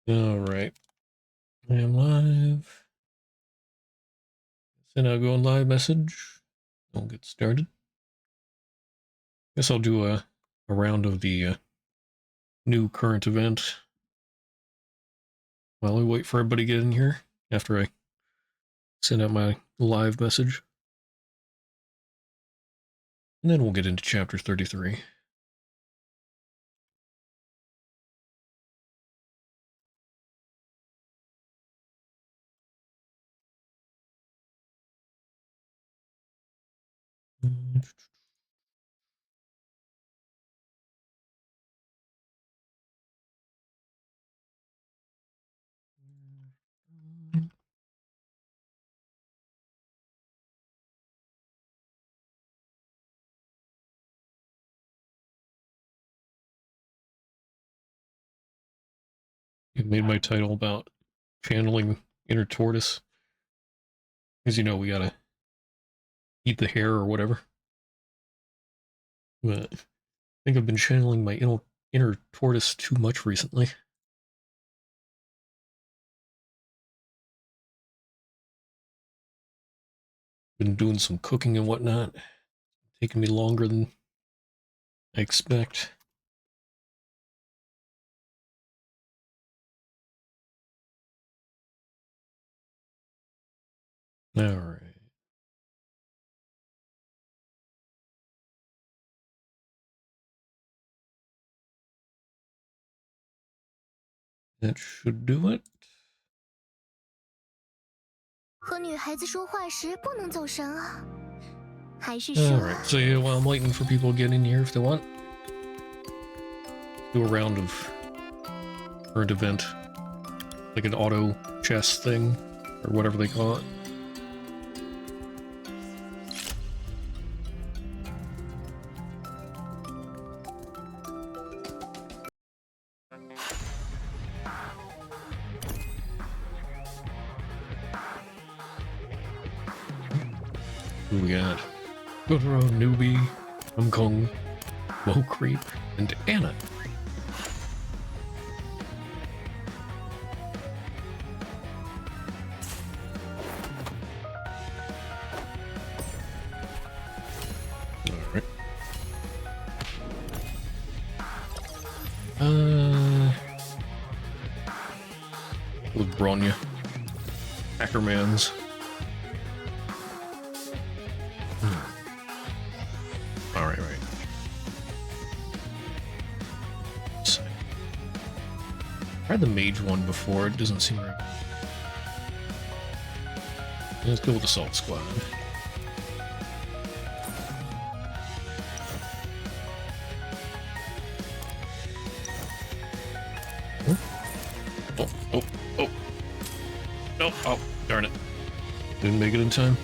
Alright. I am live. Send out going live message. I'll get started. Guess I'll do a round of the new current event while I wait for everybody to get in here after I send out my live message. And then we'll get into chapter 33. I made my title about channeling inner tortoise. Because, you know, we gotta eat the hair or whatever. But I think I've been channeling my inner tortoise too much recently. Been doing some cooking and whatnot. Taking me longer than I expect. Alright. That should do it. 和女孩子说话时不能走神啊，还是说 Alright, so yeah, while I'm waiting for people to get in here if they want, do a round of current event, like an auto chess thing, or whatever they call it. Who we got? Gotoro, Newbie, Hong Kong, Woe Creep, and Anna. Alright. With Bronya. Hackermans. Alright, right. So, I tried the mage one before, it doesn't seem right. Let's go with the Salt Squad. Oh. No, oh, darn it. Didn't make it in time.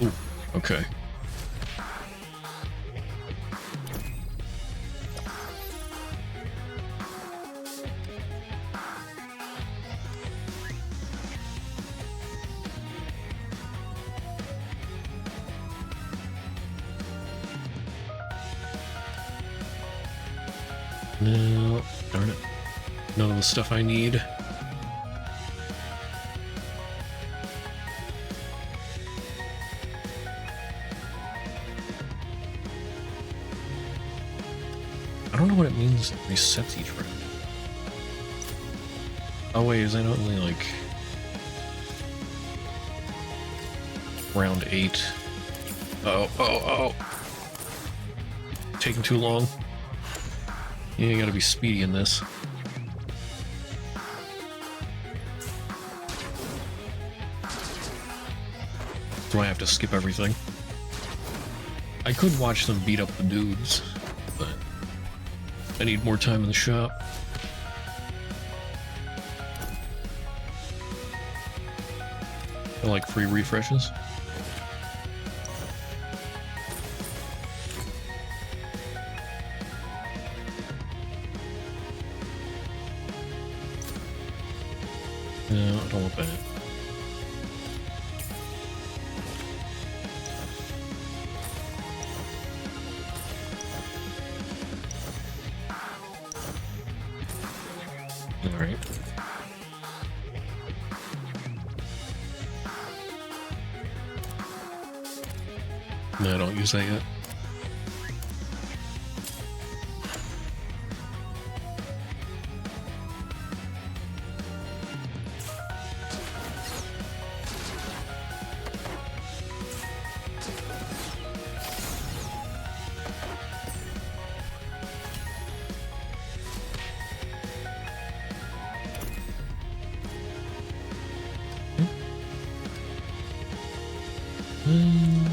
Ooh, okay. No, darn it. None of the stuff I need. I don't know what it means it resets each round. Oh wait, is that only like round 8? Oh. Taking too long. Yeah, you gotta be speedy in this. Do I have to skip everything? I could watch them beat up the dudes, but I need more time in the shop. I like free refreshes. No, I don't want that. No, I don't use that yet.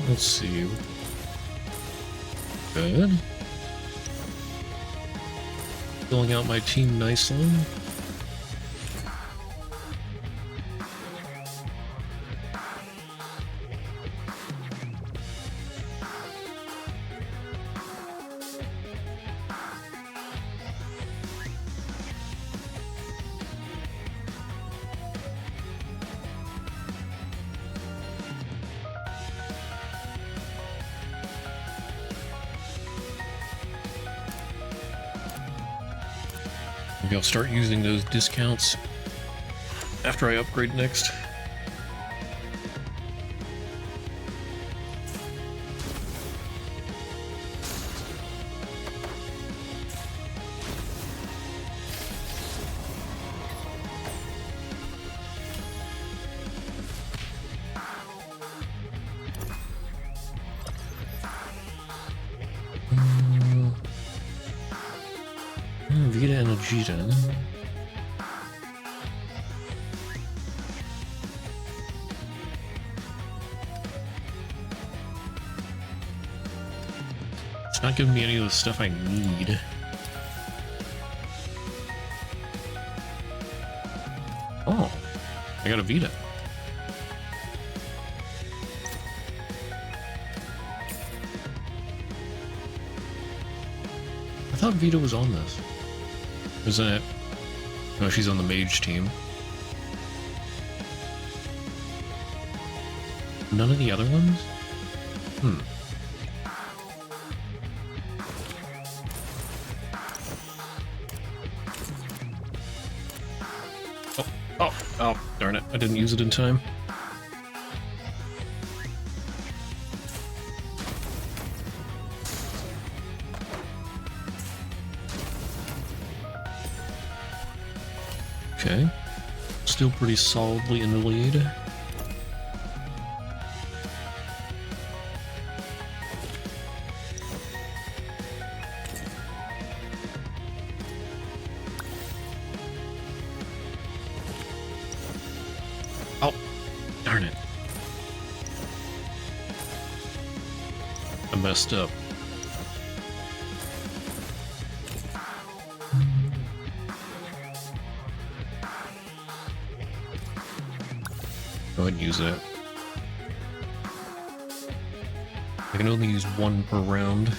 Let's see. Good. Filling out my team nicely. Maybe I'll start using those discounts after I upgrade next. Vita and Vegeta. It's not giving me any of the stuff I need. Oh, I got a Vita. I thought Vita was on this. Isn't it? No, she's on the mage team. None of the other ones? Oh, darn it. I didn't use it in time. Okay. Still pretty solidly in the lead. Oh, darn it. I messed up. Go ahead and use that. I can only use one per round.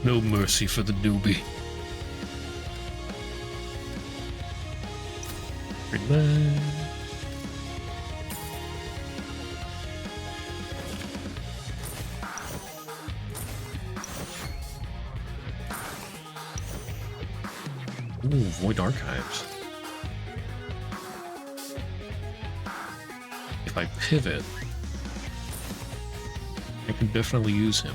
No mercy for the newbie. Relax. Ooh, Void Archives. If I pivot, I can definitely use him.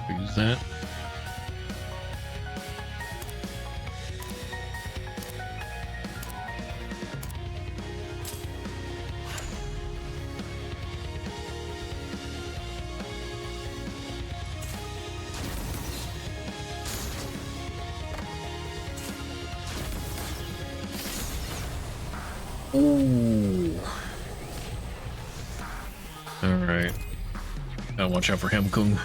Use that. Ooh. Alright. Gotta watch out for Hamkung.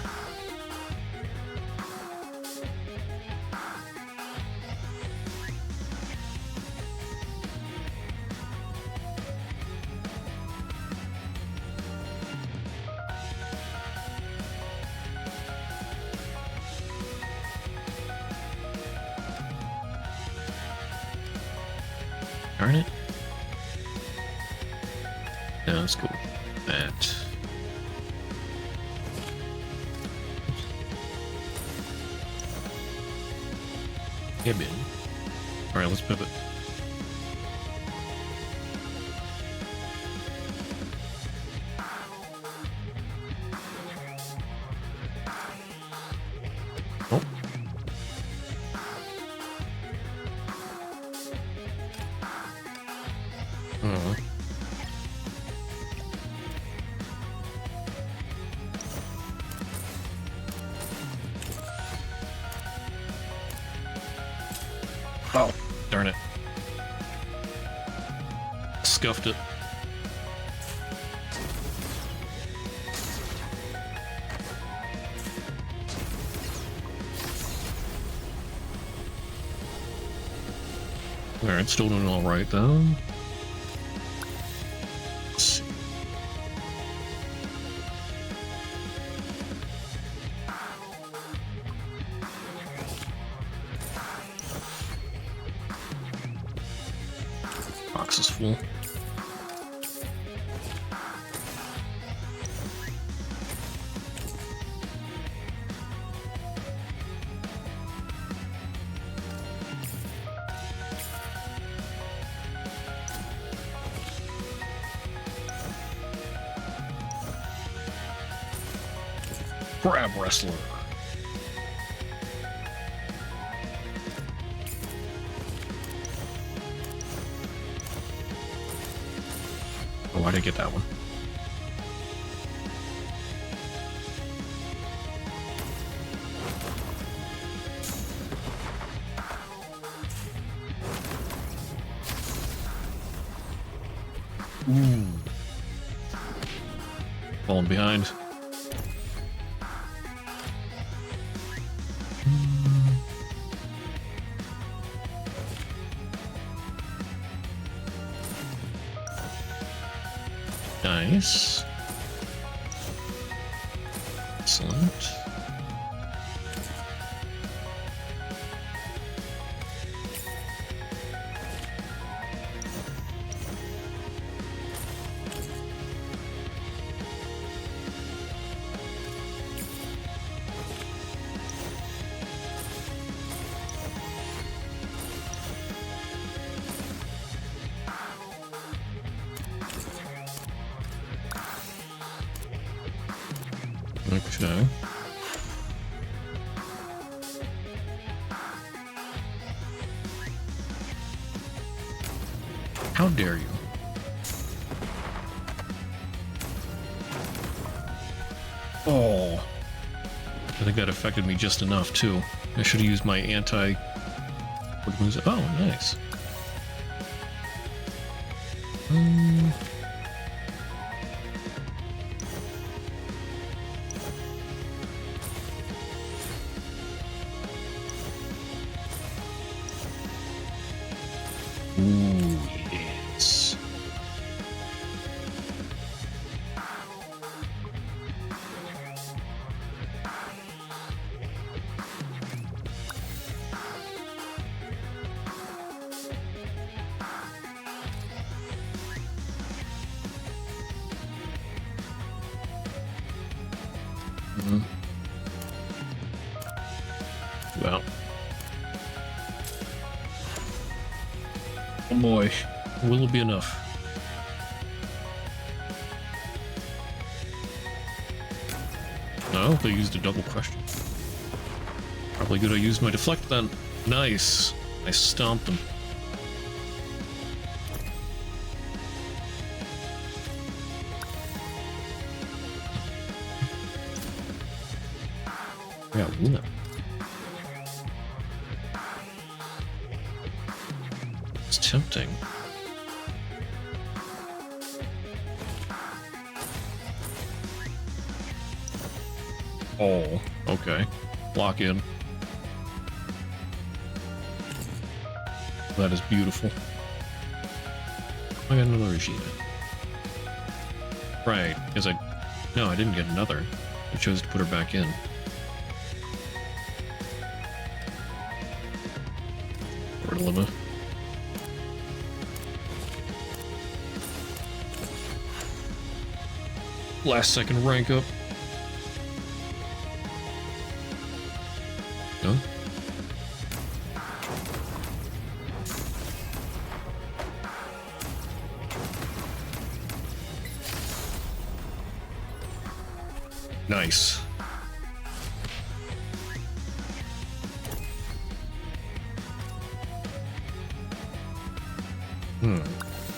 Darn it. Now let's go with that. Cabin. Alright, let's pivot. Oh. Oh. Oh, darn it. Scuffed it. Alright, still doing alright though. Let's see. Box is full. Crab wrestler. Oh, why did I get that one? Ooh. Falling behind. Nice. Excellent. Okay. How dare you? Oh. I think that affected me just enough, too. I should have used my anti... Oh, nice. Ooh, yes. Well. Oh boy, will it be enough? No, they used a double question. Probably good I used my deflect then. Nice. I stomped them. Yeah, Luna. It's tempting. Oh, okay. Lock in. That is beautiful. I got another Regina. Right, because no, I didn't get another. I chose to put her back in. Or Lima. Last second rank up. Huh? Nice.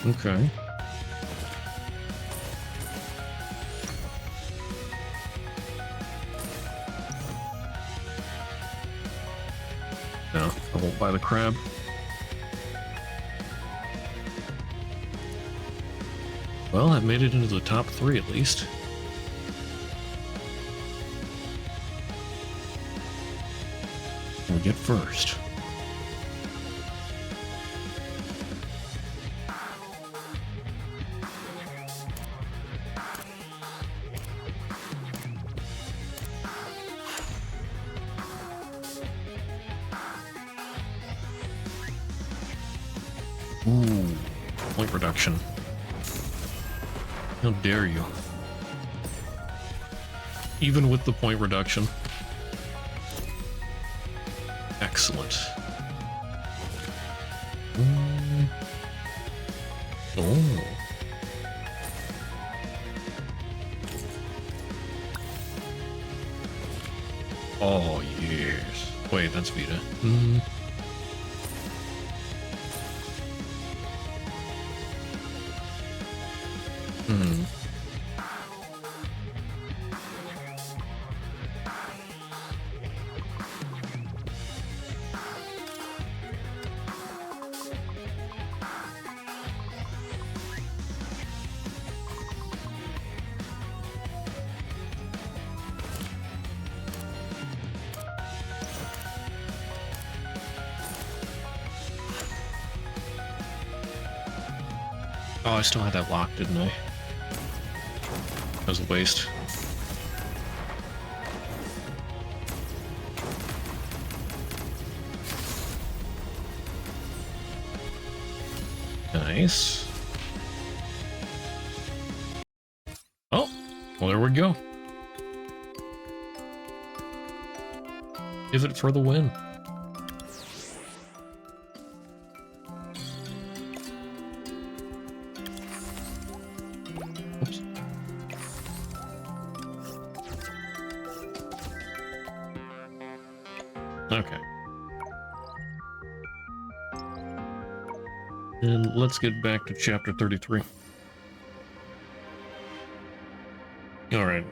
Okay. No, I won't buy the crab. Well, I've made it into the top 3 at least. We'll get first. Ooh, point reduction. How dare you? Even with the point reduction. Excellent. Oh. Oh, yes. Wait, that's Vita. Oh, I still had that locked, didn't I? That was a waste. Nice. Oh, well, there we go. Give it for the win. Oops. Okay. And let's get back to chapter 33. Alright.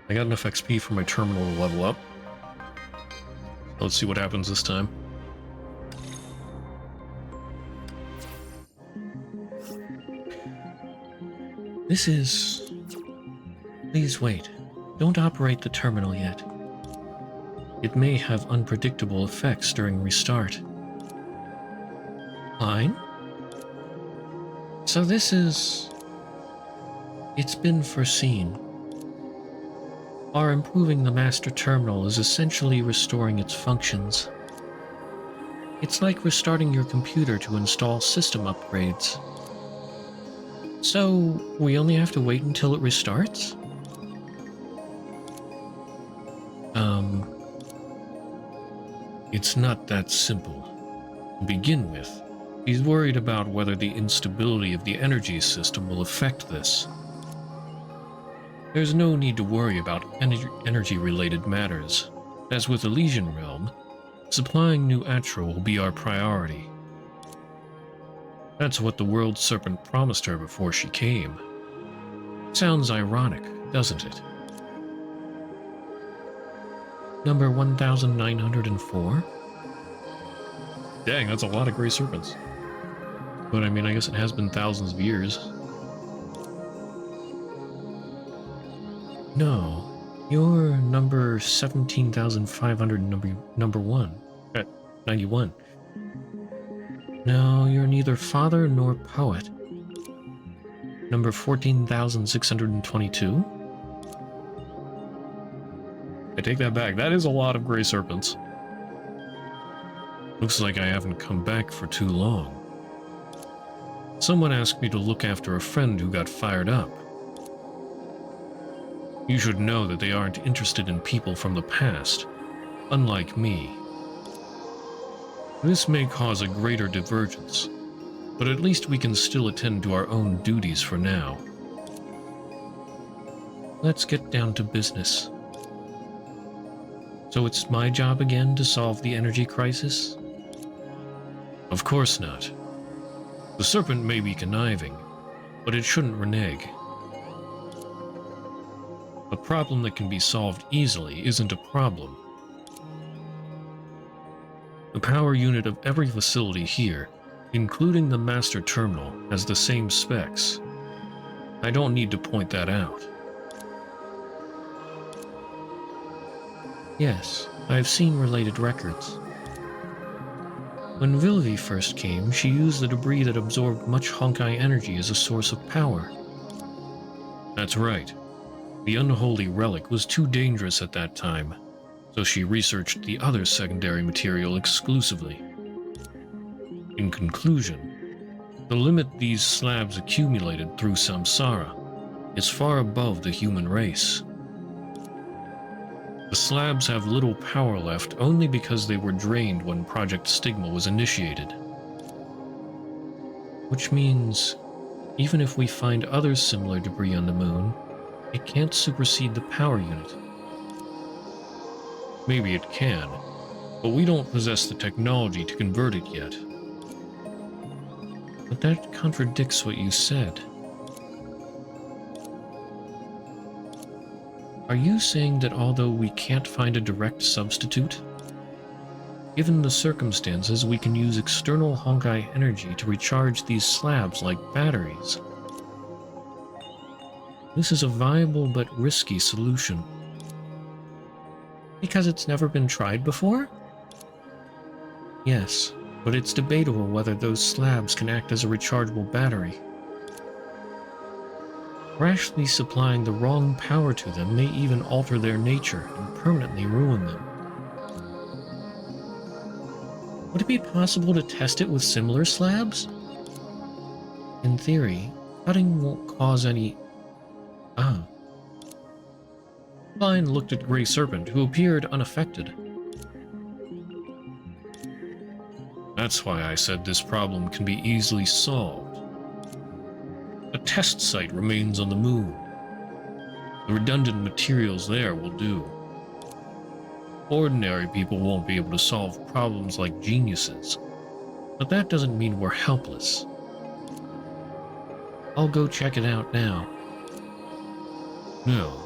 I got enough XP for my terminal to level up. Let's see what happens this time. This is... Please wait. Don't operate the terminal yet. It may have unpredictable effects during restart. Fine. So this is... It's been foreseen. Our improving the master terminal is essentially restoring its functions. It's like restarting your computer to install system upgrades. So, we only have to wait until it restarts? It's not that simple. To begin with, he's worried about whether the instability of the energy system will affect this. There's no need to worry about energy-related matters. As with Elysian Realm, supplying new Atra will be our priority. That's what the World Serpent promised her before she came. Sounds ironic, doesn't it? Number 1904? Dang, that's a lot of Grey Serpents. But I mean, I guess it has been thousands of years. No, you're number 17,500, number 1. 91. No, you're neither father nor poet. Number 14,622. I take that back. That is a lot of Grey Serpents. Looks like I haven't come back for too long. Someone asked me to look after a friend who got fired up. You should know that they aren't interested in people from the past, unlike me. This may cause a greater divergence, but at least we can still attend to our own duties for now. Let's get down to business. So it's my job again to solve the energy crisis? Of course not. The serpent may be conniving, but it shouldn't renege. A problem that can be solved easily isn't a problem. The power unit of every facility here, including the master terminal, has the same specs. I don't need to point that out. Yes, I've seen related records. When Vilvi first came, she used the debris that absorbed much Honkai energy as a source of power. That's right. The unholy relic was too dangerous at that time, so she researched the other secondary material exclusively. In conclusion, the limit these slabs accumulated through samsara is far above the human race. The slabs have little power left only because they were drained when Project Stigma was initiated. Which means, even if we find other similar debris on the moon, it can't supersede the power unit. Maybe it can, but we don't possess the technology to convert it yet. But that contradicts what you said. Are you saying that although we can't find a direct substitute, given the circumstances, we can use external Honkai energy to recharge these slabs like batteries? This is a viable but risky solution. Because it's never been tried before? Yes, but it's debatable whether those slabs can act as a rechargeable battery. Rashly supplying the wrong power to them may even alter their nature and permanently ruin them. Would it be possible to test it with similar slabs? In theory, cutting won't cause any... Klein looked at Grey Serpent, who appeared unaffected. That's why I said this problem can be easily solved. A test site remains on the moon. The redundant materials there will do. Ordinary people won't be able to solve problems like geniuses, but that doesn't mean we're helpless. I'll go check it out now. No,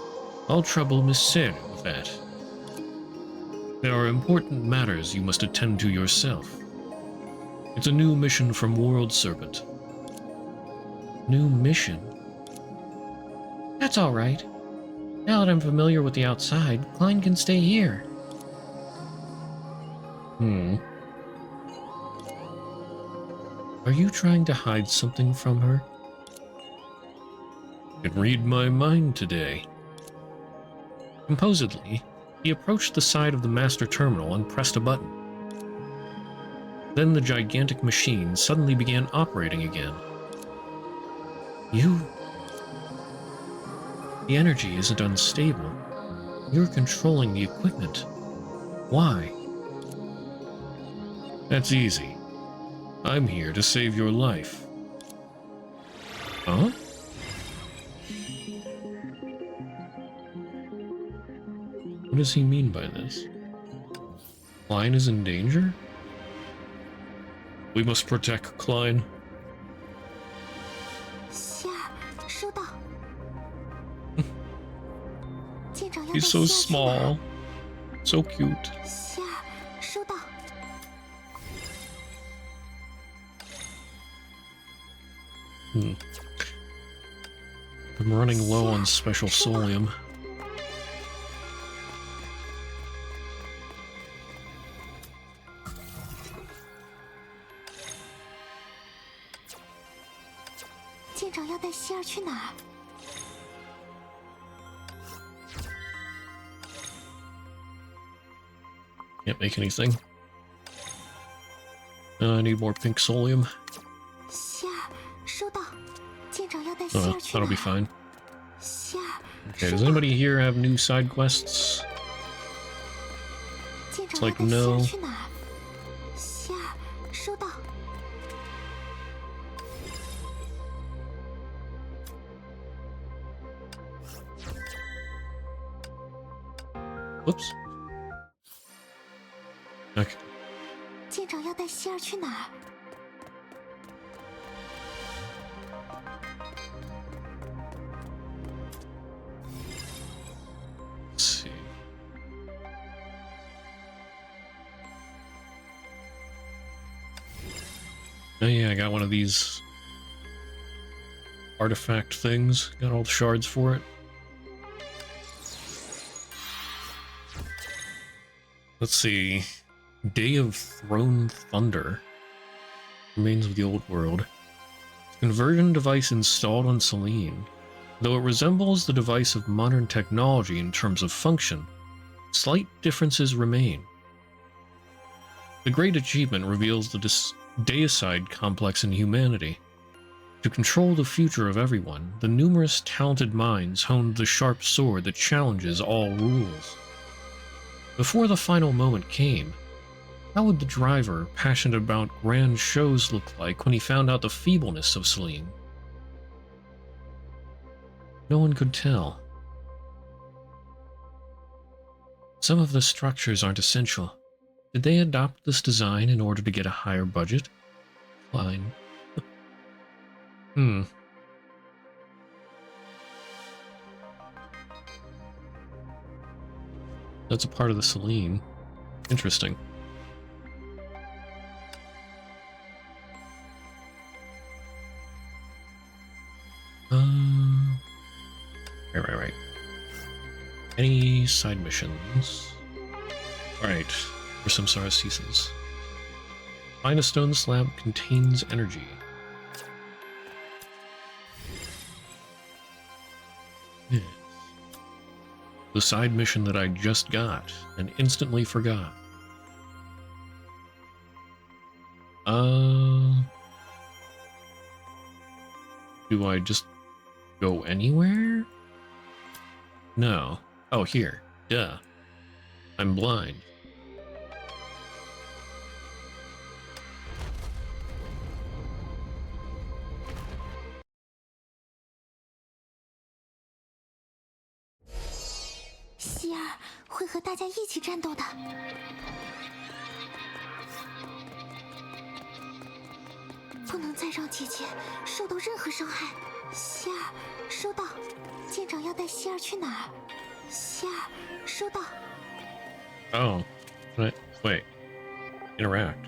I'll trouble Miss Sarah with that. There are important matters you must attend to yourself. It's a new mission from World Serpent. New mission? That's all right. Now that I'm familiar with the outside, Klein can stay here. Are you trying to hide something from her? You can read my mind today. Composedly, he approached the side of the master terminal and pressed a button. Then the gigantic machine suddenly began operating again. The energy isn't unstable. You're controlling the equipment. Why? That's easy. I'm here to save your life. Huh? What does he mean by this? Klein is in danger? We must protect Klein. He's so small. So cute. I'm running low on special solium. Can't make anything. I need more pink solium. That'll be fine. Okay, does anybody here have new side quests? 舰 It's 长要 like 带希尔 no. 去哪儿？希尔，收到。 Whoops. Okay. 舰长要带希尔去哪儿？ Let's see. Oh yeah, I got one of these artifact things. Got all the shards for it. Let's see. Day of Thrown Thunder. Remains of the Old World. Conversion device installed on Selene. Though it resembles the device of modern technology in terms of function, slight differences remain. The great achievement reveals the deicide complex in humanity. To control the future of everyone, the numerous talented minds honed the sharp sword that challenges all rules. Before the final moment came, how would the driver, passionate about grand shows, look like when he found out the feebleness of Selene? No one could tell. Some of the structures aren't essential. Did they adopt this design in order to get a higher budget? Fine. That's a part of the Selene. Interesting. Right. Any side missions? Alright, for some Saracesans. Find a stone slab contains energy. Yes. The side mission that I just got and instantly forgot. Do I just go anywhere? No. Oh, here. Duh. I'm blind.希尔会和大家一起战斗的。不能再让姐姐受到任何伤害。希尔，收到。舰长要带希尔去哪儿？希尔，收到。 Oh. Wait. Interact.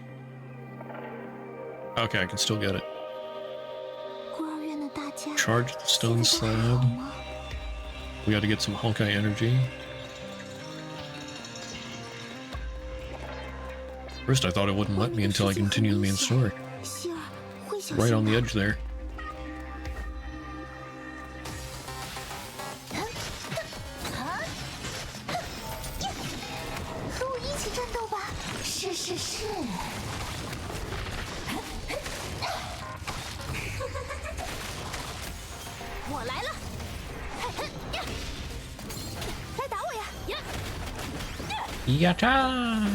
Okay, I can still get it. 孤儿院的大家 Charge the stone 现在都还好 slab. 吗？ We gotta get some Honkai energy. First, I thought it wouldn't let me until I continue the main story. 希尔会小心 Right on the 的 edge there. 和我一起战斗吧！是是是。我来了！来打我呀！ Yatta!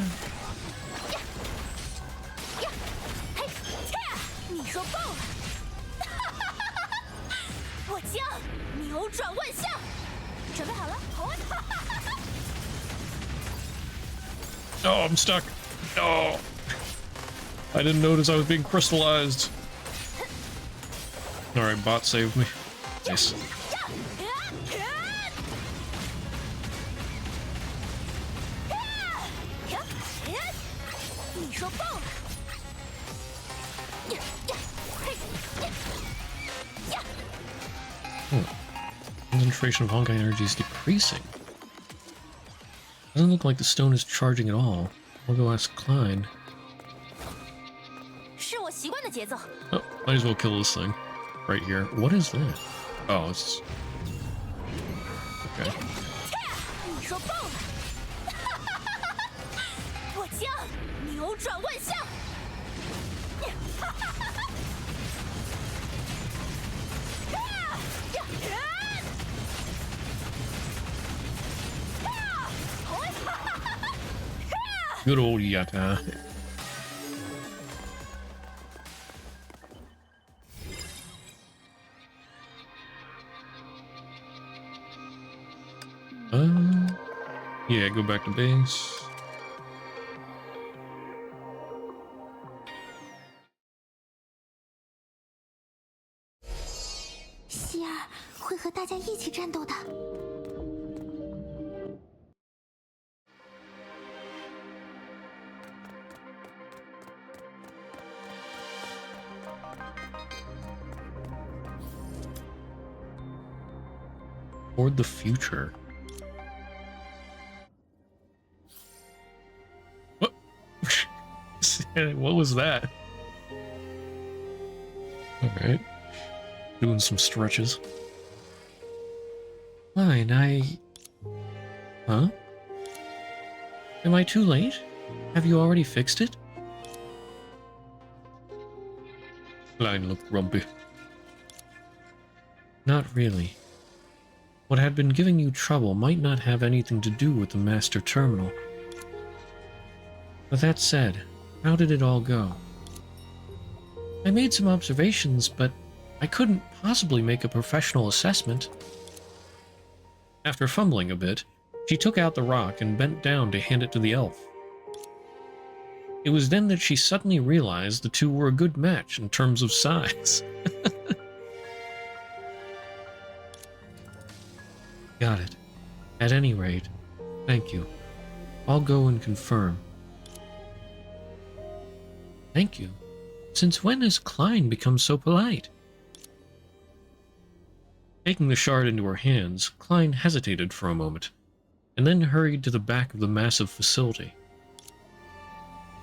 你说爆了！我将扭转万象，准备好了？好啊！ Oh, I'm stuck. No. I didn't notice I was being crystallized. Alright, bot saved me. Nice. 你说爆了！ Concentration of Honkai energy is decreasing. Doesn't look like the stone is charging at all. I'll go ask Klein. 是我习惯的节奏。 Oh, might as well kill this thing. Right here. What is that? Oh, it's... Okay. 你说爆了！我将扭转万象。Good old Yata. Yeah, go back to base.希儿会和大家一起战斗的。Toward the future. What? What was that? Alright. Doing some stretches. Fine, Huh? Am I too late? Have you already fixed it? Line looked grumpy. Not really. What had been giving you trouble might not have anything to do with the master terminal. But that said, how did it all go? I made some observations, but I couldn't possibly make a professional assessment. After fumbling a bit, she took out the rock and bent down to hand it to the elf. It was then that she suddenly realized the two were a good match in terms of size. Got it. At any rate, thank you. I'll go and confirm. Thank you. Since when has Klein become so polite? Taking the shard into her hands, Klein hesitated for a moment, and then hurried to the back of the massive facility.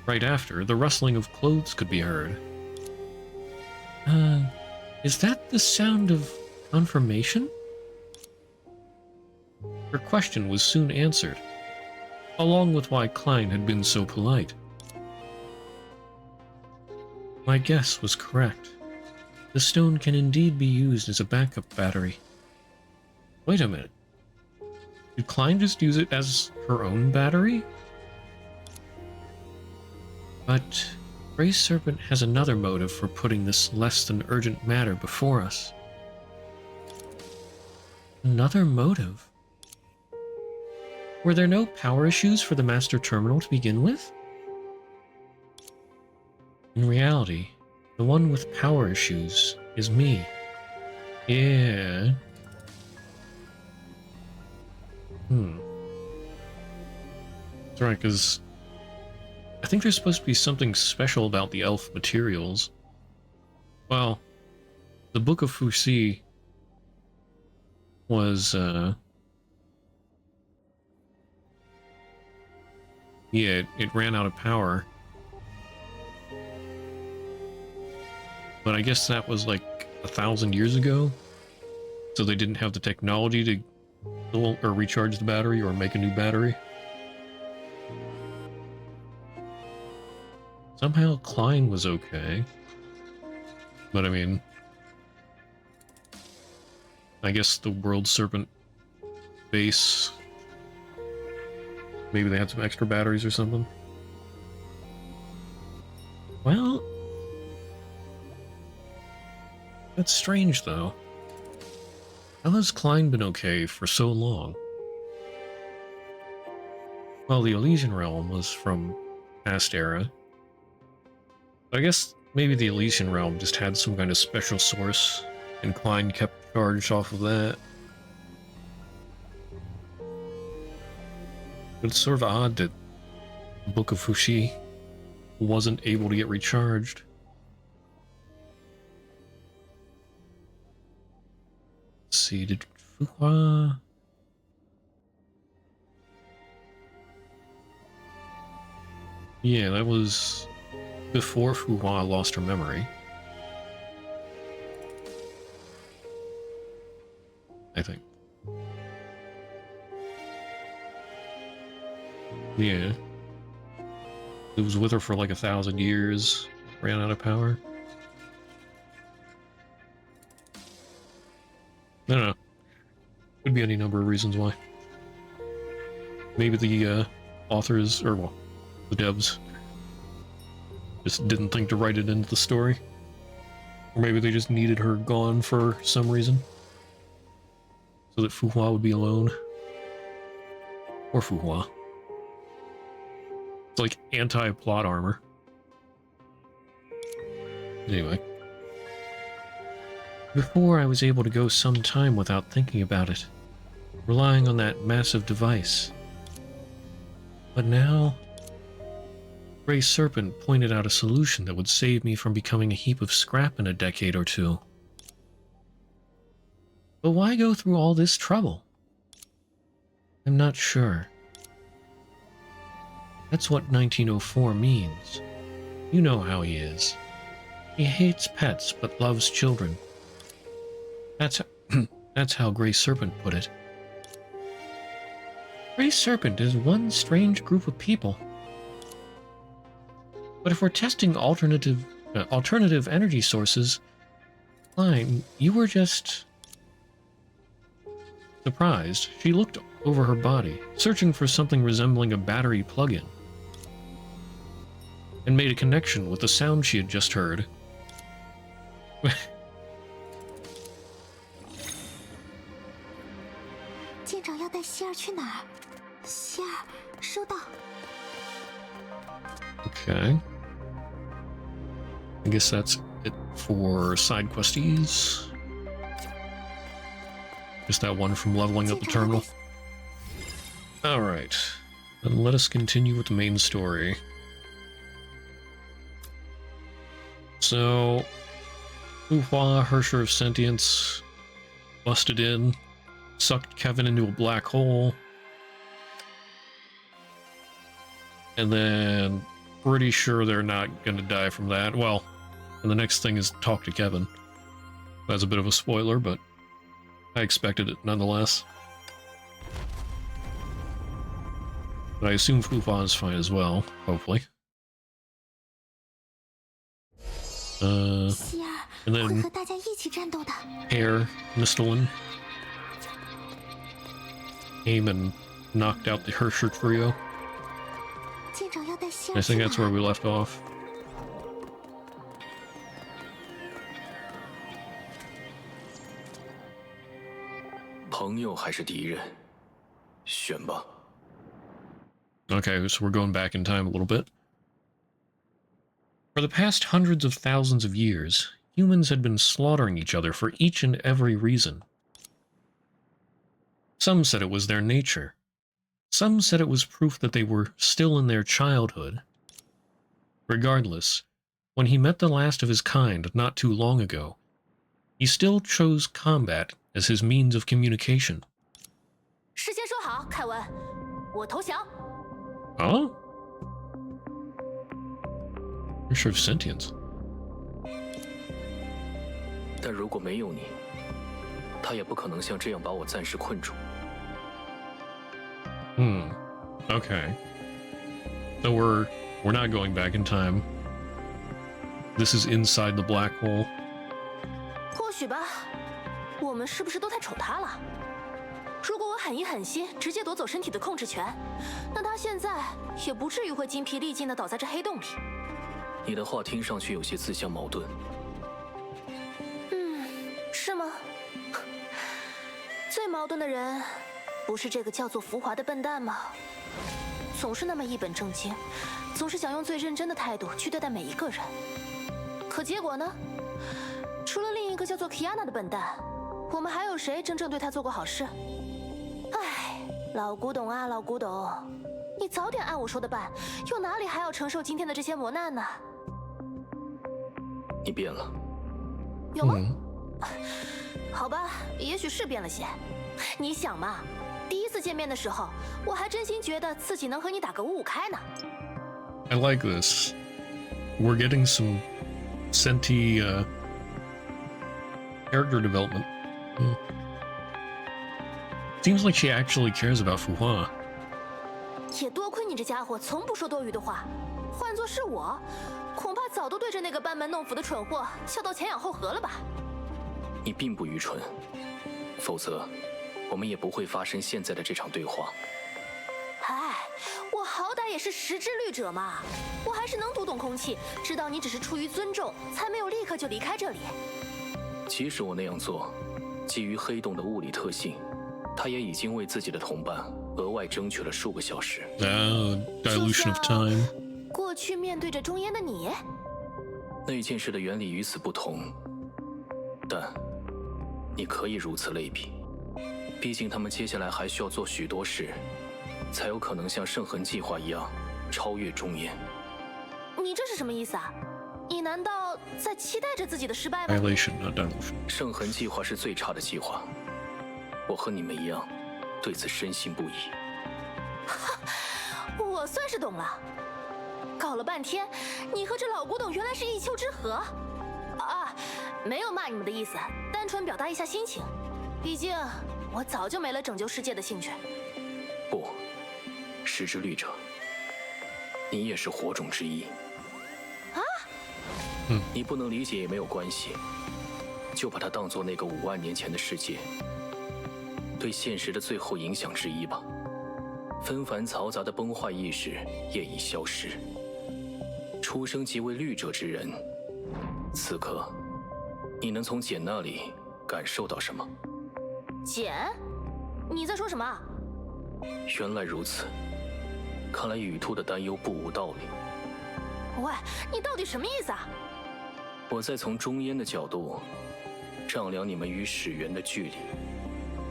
Right after, the rustling of clothes could be heard. Is that the sound of confirmation? Her question was soon answered, along with why Klein had been so polite. My guess was correct. The stone can indeed be used as a backup battery. Wait a minute. Did Klein just use it as her own battery? But Grey Serpent has another motive for putting this less than urgent matter before us. Another motive? Were there no power issues for the master terminal to begin with? In reality, the one with power issues is me. Yeah. That's right, because I think there's supposed to be something special about the elf materials. Well, the Book of Fuxi was, yeah, it ran out of power. But I guess that was like 1,000 years ago, so they didn't have the technology to fill or recharge the battery or make a new battery. Somehow Klein was okay. But I mean, I guess the World Serpent base, maybe they had some extra batteries or something. Well, that's strange though. How has Klein been okay for so long? Well, the Elysian Realm was from past era. I guess maybe the Elysian Realm just had some kind of special source, and Klein kept charged off of that. But it's sort of odd that the Book of Fuxi wasn't able to get recharged. Let's see, did Fuhua... Yeah, that was before Fuhua lost her memory. I think. Yeah. It was with her for like 1,000 years, ran out of power. I don't know. Could be any number of reasons why. Maybe the authors, or well, The devs just didn't think to write it into the story. Or maybe they just needed her gone for some reason. So that Fu Hua would be alone. Or Fu Hua. It's like anti-plot armor. Anyway. Before, I was able to go some time without thinking about it, relying on that massive device. But now, Grey Serpent pointed out a solution that would save me from becoming a heap of scrap in a decade or two. But why go through all this trouble? I'm not sure. That's what 1904 means. You know how he is. He hates pets but loves children. That's how Grey Serpent put it. Grey Serpent is one strange group of people. But if we're testing alternative energy sources, fine, you were just... Surprised, she looked over her body, searching for something resembling a battery plug-in, and made a connection with the sound she had just heard. 舰长要带希儿去哪儿？希儿，收到。 Okay. I guess that's it for side questies. Just that one from leveling up the terminal. Alright. Then let us continue with the main story. So, Fu Hua, Hersher of Sentience, busted in, sucked Kevin into a black hole, and then pretty sure they're not going to die from that. Well, and the next thing is talk to Kevin. That's a bit of a spoiler, but I expected it nonetheless. But I assume Fu Hua is fine as well, hopefully. And then Hair, Mistalin came and knocked out the Hersher trio. I think that's where we left off. 朋友还是敌人，选吧。 Okay, so we're going back in time a little bit. For the past hundreds of thousands of years, humans had been slaughtering each other for each and every reason. Some said it was their nature. Some said it was proof that they were still in their childhood. Regardless, when he met the last of his kind not too long ago, he still chose combat as his means of communication. 事先说好，凯文，我投降。 Huh? You're sure of sentience. 但如果没有你，他也不可能像这样把我暂时困住。 Okay. So we're not going back in time. This is inside the black hole. 或许吧，我们是不是都太宠他了？如果我狠一狠心，直接夺走身体的控制权，那他现在也不至于会精疲力尽地倒在这黑洞里。你的话听上去有些自相矛盾。是吗？最矛盾的人，不是这个叫做浮华的笨蛋吗？总是那么一本正经，总是想用最认真的态度去对待每一个人。可结果呢？除了另一个叫做 Kiana 的笨蛋，我们还有谁真正对他做过好事？唉，老古董啊，老古董，你早点按我说的办，又哪里还要承受今天的这些磨难呢？你变了。有吗？好吧，也许是变了些。你想嘛，第一次见面的时候，我还真心觉得自己能和你打个五五开呢。I like this. We're getting some senti character development. Seems like she actually cares about Fu Hua. 也多亏你这家伙从不说多余的话，换作是我，恐怕早都对着那个班门弄斧的蠢货笑到前仰后合了吧。你并不愚蠢，否则我们也不会发生现在的这场对话。哎，我我好歹也是石之律者嘛，我还是能读懂空气，知道你只是出于尊重，才没有立刻就离开这里。即使我那样做，基于黑洞的物理特性，他也已经为自己的同伴额外争取了数个小时。Dilution of time. 过去面对着中烟的你，那件事的原理与此不同，但你可以如此类比。毕竟他们接下来还需要做许多事，才有可能像圣痕计划一样超越中烟。你这是什么意思啊？你难道在期待着自己的失败吗？ Dilation, not dilution. 圣痕计划是最差的计划，我和你们一样，对此深信不疑。我算是懂了。搞了半天，你和这老古董原来是一丘之貉啊！没有骂你们的意思，单纯表达一下心情。毕竟我早就没了拯救世界的兴趣。不，石之律者，你也是火种之一。啊？你不能理解也没有关系，就把它当作那个5万年前的世界对现实的最后影响之一吧。纷繁嘈杂的崩坏意识业已消失。出生即为律者之人，此刻，你能从简那里感受到什么？简，你在说什么？原来如此，看来羽兔的担忧不无道理。喂，你到底什么意思啊？我在从中烟的角度丈量你们与始源的距离。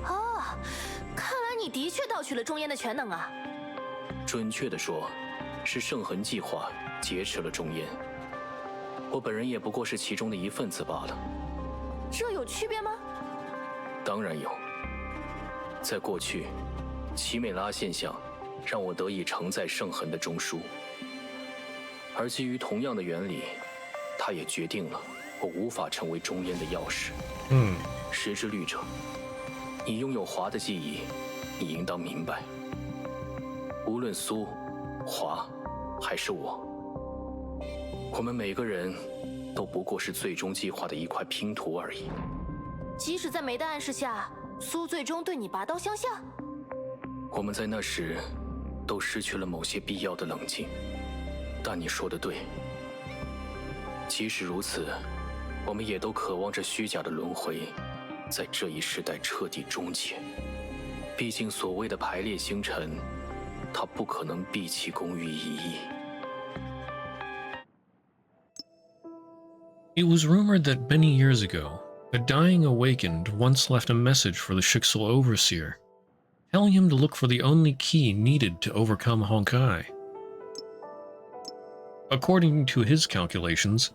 哦，看来你的确盗取了中烟的全能啊。准确地说，是圣痕计划劫持了中烟。我本人也不过是其中的一份子罢了。这有区别吗？当然有。在过去，奇美拉现象让我得以承载圣痕的中枢，而基于同样的原理，它也决定了我无法成为中烟的钥匙。石之律者，你拥有华的记忆，你应当明白，无论苏、华还是我们每个人都不过是最终计划的一块拼图而已。即使在没的暗示下，苏最终对你拔刀相向。我们在那时都失去了某些必要的冷静，但你说的对。即使如此，我们也都渴望着虚假的轮回在这一时代彻底终结。毕竟所谓的排列星辰，它不可能毕其功于一役。It was rumored that many years ago, a dying awakened once left a message for the Shixel Overseer, telling him to look for the only key needed to overcome Honkai. According to his calculations,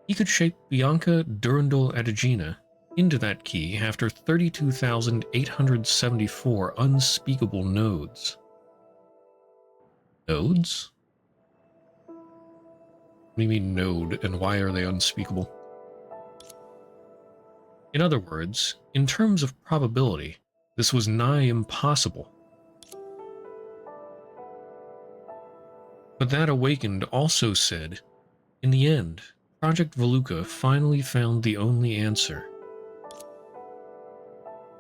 he could shape Bianca Durandal Adegina into that key after 32,874 unspeakable nodes. Nodes? What do you mean node, and why are they unspeakable? In other words, in terms of probability, this was nigh impossible. But that awakened also said, in the end, Project Veluca finally found the only answer.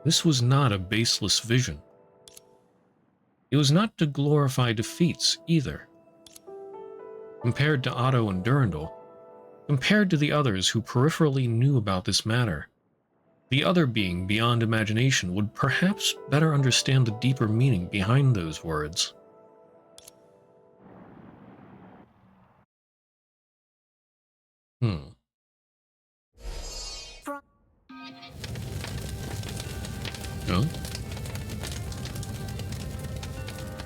This was not a baseless vision. It was not to glorify defeats either. Compared to Otto and Durandal, compared to the others who peripherally knew about this matter, the other being beyond imagination would perhaps better understand the deeper meaning behind those words. No?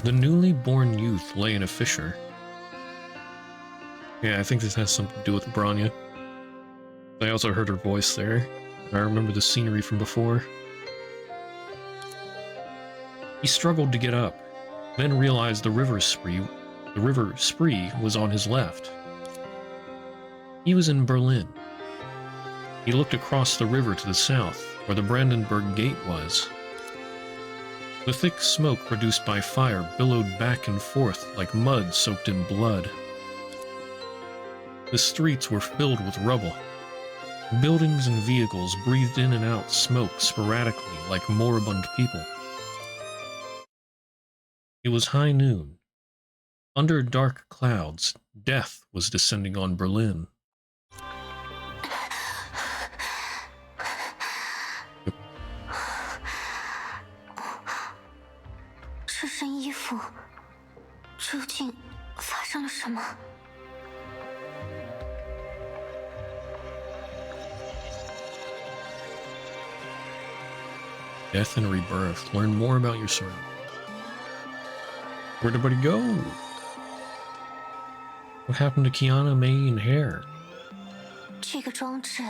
The newly born youth lay in a fissure. Yeah, I think this has something to do with Branya. I also heard her voice there. I remember the scenery from before. He struggled to get up, then realized the river spree was on his left. He was in Berlin. He looked across the river to the south, where the Brandenburg Gate was. The thick smoke produced by fire billowed back and forth like mud soaked in blood. The streets were filled with rubble. Buildings and vehicles breathed in and out smoke sporadically like moribund people. It was high noon, Under dark clouds, death was descending on Berlin. 这身衣服究竟发生了什么？ Death and rebirth. Learn more about your surroundings. Where'd everybody go? What happened to Kiana, May, and Hair? 这个装置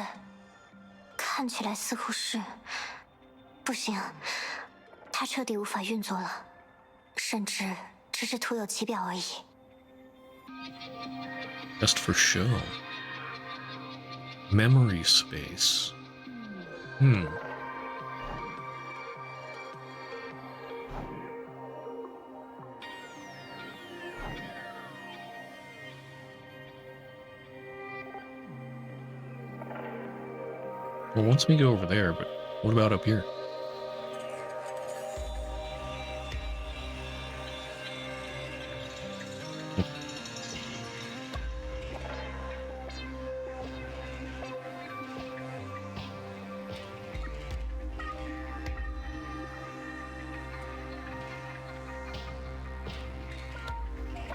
看起来似乎是不行，它彻底无法运作了，甚至只是徒有其表而已。Just for show. Memory space. Well, once we go over there, but what about up here? "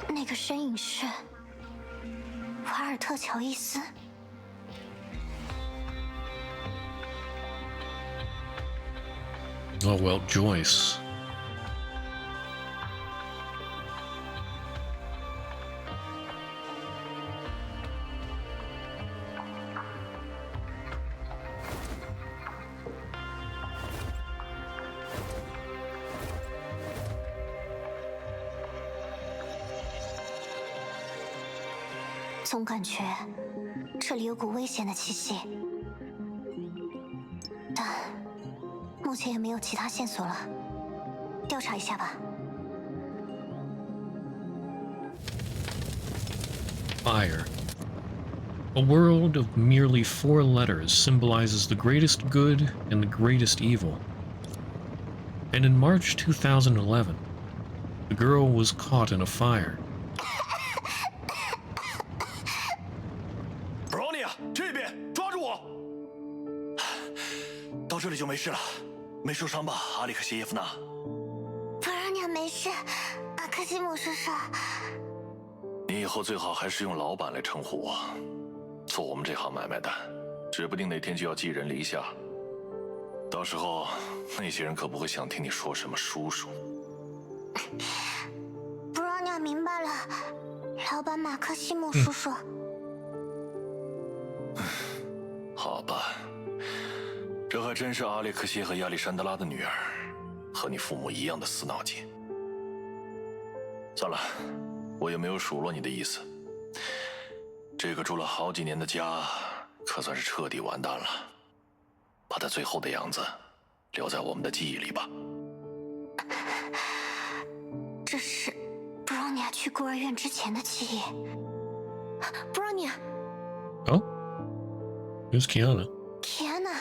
那个身影是瓦尔特·乔伊斯。 Oh, well, Joyce. 总感觉这里有股危险的气息，但目前也没有其他线索了，调查一下吧。 Fire. A world of merely 4 letters symbolizes the greatest good and the greatest evil. And in March 2011, the girl was caught in a fire. Bronya， 这边抓住我！到这里就没事了，没受伤吧，阿里克谢耶夫娜？布拉尼亚没事，阿克西姆叔叔。 你以后最好还是用老板来称呼我。做我们这行买卖的，指不定哪天就要寄人篱下。到时候，那些人可不会想听你说什么叔叔。布拉尼亚明白了，老板马克西姆叔叔。好吧，这还真是阿列克谢和亚历山德拉的女儿，和你父母一样的死脑筋。算了。 我也没有数落你的意思。这个住了好几年的家，可算是彻底完蛋了。把他最后的样子留在我们的记忆里吧。这是布朗尼亚去孤儿院之前的记忆。布朗尼亚 Oh? Who's Kiana? Kiana，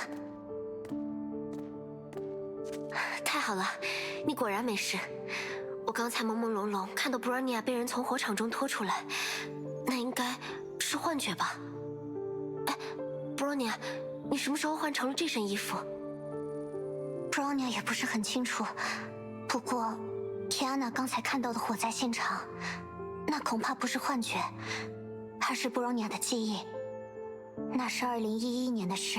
太好了，你果然没事。 我刚才朦朦胧胧看到布拉尼亚被人从火场中拖出来，那应该是幻觉吧？哎，布拉尼亚，你什么时候换成了这身衣服？布拉尼亚也不是很清楚，不过提安娜刚才看到的火灾现场，那恐怕不是幻觉，而是布拉尼亚的记忆。那是2011年的事。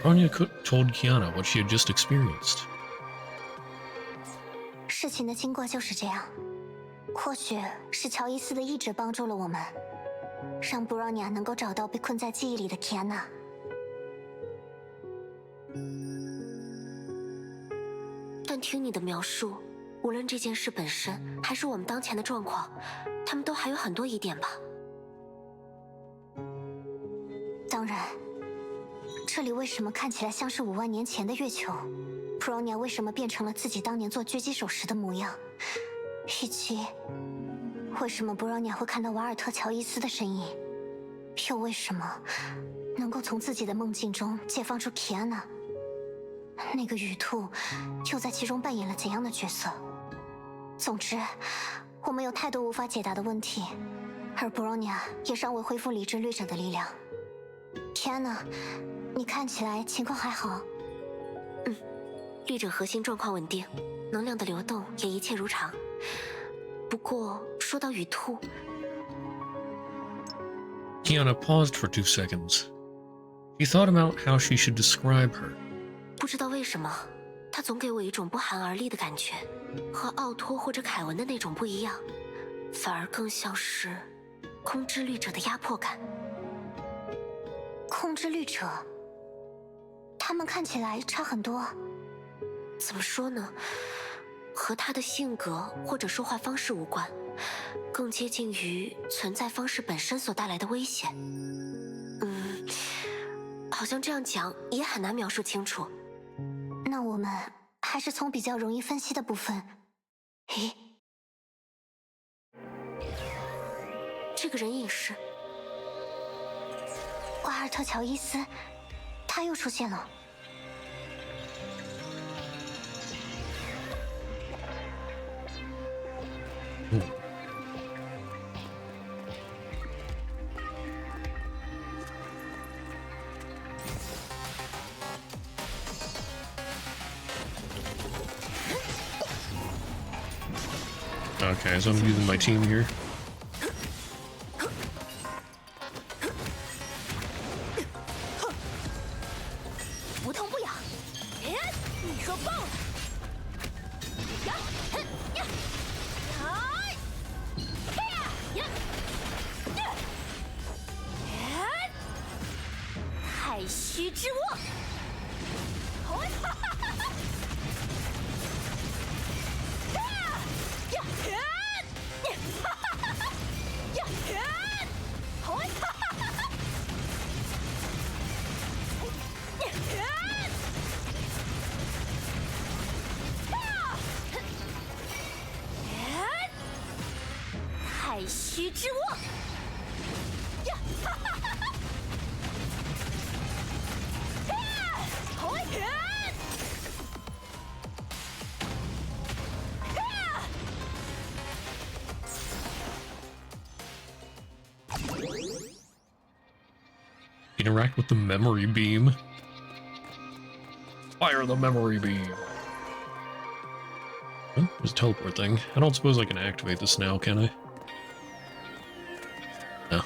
Anya told Kiana what she had just experienced. 事情的经过就是这样，或许是乔伊斯的意志帮助了我们，让布朗尼亚能够找到被困在记忆里的提安娜。但听你的描述，无论这件事本身，还是我们当前的状况，他们都还有很多疑点吧。当然，这里为什么看起来像是5万年前的月球？ 布朗尼亚为什么变成了自己当年做狙击手时的模样？以及为什么布朗尼亚会看到瓦尔特·乔伊斯的身影？又为什么能够从自己的梦境中解放出提安娜？那个雨兔又在其中扮演了怎样的角色？总之，我们有太多无法解答的问题，而布罗尼亚也尚未恢复理智律者的力量。天哪，你看起来情况还好。律者核心状况稳定，能量的流动也一切如常。不过说到雨兔， Kiana paused for 2 seconds. She thought about how she should describe her. 不知道为什么，他总给我一种不寒而栗的感觉，和奥托或者凯文的那种不一样，反而更像是空之律者的压迫感。空之律者，他们看起来差很多。怎么说呢？和他的性格或者说话方式无关，更接近于存在方式本身所带来的危险。好像这样讲也很难描述清楚。那我们还是从比较容易分析的部分。咦，这个人影是瓦尔特·乔伊斯，他又出现了。Okay, so I'm using my team here. 不痛不痒。你说爆了！呀，呀，太虚之握。太虚之握。Interact with the memory beam. Fire the memory beam. Oh, there's a teleport thing. I don't suppose I can activate this now, can I? No.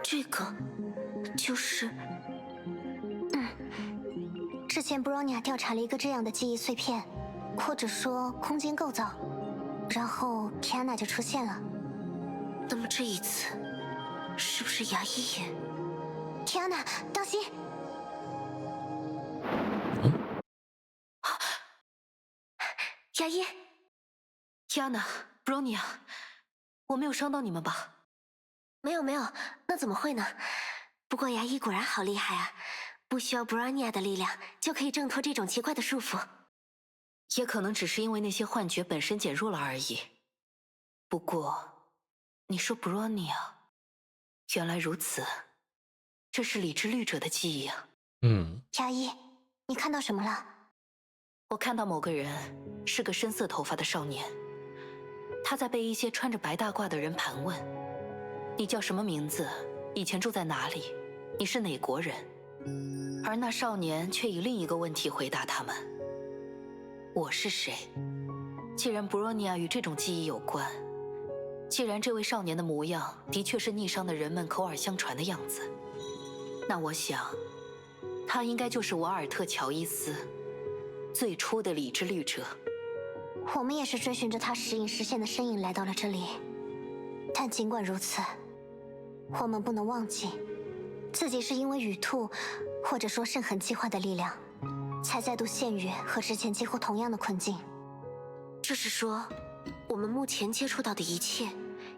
这个就是之前布罗尼亚调查了一个这样的记忆碎片，或者说空间构造，然后提安娜就出现了。那么这一次是不是牙医也？提安娜，当心！牙医，提安娜，布罗尼亚，我没有伤到你们吧？没有没有，那怎么会呢？不过牙医果然好厉害啊，不需要布罗尼亚的力量就可以挣脱这种奇怪的束缚。也可能只是因为那些幻觉本身减弱了而已。不过，你说布罗尼亚，原来如此，这是理智律者的记忆啊。牙医，你看到什么了？我看到某个人是个深色头发的少年，他在被一些穿着白大褂的人盘问：“你叫什么名字？以前住在哪里？你是哪国人？”而那少年却以另一个问题回答他们：“我是谁？”既然布罗尼亚与这种记忆有关，既然这位少年的模样的确是逆商的人们口耳相传的样子，那我想，他应该就是瓦尔特·乔伊斯，最初的理智律者。我们也是追寻着他时隐时现的身影来到了这里，但尽管如此，我们不能忘记，自己是因为雨兔，或者说圣痕计划的力量，才再度陷于和之前几乎同样的困境。这是说，我们目前接触到的一切，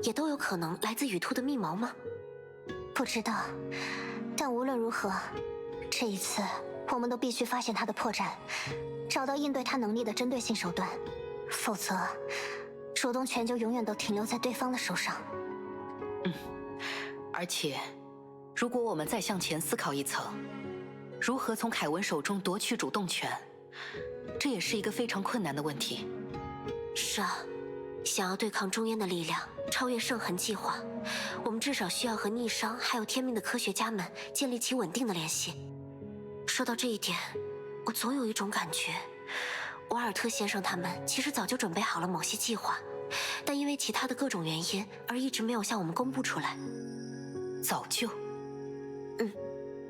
也都有可能来自雨兔的密谋吗？不知道，但无论如何，这一次我们都必须发现他的破绽，找到应对他能力的针对性手段，否则，主动权就永远都停留在对方的手上。而且，如果我们再向前思考一层，如何从凯文手中夺取主动权，这也是一个非常困难的问题。是啊，想要对抗中烟的力量，超越圣痕计划，我们至少需要和逆商还有天命的科学家们建立起稳定的联系。说到这一点，我总有一种感觉，瓦尔特先生他们其实早就准备好了某些计划，但因为其他的各种原因而一直没有向我们公布出来。早就？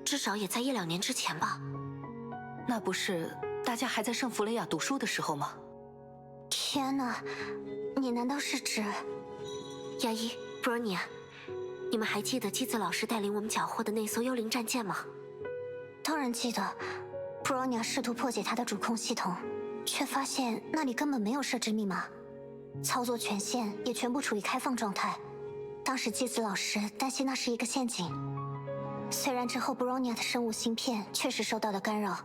至少也在1-2年之前吧。那不是大家还在圣弗雷亚读书的时候吗？天哪，你难道是指亚伊、布罗尼亚？你们还记得基子老师带领我们缴获的那艘幽灵战舰吗？当然记得。布罗尼亚试图破解他的主控系统，却发现那里根本没有设置密码，操作权限也全部处于开放状态。当时基子老师担心那是一个陷阱。虽然之后布罗尼亚的生物芯片确实受到了干扰，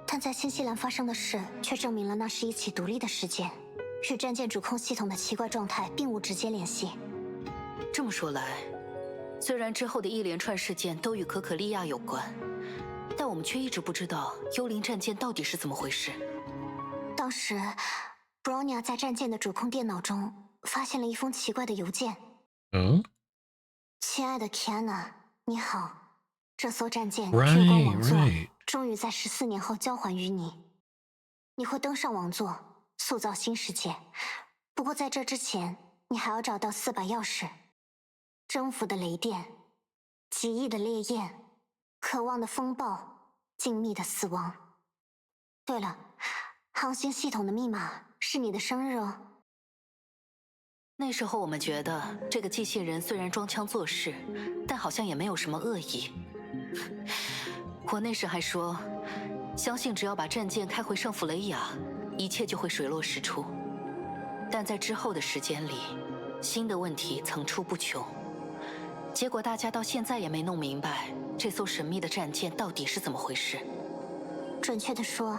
但在新西兰发生的事却证明了那是一起独立的事件，与战舰主控系统的奇怪状态并无直接联系。这么说来，虽然之后的一连串事件都与可可利亚有关，但我们却一直不知道幽灵战舰到底是怎么回事。当时，布罗尼亚在战舰的主控电脑中发现了一封奇怪的邮件。亲爱的 Kiana， 你好。这艘战舰月光王座终于在14年后交还于你。你会登上王座，塑造新世界。不过在这之前，你还要找到4把钥匙：征服的雷电、极翼的烈焰、渴望的风暴、静谧的死亡。对了，航行系统的密码是你的生日哦。那时候我们觉得这个机器人虽然装腔作势，但好像也没有什么恶意。我那时还说，相信只要把战舰开回圣弗雷亚，一切就会水落石出。但在之后的时间里，新的问题层出不穷，结果大家到现在也没弄明白这艘神秘的战舰到底是怎么回事。准确地说，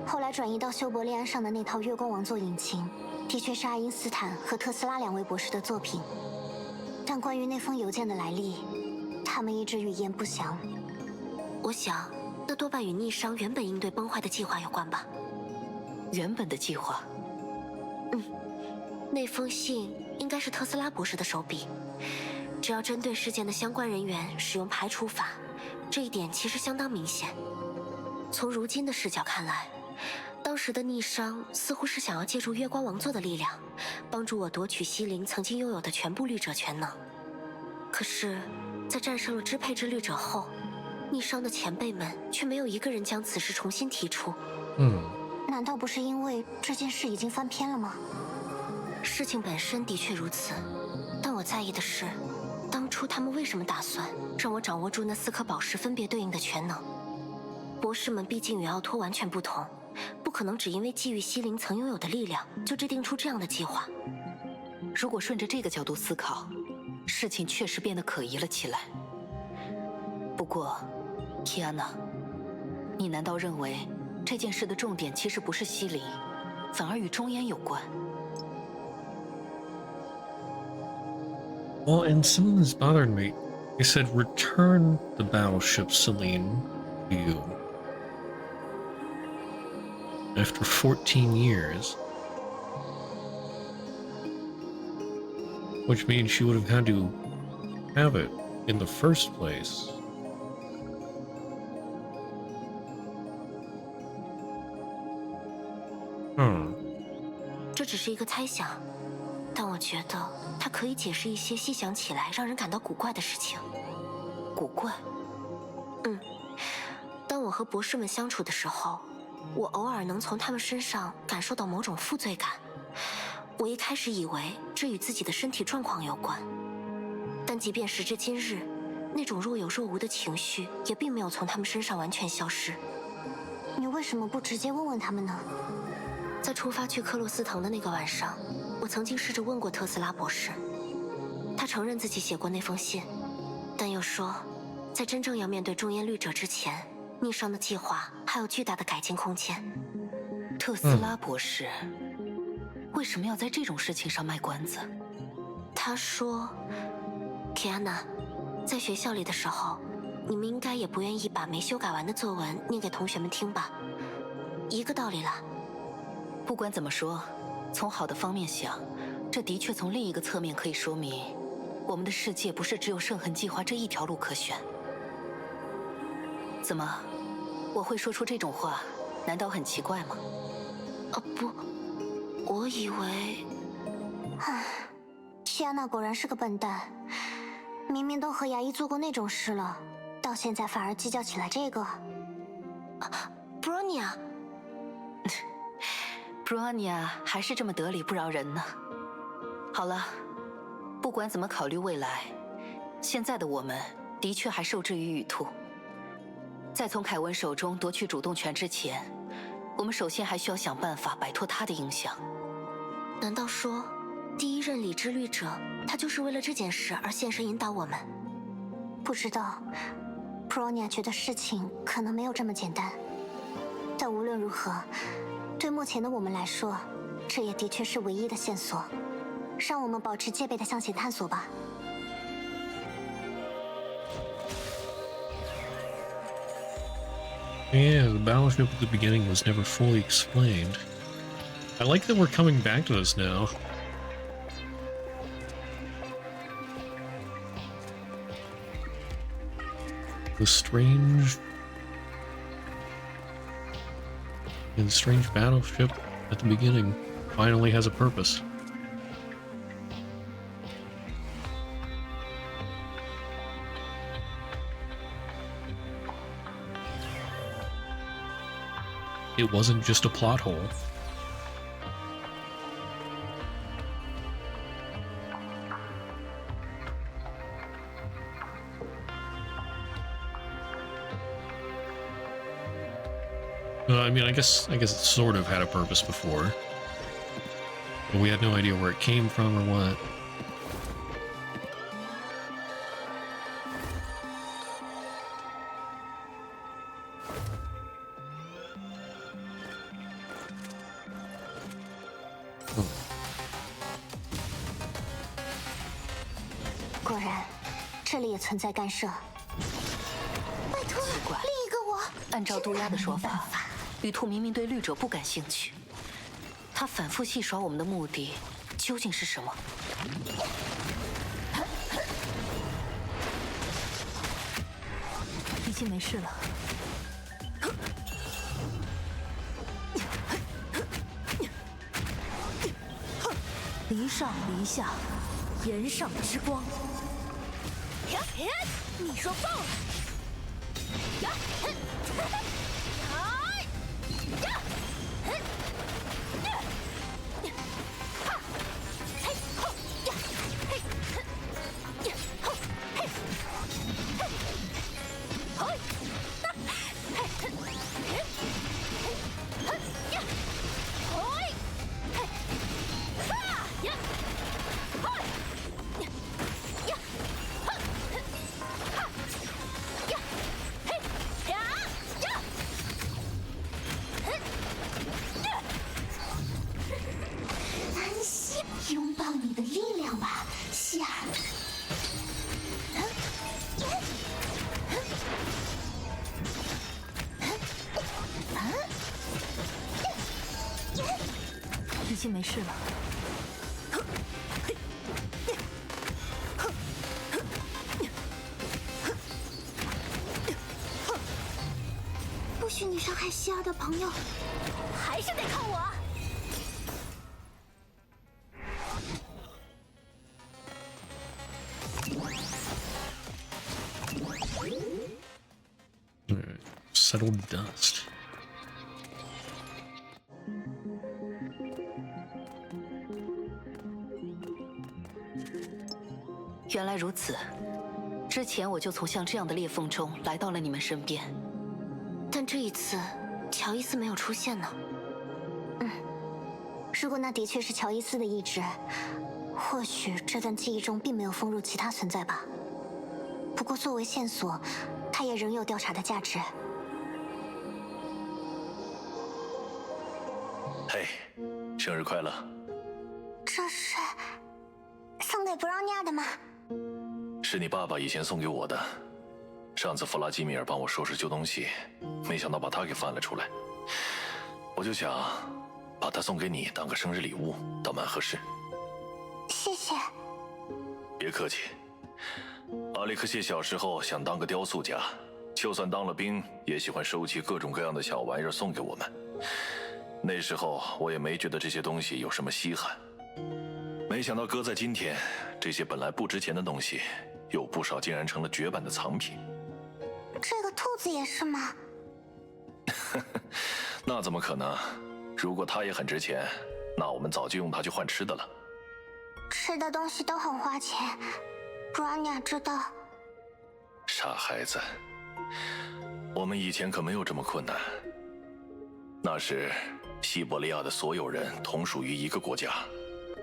后来转移到休伯利安上的那套月光王座引擎，的确是爱因斯坦和特斯拉2位博士的作品。但关于那封邮件的来历，他们一直语焉不详。我想，那多半与逆商原本应对崩坏的计划有关吧。原本的计划？那封信应该是特斯拉博士的手笔。只要针对事件的相关人员使用排除法，这一点其实相当明显。从如今的视角看来，当时的逆商似乎是想要借助月光王座的力量，帮助我夺取西陵曾经拥有的全部律者全能。可是，在战胜了支配之律者后，逆商的前辈们却没有一个人将此事重新提出。难道不是因为这件事已经翻篇了吗？事情本身的确如此，但我在意的是，当初他们为什么打算让我掌握住那4颗宝石分别对应的全能？博士们毕竟与奥托完全不同，不可能只因为觊觎西陵曾拥有的力量就制定出这样的计划。如果顺着这个角度思考，事情确实变得可疑了起来。不过，提安娜，你难道认为这件事的重点其实不是西陵，反而与中烟有关？Well, and something that's bothered me. They said return the battleship Selene to you. After 14 years. Which means she would have had to have it in the first place. Hmm. 这只是一个猜想，但我觉得它可以解释一些细想起来让人感到古怪的事情。古怪？当我和博士们相处的时候，我偶尔能从他们身上感受到某种负罪感。我一开始以为这与自己的身体状况有关，但即便时至今日，那种若有若无的情绪也并没有从他们身上完全消失。你为什么不直接问问他们呢？在出发去克洛斯腾的那个晚上，我曾经试着问过特斯拉博士，他承认自己写过那封信，但又说，在真正要面对重烟律者之前，逆商的计划还有巨大的改进空间。特斯拉博士，为什么要在这种事情上卖关子？他说， Kiana， 在学校里的时候，你们应该也不愿意把没修改完的作文念给同学们听吧？一个道理啦。不管怎么说，从好的方面想，这的确从另一个侧面可以说明，我们的世界不是只有圣痕计划这一条路可选。怎么，我会说出这种话，难道很奇怪吗？不，我以为……希安娜果然是个笨蛋，明明都和牙医做过那种事了，到现在反而计较起来这个。布罗尼亚，布罗尼亚还是这么得理不饶人呢。好了，不管怎么考虑未来，现在的我们的确还受制于雨兔。在从凯文手中夺取主动权之前，我们首先还需要想办法摆脱他的影响。难道说，第一任理之律者，他就是为了这件事而现身引导我们？不知道，普罗尼亚觉得事情可能没有这么简单。但无论如何，对目前的我们来说，这也的确是唯一的线索。让我们保持戒备地向前探索吧。Yeah, the battleship at the beginning was never fully explained. I like that we're coming back to this now. The strange battleship at the beginning finally has a purpose. It wasn't just a plot hole. I mean, I guess it sort of had a purpose before, but we had no idea where it came from or what. Oh. 果然，这里也存在干涉。拜托，另一个我。按照渡鸦的说法，雨兔明明对绿者不感兴趣，他反复戏耍我们的目的究竟是什么？已经没事了。离上离下，炎上之光。你说爆了！拥抱你的力量吧，希尔。已经没事了。不许你伤害希尔的朋友，还是得靠我。Settled dust. 原来如此，之前我就从像这样的裂缝中来到了你们身边，但这一次，乔伊斯没有出现呢。如果那的确是乔伊斯的意志，或许这段记忆中并没有封入其他存在吧。不过作为线索，它也仍有调查的价值。嘿，生日快乐！这是送给布朗尼亚的吗？是你爸爸以前送给我的，上次弗拉基米尔帮我收拾旧东西，没想到把他给翻了出来。我就想把它送给你当个生日礼物，倒蛮合适。谢谢。别客气。阿列克谢小时候想当个雕塑家，就算当了兵，也喜欢收集各种各样的小玩意儿送给我们。那时候我也没觉得这些东西有什么稀罕，没想到搁在今天，这些本来不值钱的东西，有不少竟然成了绝版的藏品。这个兔子也是吗？那怎么可能？如果它也很值钱，那我们早就用它去换吃的了。吃的东西都很花钱，布朗尼亚知道。傻孩子，我们以前可没有这么困难。那时，西伯利亚的所有人同属于一个国家，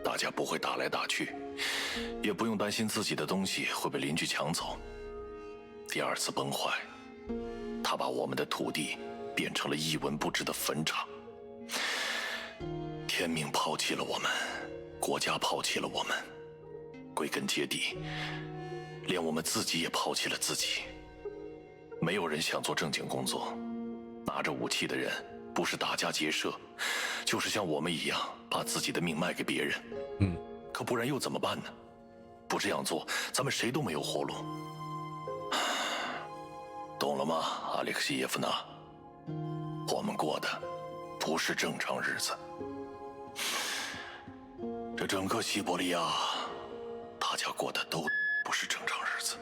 大家不会打来打去，也不用担心自己的东西会被邻居抢走。第二次崩坏，他把我们的土地变成了一文不值的坟场。天命抛弃了我们，国家抛弃了我们，归根结底，连我们自己也抛弃了自己。没有人想做正经工作，拿着武器的人不是打家劫舍，就是像我们一样把自己的命卖给别人。可不然又怎么办呢？不这样做，咱们谁都没有活路。懂了吗，阿列克谢耶夫娜？我们过的不是正常日子。这整个西伯利亚，大家过的都不是正常日子。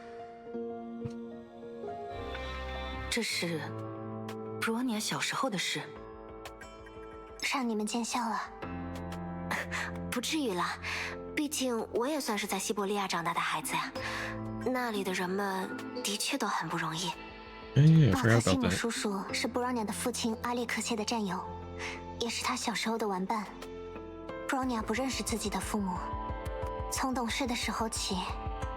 这是布罗尼亚小时候的事。让你们见笑了。不至于啦，毕竟我也算是在西伯利亚长大的孩子呀。那里的人们的确都很不容易。Yeah, I 马克 forgot 西 about 姆 that. 叔叔是布朗尼亚的父亲阿列克谢的战友，也是他小时候的玩伴。布朗尼亚不认识自己的父母，从懂事的时候起，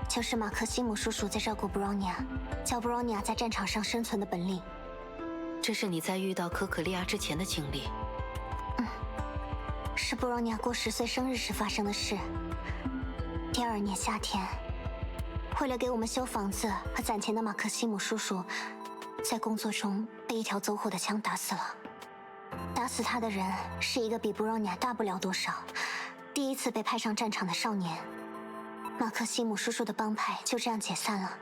就是马克西姆叔叔在照顾布朗尼亚，教布朗尼亚在战场上生存的本领。这是你在遇到可可利亚之前的经历。是布朗尼亚过10岁生日时发生的事。第2年夏天，为了给我们修房子和攒钱的马克西姆叔叔，在工作中被一条走火的枪打死了。打死他的人是一个比布朗尼亚大不了多少、第一次被派上战场的少年。马克西姆叔叔的帮派就这样解散了。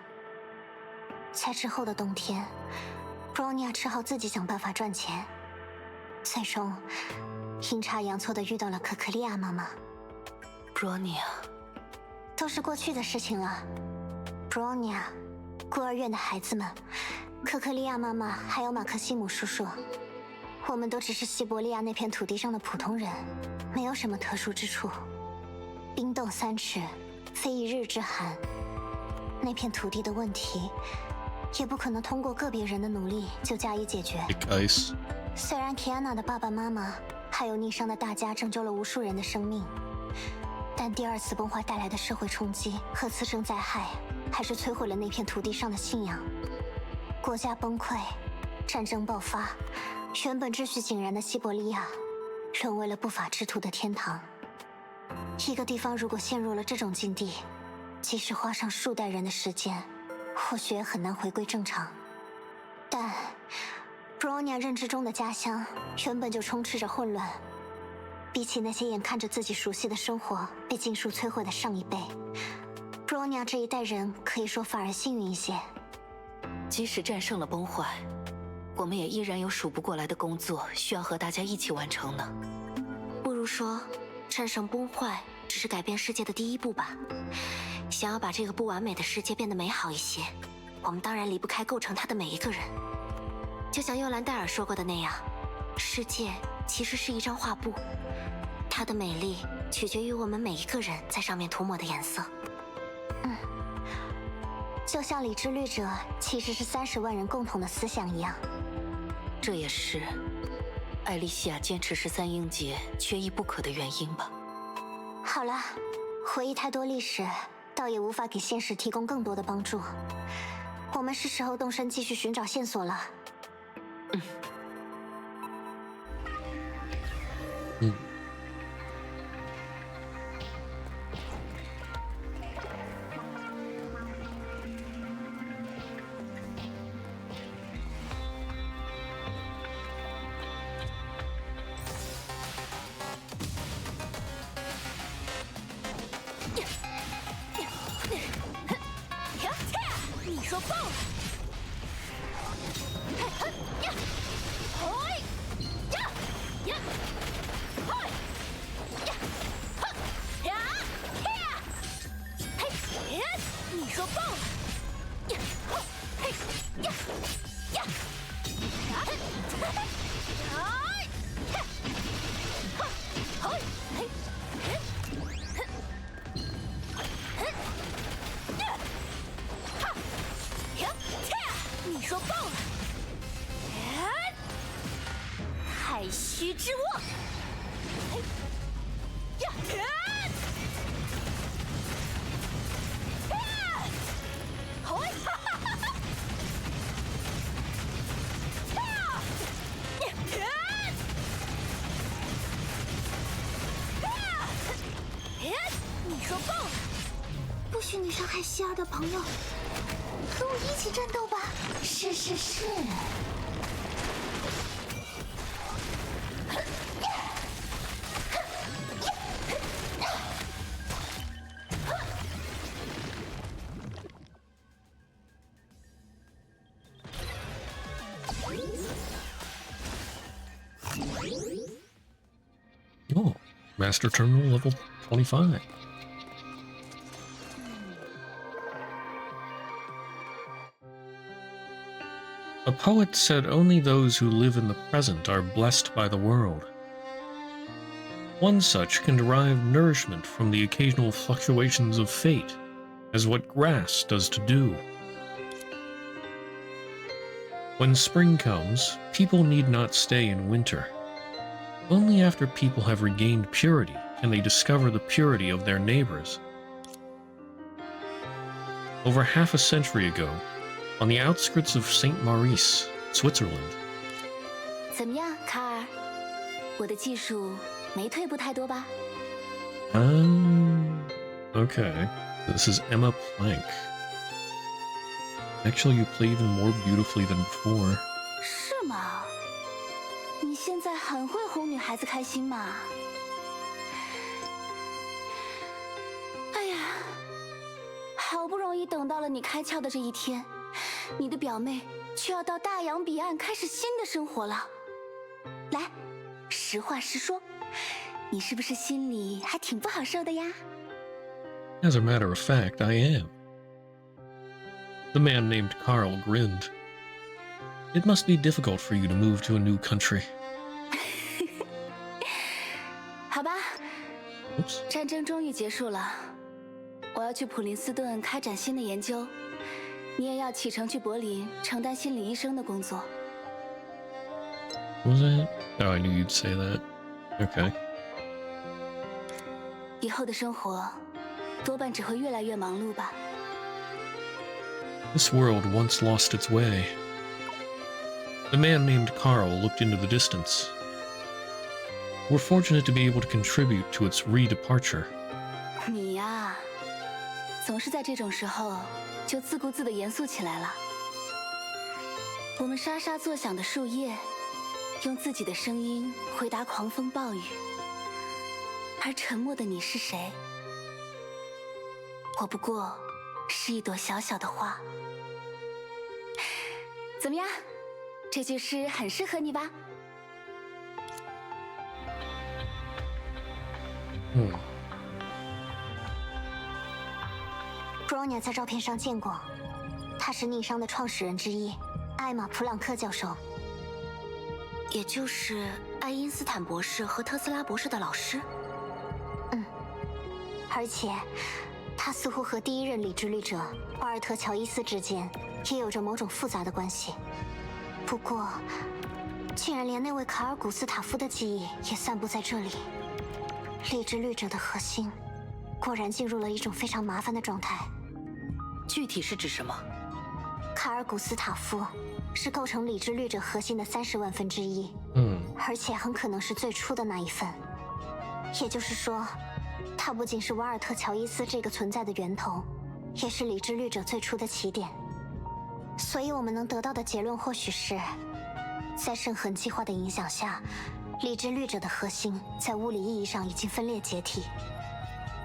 在之后的冬天，布朗尼亚只好自己想办法赚钱，最终阴差阳错地遇到了可可利亚妈妈。布罗尼亚，都是过去的事情了。布朗尼亚，孤儿院的孩子们，可可利亚妈妈，还有马克西姆叔叔，我们都只是西伯利亚那片土地上的普通人，没有什么特殊之处。冰冻3尺，非一日之寒。那片土地的问题，也不可能通过个别人的努力就加以解决。 Ice. 虽然 Kiana 的爸爸妈妈还有逆商的大家拯救了无数人的生命，但第2次崩坏带来的社会冲击和次生灾害，还是摧毁了那片土地上的信仰。国家崩溃，战争爆发，原本秩序井然的西伯利亚，沦为了不法之徒的天堂。一个地方如果陷入了这种境地，即使花上数代人的时间，或许也很难回归正常。但布罗尼亚认知中的家乡原本就充斥着混乱，比起那些眼看着自己熟悉的生活被尽数摧毁的上一辈，布罗尼亚这一代人可以说反而幸运一些。即使战胜了崩坏，我们也依然有数不过来的工作需要和大家一起完成呢。不如说，战胜崩坏只是改变世界的第一步吧。想要把这个不完美的世界变得美好一些，我们当然离不开构成它的每一个人。就像尤兰戴尔说过的那样，世界其实是一张画布，它的美丽取决于我们每一个人在上面涂抹的颜色。就像理智律者其实是30万人共同的思想一样。这也是艾莉西亚坚持13英杰缺一不可的原因吧。好了，回忆太多历史，倒也无法给现实提供更多的帮助。我们是时候动身继续寻找线索了。爆了！嘿嘿呀，嘿呀呀，嘿呀，哼呀呀，嘿呀，你说爆了！呀，哼嘿呀呀，呀嘿嘿呀，嘿，哼嘿嘿嘿，哼嘿呀，哈呀呀，你说爆了！太虚之握，嘿呀呀，嘿，哈哈哈哈，呀，你说爆了！不许你伤害希儿的朋友，和我一起战斗吧！是是是。Oh, Master Terminal level 25. A poet said only those who live in the present are blessed by the world. One such can derive nourishment from the occasional fluctuations of fate, as what grass does to dew. When spring comes, people need not stay in winter. Only after people have regained purity can they discover the purity of their neighbors. Over half a century ago, on the outskirts of St. Maurice, Switzerland. 怎么样，卡尔？我的技术没退步太多吧？ Okay. This is Emma Plank. Actually, you play even more beautifully than before. 是吗？你现在很会哄女孩子开心嘛？哎呀，好不容易等到了你开窍的这一天，你的表妹却要到大洋彼岸开始新的生活了。来，实话实说，你是不是心里还挺不好受的呀？ As a matter of fact, I am. The man named Carl grinned. It must be difficult for you to move to a new country. 好吧， Oops. 战争终于结束了，我要去普林斯顿开展新的研究，你也要启程去柏林承担心理医生的工作。 What was that? Oh, I knew you'd say that. Okay. 以后的生活多半只会越来越忙碌吧。 This world once lost its way. The man named Carl looked into the distance. We're fortunate to be able to contribute to its re-departure. 你呀，总是在这种时候就自顾自地严肃起来了。我们沙沙作响的树叶，用自己的声音回答狂风暴雨。而沉默的你是谁？我不过是一朵小小的花。怎么样？这句诗很适合你吧？Bronya 在照片上见过，他是逆商的创始人之一，艾玛·普朗克教授，也就是爱因斯坦博士和特斯拉博士的老师。而且他似乎和第一任理智律者瓦尔特·乔伊斯之间也有着某种复杂的关系。不过，竟然连那位卡尔古斯塔夫的记忆也散布在这里。理智律者的核心果然进入了一种非常麻烦的状态。具体是指什么？卡尔古斯塔夫是构成理智律者核心的30万分之一，而且很可能是最初的那一份。也就是说，他不仅是瓦尔特·乔伊斯这个存在的源头，也是理智律者最初的起点。所以我们能得到的结论或许是，在圣痕计划的影响下，理智律者的核心在物理意义上已经分裂解体。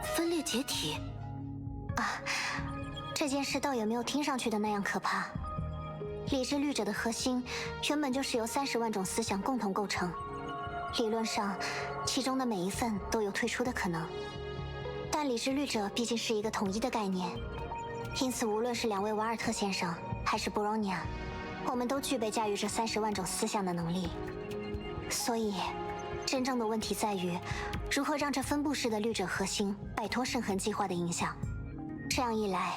分裂解体？这件事倒也没有听上去的那样可怕。理智律者的核心原本就是由30万种思想共同构成，理论上，其中的每一份都有退出的可能。但理智律者毕竟是一个统一的概念，因此无论是2位瓦尔特先生还是布罗尼亚，我们都具备驾驭这30万种思想的能力。所以，真正的问题在于，如何让这分布式的律者核心摆脱圣痕计划的影响。这样一来，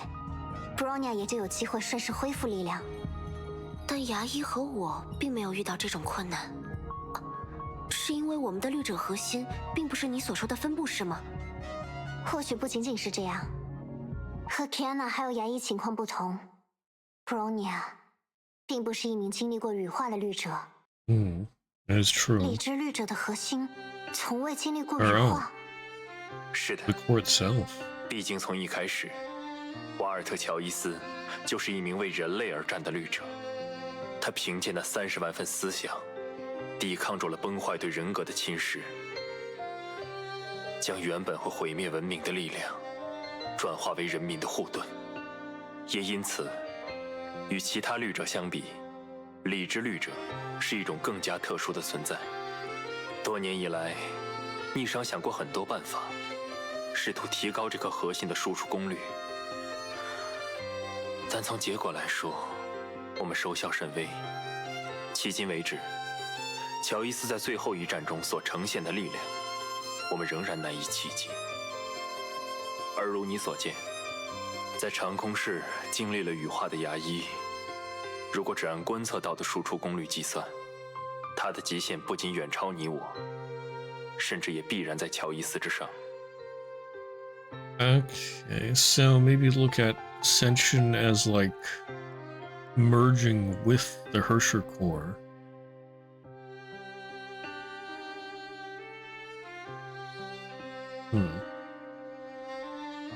布罗尼亚也就有机会顺势恢复力量。但牙医和我并没有遇到这种困难，是因为我们的律者核心并不是你所说的分布式吗？或许不仅仅是这样，和 Kiana 还有牙医情况不同，布罗尼亚并不是一名经历过羽化的律者。That is true. 理智律者的核心从未经历过羽化。是的 The core itself. 毕竟从一开始，瓦尔特乔伊斯就是一名为人类而战的律者。他凭借那30万份思想，抵抗住了崩坏对人格的侵蚀，将原本会毁灭文明的力量转化为人民的护盾。也因此，与其他律者相比，理智律者是一种更加特殊的存在。多年以来，逆商想过很多办法，试图提高这颗核心的输出功率，但从结果来说，我们收效甚微。迄今为止，乔伊斯在最后一战中所呈现的力量，我们仍然难以企及。而如你所见，在长空室经历了羽化的牙医，如果只按观测到的输出功率计算，他的极限不仅远超你我，甚至也必然在乔伊斯之上。Okay, so maybe look at Ascension as like merging with the Hersher core.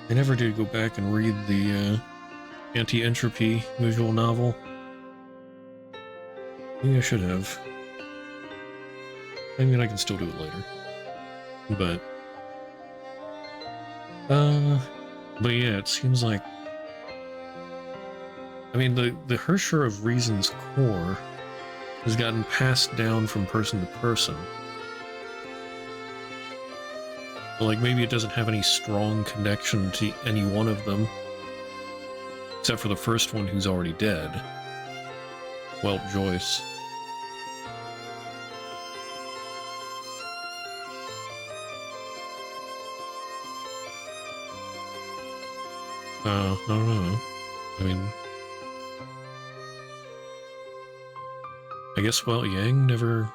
I never did go back and read the anti-entropy visual novel. Maybe I should have. I mean, I can still do it later. But yeah, it seems like, I mean, the Hersher of Reason's core has gotten passed down from person to person. But like, maybe it doesn't have any strong connection to any one of them, except for the first one who's already dead. Well, Joyce. I don't know. I mean, I guess, well, Yang never...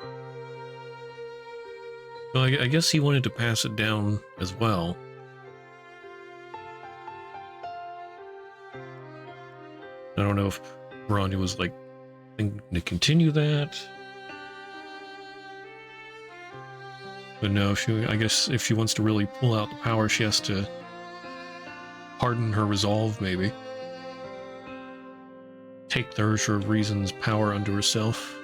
Well, I guess he wanted to pass it down as well. I don't know if Rania was, like, thinking to continue that. But no, I guess if she wants to really pull out the power, she has to harden her resolve, maybe. Take the Hersher of Reason's power unto herself.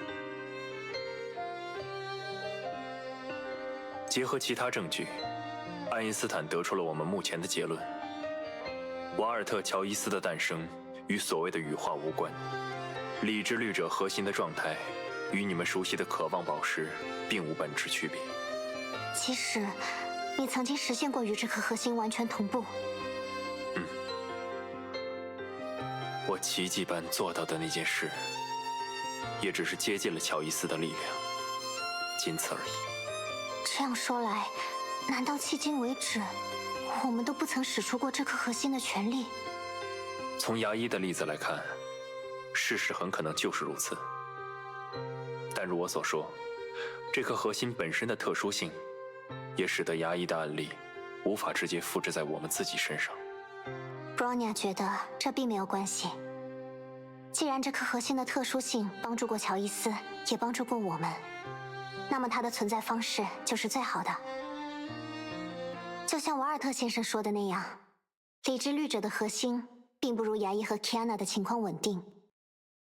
结合其他证据，爱因斯坦得出了我们目前的结论：瓦尔特·乔伊斯的诞生与所谓的羽化无关。理智律者核心的状态与你们熟悉的渴望宝石并无本质区别。其实，你曾经实现过与这颗核心完全同步。我奇迹般做到的那件事，也只是接近了乔伊斯的力量，仅此而已。这样说来，难道迄今为止，我们都不曾使出过这颗核心的全力？从牙医的例子来看，事实很可能就是如此。但如我所说，这颗核心本身的特殊性，也使得牙医的案例无法直接复制在我们自己身上。Bronya 觉得这并没有关系。既然这颗核心的特殊性帮助过乔伊斯，也帮助过我们，那么它的存在方式就是最好的。就像瓦尔特先生说的那样，理智律者的核心并不如牙医和 Kiana 的情况稳定。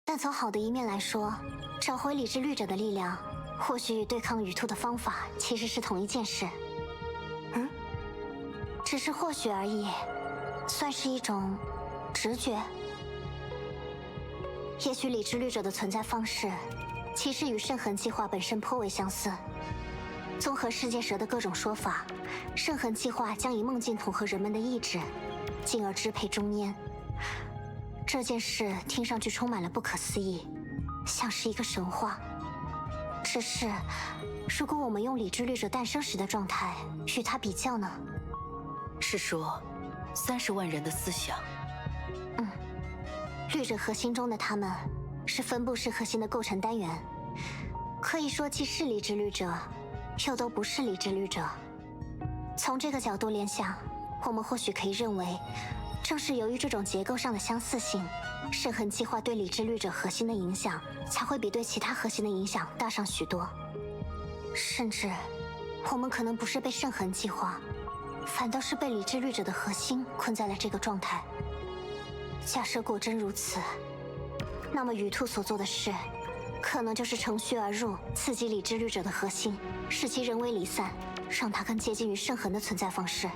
但从好的一面来说，找回理智律者的力量，或许与对抗羽兔的方法其实是同一件事。只是或许而已，算是一种直觉。也许理智律者的存在方式，其实与圣痕计划本身颇为相似。综合世界蛇的各种说法，圣痕计划将以梦境统合人们的意志，进而支配中焉。这件事听上去充满了不可思议，像是一个神话。只是，如果我们用理智律者诞生时的状态与它比较呢？是说，30万人的思想。律者核心中的他们，是分布式核心的构成单元，可以说既是理智律者，又都不是理智律者。从这个角度联想，我们或许可以认为，正是由于这种结构上的相似性，圣痕计划对理智律者核心的影响才会比对其他核心的影响大上许多。甚至，我们可能不是被圣痕计划，反倒是被理智律者的核心困在了这个状态。假设果真如此，那么鱼兔所做的事，可能就是乘虚而入，刺激理智律者的核心，使其人为离散，让它更接近于圣痕的存在方式。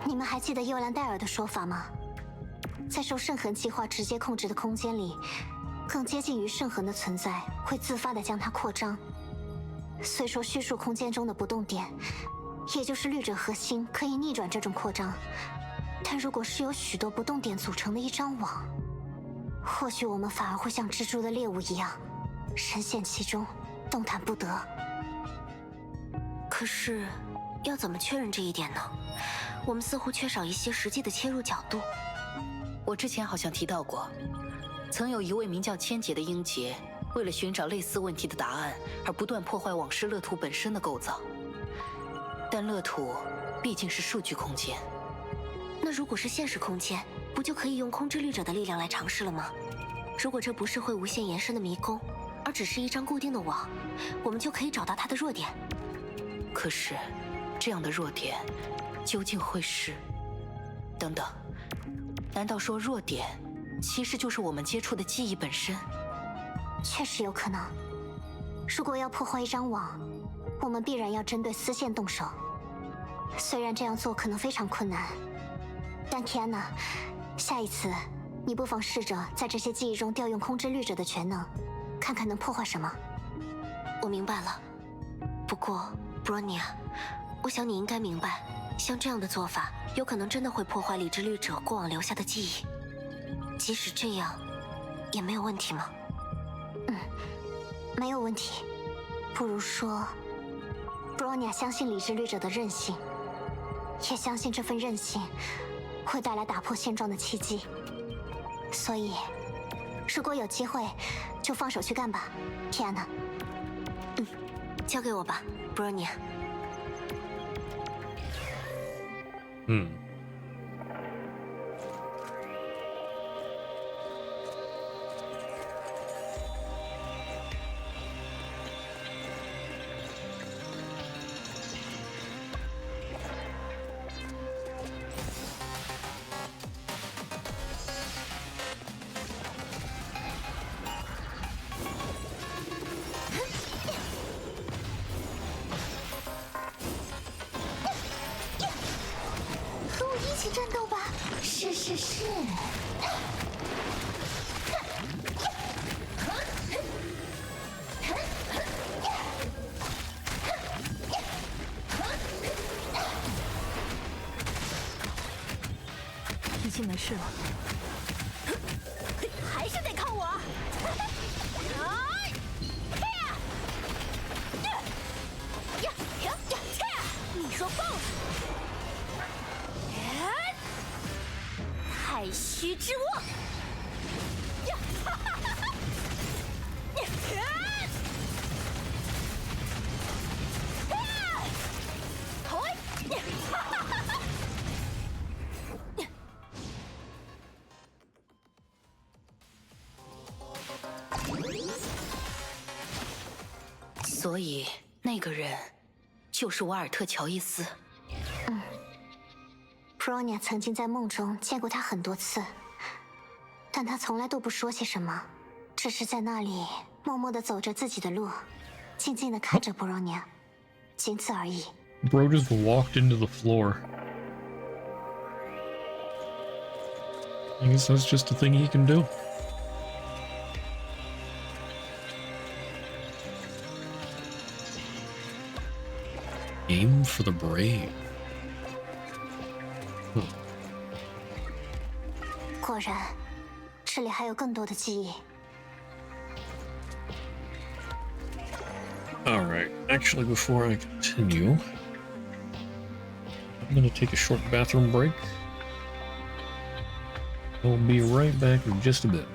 你们还记得尤兰戴尔的说法吗？在受圣痕计划直接控制的空间里，更接近于圣痕的存在会自发地将它扩张。虽说虚数空间中的不动点，也就是律者核心可以逆转这种扩张，但如果是由许多不动点组成的一张网，或许我们反而会像蜘蛛的猎物一样，深陷其中，动弹不得。可是，要怎么确认这一点呢？我们似乎缺少一些实际的切入角度。我之前好像提到过，曾有一位名叫千劫的英杰，为了寻找类似问题的答案，而不断破坏往事乐土本身的构造。但乐土毕竟是数据空间。那如果是现实空间，不就可以用空之律者的力量来尝试了吗？如果这不是会无限延伸的迷宫，而只是一张固定的网，我们就可以找到它的弱点。可是，这样的弱点究竟会是……等等，难道说弱点其实就是我们接触的记忆本身？确实有可能。如果要破坏一张网，我们必然要针对丝线动手。虽然这样做可能非常困难，但 Kiana， 下一次你不妨试着在这些记忆中调用空之律者的全能，看看能破坏什么。我明白了。不过 Bronya， 我想你应该明白，像这样的做法有可能真的会破坏理智律者过往留下的记忆。即使这样，也没有问题吗？没有问题。不如说，Bronya 相信理智律者的韧性，也相信这份韧性会带来打破现状的契机。所以，如果有机会，就放手去干吧，天哪！交给我吧 ，Bronya。和我一起战斗吧！是是是。已经没事了，还是得靠我。你说棒！太虚之握！所以那个人就是瓦尔特·乔伊斯。Bronya 曾经在梦中见过他很多次，但他从来都不说些什么，只是在那里默默地走着自己的路，静静地看着 Bronya， 仅此而已。 Bro just walked into the floor. I guess that's just a thing he can do. Aim for the brave. 果然，这里还有更多的记忆。 Alright, actually, before I continue, I'm gonna take a short bathroom break. I'll be right back in just a bit.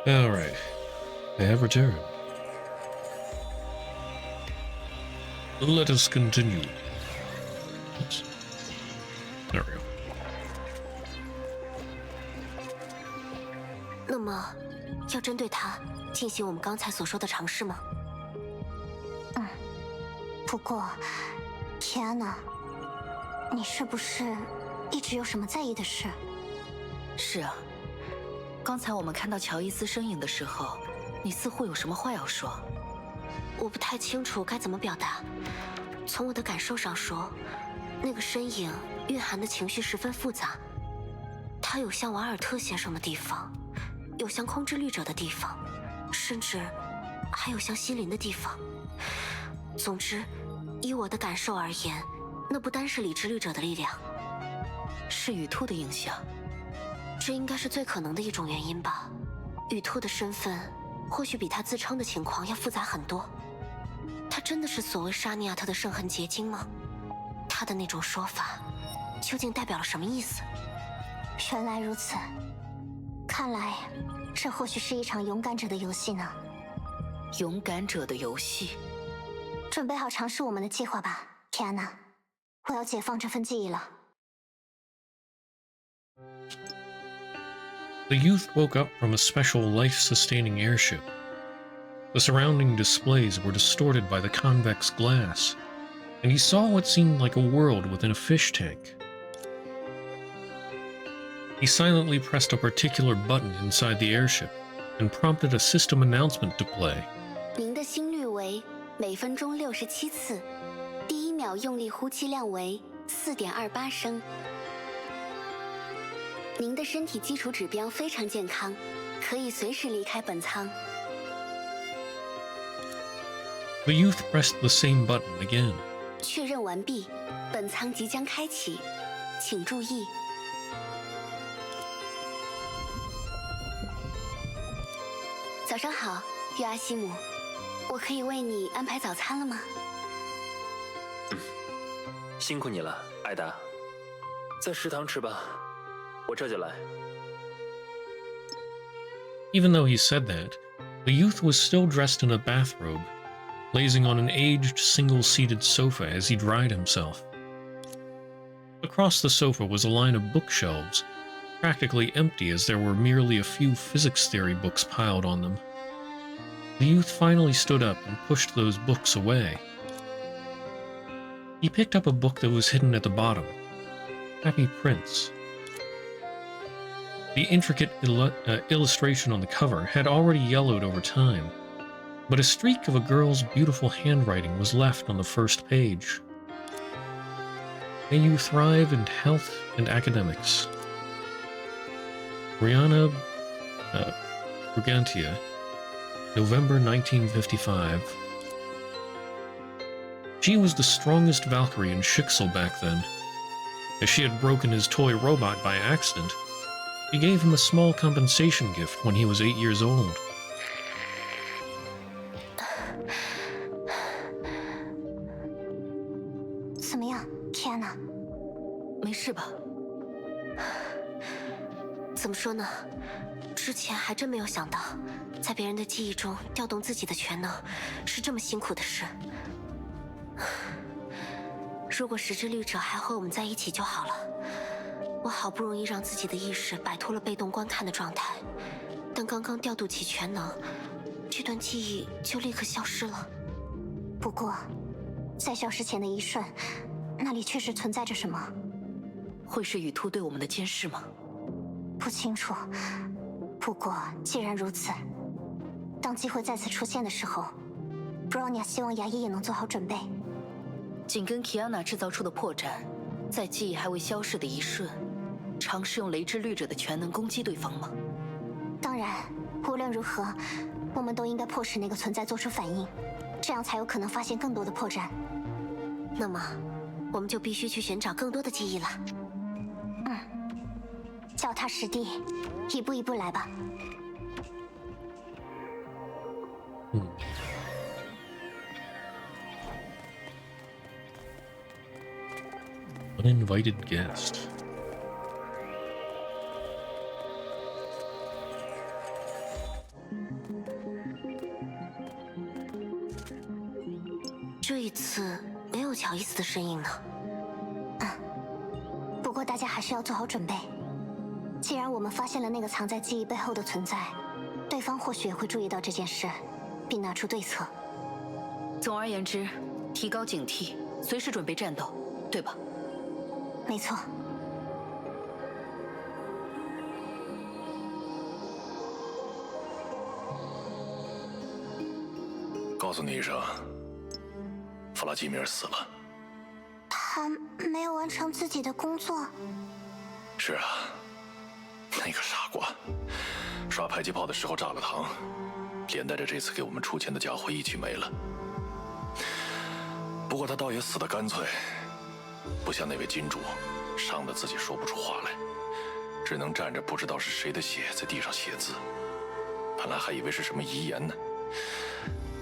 Alright, I have returned. Let us continue. Oops. There we go. 那么，要针对他进行我们刚才所说的尝试吗？不过，天哪，你是不是一直有什么在意的事？是啊，刚才我们看到乔伊斯身影的时候，你似乎有什么话要说。我不太清楚该怎么表达。从我的感受上说，那个身影蕴含的情绪十分复杂。它有像瓦尔特先生的地方，有像空之律者的地方，甚至还有像心灵的地方。总之，以我的感受而言，那不单是理之律者的力量，是羽兔的影响。这应该是最可能的一种原因吧。羽兔的身份或许比他自称的情况要复杂很多。他真的是所谓沙尼亚特的圣痕结晶吗？他的那种说法究竟代表了什么意思？原来如此，看来这或许是一场勇敢者的游戏呢。勇敢者的游戏。准备好尝试我们的计划吧，天安娜，我要解放这份记忆了。 The youth woke up from a special life-sustaining airship. The surrounding displays were distorted by the convex glass, and he saw what seemed like a world within a fish tank. He silently pressed a particular button inside the airship and prompted a system announcement to play. 您的心率为每分钟67次，第1秒用力呼气量为4.28升。您的身体基础指标非常健康，可以随时离开本舱。 The youth pressed the same button again. 确认完毕，本舱即将开启，请注意。早上好，约阿西姆，我可以为你安排早餐了吗？辛苦你了，艾达，在食堂吃吧，我这就来。 Even though he said that, the youth was still dressed in a bathrobe, lazing on an aged single-seated sofa as he dried himself. Across the sofa was a line of bookshelves, practically empty as there were merely a few physics theory books piled on them. The youth finally stood up and pushed those books away. He picked up a book that was hidden at the bottom, Happy Prince. The intricate illustration on the cover had already yellowed over time, but a streak of a girl's beautiful handwriting was left on the first page. May you thrive in health and academics. Brianna Brigantia, November 1955. She was the strongest Valkyrie in Schicksal back then. As she had broken his toy robot by accident, he gave him a small compensation gift when he was 8 years old. 怎么样，天哪？没事吧？怎么说呢？之前还真没有想到，在别人的记忆中调动自己的全能是这么辛苦的事。如果时之律者还和我们在一起就好了。我好不容易让自己的意识摆脱了被动观看的状态，但刚刚调度起全能，这段记忆就立刻消失了。不过，在消失前的一瞬，那里确实存在着什么。会是羽兔对我们的监视吗？不清楚。不过，既然如此，当机会再次出现的时候，布劳尼亚希望牙医也能做好准备。紧跟基安娜制造出的破绽，在记忆还未消逝的一瞬，尝试用雷之律者的全能攻击对方吗？当然，无论如何，我们都应该迫使那个存在做出反应，这样才有可能发现更多的破绽。那么，我们就必须去寻找更多的记忆了。脚踏实地，一步一步来吧。Uninvited guest. “这一次没有乔伊斯的身影呢。不过大家还是要做好准备。既然我们发现了那个藏在记忆背后的存在，对方或许也会注意到这件事，并拿出对策。总而言之，提高警惕，随时准备战斗，对吧？没错。告诉你一声，弗拉基米尔死了。他没有完成自己的工作。是啊，那个傻瓜，耍迫击炮的时候炸了膛，连带着这次给我们出钱的家伙一起没了。不过他倒也死得干脆，不像那位金主，伤得自己说不出话来，只能蘸着不知道是谁的血在地上写字。本来还以为是什么遗言呢，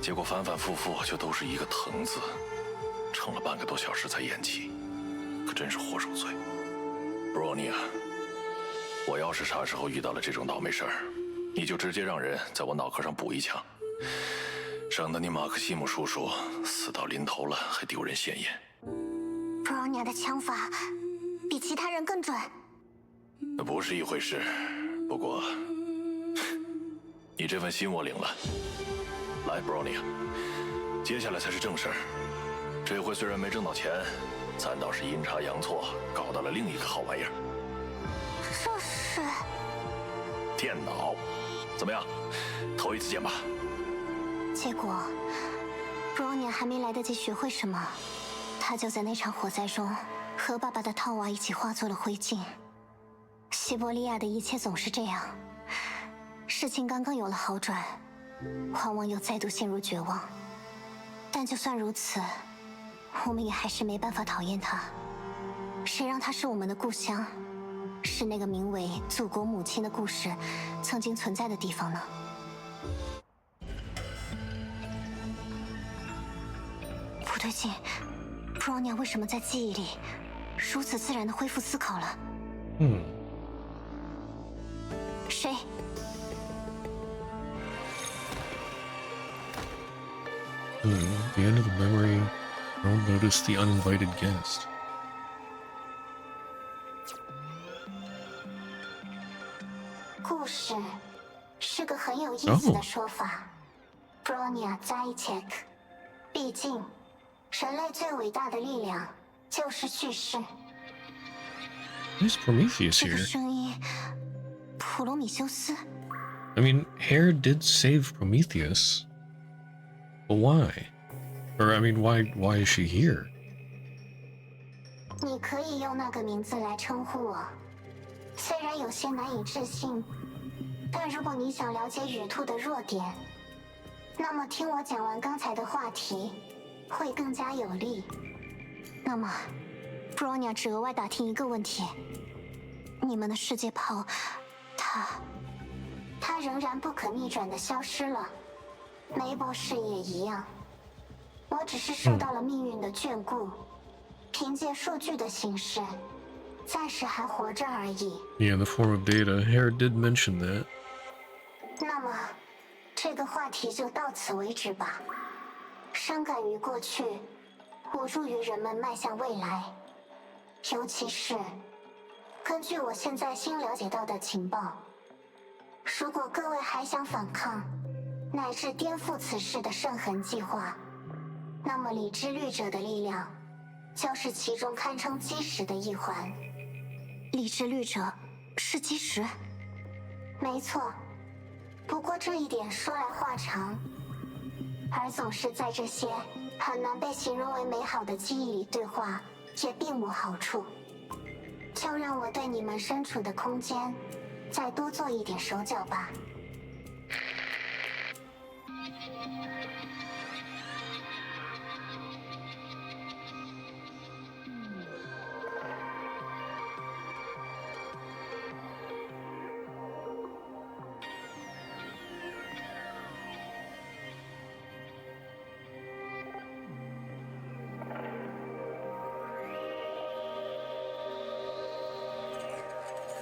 结果反反复复就都是一个疼字，撑了半个多小时才咽气，可真是祸受罪。布罗尼亚，我要是啥时候遇到了这种倒霉事儿，你就直接让人在我脑壳上补一枪，省得你马克西姆叔叔死到临头了还丢人现眼。布劳尼亚的枪法比其他人更准。那不是一回事，不过你这份心我领了。来，布罗尼亚，接下来才是正事儿。这回虽然没挣到钱，咱倒是阴差阳错搞到了另一个好玩意儿。什是电脑，怎么样？头一次见吧？结果 Bronya 还没来得及学会什么，他就在那场火灾中和爸爸的套娃一起化作了灰烬。西伯利亚的一切总是这样，事情刚刚有了好转，往往又再度陷入绝望。但就算如此，我们也还是没办法讨厌他。谁让他是我们的故乡，是那个名为祖国母亲的故事曾经存在的地方呢？不对劲 ，Bronya 为什么在记忆里如此自然地恢复思考了？谁？ The end of the memory. Don't notice the uninvited guest. 故事是个很有意思的说法。Bronya Zajcek， 毕竟，人类最伟大的力量就是叙事。Who's Prometheus 这个 here? 声音，普罗米修斯。I mean, Hare did save Prometheus. But why? Or, I mean, why is she here? 你可以用那个名字来称呼我，虽然有些难以置信，但如果你想了解羽兔的弱点，那么听我讲完刚才的话题，会更加有利。那么 ，Bronya 只额外打听一个问题：你们的世界炮，它仍然不可逆转的消失了。梅博士也一样，我只是受到了命运的眷顾，凭借数据的形式，暂时还活着而已。Yeah, in the form of data. Hare did mention that. 那么，这个话题就到此为止吧。伤感于过去，无助于人们迈向未来。尤其是，根据我现在新了解到的情报，如果各位还想反抗，乃至颠覆此事的圣痕计划，那么理之律者的力量，就是其中堪称基石的一环。理之律者是基石？没错。不过这一点说来话长，而总是在这些很难被形容为美好的记忆里对话，也并无好处。就让我对你们身处的空间再多做一点手脚吧。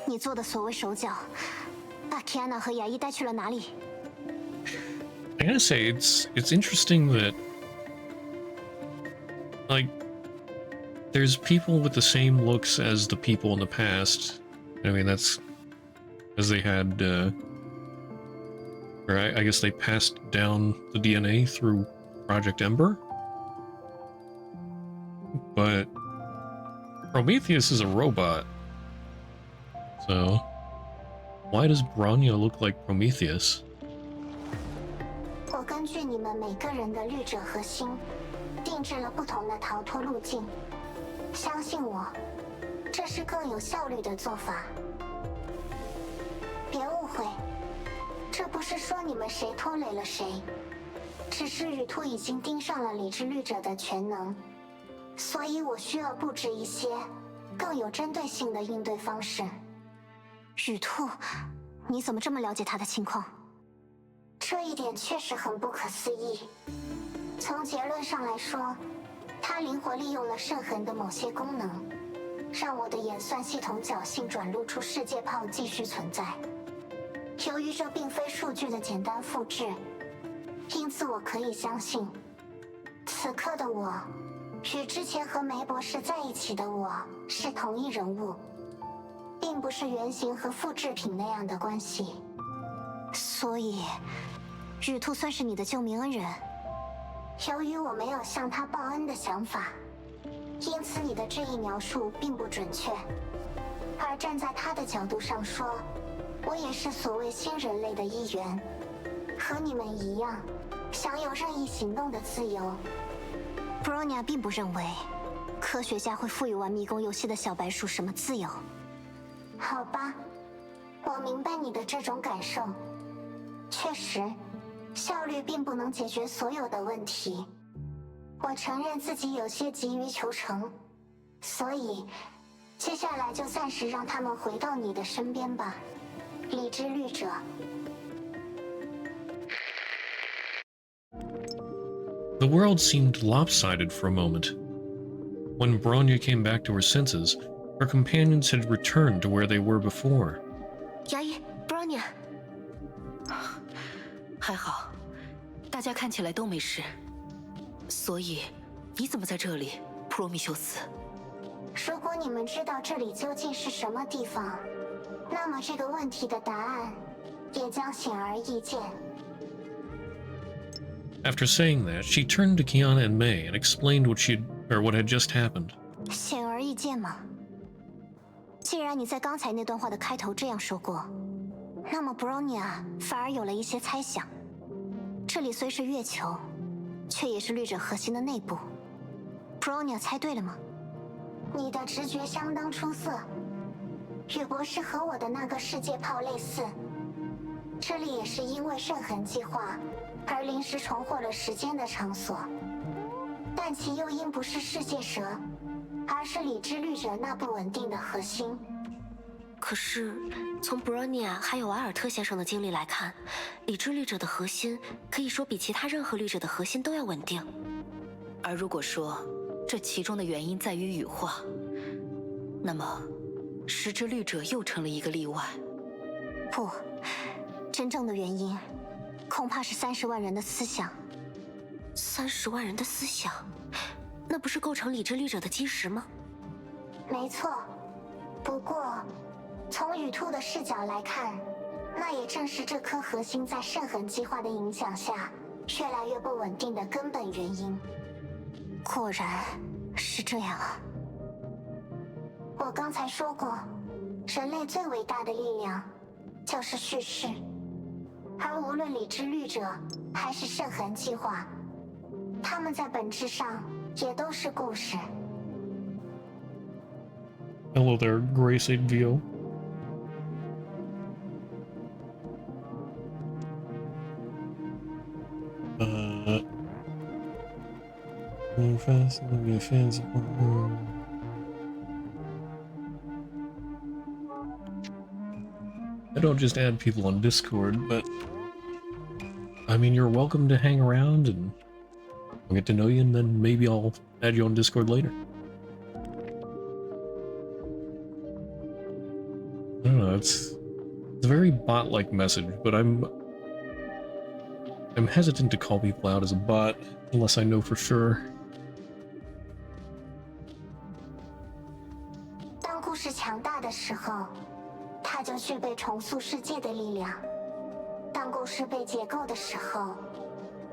你做的所谓手脚，把 Kiana 和雅伊带去了哪里？ I gotta say, it's interesting that, like, there's people with the same looks as the people in the past. I mean, that's because they had, or I guess they passed down the DNA through Project Ember. But Prometheus is a robot. So, why does Bronya look like Prometheus? 我根据你们每个人的律者核心，定制了不同的逃脱路径。相信我，这是更有效率的做法。别误会，这不是说你们谁拖累了谁，只是羽兔已经盯上了理智律者的全能，所以我需要布置一些更有针对性的应对方式。羽兔，你怎么这么了解他的情况？这一点确实很不可思议。从结论上来说，他灵活利用了圣痕的某些功能，让我的演算系统侥幸转录出世界炮继续存在。由于这并非数据的简单复制，因此我可以相信，此刻的我与之前和梅博士在一起的我是同一人物，并不是原型和复制品那样的关系。所以，羽兔算是你的救命恩人。由于我没有向他报恩的想法，因此你的这一描述并不准确。而而站在他的角度上说，我也是所谓新人类的一员，和你们一样，享有任意行动的自由。布罗尼亚并不认为科学家会赋予玩迷宫游戏的小白鼠什么自由。好吧，我明白你的这种感受。确实，效率并不能解决所有的问题。我承认自己有些急于求成，所以接下来就暂时让他们回到你的身边吧，理智律者。The world seemed lopsided for a moment. When Bronya came back to her senses, her companions had returned to where they were before. 牙医，布罗尼亚，还好，大家看起来都没事。所以，你怎么在这里，普罗米修斯？如果你们知道这里究竟是什么地方，那么这个问题的答案也将显而易见。After saying that, she turned to Kiana and May and explained what had just happened. 显而易见吗？既然你在刚才那段话的开头这样说过，那么布罗尼亚反而有了一些猜想。这里虽是月球，却也是律者核心的内部。布罗尼亚猜对了吗？你的直觉相当出色，与博士和我的那个世界炮类似。这里也是因为圣痕计划而临时重获了时间的场所，但其又因不是世界蛇，而是理智律者那不稳定的核心。可是，从布罗尼亚还有瓦尔特先生的经历来看，理智律者的核心可以说比其他任何律者的核心都要稳定。而如果说这其中的原因在于羽化，那么时之律者又成了一个例外。不，真正的原因恐怕是30万人的思想。30万人的思想，那不是构成理智律者的基石吗？没错，不过从羽兔的视角来看，那也正是这颗核心在圣痕计划的影响下越来越不稳定的根本原因。果然是这样啊！我刚才说过，人类最伟大的力量就是叙事，而无论理智律者还是圣痕计划，他们在本质上也都是故事。Hello there, Grace 8VO. Fast, fans. I don't just add people on Discord, but I mean, you're welcome to hang around and I'll get to know you, and then maybe I'll add you on Discord later. I don't know, it's a very bot-like message, but I'm hesitant to call people out as a bot unless I know for sure. 当故事强大的时候，它就具备重塑世界的力量；当故事被解构的时候，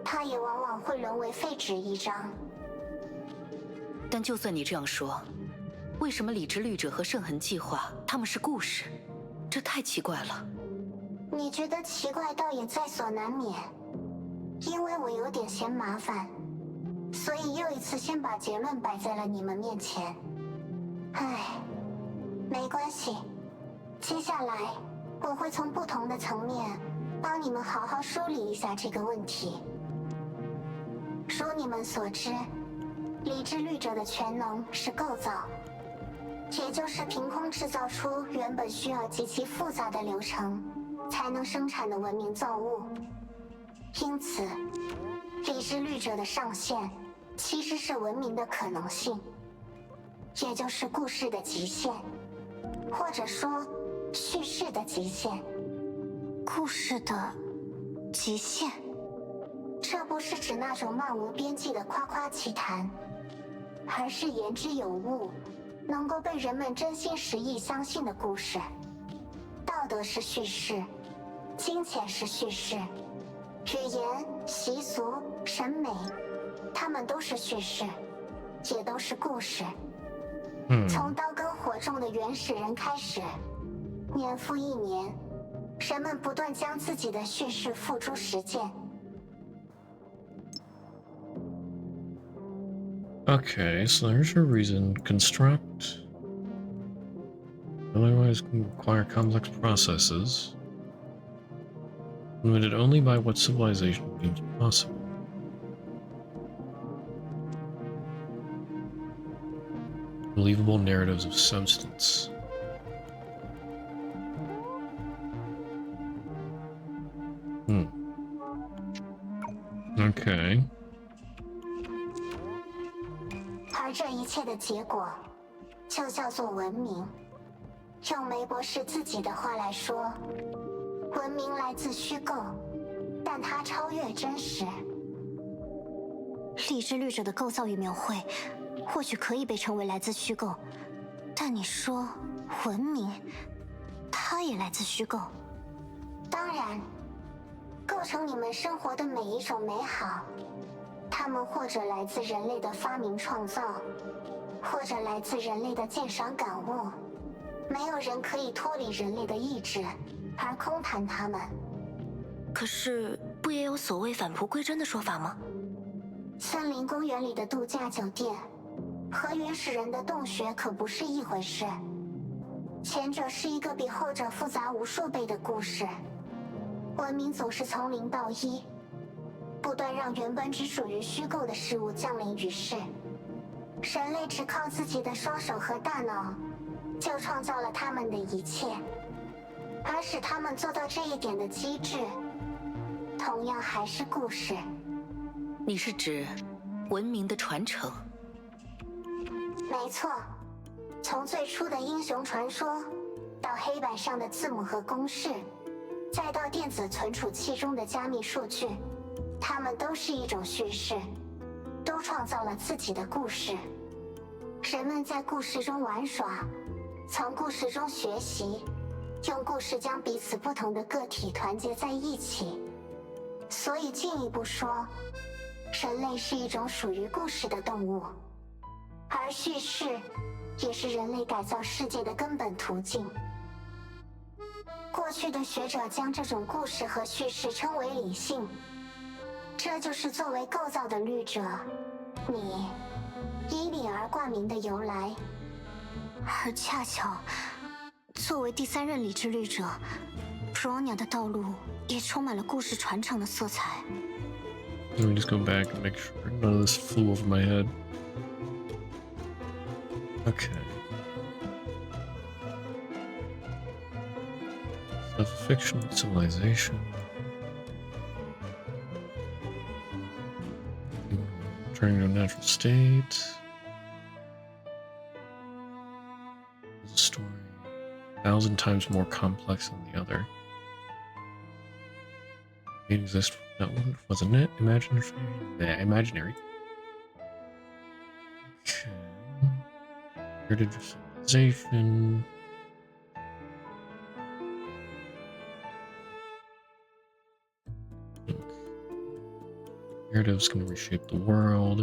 它也往往会沦为废纸一张。但就算你这样说，为什么理智律者和圣痕计划他们是故事？这太奇怪了。你觉得奇怪，倒也在所难免。因为我有点嫌麻烦，所以又一次先把结论摆在了你们面前。唉，没关系，接下来我会从不同的层面帮你们好好梳理一下这个问题。如你们所知，理智律者的全能是构造，也就是凭空制造出原本需要极其复杂的流程才能生产的文明造物。因此，理智律者的上限其实是文明的可能性，也就是故事的极限，或者说叙事的极限。故事的极限？这不是指那种漫无边际的夸夸其谈，而是言之有物，能够被人们真心实意相信的故事。道德是叙事，金钱是叙事。语言、习俗、审美，它们都是叙事，也都是故事。从刀耕火中的原始人开始，年复一年，人们不断将自己的叙事付诸实践。Okay, so there's your reason. Construct. Otherwise can require complex processes. Limited only by what civilization deems possible. Believable narratives of substance. Okay. 而这一切的结果，就叫做文明。用梅博士自己的话来说，文明来自虚构，但它超越真实。理智律者的构造与描绘，或许可以被称为来自虚构，但你说文明，它也来自虚构。当然，构成你们生活的每一种美好，它们或者来自人类的发明创造，或者来自人类的鉴赏感悟。没有人可以脱离人类的意志而空谈它们。可是，不也有所谓返璞归真的说法吗？森林公园里的度假酒店和原始人的洞穴可不是一回事。前者是一个比后者复杂无数倍的故事。文明总是从零到一，不断让原本只属于虚构的事物降临于世。人类只靠自己的双手和大脑，就创造了他们的一切，而使他们做到这一点的机制，同样还是故事。你是指文明的传承？没错，从最初的英雄传说，到黑板上的字母和公式，再到电子存储器中的加密数据，它们都是一种叙事，都创造了自己的故事。人们在故事中玩耍，从故事中学习，用故事将彼此不同的个体团结在一起。所以进一步说，人类是一种属于故事的动物，而叙事也是人类改造世界的根本途径。过去的学者将这种故事和叙事称为理性，这就是作为构造的律者，你以理而冠名的由来。而恰巧，作为第三任理智律者 ，Bronya 的道路也充满了故事传承的色彩。Let me just go back and make sure none of this flew over my head. Okay. So fictional civilization. Turning to a natural state. There's a story 1,000 times more complex than the other. It exists. That one wasn't it? Imaginary. Yeah, imaginary. Okay. Heritage of civilization. Narratives can reshape the world.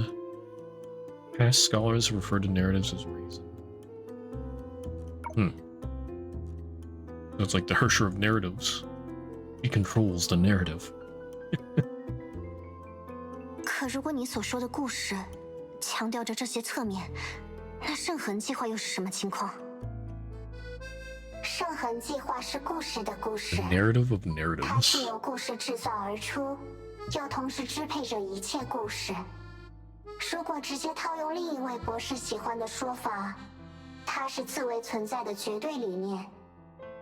Past scholars refer to narratives as reason. That's like the Hersher of narratives. He controls the narrative. 可如果你所说的故事强调着这些侧面，那圣痕计划又是什么情况？圣痕计划是故事的故事 The narrative of 它 narratives. 是由故事制造而出，又同时支配着一切故事。如果直接套用另一位博士喜欢的说法，它是自为存在的绝对理念，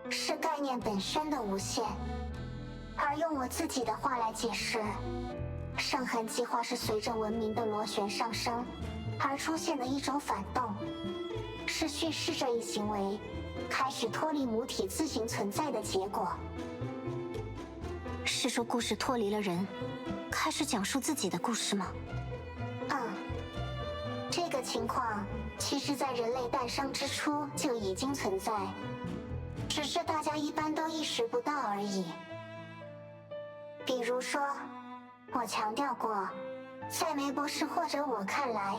是概念本身的无限。而用我自己的话来解释，圣痕计划是随着文明的螺旋上升而出现的一种反动，是叙事这一行为开始脱离母体自行存在的结果。是说故事脱离了人，开始讲述自己的故事吗？这个情况其实在人类诞生之初就已经存在，只是大家一般都意识不到而已。比如说，我强调过，在梅博士或者我看来，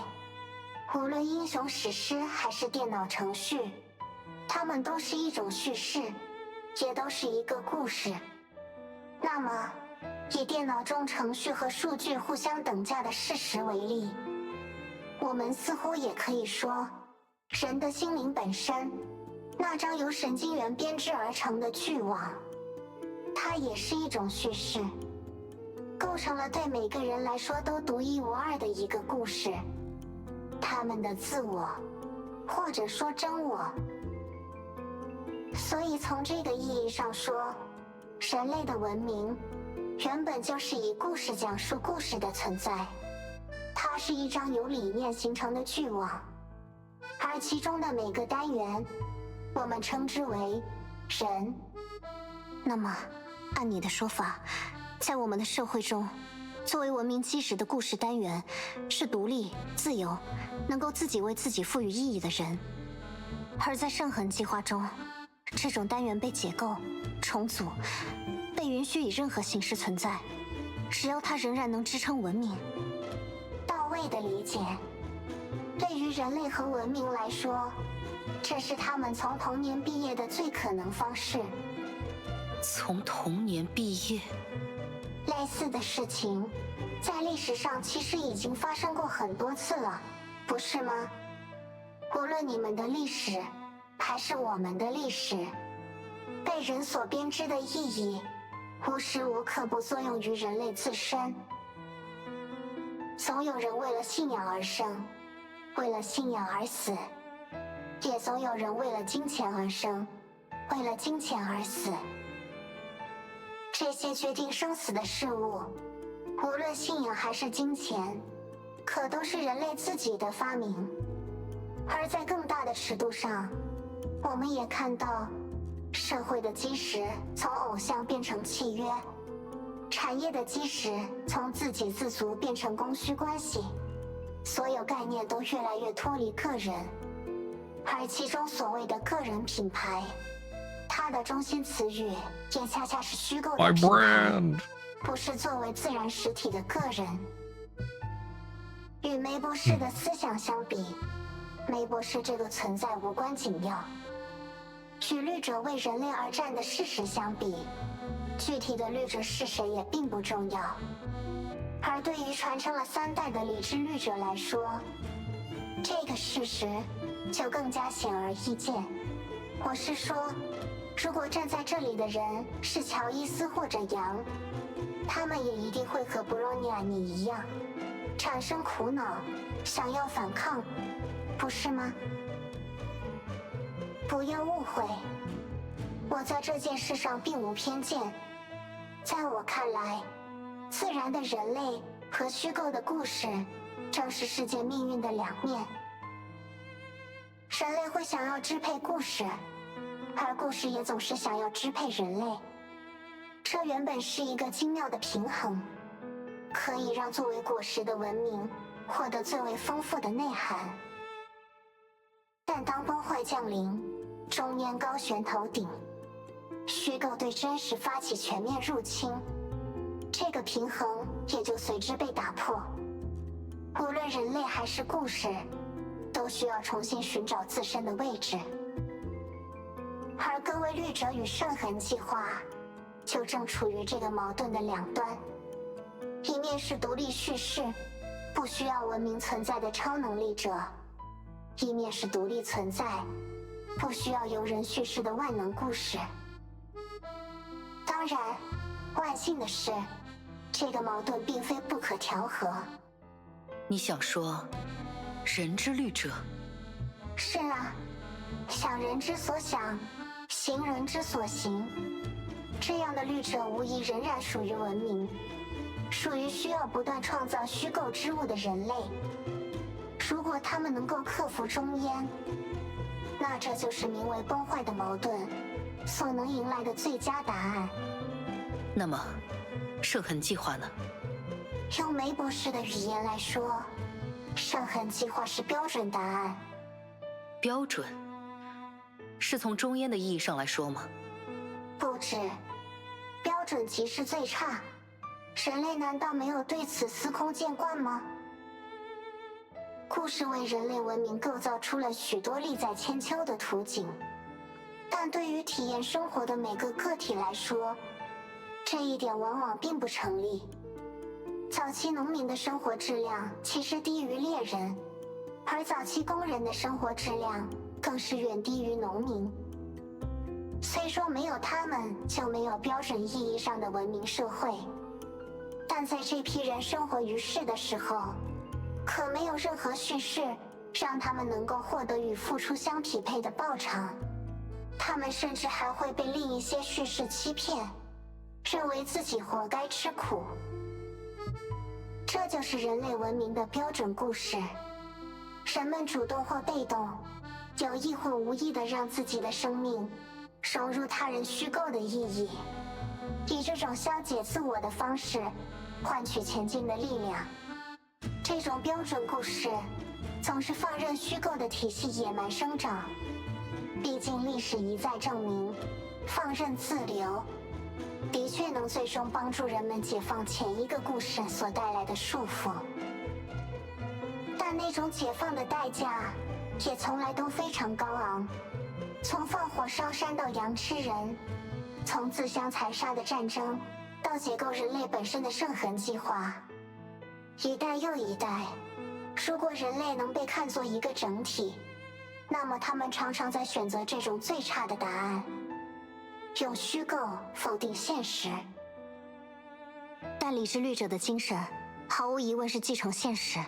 无论英雄史诗还是电脑程序，它们都是一种叙事，也都是一个故事。那么，以电脑中程序和数据互相等价的事实为例，我们似乎也可以说，人的心灵本身，那张由神经元编织而成的巨网，它也是一种叙事，构成了对每个人来说都独一无二的一个故事，他们的自我，或者说真我。所以从这个意义上说，人类的文明原本就是以故事讲述故事的存在，它是一张由理念形成的巨网，而其中的每个单元，我们称之为人。那么，按你的说法，在我们的社会中，作为文明基石的故事单元，是独立、自由，能够自己为自己赋予意义的人；而在圣痕计划中，这种单元被解构、重组，被允许以任何形式存在，只要它仍然能支撑文明。到位的理解，对于人类和文明来说，这是他们从童年毕业的最可能方式。从童年毕业，类似的事情，在历史上其实已经发生过很多次了，不是吗？无论你们的历史，还是我们的历史，被人所编织的意义，无时无刻不作用于人类自身。总有人为了信仰而生，为了信仰而死，也总有人为了金钱而生，为了金钱而死。这些决定生死的事物，无论信仰还是金钱，可都是人类自己的发明。而在更大的尺度上，我们也看到，社会的基石从偶像变成契约，产业的基石从自给自足变成供需关系，所有概念都越来越脱离个人，而其中所谓的个人品牌，它的中心词语也恰恰是虚构的 My 品牌， brand. 不是作为自然实体的个人。与梅博士的思想相比，梅博士这个存在无关紧要；与律者为人类而战的事实相比，具体的律者是谁也并不重要。而对于传承了3代的理智律者来说，这个事实就更加显而易见。我是说，如果站在这里的人是乔伊斯或者杨，他们也一定会和布洛尼亚你一样，产生苦恼，想要反抗，不是吗？不要误会，我在这件事上并无偏见。在我看来，自然的人类和虚构的故事，正是世界命运的两面。人类会想要支配故事，而故事也总是想要支配人类。这原本是一个精妙的平衡，可以让作为果实的文明获得最为丰富的内涵。但当崩坏降临，中年高悬头顶，虚构对真实发起全面入侵，这个平衡也就随之被打破。无论人类还是故事，都需要重新寻找自身的位置。而各位律者与圣痕计划，就正处于这个矛盾的两端。一面是独立叙事，不需要文明存在的超能力者；一面是独立存在，不需要由人叙事的万能故事。当然，万幸的是，这个矛盾并非不可调和。你想说，人之律者？是啊，想人之所想，行人之所行。这样的律者无疑仍然属于文明，属于需要不断创造虚构之物的人类。如果他们能够克服中焉，那这就是名为崩坏的矛盾所能迎来的最佳答案。那么，圣痕计划呢？用梅博士的语言来说，圣痕计划是标准答案。标准？是从中焉的意义上来说吗？不止，标准即是最差。人类难道没有对此司空见惯吗？故事为人类文明构造出了许多利在千秋的图景，但对于体验生活的每个个体来说，这一点往往并不成立。早期农民的生活质量其实低于猎人，而早期工人的生活质量更是远低于农民。虽说没有他们就没有标准意义上的文明社会，但在这批人生活于世的时候，可没有任何叙事让他们能够获得与付出相匹配的报偿。他们甚至还会被另一些叙事欺骗，认为自己活该吃苦。这就是人类文明的标准故事。人们主动或被动，有意或无意地让自己的生命融入他人虚构的意义，以这种消解自我的方式换取前进的力量。这种标准故事总是放任虚构的体系野蛮生长。毕竟历史一再证明，放任自流的确能最终帮助人们解放前一个故事所带来的束缚。但那种解放的代价也从来都非常高昂，从放火烧山到羊吃人，从自相残杀的战争到解构人类本身的圣痕计划，一代又一代。如果人类能被看作一个整体，那么他们常常在选择这种最差的答案，用虚构否定现实。但理智律者的精神毫无疑问是继承现实，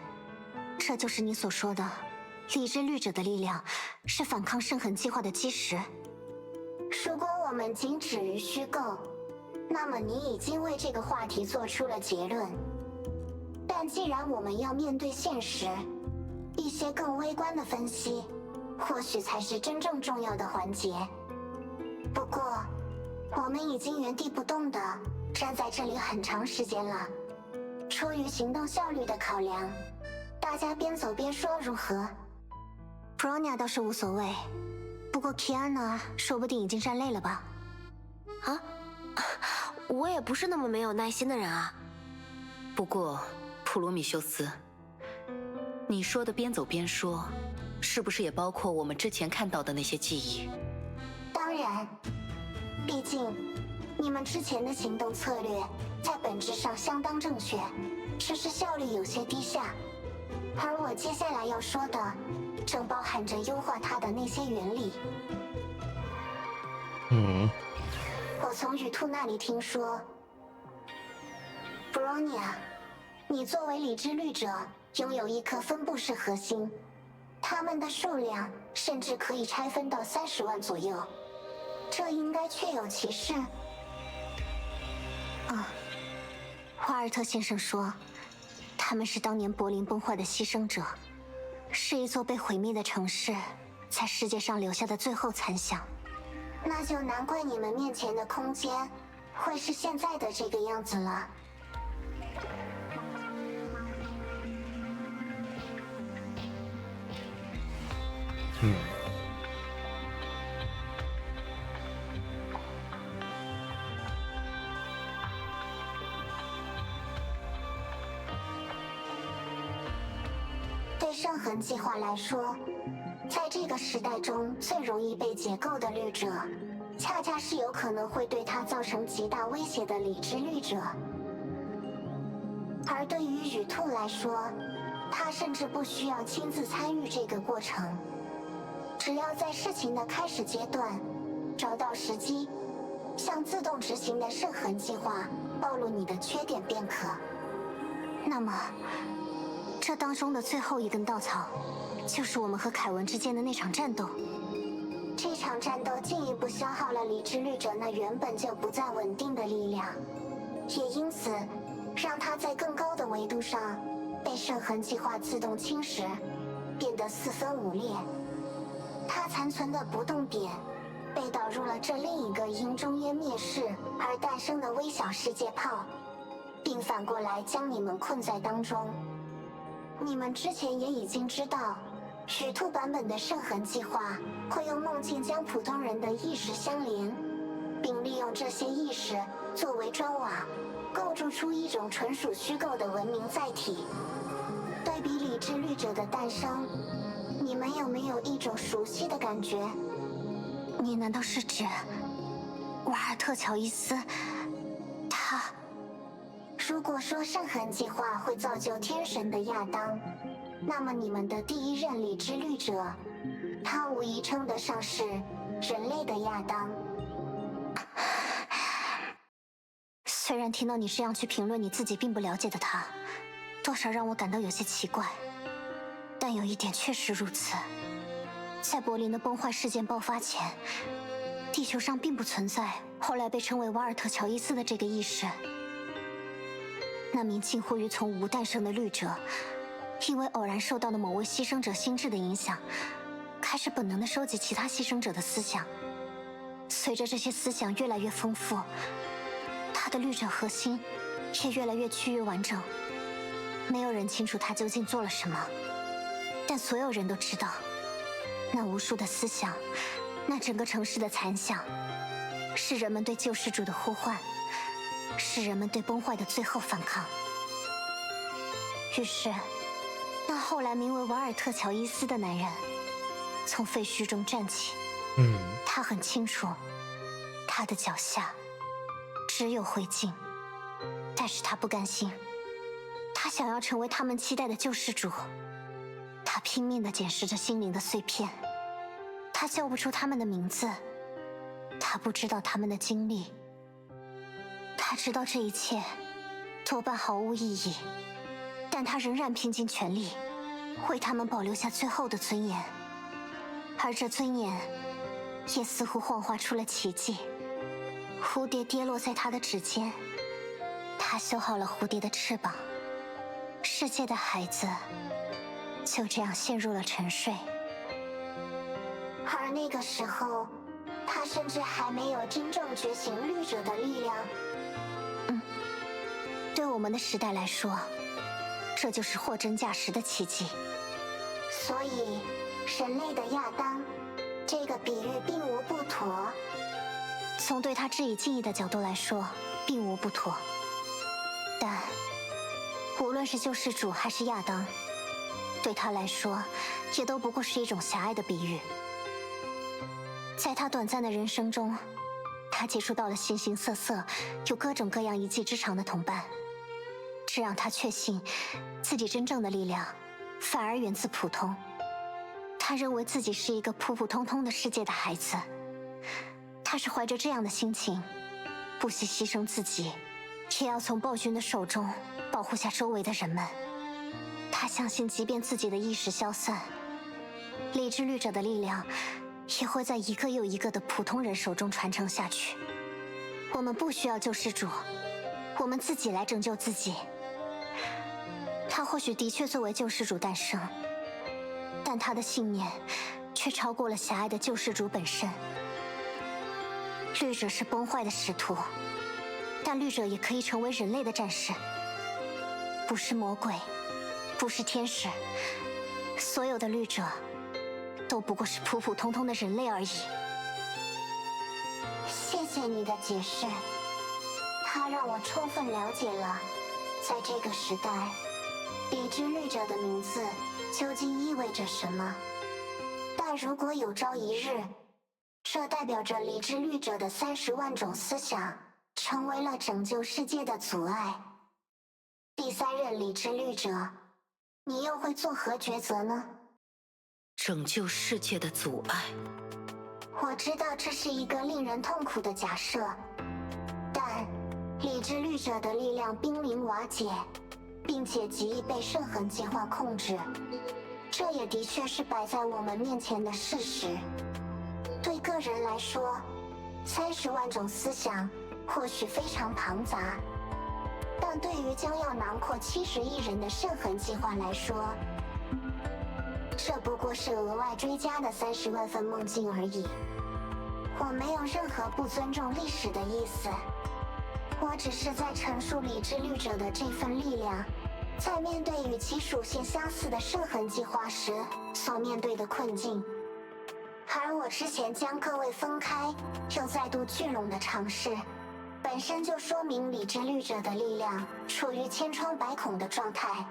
这就是你所说的理智律者的力量是反抗圣痕计划的基石。如果我们仅止于虚构，那么你已经为这个话题做出了结论。但既然我们要面对现实，一些更微观的分析或许才是真正重要的环节。不过，我们已经原地不动地站在这里很长时间了。出于行动效率的考量，大家边走边说如何？ Bronya 倒是无所谓，不过 Kiana 说不定已经站累了吧？啊，我也不是那么没有耐心的人啊。不过，普罗米修斯，你说的边走边说，是不是也包括我们之前看到的那些记忆？当然，毕竟你们之前的行动策略在本质上相当正确，只是效率有些低下。而我接下来要说的，正包含着优化它的那些原理。我从雨兔那里听说 ，Bronya， 你作为理智律者，拥有一颗分布式核心，它们的数量甚至可以拆分到30万左右，这应该确有其事。华尔特先生说，他们是当年柏林崩坏的牺牲者，是一座被毁灭的城市在世界上留下的最后残响。那就难怪你们面前的空间会是现在的这个样子了。对圣痕计划来说，在这个时代中最容易被解构的律者，恰恰是有可能会对他造成极大威胁的理智律者。而对于雨兔来说，他甚至不需要亲自参与这个过程，只要在事情的开始阶段找到时机，向自动执行的圣痕计划暴露你的缺点便可。那么，这当中的最后一根稻草，就是我们和凯文之间的那场战斗。这场战斗进一步消耗了理智律者那原本就不再稳定的力量，也因此让他在更高的维度上被圣痕计划自动侵蚀，变得四分五裂。他残存的不动点被导入了这另一个因中烟灭世而诞生的微小世界炮，并反过来将你们困在当中。你们之前也已经知道，雨兔版本的圣痕计划会用梦境将普通人的意识相连，并利用这些意识作为砖瓦，构筑出一种纯属虚构的文明载体。对比理智律者的诞生，你们有没有一种熟悉的感觉？你难道是指瓦尔特乔伊斯？他……如果说圣痕计划会造就天神的亚当，那么你们的第一任理之律者，他无疑称得上是人类的亚当。虽然听到你这样去评论你自己并不了解的他，多少让我感到有些奇怪，但有一点确实如此。在柏林的崩坏事件爆发前，地球上并不存在后来被称为瓦尔特乔伊斯的这个意识。那名近乎于从无诞生的律者，因为偶然受到了某位牺牲者心智的影响，开始本能地收集其他牺牲者的思想。随着这些思想越来越丰富，他的律者核心也越来越趋于完整。没有人清楚他究竟做了什么，但所有人都知道，那无数的思想，那整个城市的残响，是人们对救世主的呼唤，是人们对崩坏的最后反抗。于是，那后来名为瓦尔特乔伊斯的男人从废墟中站起。他很清楚，他的脚下只有灰烬，但是他不甘心，他想要成为他们期待的救世主。他拼命地捡拾着心灵的碎片，他叫不出他们的名字，他不知道他们的经历，他知道这一切多半毫无意义，但他仍然拼尽全力，为他们保留下最后的尊严。而这尊严也似乎幻化出了奇迹。蝴蝶跌落在他的指尖，他修好了蝴蝶的翅膀，世界的孩子就这样陷入了沉睡。而那个时候，他甚至还没有真正觉醒律者的力量。对我们的时代来说，这就是货真价实的奇迹。所以，人类的亚当，这个比喻并无不妥。从对他致以敬意的角度来说，并无不妥。但无论是救世主还是亚当，对他来说，也都不过是一种狭隘的比喻。在他短暂的人生中，他接触到了形形色色、有各种各样一技之长的同伴，这让他确信自己真正的力量反而源自普通。他认为自己是一个普普通通的世界的孩子，他是怀着这样的心情，不惜牺牲自己，也要从暴君的手中保护下周围的人们。他相信，即便自己的意识消散，理智律者的力量也会在一个又一个的普通人手中传承下去。我们不需要救世主，我们自己来拯救自己。他或许的确作为救世主诞生，但他的信念却超过了狭隘的救世主本身。律者是崩坏的使徒，但律者也可以成为人类的战士，不是魔鬼，不是天使，所有的律者都不过是普普通通的人类而已。谢谢你的解释，它让我充分了解了，在这个时代，理智律者的名字究竟意味着什么。但如果有朝一日，这代表着理智律者的30万种思想成为了拯救世界的阻碍，第3任理智律者，你又会作何抉择呢？拯救世界的阻碍。我知道这是一个令人痛苦的假设，但理智律者的力量濒临瓦解，并且极易被圣痕计划控制，这也的确是摆在我们面前的事实。对个人来说，30万种思想或许非常庞杂，但对于将要囊括70亿人的圣痕计划来说，这不过是额外追加的30万份梦境而已。我没有任何不尊重历史的意思，我只是在陈述理智律者的这份力量，在面对与其属性相似的圣痕计划时所面对的困境。而我之前将各位分开又再度聚拢的尝试，本身就说明理智律者的力量处于千疮百孔的状态，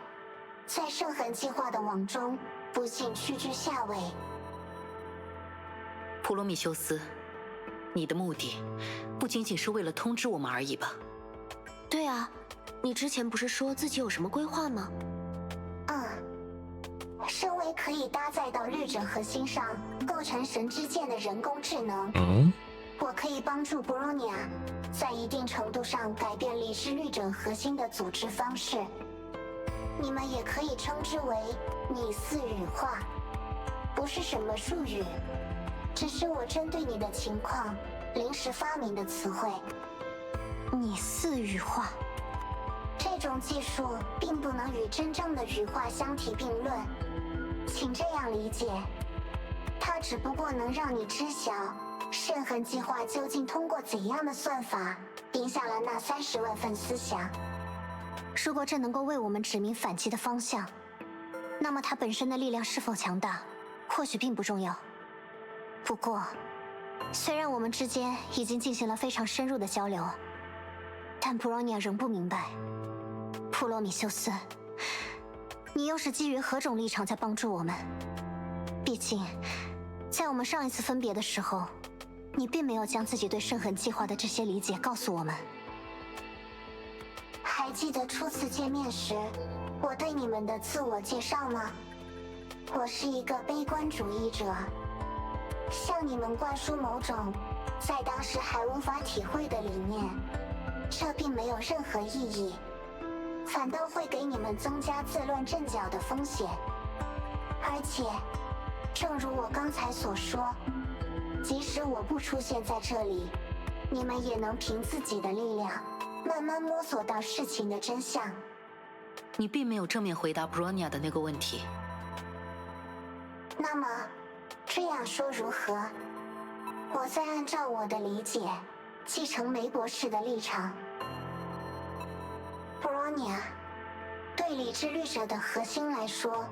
在圣痕计划的网中不幸屈居下位。普罗米修斯，你的目的不仅仅是为了通知我们而已吧？对啊，你之前不是说自己有什么规划吗？身为可以搭载到日者核心上构成神之剑的人工智能，我可以帮助 Bronya 在一定程度上改变理智律者核心的组织方式。你们也可以称之为拟似羽化，不是什么术语，只是我针对你的情况临时发明的词汇。拟似羽化，这种技术并不能与真正的羽化相提并论，请这样理解，它只不过能让你知晓圣痕计划究竟通过怎样的算法影响了那30万份思想。如果这能够为我们指明反击的方向，那么它本身的力量是否强大，或许并不重要。不过，虽然我们之间已经进行了非常深入的交流，但布罗尼亚仍不明白，普罗米修斯，你又是基于何种立场在帮助我们？毕竟，在我们上一次分别的时候，你并没有将自己对圣痕计划的这些理解告诉我们。还记得初次见面时，我对你们的自我介绍吗？我是一个悲观主义者，向你们灌输某种在当时还无法体会的理念，这并没有任何意义，反倒会给你们增加自乱阵脚的风险。而且，正如我刚才所说，即使我不出现在这里，你们也能凭自己的力量慢慢摸索到事情的真相。你并没有正面回答 Bronya 的那个问题。那么，这样说如何？我再按照我的理解，继承梅博士的立场。Bronya，对理智律者的核心来说，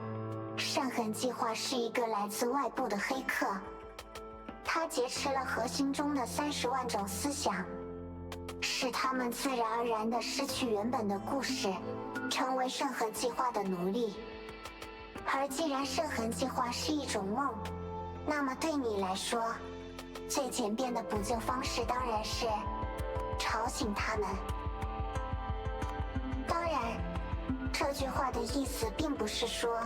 圣痕计划是一个来自外部的黑客，他劫持了核心中的30万种思想，使他们自然而然地失去原本的故事，成为圣痕计划的奴隶。而既然圣痕计划是一种梦，那么对你来说，最简便的补救方式当然是吵醒他们。当然，这句话的意思并不是说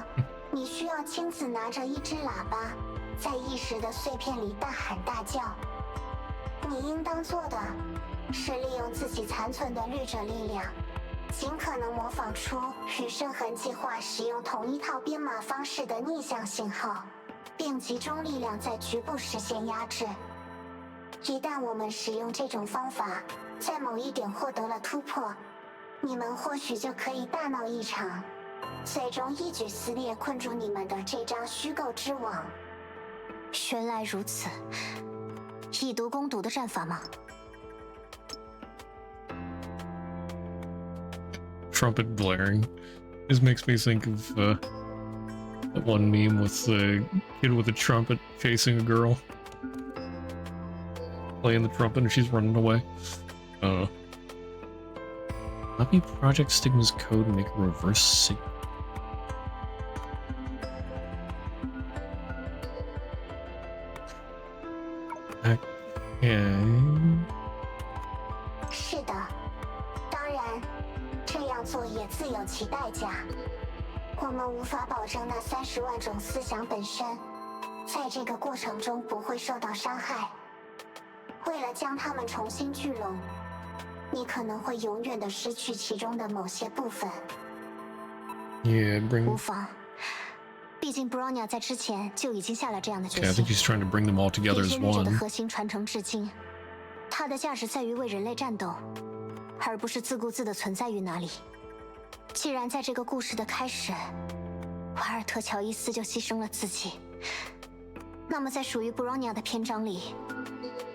你需要亲自拿着一支喇叭，在意识的碎片里大喊大叫。你应当做的是利用自己残存的律者力量，尽可能模仿出与圣痕计划使用同一套编码方式的逆向信号，并集中力量在局部实现压制。一旦我们使用这种方法，在某一点获得了突破，你们或许就可以大闹一场，最终一举撕裂困住你们的这张虚构之网。原来如此，以毒攻毒的战法吗？ Trumpet blaring. This makes me think of that one meme with the kid with a trumpet chasing a girl, playing the trumpet and she's running away. Copy Project Stigma's code and make a reverse sig. Okay. 是的，当然，这样做也自有其代价。我们无法保证那30万种思想本身，在这个过程中不会受到伤害。为了将它们重新聚拢，你可能会永远的失去其中的某些部分。Yeah, bring. 无妨，毕竟 Bronya 在之前就已经下了这样的决 Yeah, I 心。 think he's trying to bring them all together 理 as 智律者的 one. 核心传承至今，它的价值在于为人类战斗，而不是自顾自的存在于那里。既然在这个故事的开始，瓦尔特乔伊斯就牺牲了自己，那么在属于 Bronya 的篇章里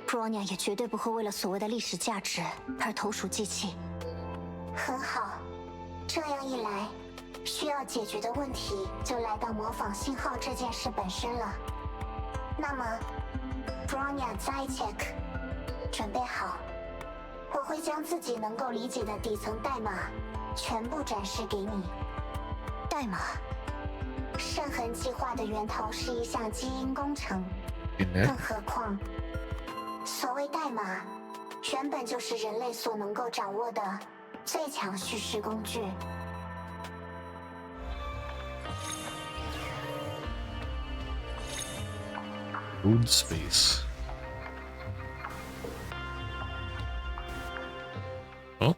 ，Bronya 也绝对不会为了所谓的历史价值而投鼠忌器。很好，这样一来，需要解决的问题就来到模仿信号这件事本身了。那么 ，Bronya Zajcek， 准备好，我会将自己能够理解的底层代码全部展示给你。代码，圣痕计划的源头是一项基因工程， In 更 that. 何况，所谓代码，原本就是人类所能够掌握的最强叙事工具。Road space. Oh.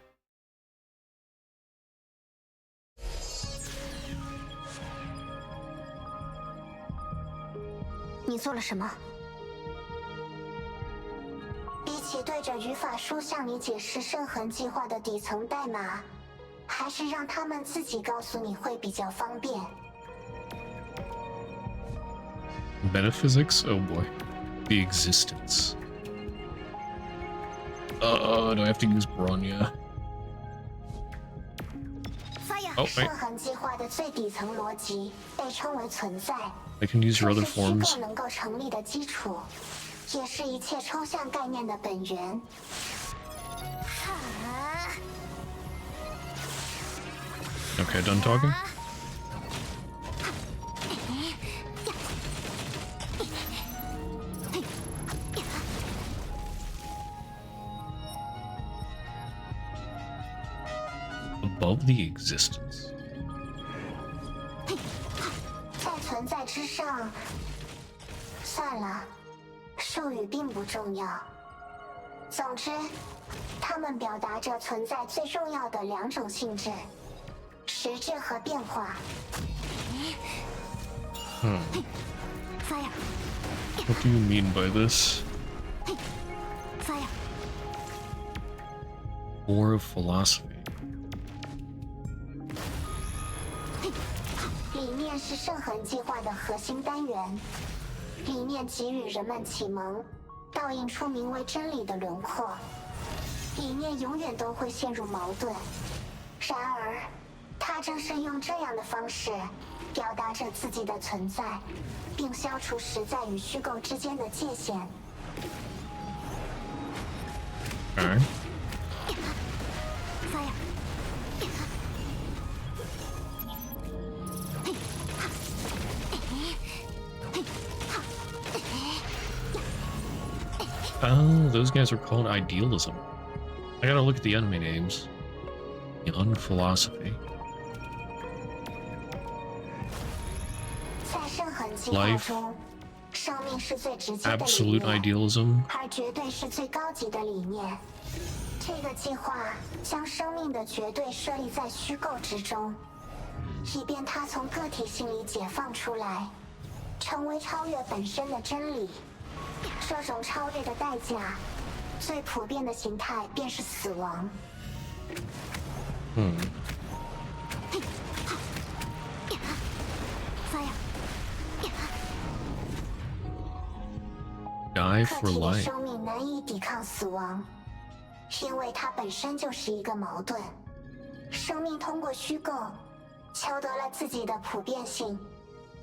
你做了什么？比起对着语法书向你解释圣痕计划的底层代码，还是让他们自己告诉你会比较方便。Metaphysics? Oh boy. The existence. Do I have to use Bronya? 圣痕计划的最底层逻辑被称为存在。 I can use your other 这是虚 forms. 构能够成立的基础，也是一切抽象概念的本源。Okay, done talking? Above the existence. 在存在之上，算了，术语并不重要。总之，它们表达着存在最重要的两种性质：实质和变化。What do you mean by this? More of philosophy. 理念是圣痕计划的核心单元，理念给予人们启蒙，倒映出名为真理的轮廓。理念永远都会陷入矛盾，然而，它正是用这样的方式表达着自己的存在，并消除实在与虚构之间的界限。Alright. Oh, those guys are called idealism. I gotta look at the enemy names. The unphilosophy. 在圣痕计划中，生命是最直接的理 Absolute 念， idealism. 而绝对是最高级的理念。这个计划将生命的绝对设立在虚构之中，以便它从个体性里解放出来，成为超越本身的真理。这种超越的代价，最普遍的形态便是死亡。Die 个 for 体的 life. 生命难以抵抗死亡，因为它本身就是一个矛盾。生命通过虚构，求得了自己的普遍性，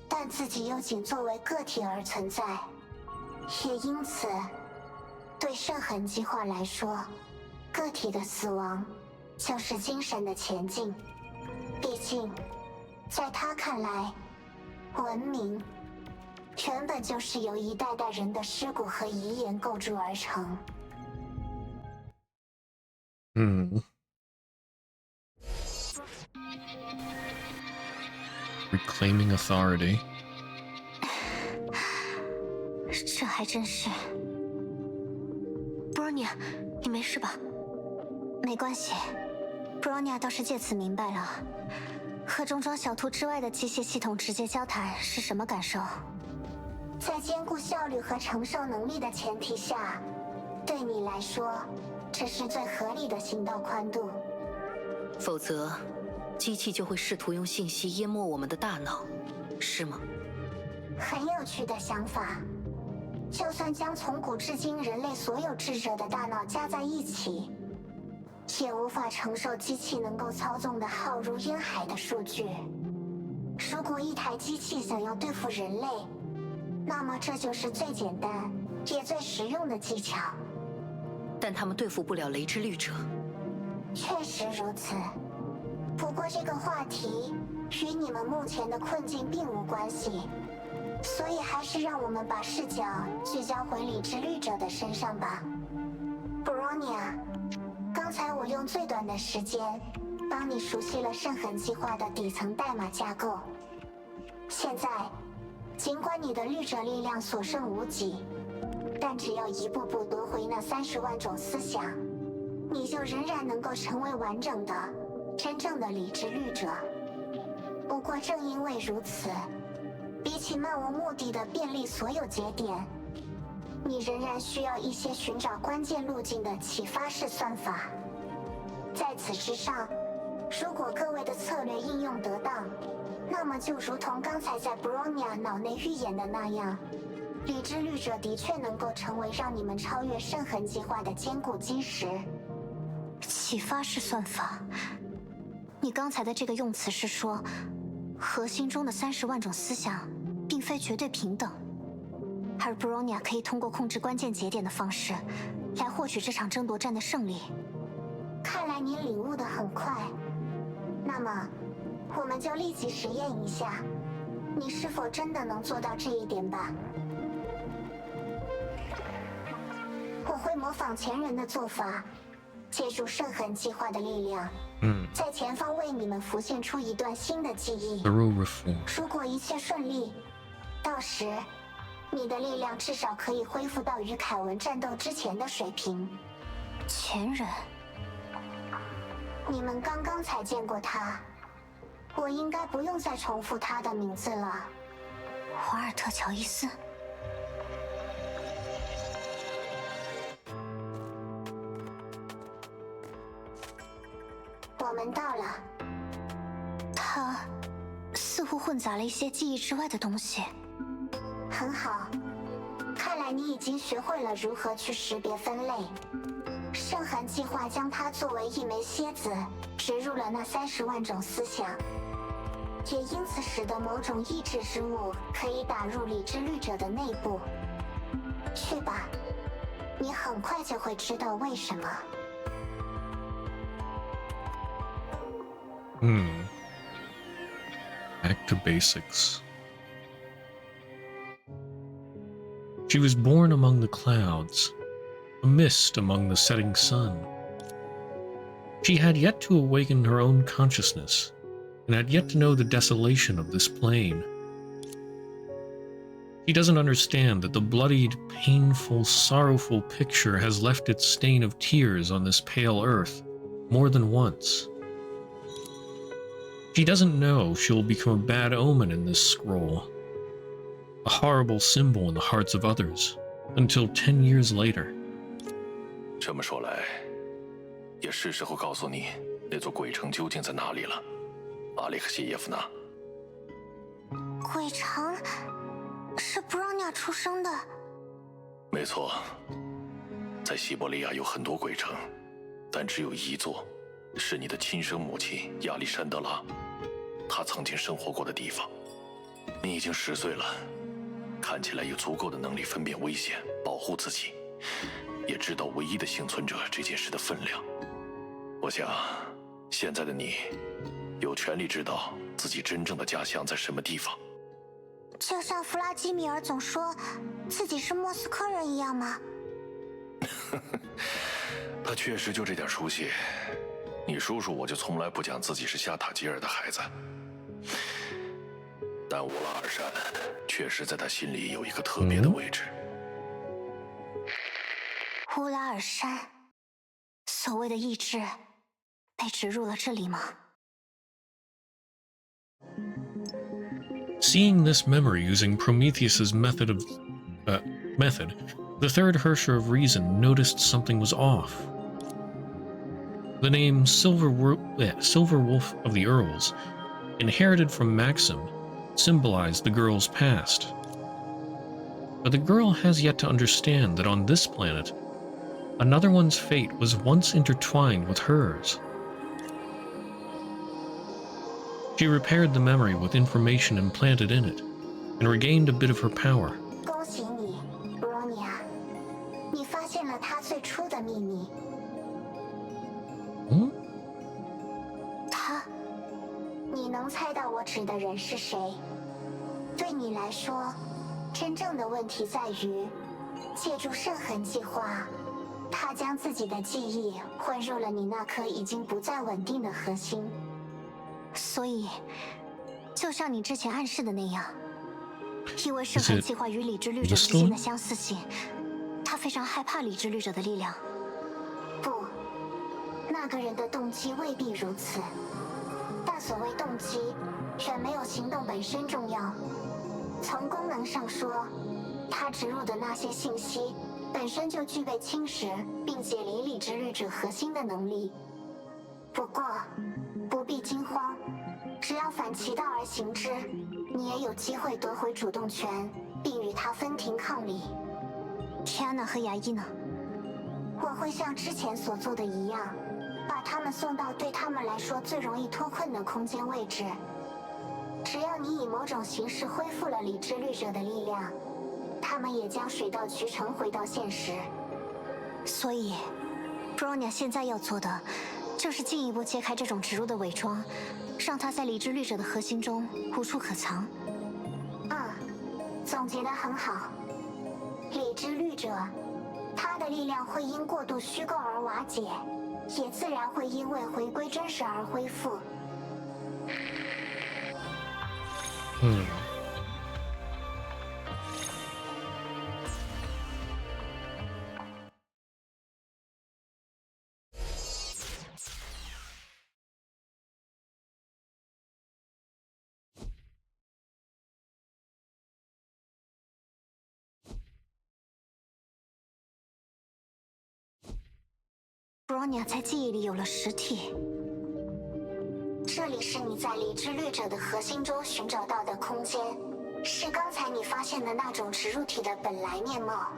但自己又仅作为个体而存在。也因此，对圣痕计划来说，个体的死亡就是精神的前进。毕竟，在他看来，文明原本就是由一代代人的尸骨和遗言构筑而成。Reclaiming authority. 这还真是。Bronya，你没事吧？没关系 ，Bronya 倒是借此明白了，和中装小兔之外的机械系统直接交谈是什么感受。在兼顾效率和承受能力的前提下，对你来说，这是最合理的行道宽度。否则，机器就会试图用信息淹没我们的大脑，是吗？很有趣的想法。就算将从古至今人类所有智者的大脑加在一起，也无法承受机器能够操纵的浩如烟海的数据。如果一台机器想要对付人类，那么这就是最简单也最实用的技巧。但他们对付不了雷之律者。确实如此。不过这个话题与你们目前的困境并无关系。所以还是让我们把视角聚焦回理智律者的身上吧。布罗尼亚，刚才我用最短的时间帮你熟悉了圣痕计划的底层代码架构。现在，尽管你的律者力量所剩无几，但只要一步步夺回那30万种思想，你就仍然能够成为完整的、真正的理智律者。不过正因为如此，比起漫无目的的便利所有节点，你仍然需要一些寻找关键路径的启发式算法。在此之上，如果各位的策略应用得当，那么就如同刚才在 Bronya 脑内预演的那样，理智律者的确能够成为让你们超越圣痕计划的坚固基石。启发式算法，你刚才的这个用词是说，核心中的30万种思想并非绝对平等，而 Bronya 可以通过控制关键节点的方式来获取这场争夺战的胜利。看来你领悟得很快，那么我们就立即实验一下，你是否真的能做到这一点吧。我会模仿前人的做法，借助圣痕计划的力量，在前方为你们浮现出一段新的记忆。如果一切顺利，到时你的力量至少可以恢复到与凯文战斗之前的水平。前人？你们刚刚才见过他，我应该不用再重复他的名字了。华尔特·乔伊斯。我们到了。他似乎混杂了一些记忆之外的东西。很好，看来你已经学会了如何去识别分类。圣痕计划将它作为一枚蝎子植入了那30万种思想，也因此使得某种意志之物可以打入理智律者的内部。去吧，你很快就会知道为什么。Back to basics. She was born among the clouds, a mist among the setting sun. She had yet to awaken her own consciousness, and had yet to know the desolation of this plane. She doesn't understand that the bloodied, painful, sorrowful picture has left its stain of tears on this pale earth more than once. She doesn't know she will become a bad omen in this scroll, a horrible symbol in the hearts of others, until 10 years later. 这么说来，也是时候告诉你那座鬼城究竟在哪里了，阿列克谢耶夫娜。鬼城是布朗尼亚出生的。没错，在西伯利亚有很多鬼城，但只有一座是你的亲生母亲亚历山德拉，她曾经生活过的地方。你已经10岁了，看起来有足够的能力分辨危险，保护自己，也知道唯一的幸存者这件事的分量。我想，现在的你有权利知道自己真正的家乡在什么地方。就像弗拉基米尔总说自己是莫斯科人一样吗？他确实就这点出息。你叔叔我就从来不讲自己是夏塔吉尔的孩子，但乌拉尔山确实在他心里有一个特别的位置。乌拉尔山，所谓的意志被植入了这里吗？ Seeing this memory using Prometheus's method, the third Hersher of Reason noticed something was off. The name Silver Wolf of the Earls, inherited from Maxim, symbolized the girl's past. But the girl has yet to understand that on this planet, another one's fate was once intertwined with hers. She repaired the memory with information implanted in it, and regained a bit of her power. 恭喜你，布罗尼亚，你发现了他最初的秘密。你能猜到我指的人是谁？对你来说，真正的问题在于，借助圣痕计划，他将自己的记忆混入了你那颗已经不再稳定的核心。所以，就像你之前暗示的那样，因为圣痕计划与理智律者之间的相似性，他非常害怕理智律者的力量。不，那个人的动机未必如此。但所谓动机，远没有行动本身重要。从功能上说，他植入的那些信息本身就具备侵蚀并解离理智律者核心的能力。不过，不必惊慌，只要反其道而行之，你也有机会夺回主动权，并与他分庭抗礼。天安娜和牙医呢？我会像之前所做的一样，把他们送到对他们来说最容易脱困的空间位置。只要你以某种形式恢复了理智律者的力量，他们也将水到渠成回到现实。所以 ，Bronya 现在要做的，就是进一步揭开这种植入的伪装，让他在理智律者的核心中无处可藏。总结得很好。理智律者，他的力量会因过度虚构而瓦解，也自然会因为回归真实而恢复。Bronya 在记忆里有了实体。这里是你在理智律者的核心中寻找到的空间，是刚才你发现的那种植入体的本来面貌。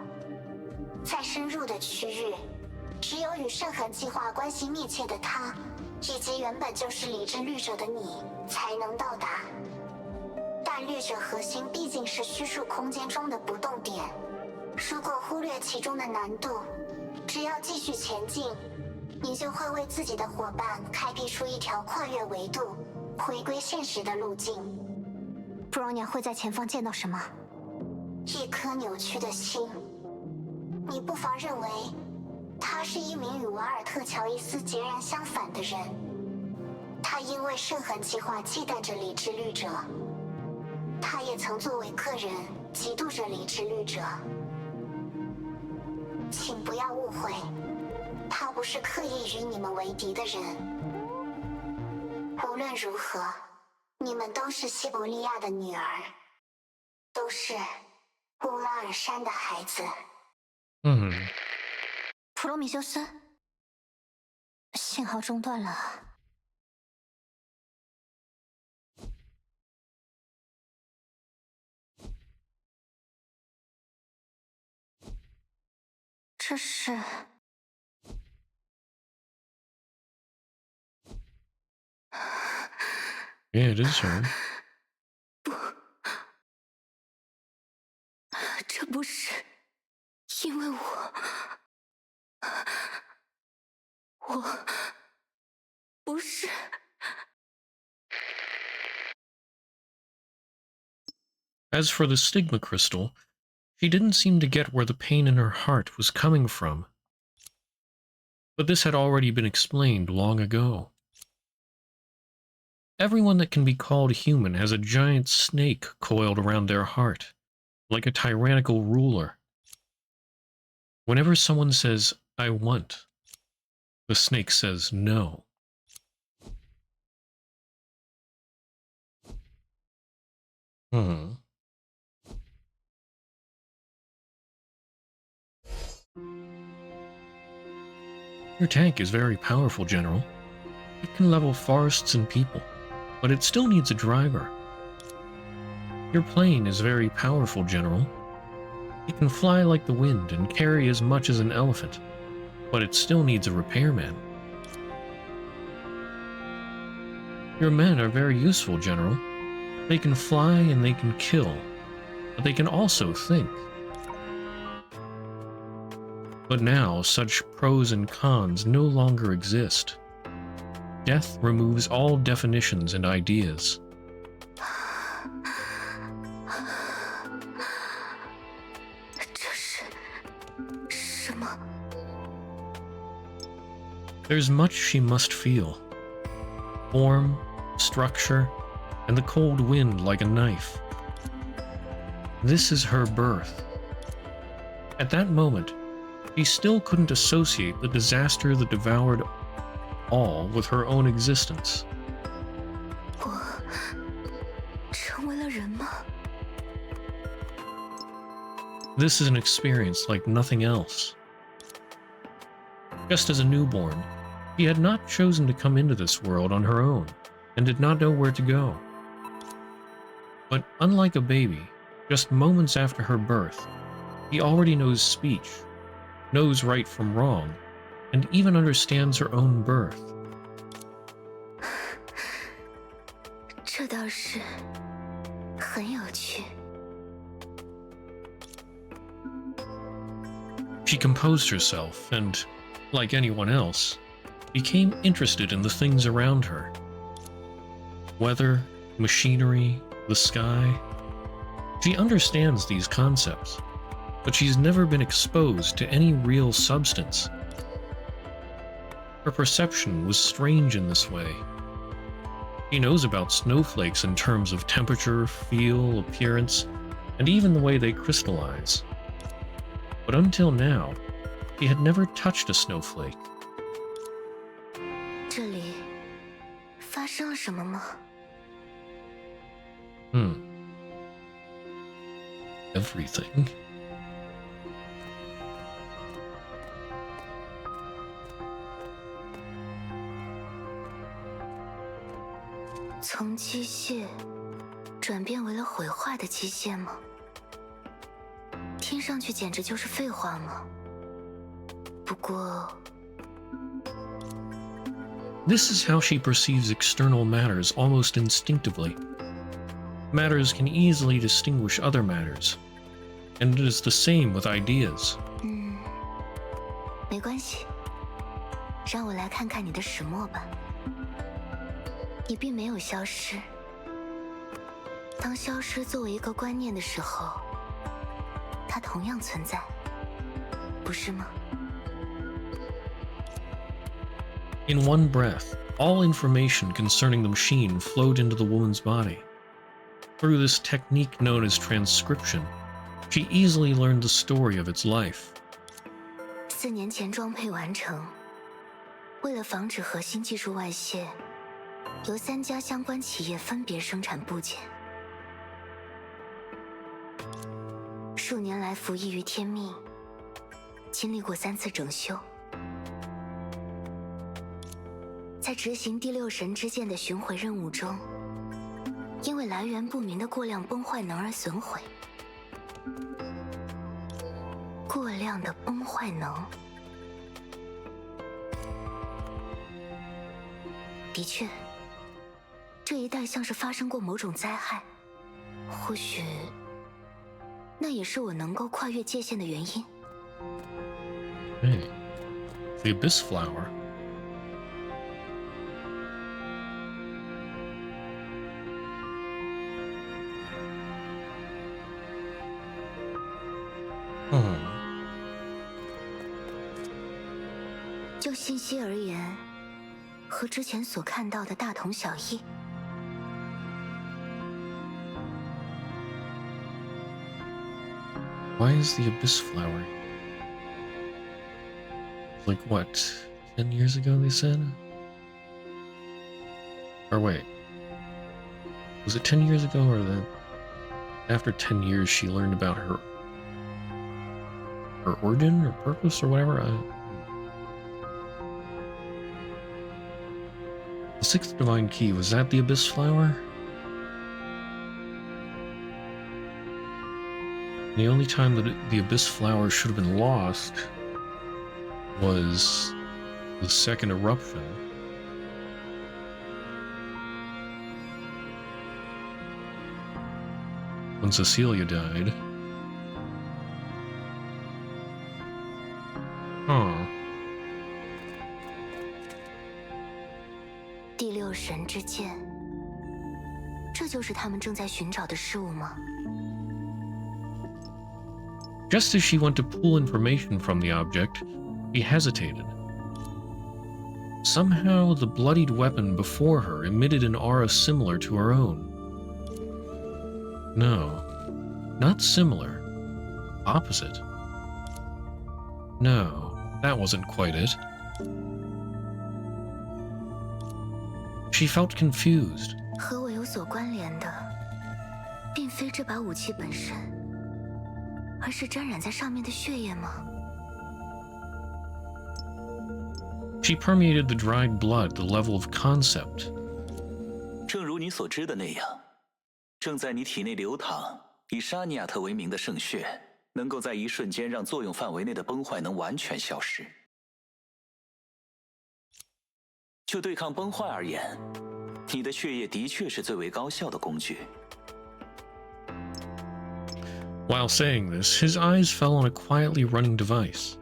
在深入的区域，只有与圣痕计划关系密切的他，以及原本就是理智律者的你，才能到达。但律者核心毕竟是虚数空间中的不动点，如果忽略其中的难度，只要继续前进，你就会为自己的伙伴开辟出一条跨越维度、回归现实的路径。Bronya 会在前方见到什么？一颗扭曲的心。你不妨认为，他是一名与瓦尔特·乔伊斯截然相反的人。他因为圣痕计划忌惮着理智律者，他也曾作为客人嫉妒着理智律者。请不要误会，他不是刻意与你们为敌的人。无论如何，你们都是西伯利亚的女儿，都是乌拉尔山的孩子。普罗米修斯，信号中断了。这是，Yeah, it is her. 这不是因为我不是。As for the stigma crystal, she didn't seem to get where the pain in her heart was coming from. But this had already been explained long ago. Everyone that can be called human has a giant snake coiled around their heart, like a tyrannical ruler. Whenever someone says, "I want," the snake says no. Your tank is very powerful, General. It can level forests and people, but it still needs a driver. Your plane is very powerful, General. It can fly like the wind and carry as much as an elephant, but it still needs a repairman. Your men are very useful, General. They can fly and they can kill, but they can also think. But now, such pros and cons no longer exist. Death removes all definitions and ideas. There's much she must feel. Form, structure, and the cold wind like a knife. This is her birth. At that moment, she still couldn't associate the disaster that devoured all with her own existence. 我成为了人吗？ This is an experience like nothing else. Just as a newborn, she had not chosen to come into this world on her own, and did not know where to go. But unlike a baby, just moments after her birth, she already knows speech, knows right from wrong, and even understands her own birth. 这倒是很有趣。 She composed herself and, like anyone else, became interested in the things around her. Weather, machinery, the sky. She understands these concepts, but she's never been exposed to any real substance. Her perception was strange in this way. She knows about snowflakes in terms of temperature, feel, appearance, and even the way they crystallize. But until now, she had never touched a snowflake. 这里发生了什么吗？ Everything. 从机械转变为了毁坏的机械吗？听上去简直就是废话嘛。不过， This is how she perceives external matters almost instinctively. Matters can easily distinguish other matters, and it is the same with ideas. 没关系，让我来看看你的始末吧。你并没有消失。当消失作为一个观念的时候，它同样存在，不是吗？ In one breath, all information concerning the machine flowed into the woman's body. Through this technique known as transcription, she easily learned the story of its life. 4年前装配完成，为了防止核心技术外泄，由3家相关企业分别生产部件。数年来服役于天命，经历过3次整修。在执行第6神之剑的巡回任务中，因为来源不明的过量崩坏能而损毁。过量的崩坏能，的确，这一带像是发生过某种灾害，或许那也是我能够跨越界限的原因。 Hey, the Abyss Flower. Hmm. 就信息而言，和之前所看到的大同小异。 Why is the Abyss Flower? Like what? 10 years ago they said? Or wait. Was it 10 years ago or that after 10 years she learned about her origin or purpose or whatever? The 6th Divine Key, was that the Abyss Flower? The only time that the Abyss Flower should have been lost was the 2nd eruption. When Cecilia died. Huh. 第6神之剑，这就是他们正在寻找的事物吗？ Just as she went to pull information from the object, she hesitated. Somehow, the bloodied weapon before her emitted an aura similar to her own. No, not similar. Opposite. No, that wasn't quite it. She felt confused. 和我有所关联的，并非这把武器本身，而是沾染在上面的血液吗？ She permeated the dried blood to the level of concept. 正如你所知的那样，正在你体内流淌以沙尼亚特为名的圣血，能够在一瞬间让作用范围内的崩坏能完全消失。就对抗崩坏而言，你的血液的确是最为高效的工具。 While saying this, his eyes fell on a quietly running device.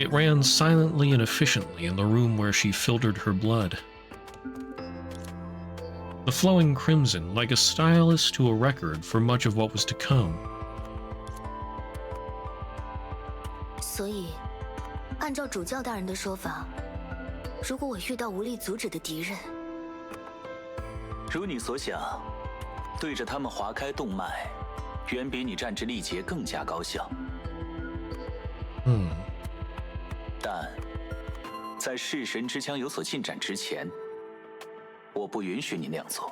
It ran silently and efficiently in the room where she filtered her blood. The flowing crimson, like a stylus to a record for much of what was to come. 所以，按照主教大人的说法，如果我遇到无力阻止的敌人，如你所想，对着他们划开动脉，远比你战之力竭更加高效。但在弑神之枪有所进展之前，我不允许你那样做。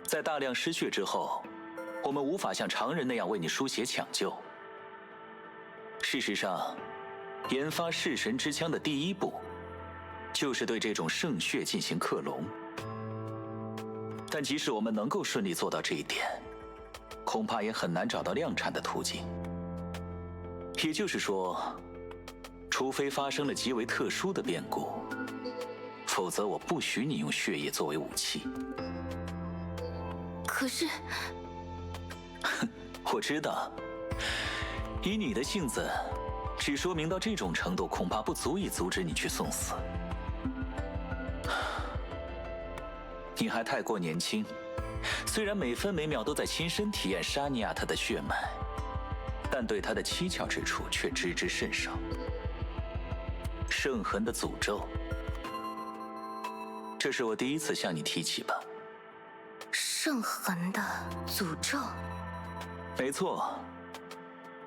在大量失血之后，我们无法像常人那样为你输血抢救。事实上，研发弑神之枪的第一步，就是对这种圣血进行克隆。但即使我们能够顺利做到这一点，恐怕也很难找到量产的途径。也就是说，除非发生了极为特殊的变故，否则我不许你用血液作为武器。可是，我知道，以你的性子，只说明到这种程度，恐怕不足以阻止你去送死。你还太过年轻，虽然每分每秒都在亲身体验沙尼亚特的血脉，但对他的蹊跷之处却知之甚少。圣痕的诅咒，这是我第一次向你提起吧？圣痕的诅咒。没错，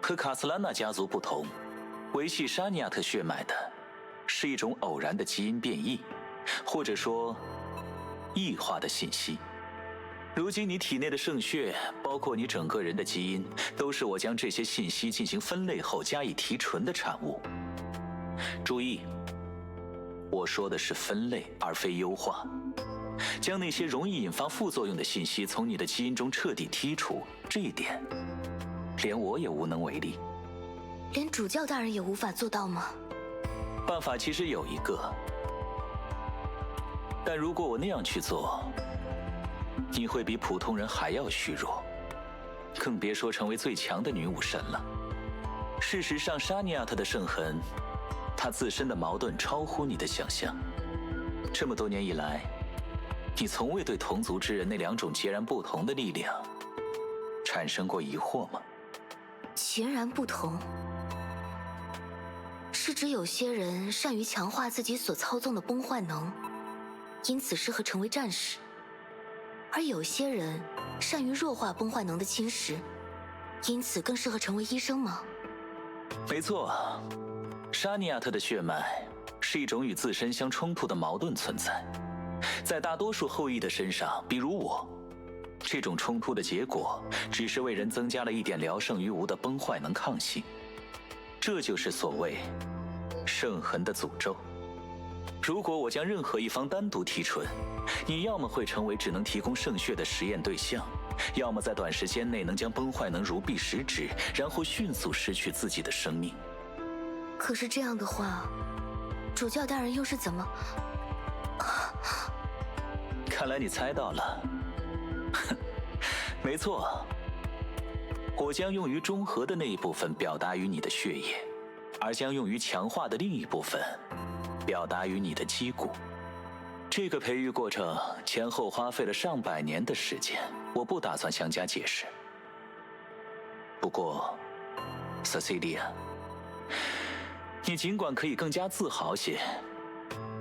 和卡斯兰纳家族不同，维系沙尼亚特血脉的是一种偶然的基因变异，或者说异化的信息。如今你体内的圣血，包括你整个人的基因，都是我将这些信息进行分类后加以提纯的产物。注意，我说的是分类，而非优化。将那些容易引发副作用的信息从你的基因中彻底剔除，这一点，连我也无能为力。连主教大人也无法做到吗？办法其实有一个，但如果我那样去做，你会比普通人还要虚弱，更别说成为最强的女武神了。事实上，沙尼亚特的圣痕，它自身的矛盾超乎你的想象。这么多年以来，你从未对同族之人那两种截然不同的力量产生过疑惑吗？截然不同，是指有些人善于强化自己所操纵的崩坏能，因此适合成为战士；而有些人善于弱化崩坏能的侵蚀，因此更适合成为医生吗？没错，沙尼亚特的血脉是一种与自身相冲突的矛盾存在。在大多数后裔的身上，比如我，这种冲突的结果只是为人增加了一点聊胜于无的崩坏能抗性。这就是所谓圣痕的诅咒。如果我将任何一方单独提纯，你要么会成为只能提供圣血的实验对象，要么在短时间内能将崩坏能如臂使指，然后迅速失去自己的生命。可是这样的话，主教大人又是怎么……看来你猜到了。没错，我将用于中和的那一部分表达于你的血液，而将用于强化的另一部分表达于你的肌骨。这个培育过程前后花费了上百年的时间，我不打算详加解释。不过 ，Cecilia，你尽管可以更加自豪些，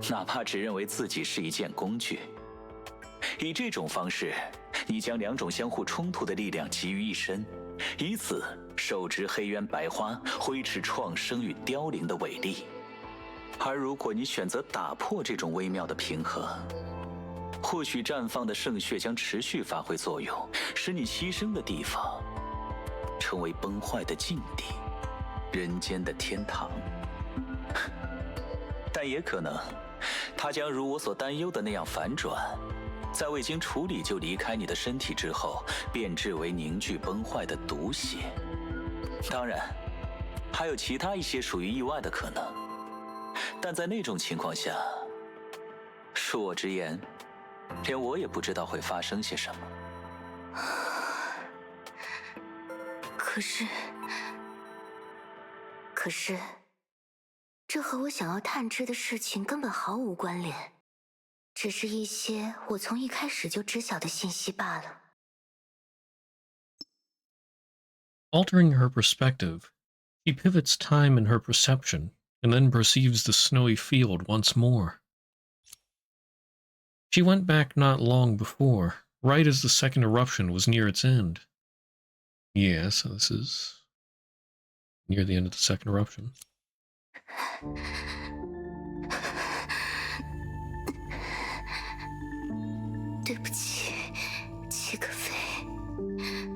哪怕只认为自己是一件工具。以这种方式，你将两种相互冲突的力量集于一身，以此手执黑渊白花，挥斥创生与凋零的伟力。而如果你选择打破这种微妙的平衡，或许绽放的圣血将持续发挥作用，使你牺牲的地方成为崩坏的禁地，人间的天堂。但也可能，它将如我所担忧的那样反转，在未经处理就离开你的身体之后，变质为凝聚崩坏的毒血。当然，还有其他一些属于意外的可能，但在那种情况下，恕我直言，连我也不知道会发生些什么。可是，这和我想要探知的事情根本毫无关联，只是一些我从一开始就知晓的信息罢了。Altering her perspective, she pivots time in her perception and then perceives the snowy field once more. She went back not long before, right as the second eruption was near its end. Yeah, so this is near the end of the second eruption.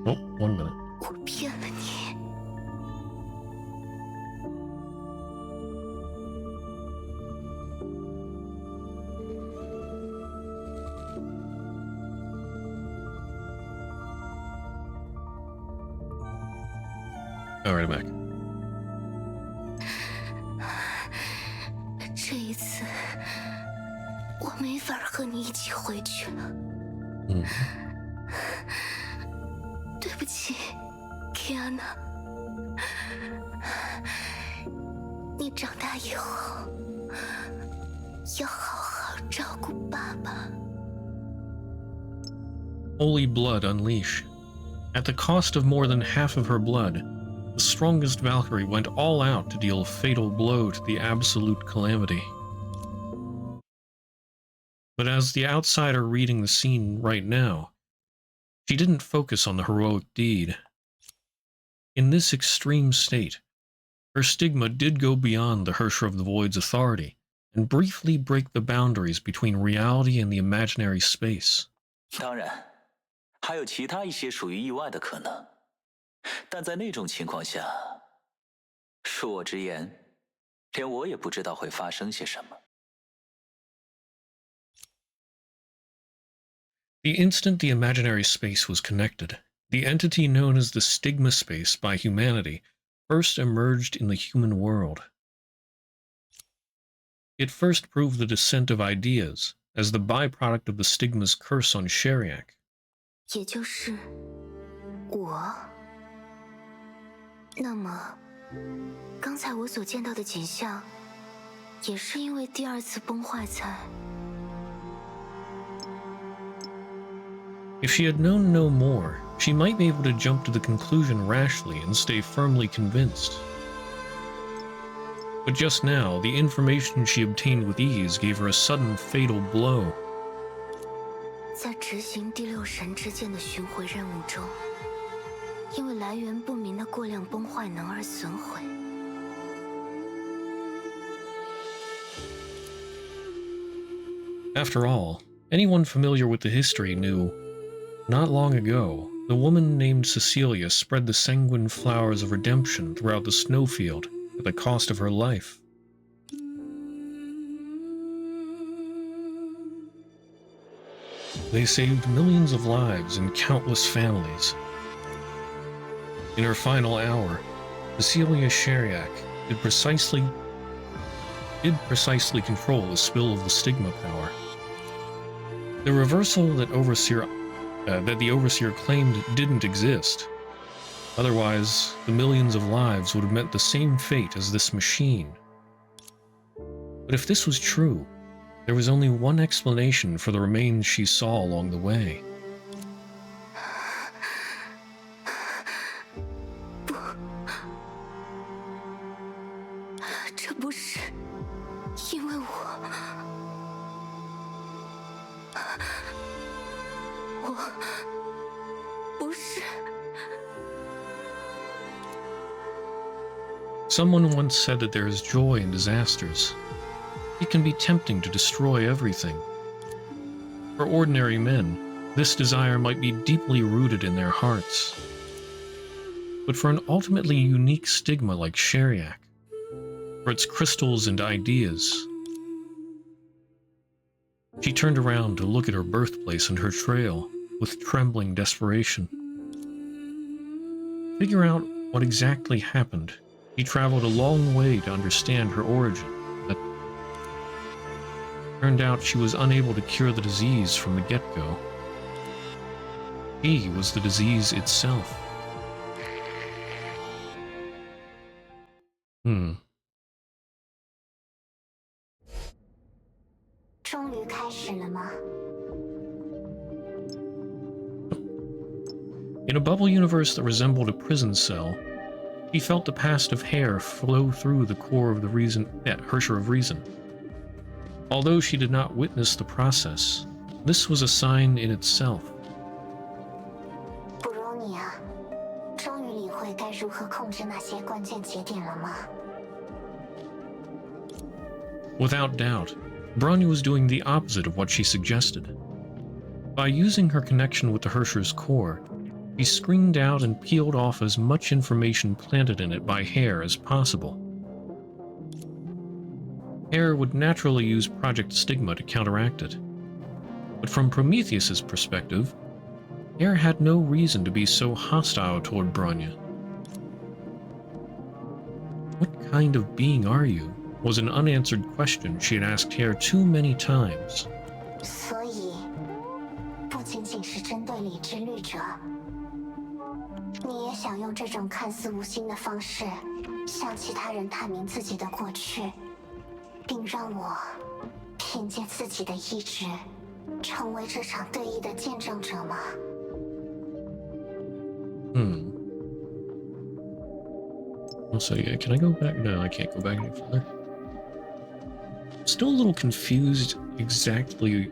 Oh, 1 minute. 我骗了你。Alright, I'm back. 这一次，我没法和你一起回去了。对不起 ，Kiana。你长大以后要好好照顾爸爸。Holy blood unleash. At the cost of more than half of her blood, the strongest Valkyrie went all out to deal a fatal blow to the absolute calamity. But as the outsider reading the scene right now, she didn't focus on the heroic deed. In this extreme state, her stigma did go beyond the Hersher of the Void's authority, and briefly break the boundaries between reality and the imaginary space. 当然，还有其他一些属于意外的可能，但在那种情况下，恕我直言，连我也不知道会发生些什么。The instant the imaginary space was connected, the entity known as the stigma space by humanity first emerged in the human world. It first proved the descent of ideas as the byproduct of the stigma's curse on Sheriak. 也就是我。那么，刚才我所见到的景象，也是因为第二次崩坏才。If she had known no more, she might be able to jump to the conclusion rashly and stay firmly convinced. But just now, the information she obtained with ease gave her a sudden fatal blow. 在执行第六神之剑的巡回任务中，因为来源不明的过量崩坏能而损毁。After all, anyone familiar with the history knew, not long ago, the woman named Cecilia spread the sanguine flowers of redemption throughout the snowfield at the cost of her life. They saved millions of lives and countless families. In her final hour, Cecilia Sheriak did precisely control the spill of the stigma power. The reversal that the Overseer claimed didn't exist. Otherwise, the millions of lives would have meant the same fate as this machine. But if this was true, there was only one explanation for the remains she saw along the way. 这不不是。 Someone once said that there is joy in disasters. It can be tempting to destroy everything. For ordinary men, this desire might be deeply rooted in their hearts. But for an ultimately unique stigma like Sheriak, for its crystals and ideas, she turned around to look at her birthplace and her trail with trembling desperation. Figure out what exactly happened. She traveled a long way to understand her origin. But turned out she was unable to cure the disease from the get-go. She was the disease itself. 终于开始了吗？ In a bubble universe that resembled a prison cell, she felt the past of hair flow through the core of the Hersher of Reason. Although she did not witness the process, this was a sign in itself. 布罗尼亚，终于理会该如何控制那些关键节点了吗？ Without doubt, Bronya was doing the opposite of what she suggested. By using her connection with the Hersher's core, she screened out and peeled off as much information planted in it by Hair as possible. Hair would naturally use Project Stigma to counteract it. But from Prometheus's perspective, Hair had no reason to be so hostile toward Bronya. What kind of being are you? Was an unanswered question she had asked Hair too many times. 所以，不仅仅是针对理智律者，你也想用这种看似无心的方式，向其他人探明自己的过去，并让我凭借自己的意志，成为这场对弈的见证者吗？ Also, yeah, can I go back? No, I can't go back any further. Still a little confused exactly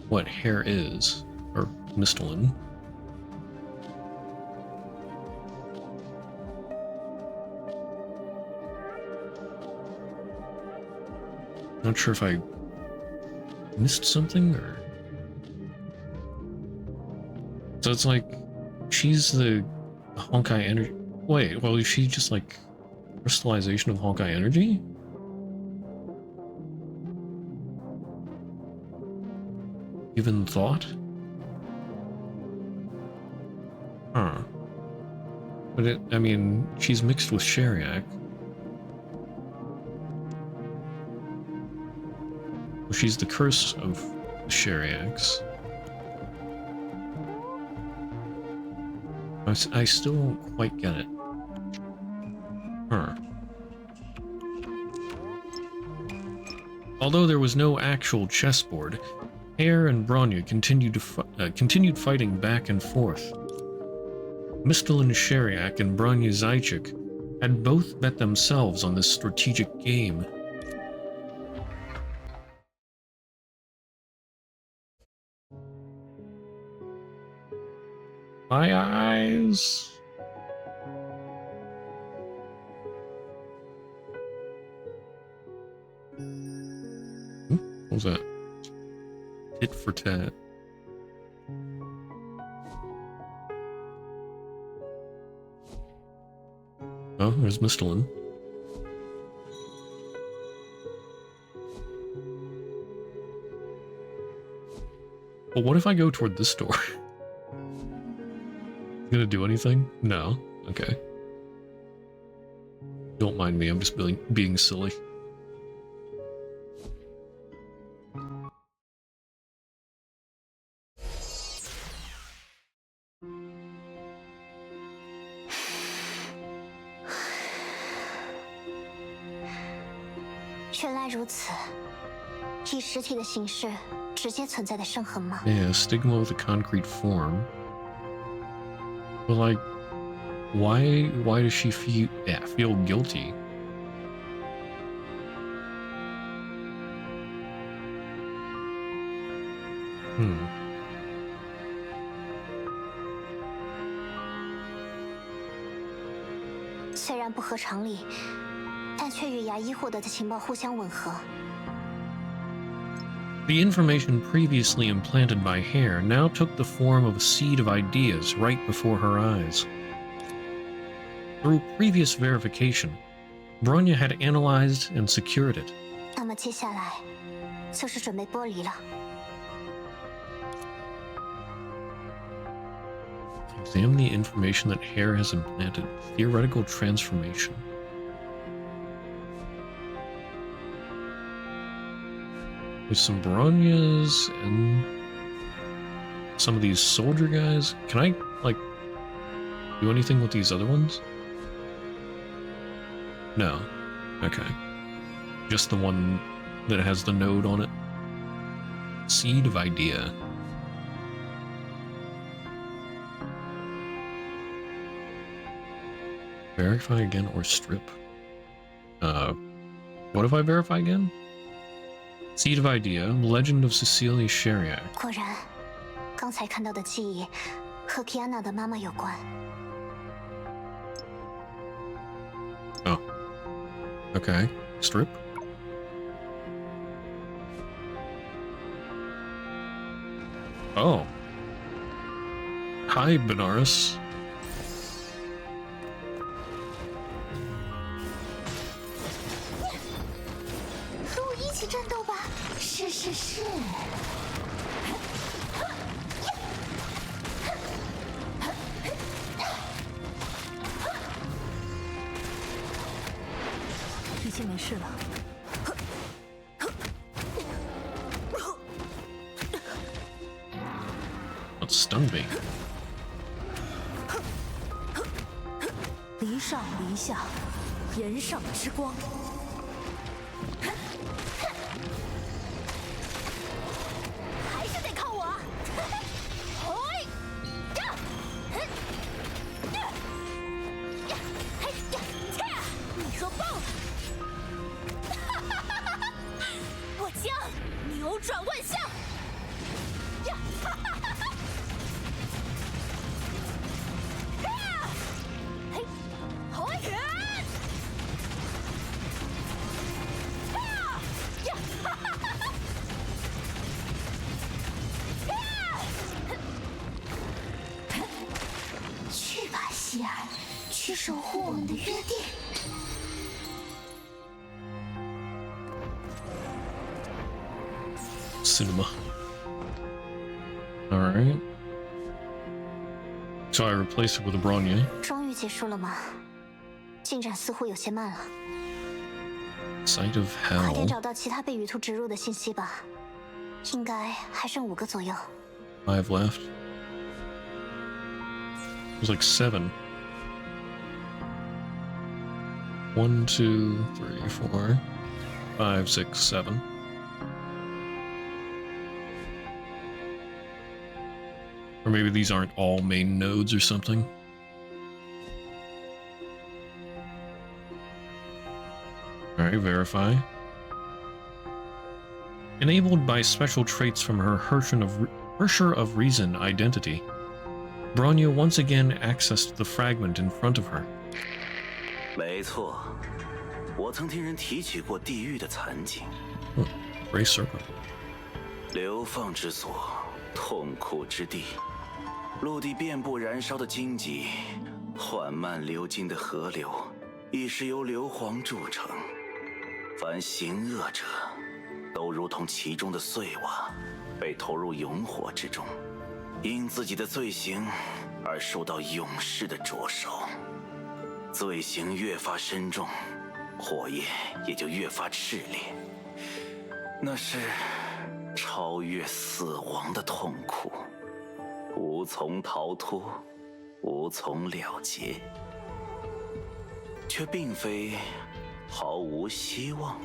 what Hair is, or Mistolin. Not sure if I missed something, or... So it's like, she's the Honkai energy... Wait, well, is she just like crystallization of Honkai energy? Even thought? Huh. But I mean, she's mixed with Sheriak. Well, she's the curse of the Sheriaks. I still don't quite get it. Huh. Although there was no actual chessboard, Hair and Bronya continued fighting back and forth. Mistolin Sheriak and Bronya Zajcik had both bet themselves on this strategic game. My eyes. What was that? Tit for tat. Oh, there's Mistolin. Well, what if I go toward this door? Gonna do anything? No. Okay. Don't mind me, I'm just being silly. Yeah, stigma with a concrete form. But like, why does she feel guilty? 然不合常理，但却与牙医获得的情报互相吻合。 The information previously implanted by Hare now took the form of a seed of ideas right before her eyes. Through previous verification, Bronya had analyzed and secured it. 那么接下来就是准备剥离了。 Examine the information that Hare has implanted. Theoretical transformation. There's some Bronyas and some of these soldier guys. Can I, like, do anything with these other ones? No. Okay. Just the one that has the node on it. Seed of idea. Verify again or strip? What if I verify again? Seed of idea, Legend of Cecilia Sheriak. 果然，刚才看到的记忆和 Kiana 的妈妈有关。 Oh. Okay. Strip? Oh. Hi, Benares. 和我一起战斗吧！是是是。已经没事了。 Let's stun me. 离上离下，炎上之光。还是得靠我。你说棒了！我将扭转万象。 去吧，希尔，去守护我们的约定。 Cinema. Alright. So I replaced it with a Bronya. 终于结束了吗？进展似乎有些慢了。 Sight of 快点 Hell. 找到其他被羽兔植入的信息吧，应该还剩5个左右。 5 left. There's like 7. 1, 2, 3, 4, 5, 6, 7. Or maybe these aren't all main nodes or something. Alright, verify. Enabled by special traits from her Hersher of Reason identity, Bronya once again accessed the fragment in front of her. 没错，我曾听人提起过地狱的惨景。Gray Serpent. 流放之所，痛苦之地，陆地遍布燃烧的荆棘，缓慢流经的河流，亦是由硫磺铸成。凡行恶者，都如同其中的碎瓦，被投入永火之中，因自己的罪行而受到永世的灼烧。罪行越发深重，火焰也就越发炽烈。那是超越死亡的痛苦，无从逃脱，无从了结，却并非毫无希望。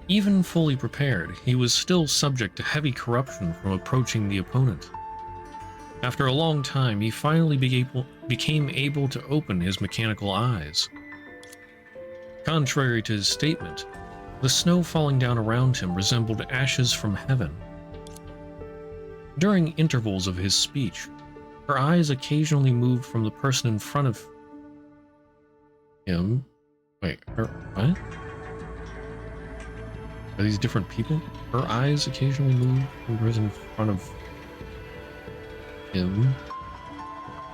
Even fully prepared, he was still subject to heavy corruption from approaching the opponent. After a long time, he finally became able to open his mechanical eyes. Contrary to his statement, the snow falling down around him resembled ashes from heaven. During intervals of his speech, her eyes occasionally moved from the person in front of him. Wait, her what? Are these different people? Her eyes occasionally move from hers in front of him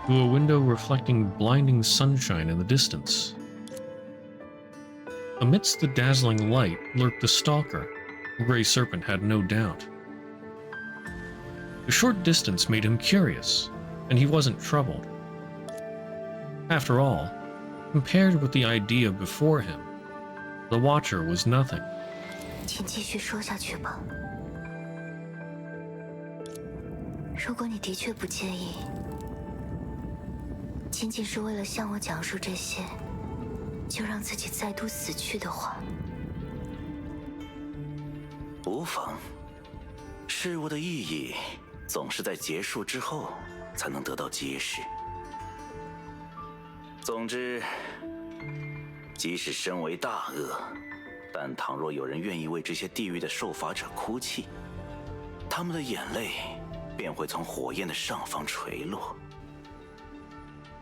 to a window reflecting blinding sunshine in the distance. Amidst the dazzling light lurked the stalker. The gray serpent had no doubt. The short distance made him curious, and he wasn't troubled. After all, compared with the idea before him, the Watcher was nothing. 请继续说下去吧。如果你的确不介意，仅仅是为了向我讲述这些，就让自己再度死去的话，无妨。事物的意义总是在结束之后才能得到揭示。总之，即使身为大恶，但倘若有人愿意为这些地狱的受罚者哭泣，他们的眼泪便会从火焰的上方垂落，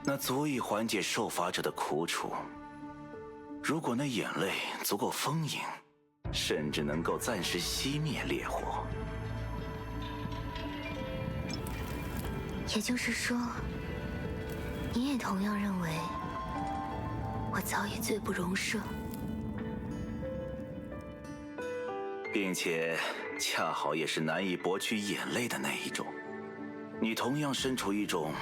那足以缓解受罚者的苦楚。如果那眼泪足够丰盈，甚至能够暂时熄灭烈火。也就是说，你也同样认为我早已罪不容赦，并且恰好也是难以博取眼泪的那一种。你同样身处一种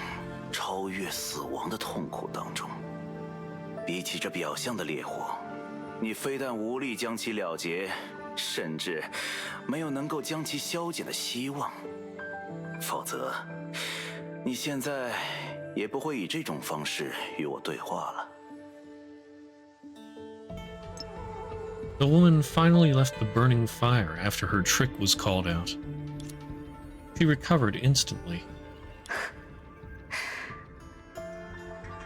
超越死亡的痛苦当中。比起这表象的烈火，你非但无力将其了结，甚至没有能够将其消减的希望。否则，你现在也不会以这种方式与我对话了。The woman finally left the burning fire after her trick was called out. She recovered instantly.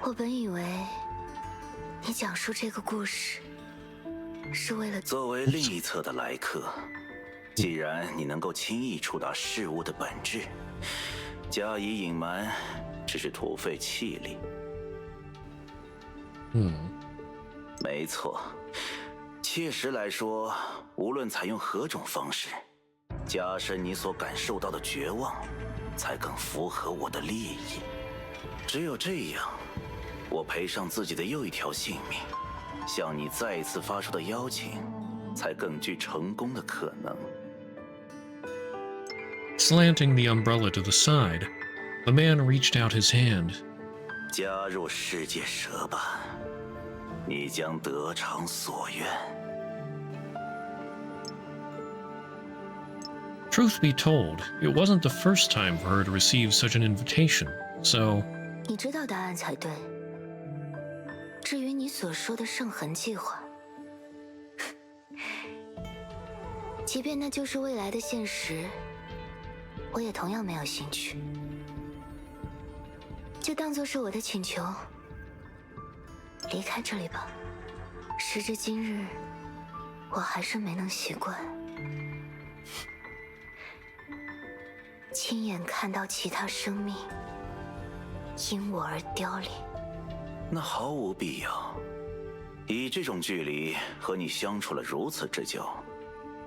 我本以为你讲述这个故事是为了作为另一侧的来客，既然你能够轻易触达事物的本质，加以隐瞒只是徒费气力。没错，切实来说，无论采用何种方式，加深你所感受到的绝望，才更符合我的利益。只有这样，我赔上自己的又一条性命，向你再一次发出的邀请，才更具成功的可能。Slanting the umbrella to the side, the man reached out his hand. 加入世界蛇吧，你将得偿所愿。Truth be told, it wasn't the first time for her to receive such an invitation, so 你知道答案才对。至于你所说的圣痕计划，即便那就是未来的现实，我也同样没有兴趣。就当作是我的请求，离开这里吧。时至今日，我还是没能习惯亲眼看到其他生命因我而凋零。那毫无必要。以这种距离和你相处了如此之久，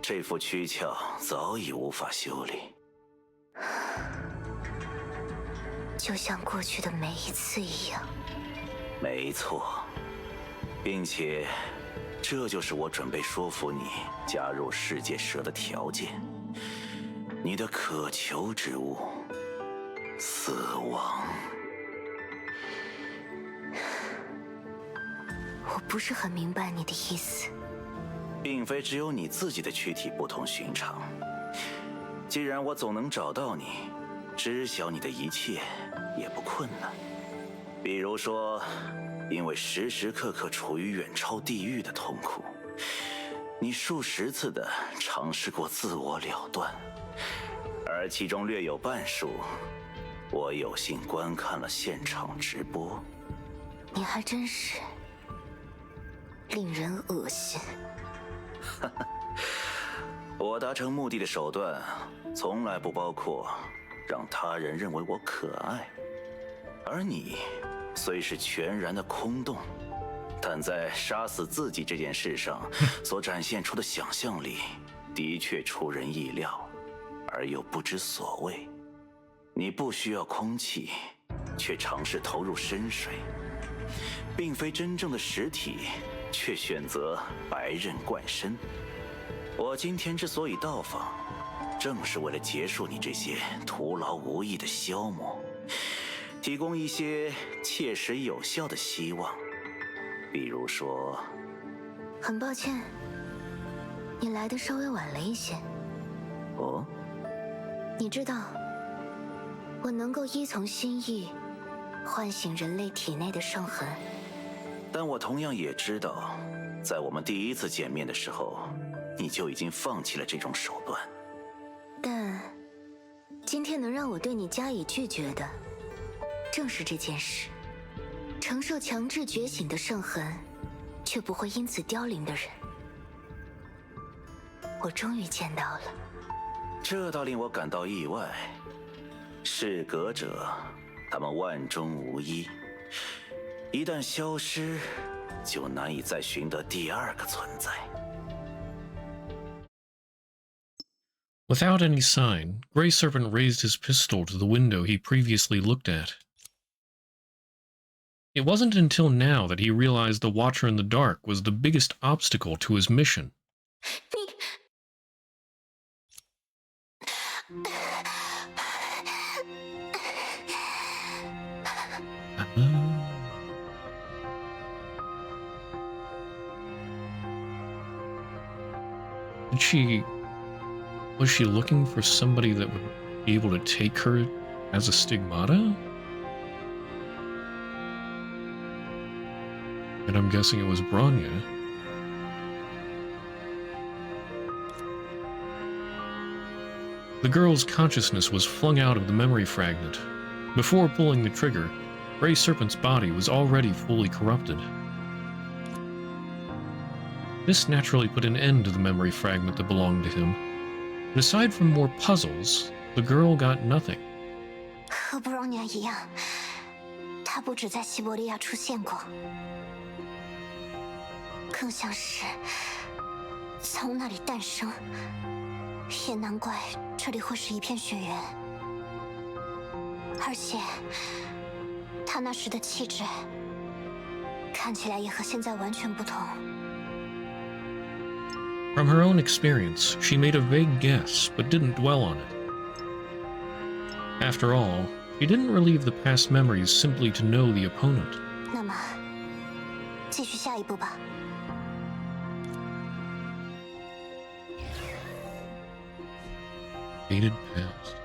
这副躯壳早已无法修理。就像过去的每一次一样。没错，并且这就是我准备说服你加入世界蛇的条件。你的渴求之物——死亡。我不是很明白你的意思。并非只有你自己的躯体不同寻常。既然我总能找到你，知晓你的一切也不困难。比如说，因为时时刻刻处于远超地狱的痛苦，你数十次地尝试过自我了断，而其中略有半数，我有幸观看了现场直播。你还真是令人恶心。我达成目的的手段，从来不包括让他人认为我可爱，而你虽是全然的空洞，但在杀死自己这件事上所展现出的想象力，的确出人意料，而又不知所谓。你不需要空气，却尝试投入深水，并非真正的实体，却选择白刃贯身。我今天之所以到访，正是为了结束你这些徒劳无益的消磨，提供一些切实有效的希望。比如说，很抱歉，你来的稍微晚了一些。哦，你知道，我能够依从心意，唤醒人类体内的圣痕。但我同样也知道，在我们第一次见面的时候，你就已经放弃了这种手段。但今天能让我对你加以拒绝的，正是这件事。承受强制觉醒的圣痕，却不会因此凋零的人，我终于见到了。这倒令我感到意外。适格者，他们万中无一，一旦消失，就难以再寻得第二个存在。Without any sign, Grey Serpent raised his pistol to the window he previously looked at. It wasn't until now that he realized the Watcher in the Dark was the biggest obstacle to his mission. Was she looking for somebody that would be able to take her as a stigmata? And I'm guessing it was Bronya. The girl's consciousness was flung out of the memory fragment. Before pulling the trigger, Grey Serpent's body was already fully corrupted. This naturally put an end to the memory fragment that belonged to him. And aside from more puzzles, the girl got nothing. 和布罗尼亚一样，他不止在西伯利亚出现过，更像是从那里诞生。也难怪这里会是一片雪原，而且他那时的气质，看起来也和现在完全不同。 From her own experience, she made a vague guess, but didn't dwell on it. After all, she didn't relive the past memories simply to know the opponent. 那么，继续下一步吧。 Faded past.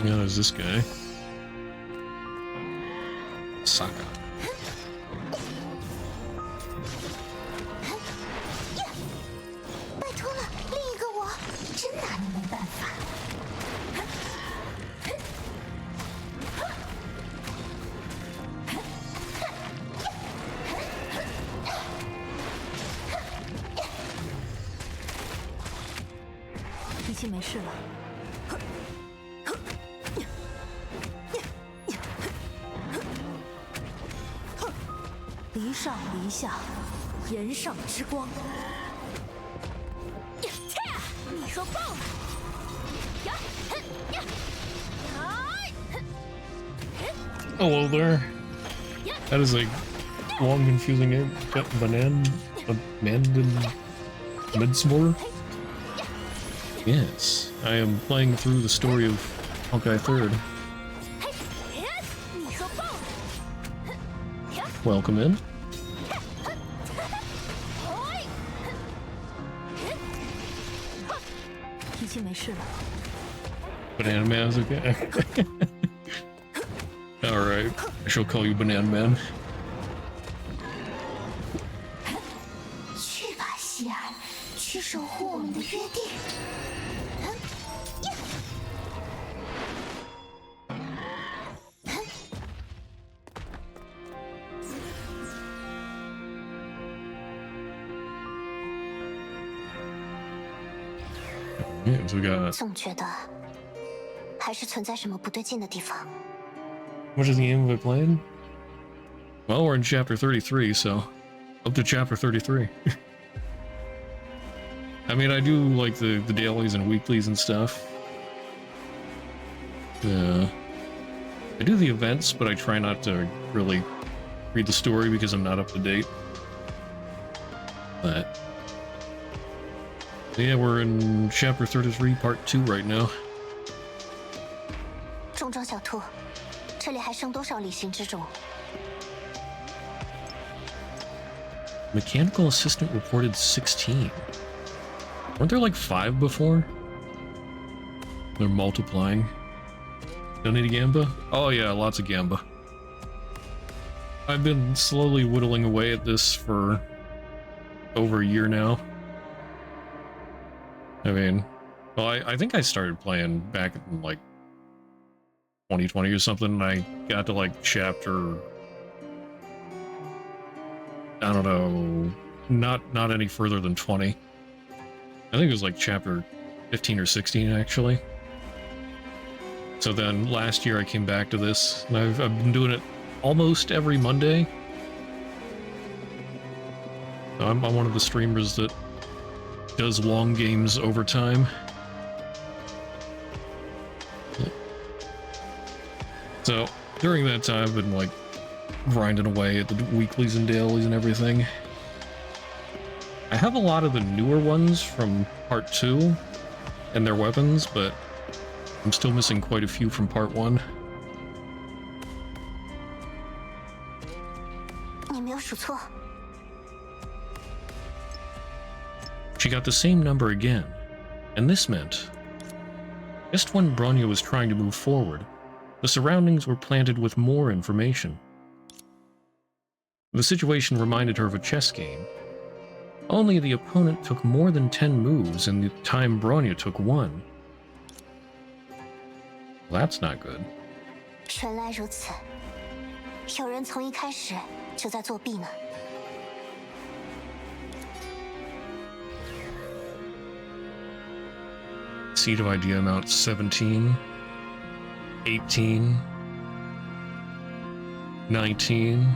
Now is this guy? Saka. 拜托了，另一个我，真拿你没办法。 已经没事了。离上离下，炎上之光。你说爆了！ Hello there. That is a long, confusing name. Midsummer? Yes, I am playing through the story of Honkai 3rd. Welcome in. Banana Man is okay. Alright, I shall call you Banana Man. 去吧，希尔，去守护我们的约定。 Alright, Yeah, so we got. 总觉得还是存在什么不对劲的地方。 What is the game of it played? Well, we're in chapter 33, so up to chapter 33. I mean, I do like the dailies and weeklies and stuff. I do the events, but I try not to really read the story because I'm not up to date. But yeah, we're in chapter 33, part 2 right now. 重装小兔，这里还剩多少理性之种？ Mechanical assistant reported 16. Weren't there like 5 before? They're multiplying. Don't need a Gamba? Oh yeah, lots of Gamba. I've been slowly whittling away at this for over a year now. I mean, well, I think I started playing back in like 2020 or something, and I got to like chapter, I don't know, not any further than 20. I think it was like chapter 15 or 16 actually. So then last year I came back to this, and I've been doing it almost every Monday. I'm one of the streamers that does long games over time. So during that time I've been like grinding away at the weeklies and dailies and everything. I have a lot of the newer ones from part 2 and their weapons, but I'm still missing quite a few from part 1. 你没有数错。 She got the same number again, and this meant just when Bronya was trying to move forward, the surroundings were planted with more information. The situation reminded her of a chess game. Only the opponent took more than 10 moves in the time Bronya took 1. Well, that's not good. 原来如此，有人从一开始就在作弊呢。 Seed of idea amount 17, 18, 19.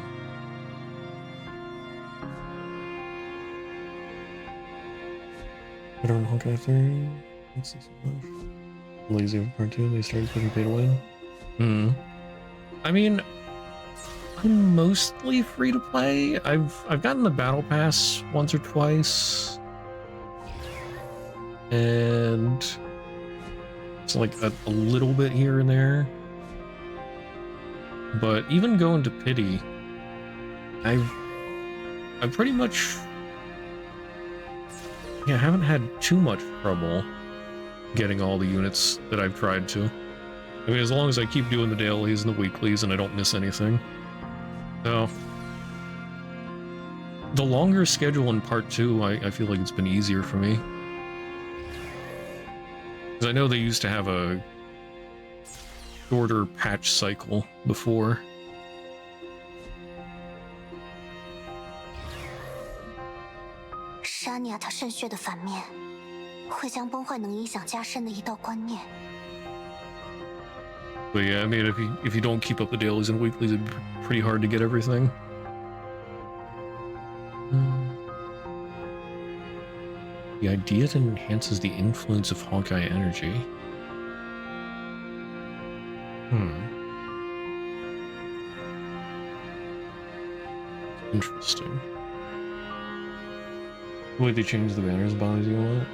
I don't know, Honkai 3. Let's see so much. Lazy of part 2, they started putting pay to win. I mean, I'm mostly free to play. I've gotten the battle pass once or twice. And it's like a little bit here and there. But even going to pity, I've pretty much, yeah, I haven't had too much trouble getting all the units that I've tried to. I mean, as long as I keep doing the dailies and the weeklies and I don't miss anything. So the longer schedule in part 2, I feel like it's been easier for me. Because I know they used to have a shorter patch cycle before. Shania 他渗血的反面，会将崩坏能影响加深的一道观念。 But yeah, I mean, if you don't keep up the dailies and weeklies, it'd be pretty hard to get everything. The idea that enhances the influence of Honkai energy. Interesting. The way they changed the banners bothers you a lot?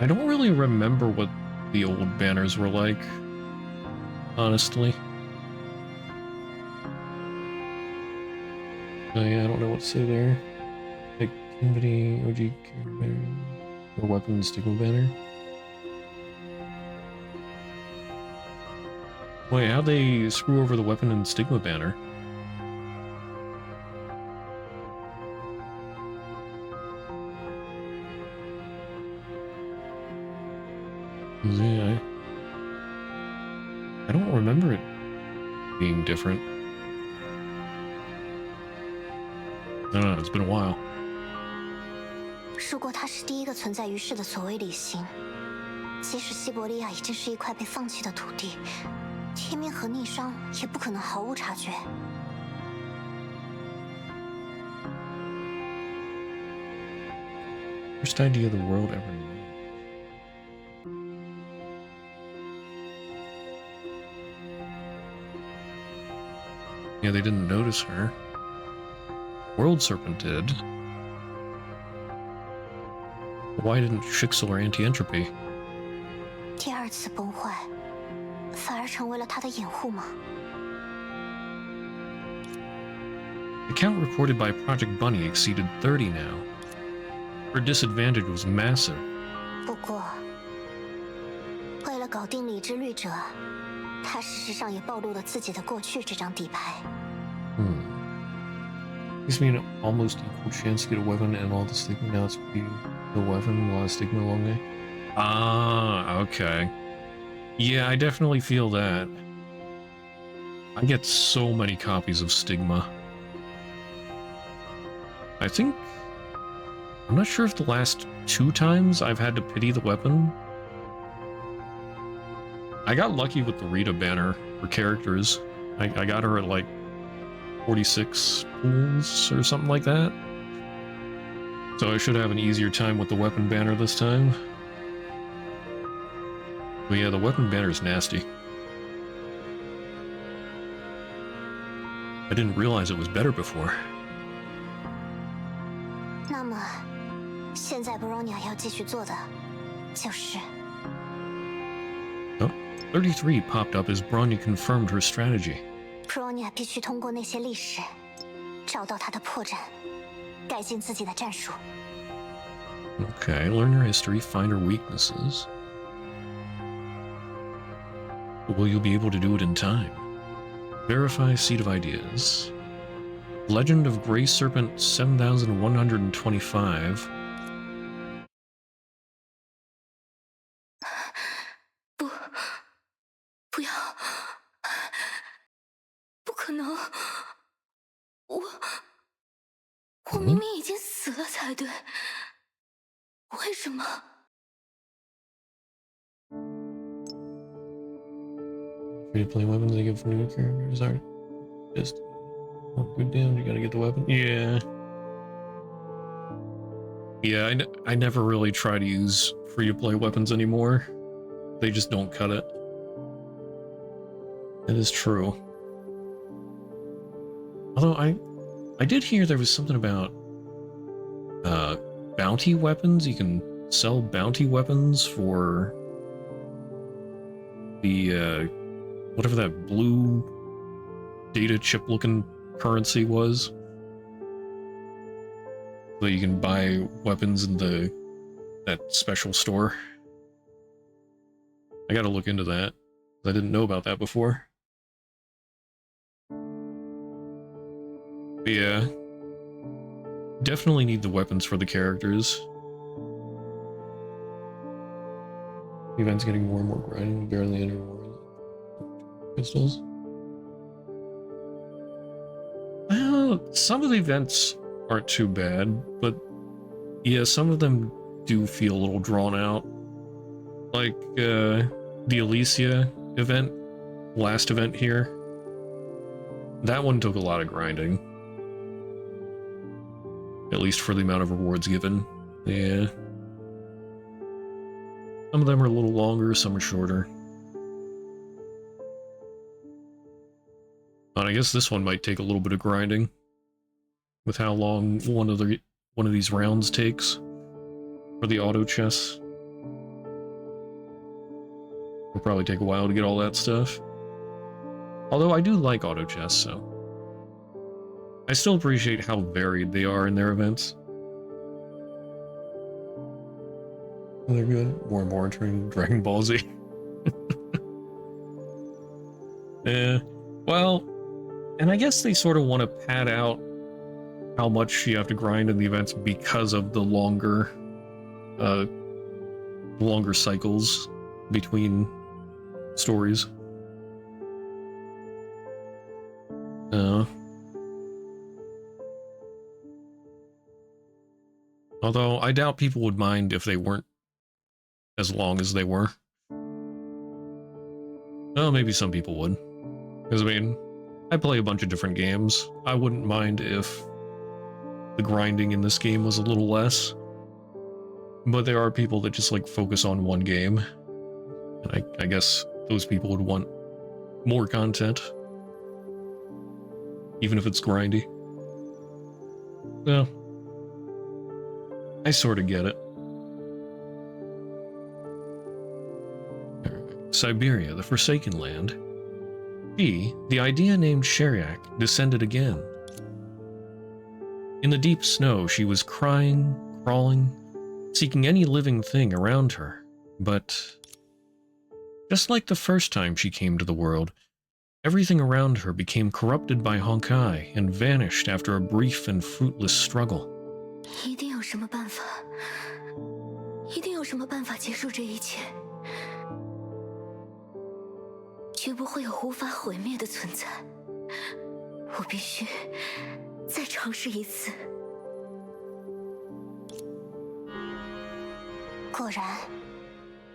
I don't really remember what the old banners were like, honestly. Oh yeah, I don't know what to say there. Activity, OG character banner, or weapon stigma banner. Wait, how'd they screw over the weapon and stigma banner? Yeah, I don't remember it being different. I don't know, it's been a while. 如果他是第一个存在于世的所谓理性，即使西伯利亚已经是一块被放弃的土地，天命和逆商也不可能毫无察觉。First idea the world ever knew. Yeah, they didn't notice her. World Serpent did. Why didn't Shixel or Anti-Entropy? 第二次崩坏，反而成为了他的掩护吗？ The count reported by Project Bunny exceeded 30 now. Her disadvantage was massive. 不过，为了搞定理智律者，他事实上也暴露了自己的过去这张底牌。Gives me an almost equal chance to get a weapon and all the stigma. Now it's be the weapon, a lot of stigma along there. Ah, okay. Yeah, I definitely feel that. I get so many copies of Stigma. I think... I'm not sure if the last 2 times I've had to pity the weapon. I got lucky with the Rita banner for characters. I got her at like 46 pools or something like that. So I should have an easier time with the weapon banner this time. But yeah, the weapon banner is nasty. I didn't realize it was better before. 那么，现在 Bronya 要继续做的，就是。 Oh, 33 popped up as Bronya confirmed her strategy. Bronya 必须通过那些历史，找到他的破绽，改进自己的战术。 Okay, learn her history, find her weaknesses. Will you be able to do it in time? Verify Seed of Ideas. Legend of Grey Serpent 7125. 不要，不可能！我明明已经死了才对，为什么？ Free to play weapons they give for new characters are just good damn, you gotta get the weapon. Yeah. Yeah, I never really try to use free to play weapons anymore. They just don't cut it. That is true. Although I did hear there was something about bounty weapons. You can sell bounty weapons for the whatever that blue data chip looking currency was. So you can buy weapons in that special store. I gotta look into that. I didn't know about that before. But yeah. Definitely need the weapons for the characters. The event's getting more and more grinding, barely any more pistols. Well, some of the events aren't too bad, but yeah, some of them do feel a little drawn out. Like, the Alicia event, last event here. That one took a lot of grinding. At least for the amount of rewards given. Yeah. Some of them are a little longer, some are shorter. And I guess this one might take a little bit of grinding. With how long one of these rounds takes. For the auto chests. It'll probably take a while to get all that stuff. Although I do like auto chests, so... I still appreciate how varied they are in their events. They're good. More and more entering Dragon Ball Z. Yeah. Well, and I guess they sort of want to pad out how much you have to grind in the events because of the longer cycles between stories. Although I doubt people would mind if they weren't as long as they were. Well, maybe some people would. Because, I mean, I play a bunch of different games. I wouldn't mind if the grinding in this game was a little less. But there are people that just, like, focus on one game. And I guess those people would want more content. Even if it's grindy. Well, I sort of get it. Siberia, the Forsaken Land. The idea named Sheriak, descended again. In the deep snow, she was crying, crawling, seeking any living thing around her. But just like the first time she came to the world, everything around her became corrupted by Honkai and vanished after a brief and fruitless struggle. 一定有什么办法，一定有什么办法结束这一切，绝不会有无法毁灭的存在。我必须再尝试一次。果然，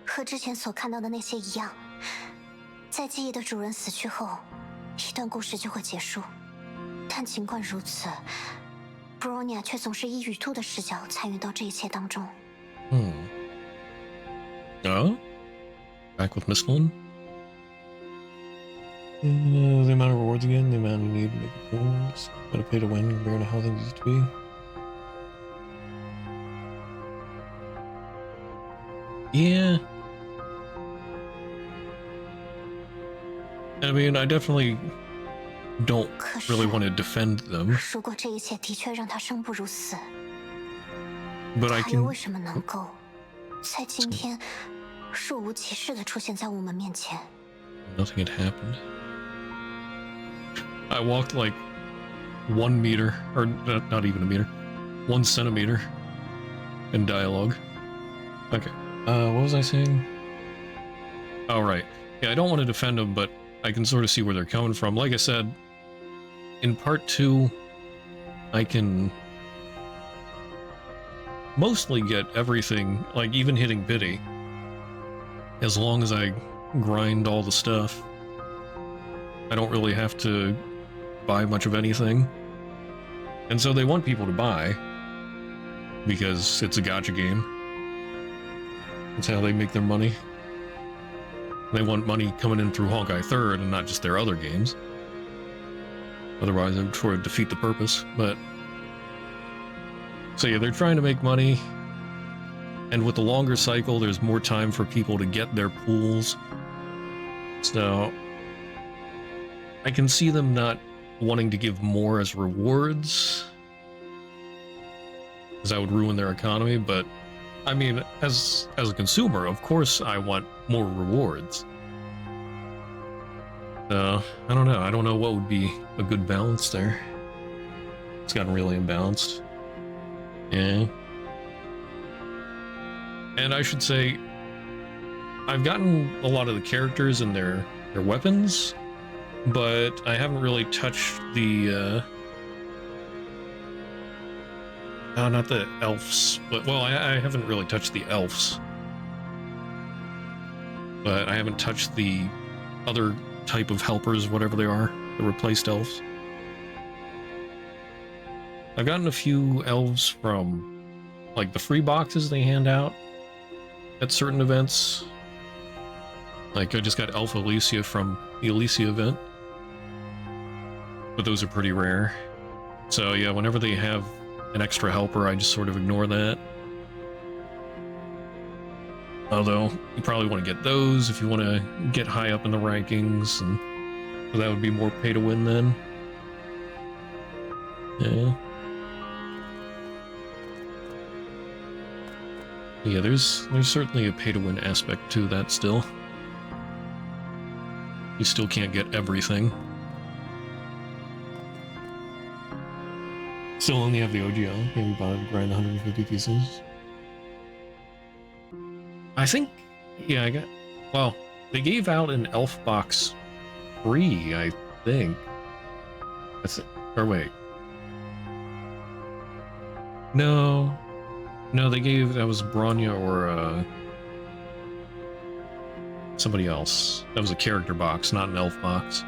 和之前所看到的那些一样，在记忆的主人死去后，一段故事就会结束。但尽管如此，布罗尼亚却总是以雨兔的视角参与到这一切当中。Oh? Back with Miss Lynn? The amount of rewards again, the amount you need to make appearance, but a pay to win compared to how things used to be. Yeah. I mean, I definitely don't really want to defend them. 如果这一切的确让他生不如死， But I 他又 can... 为什么能够在今天若无其事地出现在我们面前？ Nothing had happened. I walked like 1 meter, or not even a meter, 1 centimeter in dialogue. Okay, what was I saying? Oh, right. Yeah, I don't want to defend them, but I can sort of see where they're coming from. Like I said, in part 2, I can mostly get everything, like even hitting pity, as long as I grind all the stuff. I don't really have to buy much of anything. And so they want people to buy, because it's a gacha game. That's how they make their money. They want money coming in through Honkai 3rd and not just their other games. Otherwise, it would sort of defeat the purpose, but... So yeah, they're trying to make money, and with the longer cycle, there's more time for people to get their pools. So... I can see them not wanting to give more as rewards, because that would ruin their economy, but... I mean, as a consumer, of course I want more rewards. So, I don't know. I don't know what would be a good balance there. It's gotten really imbalanced. Yeah. And I should say, I've gotten a lot of the characters and their weapons, but I haven't really touched the, not the elves, but, well, I haven't really touched the elves. But I haven't touched the other type of helpers, whatever they are, the replaced elves. I've gotten a few elves from, like, the free boxes they hand out at certain events. Like, I just got Elf Alicia from the Alicia event. But those are pretty rare. So, yeah, whenever they have an extra helper, I just sort of ignore that. Although, you probably want to get those if you want to get high up in the rankings, and so that would be more pay to win then. Yeah. Yeah, there's certainly a pay to win aspect to that still. You still can't get everything. Still only have the OGL, maybe buy grind 150 pieces. I think, yeah, I got, well, they gave out an elf box free, I think. That's it. Or wait. No. No, they gave that was Bronya or somebody else. That was a character box, not an elf box.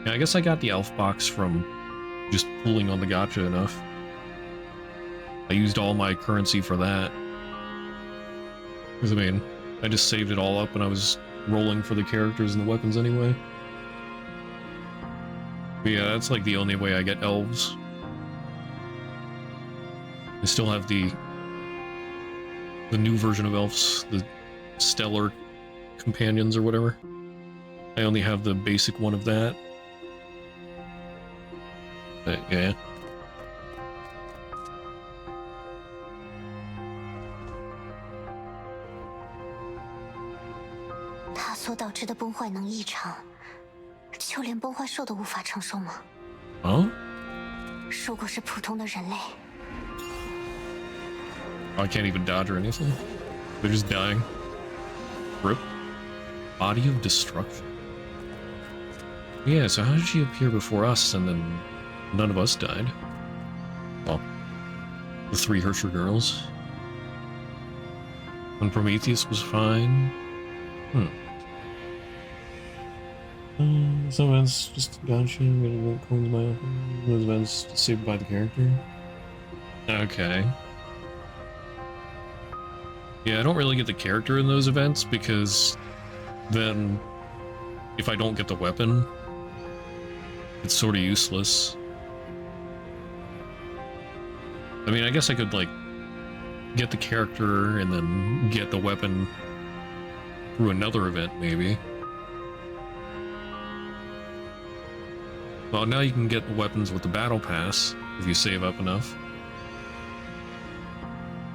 Yeah, I guess I got the elf box from just pulling on the gacha enough. I used all my currency for that. Because, I mean, I just saved it all up when I was rolling for the characters and the weapons anyway. But yeah, that's like the only way I get elves. I still have the new version of elves, the stellar companions or whatever. I only have the basic one of that. But yeah.它所导致的崩坏能异常，就连崩坏兽都无法承受吗？Huh? 如果是普通的人类， I can't even dodge or anything. They're just dying. Rip. Body of destruction. Yeah, so how did she appear before us and then none of us died? Well, the 3 Herrscher girls. When Prometheus was fine. Some events just gotcha, coins my those events saved by the character. Okay. Yeah, I don't really get the character in those events because then if I don't get the weapon, it's sort of useless. I mean, I guess I could like get the character and then get the weapon through another event maybe. Well, now you can get weapons with the battle pass if you save up enough.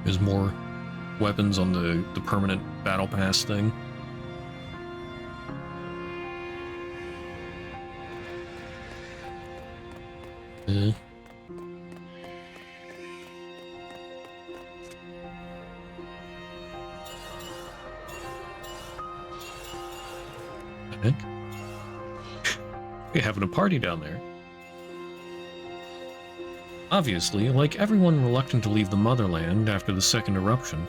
There's more weapons on the permanent battle pass thing. Heck? We're having a party down there. Obviously, like everyone reluctant to leave the motherland after the second eruption,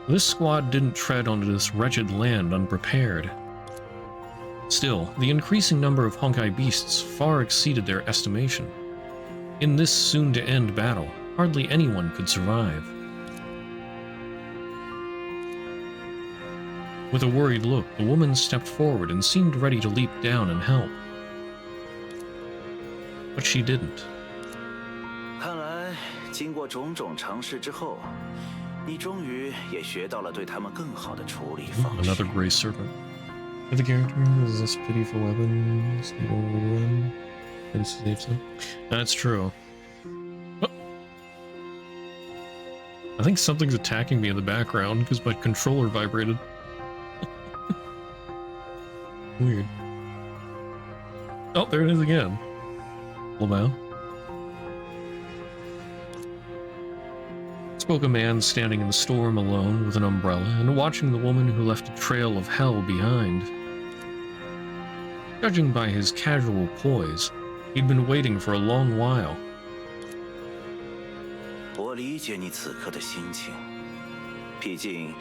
this squad didn't tread onto this wretched land unprepared. Still, the increasing number of Honkai beasts far exceeded their estimation. In this soon-to-end battle, hardly anyone could survive. With a worried look, the woman stepped forward and seemed ready to leap down and help. But she didn't. 看来，经过种种尝试之后，你终于也学到了对他们更好的处理方式。 Another gray serpent. For the character, is this pity for weapons? They won't run. And save them. That's true. Oh. I think something's attacking me in the background because my controller vibrated. Weird. Oh, there it is again. Lamau. Spoke a man standing in the storm alone with an umbrella and watching the woman who left a trail of hell behind. Judging by his casual poise, he'd been waiting for a long while. 我理解你此刻的心情，毕竟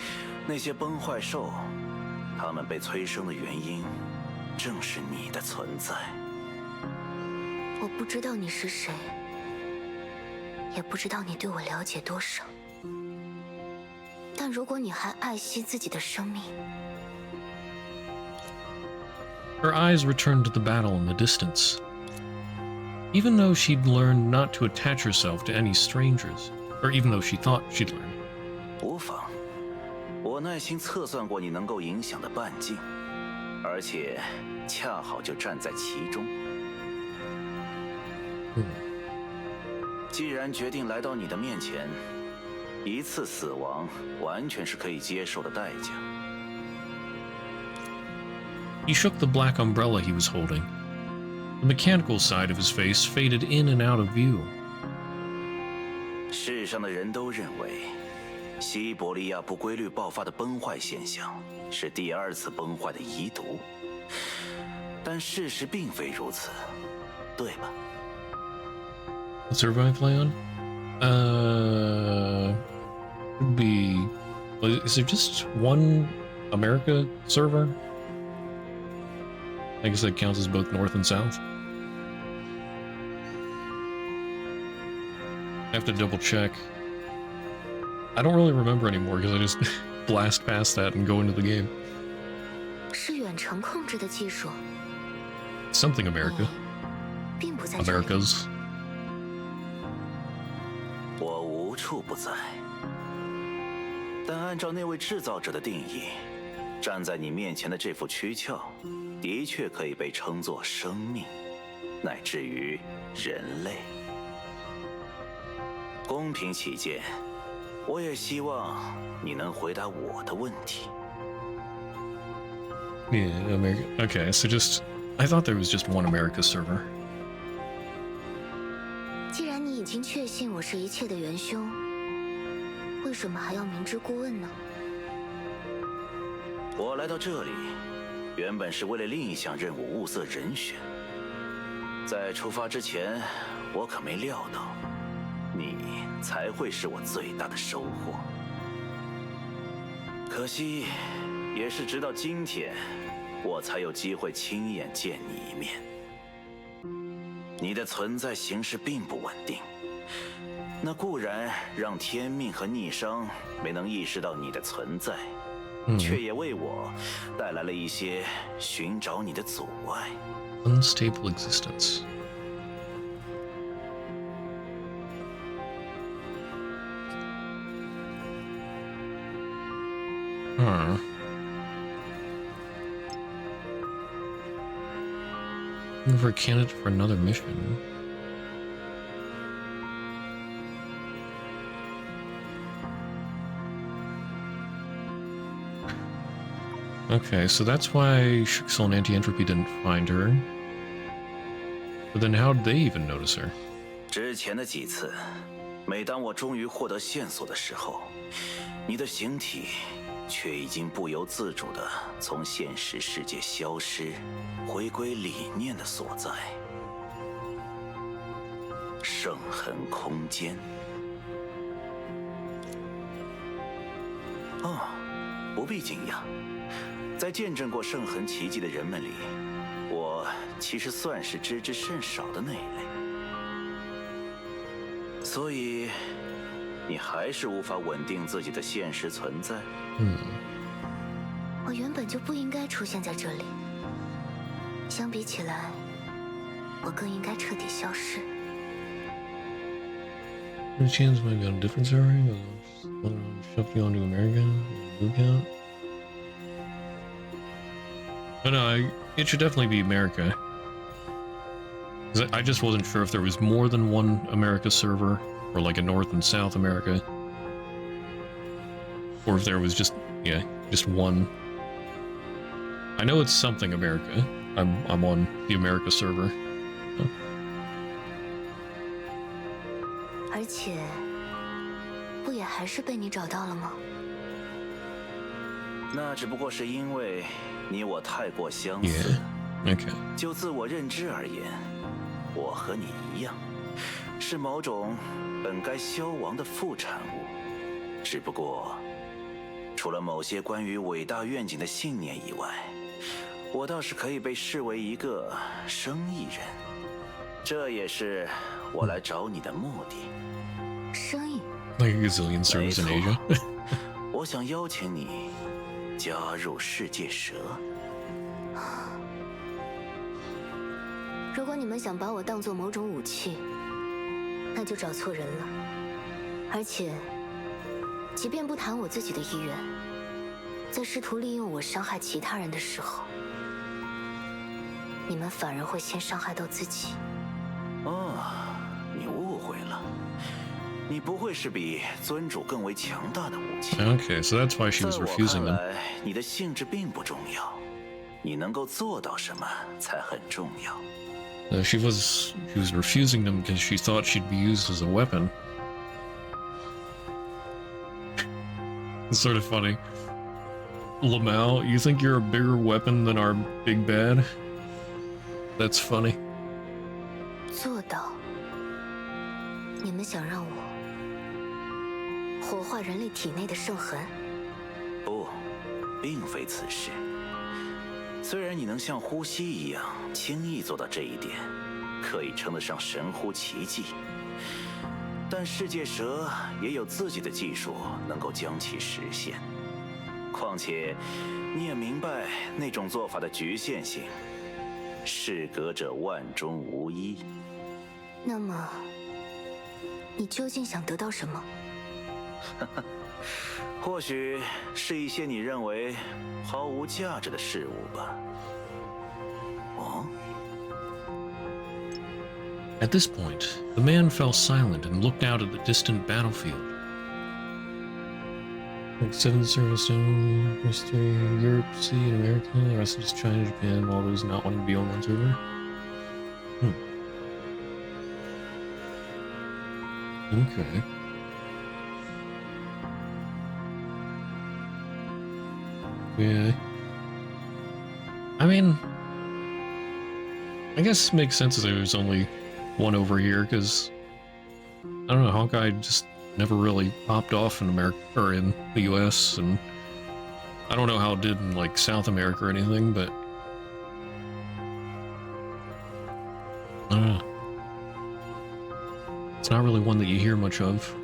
那些崩坏兽，它们被催生的原因，正是你的存在。我不知道你是谁，也不知道你对我了解多少。但如果你还爱惜自己的生命， Her eyes returned to the battle in the distance. Even though she'd learned not to attach herself to any strangers, or even though she thought she'd learned. 无妨，我耐心测算过你能够影响的半径，而且恰好就站在其中。既然决定来到你的面前，一次死亡完全是可以接受的代价。 He shook the black umbrella he was holding. The mechanical side of his face faded in and out of view. 世上的人都认为，西伯利亚不规律爆发的崩坏现象是第二次崩坏的遗毒，但事实并非如此，对吧？ What's her revive play on? Would be. Is there just one America server? I guess that counts as both North and South. I have to double check. I don't really remember anymore because I just blast past that and go into the game. 是远程控制的技术， Something America. 并不在这里。 Americas. 我无处不在，但按照那位制造者的定义，站在你面前的这副躯壳，的确可以被称作生命，乃至于人类。公平起见，我也希望你能回答我的问题。 Yeah, America. Okay, so just. I thought there was just one America server. 既然你已经确信我是一切的元凶，为什么还要明知故问呢？我来到这里，原本是为了另一项任务物色人选。在出发之前，我可没料到，你才会是我最大的收获。可惜，也是直到今天，我才有机会亲眼见你一面。你的存在形势并不稳定，那固然让天命和逆商没能意识到你的存在。 却也为我带来了一些寻找你的阻碍。Unstable existence. Looking for a candidate for another mission. Okay, so that's why Shuxel and Anti-Entropy didn't find her. But then how'd they even notice her? 之前的几次，每当我终于获得线索的时候，你的形体却已经不由自主地从现实世界消失，回归理念的所在——圣痕空间。哦，不必惊讶。 在见证过圣痕奇迹的人们里，我其实算是知之甚少的那一类。所以，你还是无法稳定自己的现实存在。我原本就不应该出现在这里。相比起来，我更应该彻底消失。 The chance might be on a different server. Shoved you onto America. Boot camp. But no, it should definitely be America. 'Cause I just wasn't sure if there was more than one America server, or like a North and South America, or if there was just one. I know it's something America. I'm on the America server. 而且，不也还是被你找到了吗？ 那只不过是因为你我太过相似。Okay. 就自我认知而言，我和你一样，是某种本该消亡的副产物。只不过，除了某些关于伟大愿景的信念以外，我倒是可以被视为一个生意人。这也是我来找你的目的。生意。 Like a gazillion servers in Asia. 我想邀请你。 加入世界蛇。如果你们想把我当作某种武器，那就找错人了。而且，即便不谈我自己的意愿，在试图利用我伤害其他人的时候，你们反而会先伤害到自己。哦，你误会了。 你不会是比尊主更为强大的武器。Okay, so that's why she was refusing them. 你的性质并不重要，你能够做到什么才很重要。She was refusing them because she thought she'd be used as a weapon. It's sort of funny. Lamau, you think you're a bigger weapon than our big bad? That's funny. 做到。你们想让我活化人类体内的圣痕？不，并非此事。虽然你能像呼吸一样轻易做到这一点，可以称得上神乎其技，但世界蛇也有自己的技术能够将其实现。况且，你也明白那种做法的局限性，适格者万中无一。那么，你究竟想得到什么？或许是一些你认为毫无价值的事物吧。哦。 At this point, the man fell silent and looked out at the distant battlefield. Like 7th Service Zone, Mystery, Europe, Sea, and America. The rest is China, Japan, all those not wanting to be on one server. Okay. Yeah. I mean, I guess it makes sense that there's only one over here, because I don't know, Honkai just never really popped off in America or in the US, and I don't know how it did in like South America or anything, but I don't know. It's not really one that you hear much of.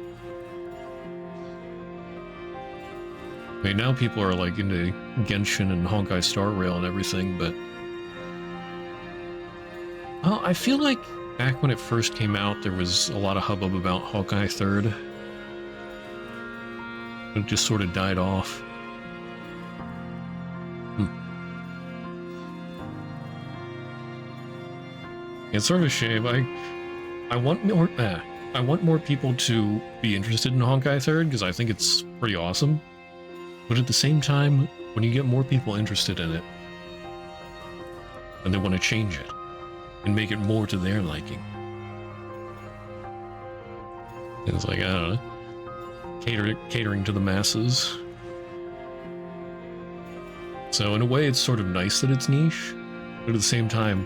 I mean, now people are like into Genshin and Honkai Star Rail and everything, but well, I feel like back when it first came out, there was a lot of hubbub about Honkai 3rd. It just sort of died off. It's sort of a shame. I want more people to be interested in Honkai 3rd because I think it's pretty awesome. But at the same time, when you get more people interested in it, and they want to change it and make it more to their liking, it's like, I don't know, catering to the masses. So in a way, it's sort of nice that it's niche, but at the same time,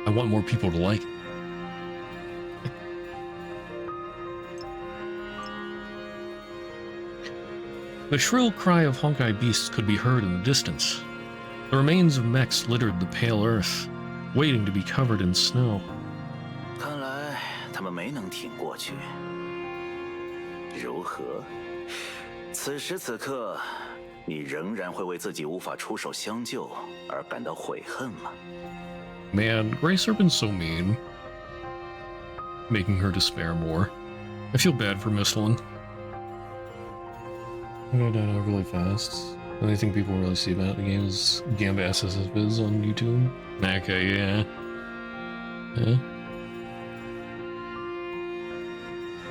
I want more people to like it. The shrill cry of Honkai beasts could be heard in the distance. The remains of mechs littered the pale earth, waiting to be covered in snow. 看来他们没能挺过去。如何？此时此刻，你仍然会为自己无法出手相救而感到悔恨吗？ Man, Grey Serpent's so mean. Making her despair more. I feel bad for Mistlin. I'm gonna die out really fast. The only thing people really see about the game is Gamba SSFiz on YouTube. Okay, yeah. Yeah.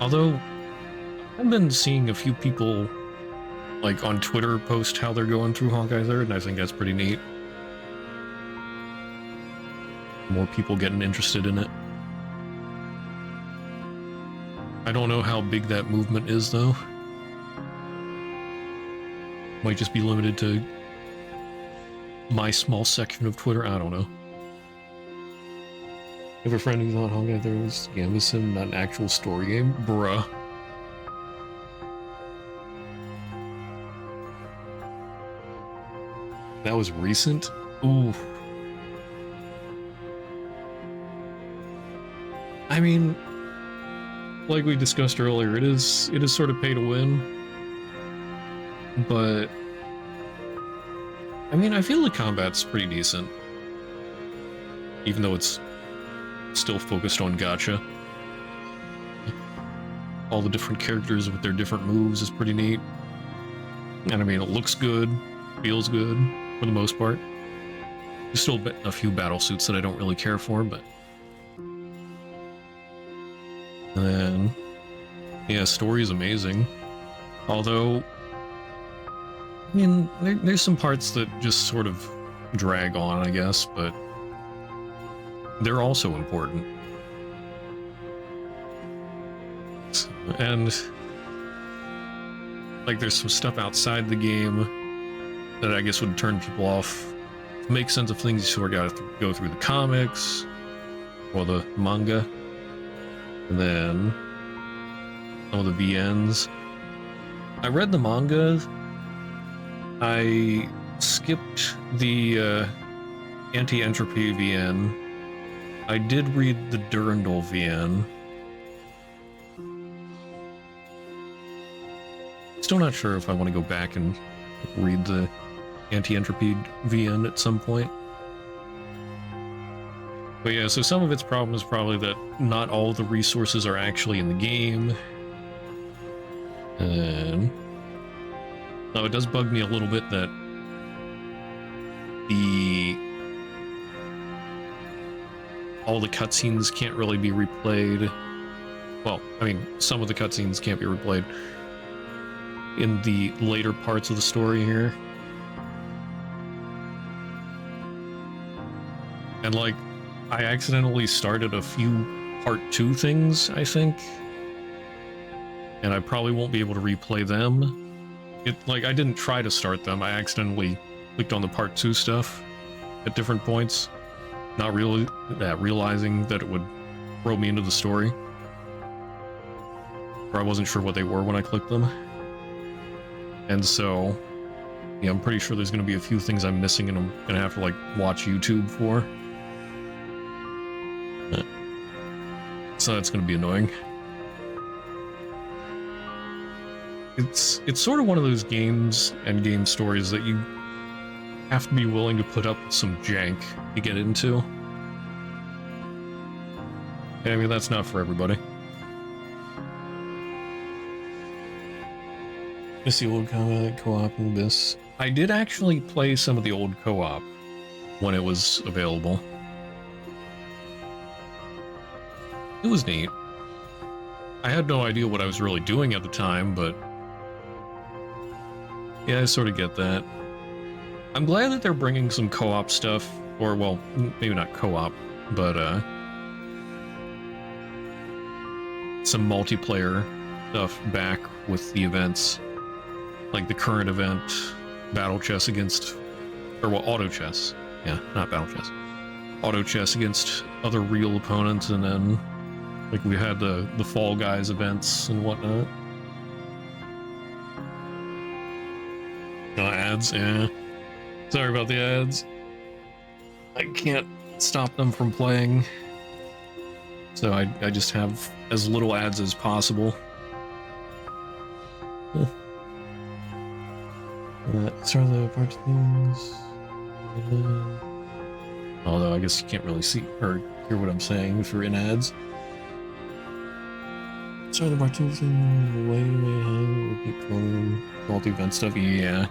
Although, I've been seeing a few people, like, on Twitter post how they're going through Honkai 3rd, and I think that's pretty neat. More people getting interested in it. I don't know how big that movement is, though. Might just be limited to my small section of Twitter, I don't know. I have a friend who thought Honkai 3rd was Gamba Sim, not an actual story game. Bruh. That was recent? Ooh. I mean, like we discussed earlier, it is sort of pay to win. But I mean, I feel the combat's pretty decent. Even though it's still focused on gacha. All the different characters with their different moves is pretty neat. And I mean, it looks good, feels good, for the most part. There's still a few battle suits that I don't really care for, but... And then... yeah, story's amazing. Although... I mean, there's some parts that just sort of drag on, I guess, but... they're also important. And... like, there's some stuff outside the game that I guess would turn people off. To make sense of things, you sort of gotta go through the comics, or the manga, and then some of the VNs. I read the manga. I skipped the anti-entropy VN. I did read the Durandal VN. Still not sure if I want to go back and read the anti-entropy VN at some point. But yeah, so some of its problem is probably that not all the resources are actually in the game. And though it does bug me a little bit that all the cutscenes can't really be replayed. Well, I mean, some of the cutscenes can't be replayed in the later parts of the story here. And like, I accidentally started a few part 2 things, I think. And I probably won't be able to replay them. Like, I didn't try to start them, I accidentally clicked on the part 2 stuff at different points, not really realizing that it would throw me into the story. Or I wasn't sure what they were when I clicked them. And so, yeah, I'm pretty sure there's going to be a few things I'm missing and I'm going to have to, like, watch YouTube for. So that's going to be annoying. It's sort of one of those games and game stories that you have to be willing to put up with some jank to get into. And I mean, that's not for everybody. Miss the old co-op in this. I did actually play some of the old co-op when it was available. It was neat. I had no idea what I was really doing at the time, but yeah, I sort of get that. I'm glad that they're bringing some co-op stuff, or well, maybe not co-op, but some multiplayer stuff back with the events. Like the current event, Battle Chess against, or well, Auto Chess. Yeah, not Battle Chess. Auto Chess against other real opponents, and then like we had the Fall Guys events and whatnot. No ads, yeah. Sorry about the ads. I can't stop them from playing. So I just have as little ads as possible. Start the part things. Although I guess you can't really see or hear what I'm saying if you're in ads. Start the part 2 thing way ahead. We'll keep going. All the event stuff. Yeah.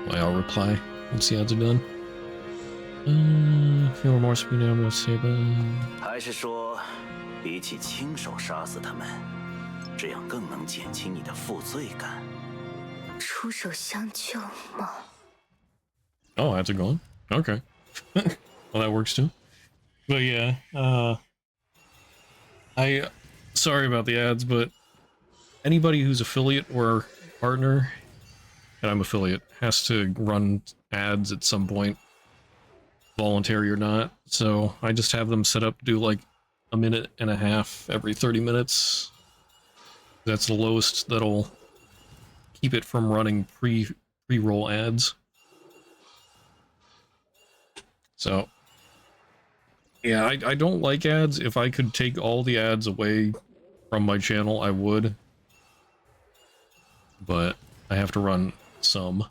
Well, I'll reply once the ads are done. Feel remorse for me now, I'm gonna say bye. 还是说，比起亲手杀死他们，这样更能减轻你的负罪感。出手相救吗？ Oh, ads are gone? Okay. Well, that works too. But yeah, sorry about the ads, but anybody who's affiliate or partner, and I'm affiliate, has to run ads at some point, voluntary or not. So I just have them set up to do like a minute and a half every 30 minutes. That's the lowest that'll keep it from running pre-roll ads. So yeah, I don't like ads. If I could take all the ads away from my channel, I would. But I have to run some.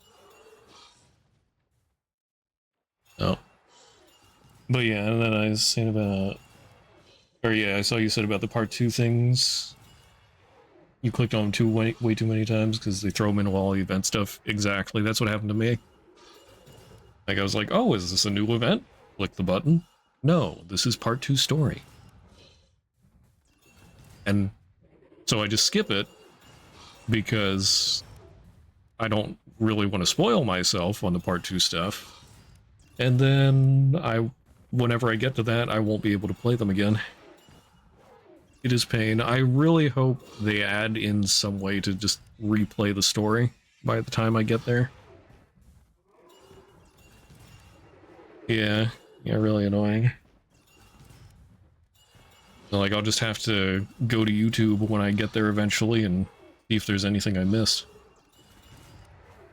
Oh. But yeah, and then I was saying about... Or yeah, I saw you said about the part 2 things. You clicked on them way too many times because they throw them into all the event stuff. Exactly, that's what happened to me. Like, I was like, oh, is this a new event? Click the button. No, this is part 2 story. And so I just skip it because I don't really want to spoil myself on the part 2 stuff. And then whenever I get to that, I won't be able to play them again. It is pain. I really hope they add in some way to just replay the story by the time I get there. Yeah, really annoying. So, like, I'll just have to go to YouTube when I get there eventually and See if there's anything I missed.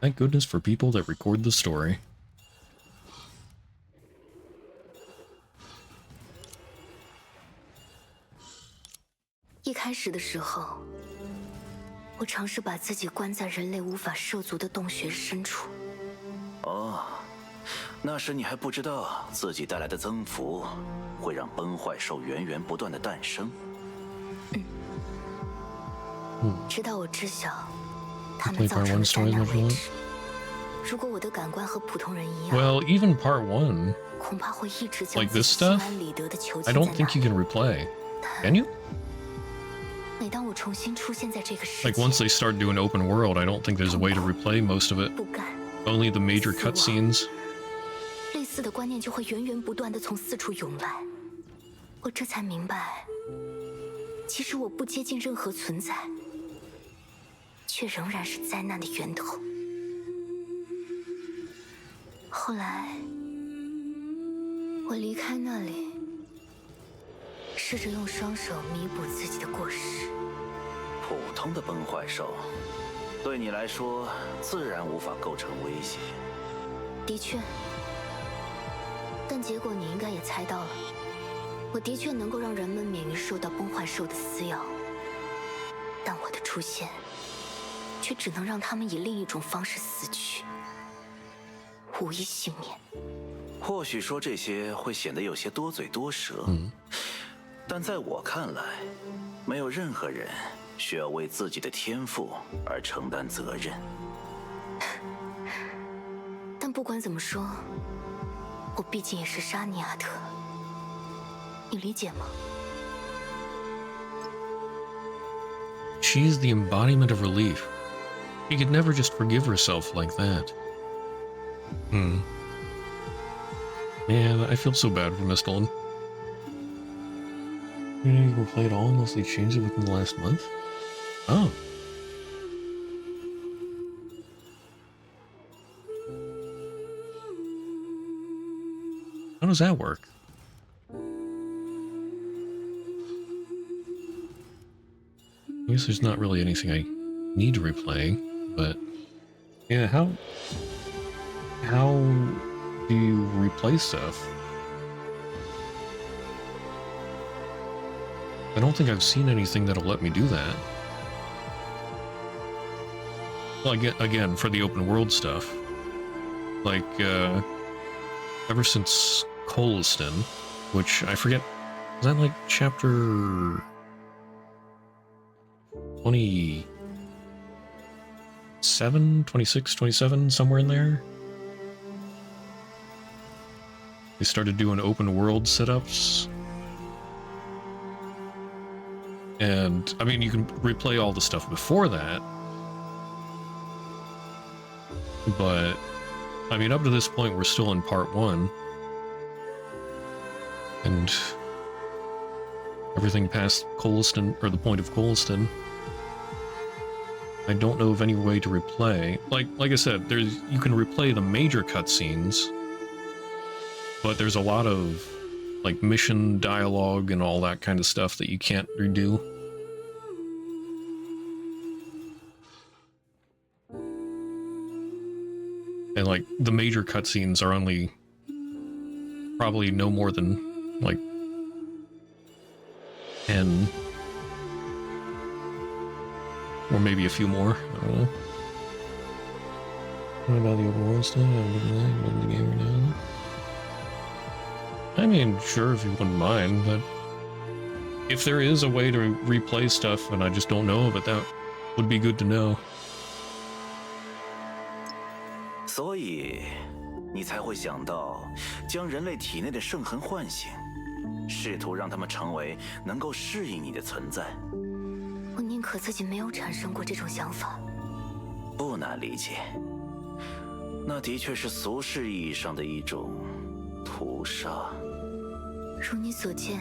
Thank goodness for people that record the story. 一开始的时候，我尝试把自己关在人类无法涉足的洞穴深处。哦，那时你还不知道自己带来的增幅会让崩坏兽源源不断的诞生。直到我知晓他们造成的灾难为止。如果我的感官和普通人一样 Well, even part 1, 恐怕会一直将 like 自己 this 心 stuff, 安理得的囚 I 禁在 don't 那 think you 里。 can replay. Can you? 每当我重新出现在这个世 Like 界， once they start doing open world, I don't think there's a way to replay most of it. 不甘， Only the major cutscenes. 类似的观念就会源源不断的从四处涌来。我这才明白，其实我不接近任何存在，却仍然是灾难的源头。后来，我离开那里，试着用双手弥补自己的过失。普通的崩坏兽，对你来说自然无法构成威胁。的确，但结果你应该也猜到了。我的确能够让人们免于受到崩坏兽的撕咬，但我的出现，却只能让他们以另一种方式死去，无一幸免。或许说这些会显得有些多嘴多舌，但在我看来，没有任何人需要为自己的天赋而承担责任。但不管怎么说，我毕竟也是沙尼亚特，你理解吗？ She's the embodiment of relief. She could never just forgive herself like that. Man, I feel so bad for Mistolin. You didn't replay it all unless they changed it within the last month? Oh. How does that work? I guess there's not really anything I need to replay, but yeah, how do you replay stuff? I don't think I've seen anything that'll let me do that. Well, again, for the open world stuff, like ever since Coliston, which I forget, was that like chapter 27, 26, 27, somewhere in there? They started doing open world setups. And, I mean, you can replay all the stuff before that. But, I mean, up to this point, we're still in part 1. And everything past Coliston, or the point of Coliston, I don't know of any way to replay. Like I said, you can replay the major cutscenes, but there's a lot of like mission dialogue and all that kind of stuff that you can't redo. And like the major cutscenes are only probably no more than like 10. Or maybe a few more. I don't know. What about the open world stuff? I'm looking at the game right now. I mean, sure, if you wouldn't mind, but if there is a way to replay stuff and I just don't know of it, that would be good to know. 所以，你才会想到将人类体内的圣痕唤醒，试图让他们成为能够适应你的存在。我宁可自己没有产生过这种想法。不难理解，那的确是俗世意义上的一种屠杀。如你所见，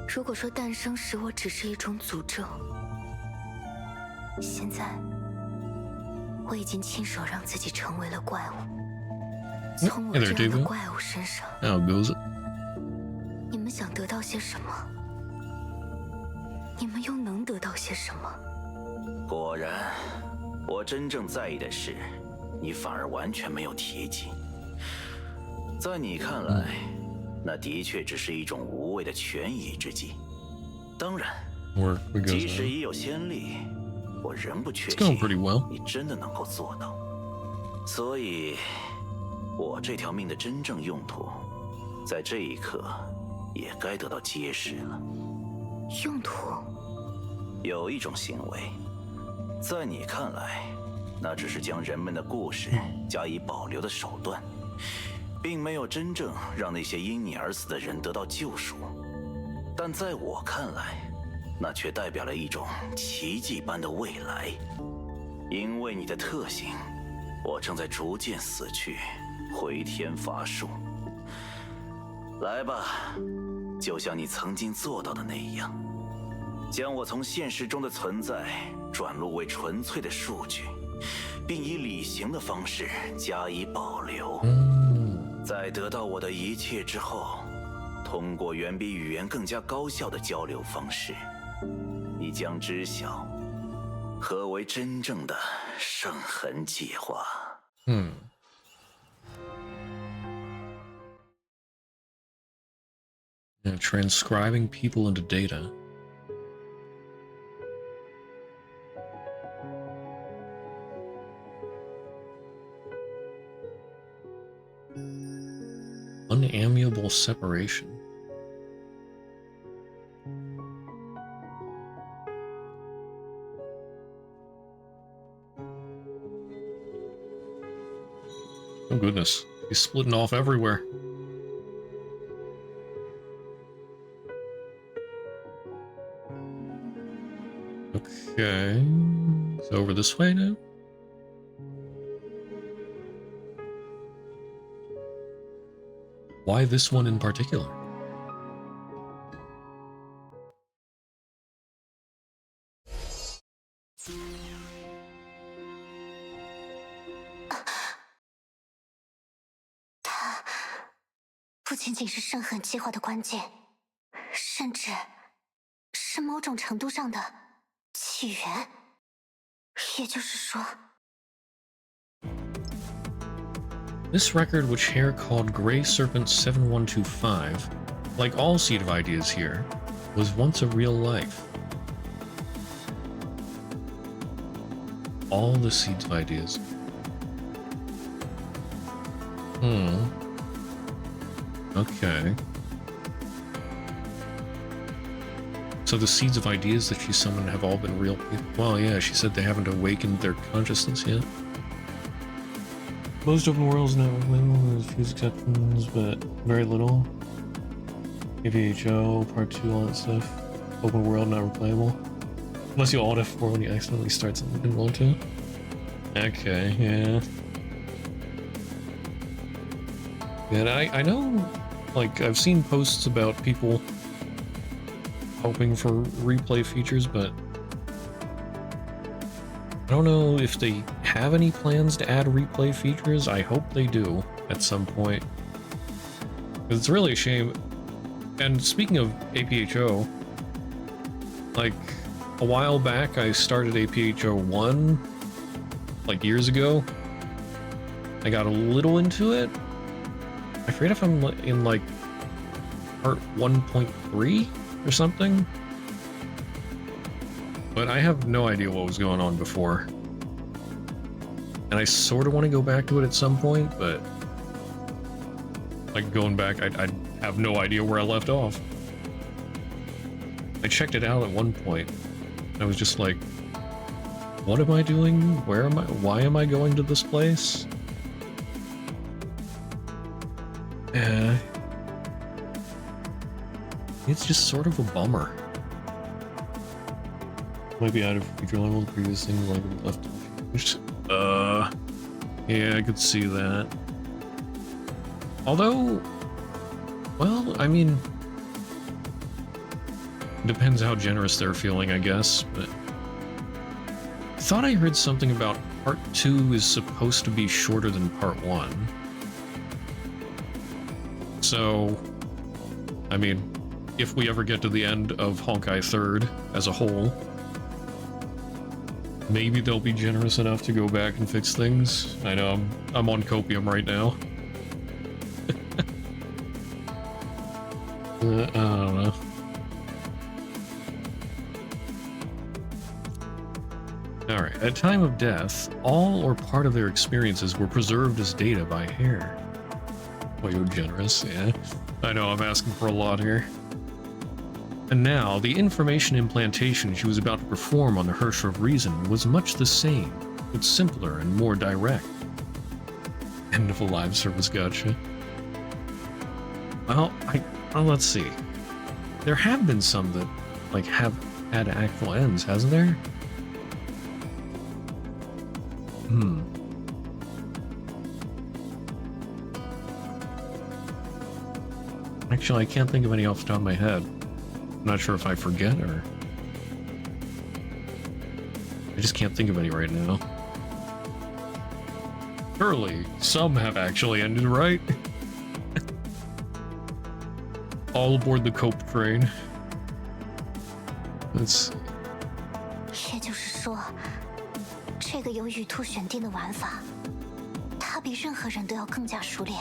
如果说诞生使我只是一种诅咒，现在我已经亲手让自己成为了怪物。从我这样的怪物身上， How goes it? 你们想得到些什么？你们又能得到些什么？果然，我真正在意的事，你反而完全没有提及。在你看来，那的确只是一种无谓的权宜之计。当然，即使已有先例，我仍不确信你真的能够做到。所以，我这条命的真正用途，在这一刻也该得到揭示了。用途？有一种行为，在你看来，那只是将人们的故事加以保留的手段，并没有真正让那些因你而死的人得到救赎。但在我看来，那却代表了一种奇迹般的未来。因为你的特性，我正在逐渐死去，回天乏术。来吧，就像你曾经做到的那样，将我从现实中的存在转录为纯粹的数据，并以理性的方式加以保留。在得到我的一切之后，通过远比语言更加高效的交流方式，你将知晓何为真正的圣痕计划。Yeah, transcribing people into data. Unamiable separation. Oh goodness, he's splitting off everywhere. Okay, so over this way now? Why this one in particular?它不仅仅是圣痕计划的关键，甚至是某种程度上的起源。也就是说， This record, which Hare called Grey Serpent 7125, like all Seed of Ideas here, was once a real life. All the Seeds of Ideas. Okay. So the Seeds of Ideas that she summoned have all been real people? Well, yeah, she said they haven't awakened their consciousness yet. Most open worlds not replayable, there's a few exceptions, but very little. AVHO, part 2, all that stuff. Open world not replayable. Unless you alt F4 when you accidentally start something you didn't want to. Okay, yeah. And I know, like, I've seen posts about people hoping for replay features, but I don't know if they have any plans to add replay features. I hope they do at some point. It's really a shame. And speaking of APHO, like a while back I started APHO 1, like years ago. I got a little into it. I forget if I'm in like part 1.3 or something. But I have no idea what was going on before. And I sort of want to go back to it at some point, but like going back, I have no idea where I left off. I checked it out at one point. I was just like, what am I doing? Where am I? Why am I going to this place? It's just sort of a bummer. Might be out of future level, the previous thing like left. Yeah, I could see that. Although, well, I mean, depends how generous they're feeling, I guess, but I thought I heard something about part 2 is supposed to be shorter than part 1. So, I mean, if we ever get to the end of Honkai 3rd as a whole, maybe they'll be generous enough to go back and fix things. I know I'm on copium right now. I don't know. Alright, at time of death, all or part of their experiences were preserved as data by Hare. Boy, you're generous, yeah. I know, I'm asking for a lot here. And now, the information implantation she was about to perform on the Hersher of Reason was much the same, but simpler and more direct. End of a live service gacha. Well, let's see. There have been some that, like, have had actual ends, hasn't there? Actually, I can't think of any off the top of my head. I'm not sure if I forget or... I just can't think of any right now. Surely, some have actually ended, right? All aboard the cope train. Let's see. 也就是说，这个由羽兔选定的玩法，他比任何人都要更加熟练，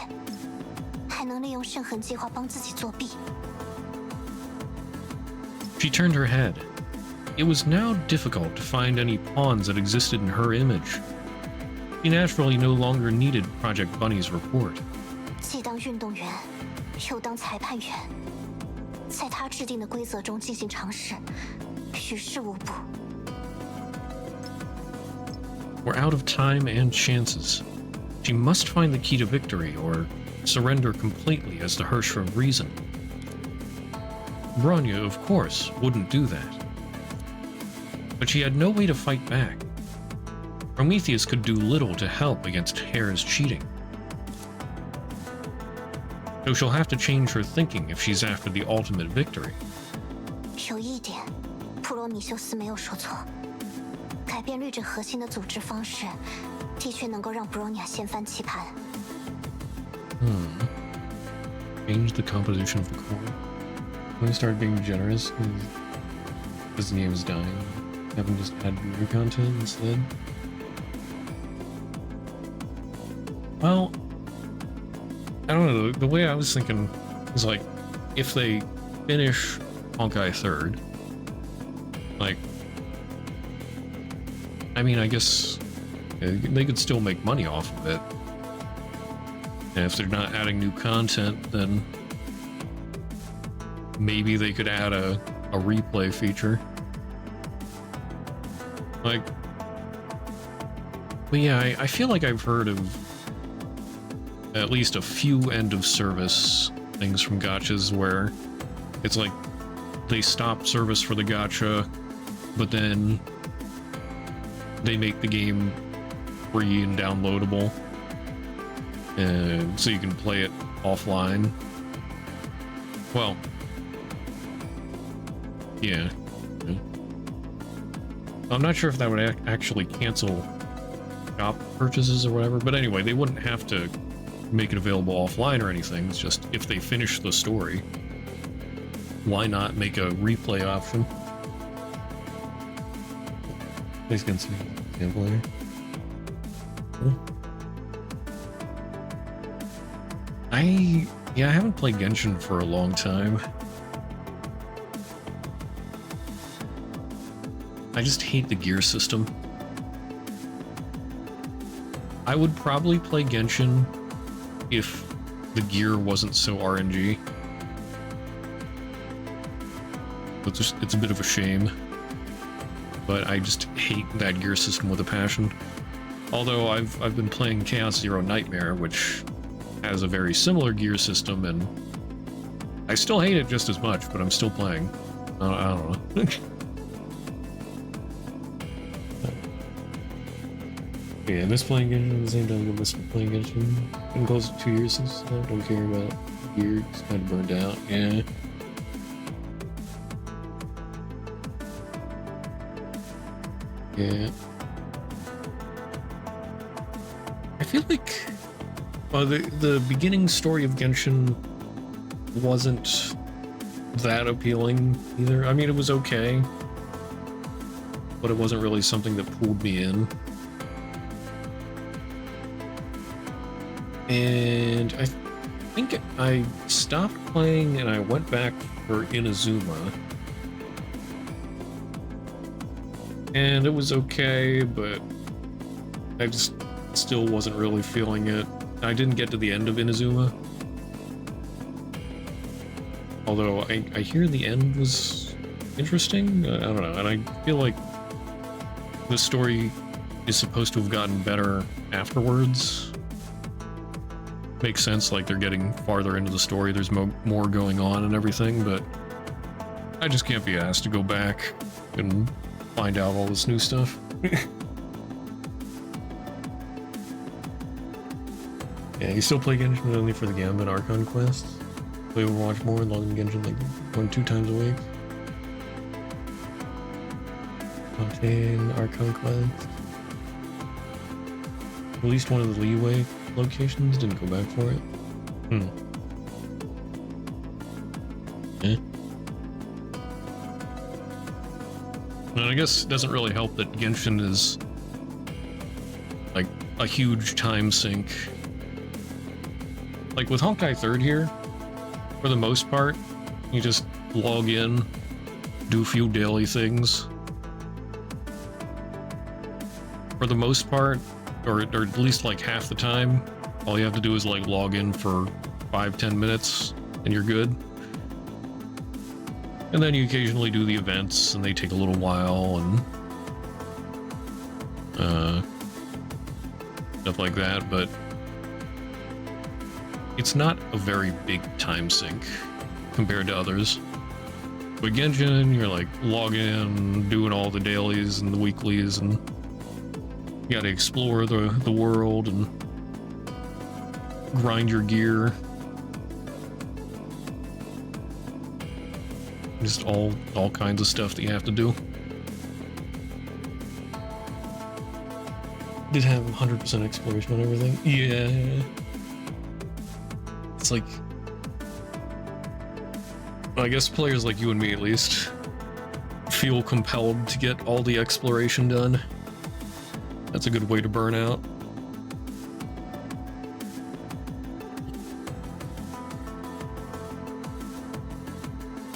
还能利用圣痕计划帮自己作弊。 She turned her head. It was now difficult to find any pawns that existed in her image. She naturally no longer needed Project Bunny's report. 既当运动员，又当裁判员，在他制定的规则中进行尝试，于事无补。 We're out of time and chances. She must find the key to victory or surrender completely as the Hersher of Reason. Bronya, of course, wouldn't do that. But she had no way to fight back. Prometheus could do little to help against Hare's cheating. So she'll have to change her thinking if she's after the ultimate victory. 有一点，普罗米修斯没有说错，改变律者核心的组织方式，的确能够让布罗尼亚掀翻棋盘。Change the composition of the core. When I start being generous because the game is dying, have them just add new content instead. Well, I don't know. The way I was thinking is like, if they finish Honkai 3rd, like, I mean, I guess they could still make money off of it. And if they're not adding new content, then maybe they could add a replay feature. Like, but yeah, I feel like I've heard of at least a few end-of-service things from gachas where it's like they stop service for the gacha, but then they make the game free and downloadable, and so you can play it offline. Well, yeah. I'm not sure if that would actually cancel shop purchases or whatever, but anyway, they wouldn't have to make it available offline or anything. It's just if they finish the story, why not make a replay option? Nice gun example here. I haven't played Genshin for a long time. I just hate the gear system. I would probably play Genshin if the gear wasn't so RNG. It's a bit of a shame. But I just hate that gear system with a passion. Although I've been playing Chaos Zero Nightmare, which has a very similar gear system, and I still hate it just as much, but I'm still playing. I don't know. Yeah, I miss playing Genshin at the same time I miss playing Genshin. Been close to 2 years since I don't care about gear, it's kind of burned out, yeah. Yeah. I feel like the beginning story of Genshin wasn't that appealing either. I mean, it was okay, but it wasn't really something that pulled me in. And I think I stopped playing and I went back for Inazuma. And it was okay, but I just still wasn't really feeling it. I didn't get to the end of Inazuma. Although I hear the end was interesting. I don't know, and I feel like the story is supposed to have gotten better afterwards. Makes sense, like they're getting farther into the story, there's more going on and everything, but I just can't be asked to go back and find out all this new stuff. Yeah, you still play Genshin but only for the Gambit Archon quests? Play Overwatch more and log in Genshin like 1-2 times a week? Octane Archon quests? At least one of the leeway locations, didn't go back for it. And I guess it doesn't really help that Genshin is like a huge time sink. Like with Honkai 3rd here, for the most part, you just log in, do a few daily things. For the most part, or at least like half the time, all you have to do is like log in for 5-10 minutes and you're good. And then you occasionally do the events and they take a little while and stuff like that, but it's not a very big time sink compared to others. With Genshin, you're like logging in, doing all the dailies and the weeklies, and you gotta explore the world and grind your gear. Just all kinds of stuff that you have to do. Did have 100% exploration on everything. Yeah. It's like, I guess players like you and me at least feel compelled to get all the exploration done. That's a good way to burn out.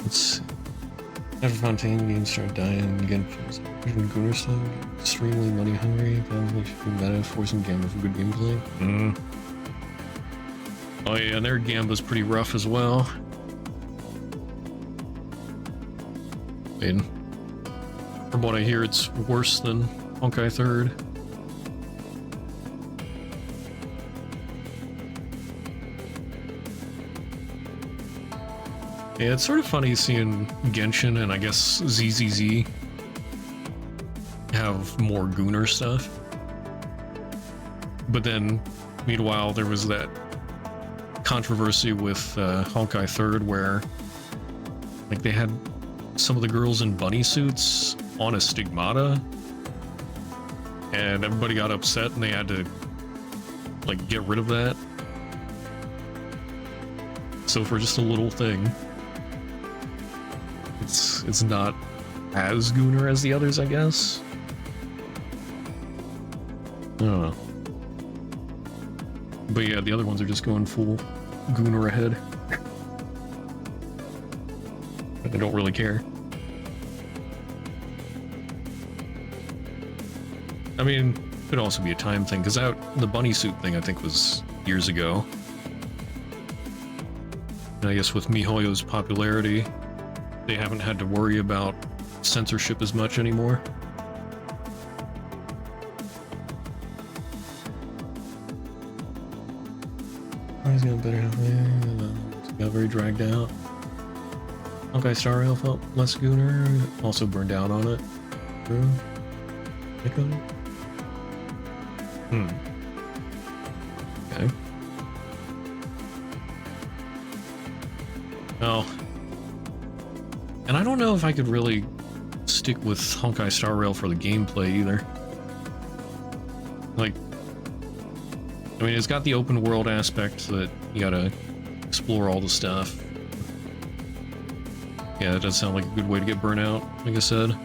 Let's see. After Fontaine, games start dying again. Gunnar style, extremely money hungry. Probably should be meta, forcing Gamba for good gameplay. Oh yeah, and their Gamba's pretty rough as well. I mean, from what I hear, it's worse than Honkai 3rd. Yeah, it's sort of funny seeing Genshin and I guess ZZZ have more Gunnar stuff. But then, meanwhile, there was that controversy with Honkai 3rd where like they had some of the girls in bunny suits on a stigmata and everybody got upset and they had to like get rid of that. So for just a little thing, it's not as Gunnar as the others, I guess. I don't know. But yeah, the other ones are just going full Gunnar ahead. But they don't really care. I mean, it could also be a time thing, because the bunny suit thing I think was years ago. And I guess with MiHoYo's popularity, they haven't had to worry about censorship as much anymore. He's got better health. Got very dragged out. Honkai Star Rail felt less Gunnar. Also burned out on it. True. Okay. Well, and I don't know if I could really stick with Honkai Star Rail for the gameplay either. Like, I mean, it's got the open world aspect that you gotta explore all the stuff. Yeah, that does sound like a good way to get burnt out, like I said.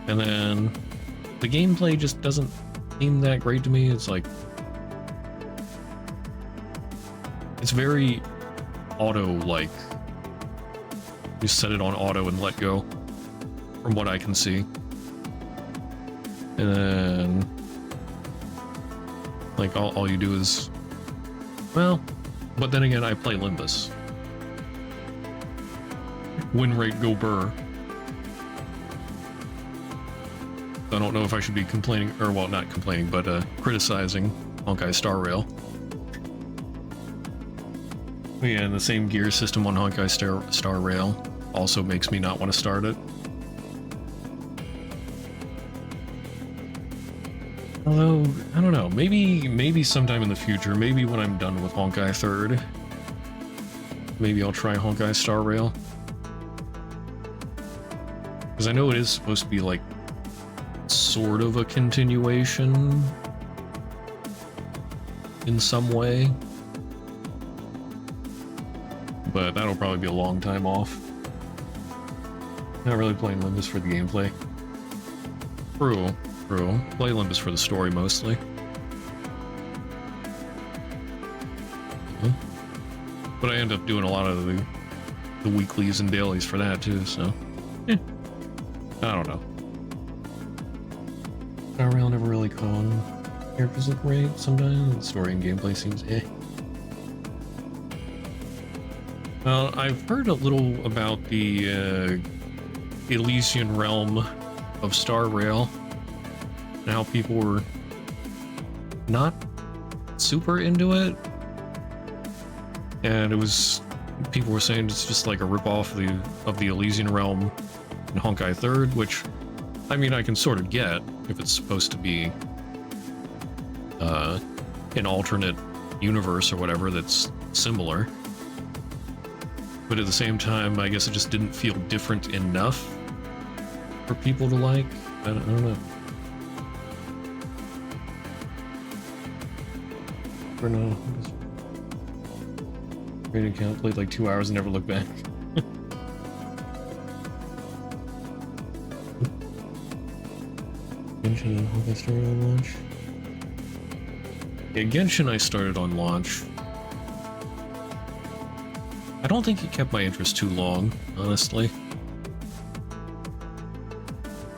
And then the gameplay just doesn't seem that great to me. It's like, it's very auto-like. You set it on auto and let go, from what I can see. And then, like, all you do is, well, but then again, I play Limbus. Win rate go burr. I don't know if I should be complaining, or well, not complaining, but criticizing Honkai Star Rail. But yeah, and the same gear system on Honkai Star Rail also makes me not want to start it. Although, I don't know, maybe sometime in the future, maybe when I'm done with Honkai 3rd, maybe I'll try Honkai Star Rail. Because I know it is supposed to be like sort of a continuation in some way, but that'll probably be a long time off. Not really playing Limbus for the gameplay. True. Play Limbus for the story mostly. But I end up doing a lot of the weeklies and dailies for that too, so I don't know. Star Rail never really caught on. Characters look great sometimes, the story and gameplay seems eh. Well, I've heard a little about the Elysian realm of Star Rail and how people were not super into it, and it was, people were saying it's just like a ripoff of the Elysian realm in Honkai 3rd, which, I mean, I can sort of get if it's supposed to be an alternate universe or whatever that's similar. But at the same time, I guess it just didn't feel different enough for people to like. I don't know. For now, trading account, played like 2 hours and never looked back. Genshin and Honkai started on launch. Yeah, Genshin I started on launch. I don't think it kept my interest too long, honestly.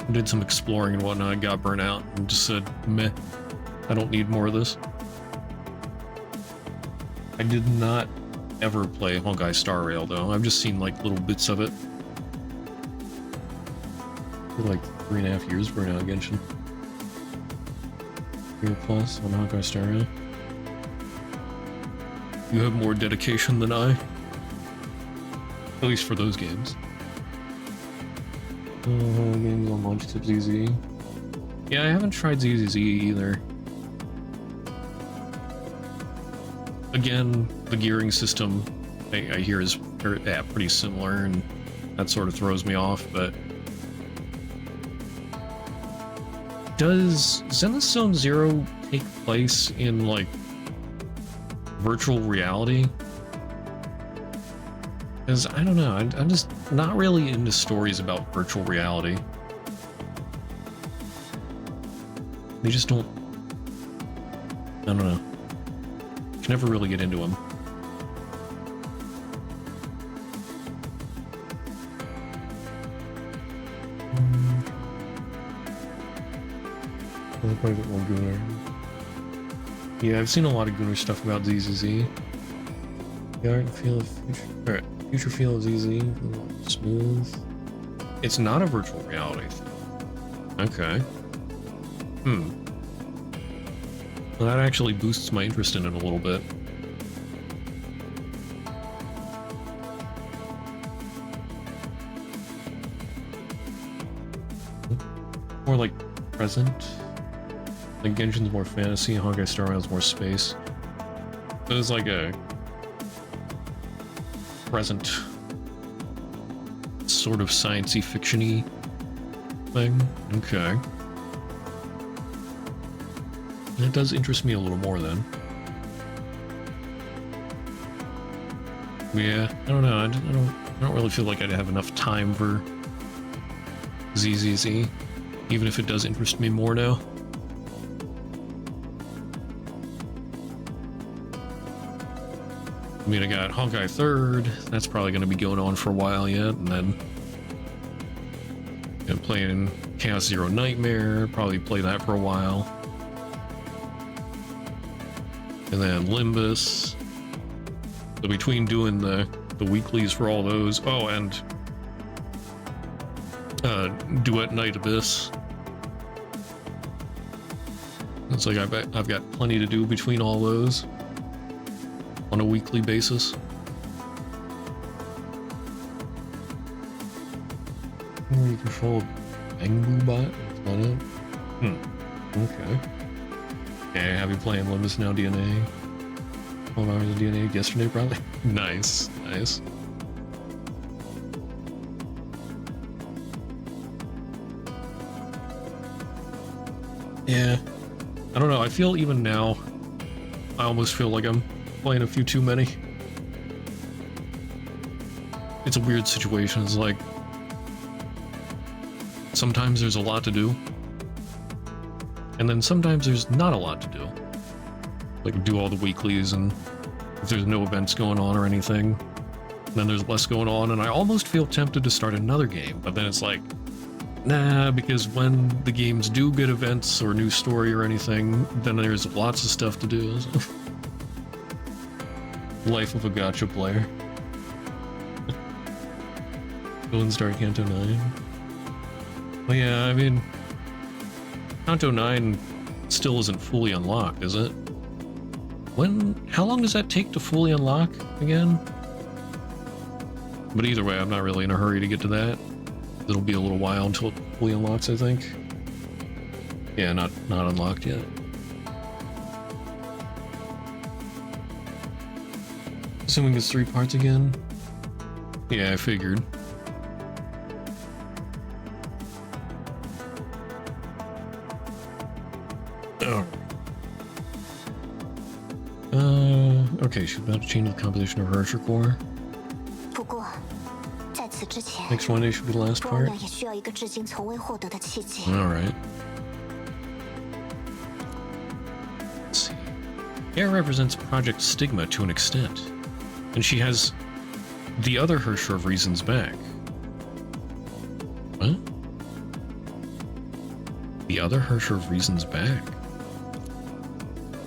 I did some exploring and whatnot, got burnt out, and just said, meh, I don't need more of this. I did not ever play Honkai Star Rail, though. I've just seen, like, little bits of it. For, like, 3.5 years burnt out Genshin. Year plus on Honkai Star Rail. You have more dedication than I. At least for those games. Games on launch except ZZ. Yeah, I haven't tried ZZZ either. Again, the gearing system I hear is pretty similar, and that sort of throws me off, but... Does Zenithzone Zero take place in, like, virtual reality? Because, I don't know, I'm just not really into stories about virtual reality. They just don't... I don't know. Can never really get into them. Quite a bit more Gunnar. Yeah, I've seen a lot of Gunnar stuff about ZZZ. The art and feel of future feel of ZZ, smooth. It's not a virtual reality thing. Okay. Well, that actually boosts my interest in it a little bit. More like present. Like Genshin's more fantasy, Honkai Star Rail's more space. So it's like a present sort of science-y fiction-y thing. Okay. That does interest me a little more then. Yeah, I don't know. I don't I don't really feel like I'd have enough time for ZZZ, even if it does interest me more now. I mean, I got Honkai 3rd, that's probably going to be going on for a while yet, and then playing Chaos Zero Nightmare, probably play that for a while. And then Limbus. So between doing the weeklies for all those, oh, and Duet Night Abyss. It's like I've got plenty to do between all those on a weekly basis. You control Bangbu bot? That's not it? Okay. Okay, have you playing Limbus now, DNA? 12 hours of DNA yesterday, probably? Nice, nice. Yeah. I don't know, I feel even now, I almost feel like I'm playing a few too many. It's a weird situation, it's like, sometimes there's a lot to do, and then sometimes there's not a lot to do. Like, do all the weeklies, and if there's no events going on or anything, then there's less going on, and I almost feel tempted to start another game, but then it's like, nah, because when the games do get events or new story or anything, then there's lots of stuff to do. So. Life of a gacha player. Go and start Kanto 9. Well, yeah, I mean, Kanto 9 still isn't fully unlocked, is it? How long does that take to fully unlock again? But either way, I'm not really in a hurry to get to that. It'll be a little while until it fully unlocks, I think. Yeah, not unlocked yet. Assuming it's 3 parts again? Yeah, I figured. Oh. Okay, she's about to change the composition of her Herrscher core. 不过，在此之前 Next one day should be the last part. ，Bronya 也需要一个至今从未获得的契机。 Alright. Let's see. Air represents Project Stigma to an extent, and she has the other Herrscher of Reasons back. What? The other Herrscher of Reasons back?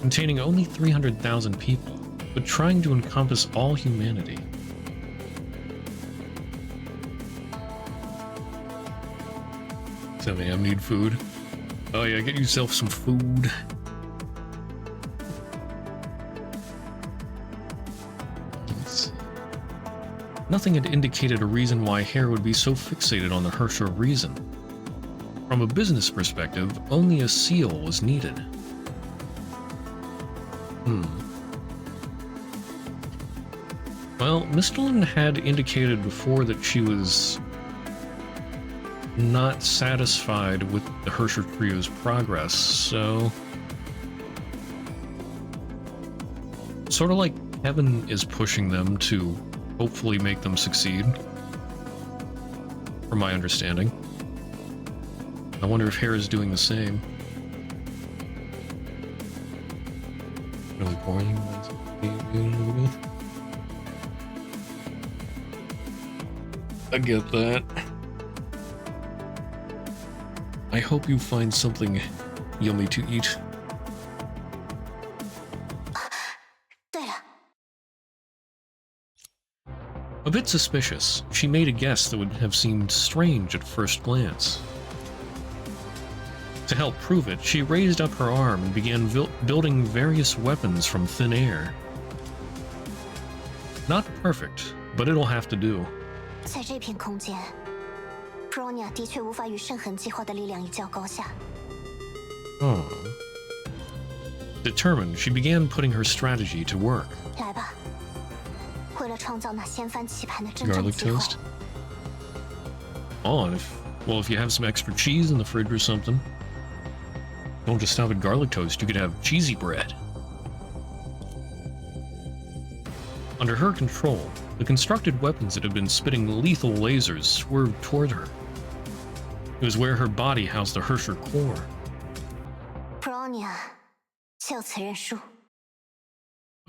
Containing only 300,000 people, but trying to encompass all humanity. So, man, need food. Oh yeah, get yourself some food. Let's see. Nothing had indicated a reason why Hare would be so fixated on the Herrscher of Reason. From a business perspective, only a seal was needed. Well, Mistelin had indicated before that she was not satisfied with the Herrscher Trio's progress, so... Sort of like Kevin is pushing them to hopefully make them succeed, from my understanding. I wonder if Hare is doing the same. Really boring. I get that. I hope you find something yummy to eat. 对了， A bit suspicious, she made a guess that would have seemed strange at first glance. To help prove it, she raised up her arm and began building various weapons from thin air. Not perfect, but it'll have to do. 在这片空间 ，Bronya 的确无法与圣痕计划的力量一较高下。 Determined, she began putting her strategy to work. 来吧，为了创造那掀翻棋盘的真正 Garlic 机会。 toast? On, if you have some extra cheese in the fridge or something. Don't just stop at garlic toast, you could have cheesy bread. Under her control, The constructed weapons that had been spitting lethal lasers swerved toward her. It was where her body housed the Hersher core. Bronya 就此认输。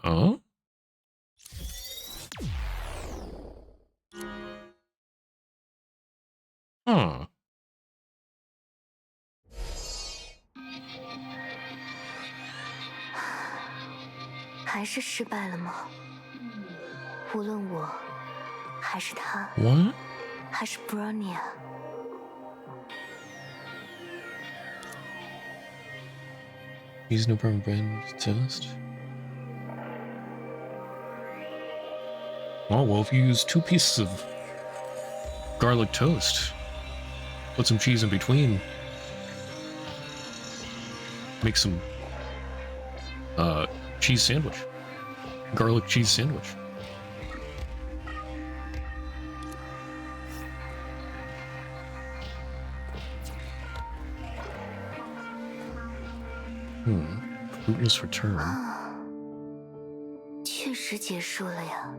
Oh? Huh. 还是失败了吗？无论我，还是他， What? 还是 Bronya， Use no problem brand test. Oh, well, if you use 2 pieces of garlic toast, put some cheese in between, make some cheese sandwich, garlic cheese sandwich. Fruitless return. 确实结束了呀。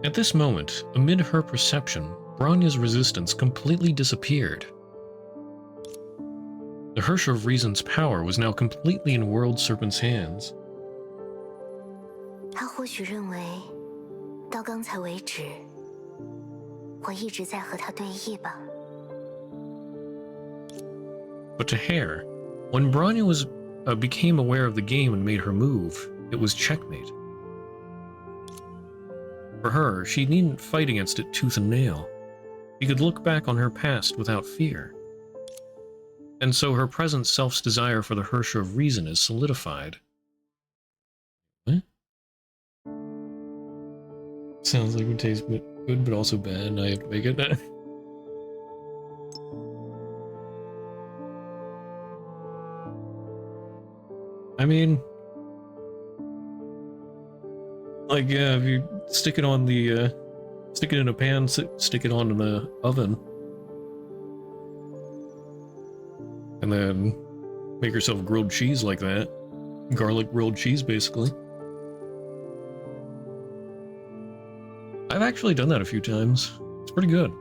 At this moment, amid her perception, Bronya's resistance completely disappeared. The Hersher of Reason's power was now completely in World Serpent's hands. 他或许认为，到刚才为止，我一直在和他对弈吧。 But to Hare, when Bronya became aware of the game and made her move, it was checkmate. For her, she needn't fight against it tooth and nail. She could look back on her past without fear. And so her present self's desire for the Hersher of Reason is solidified. What? Sounds like it tastes good, but also bad, and I have to make it. I mean, like, yeah, if you stick it on the, stick it in a pan, stick it on in the oven, and then make yourself grilled cheese like that. Garlic grilled cheese, basically. I've actually done that a few times. It's pretty good.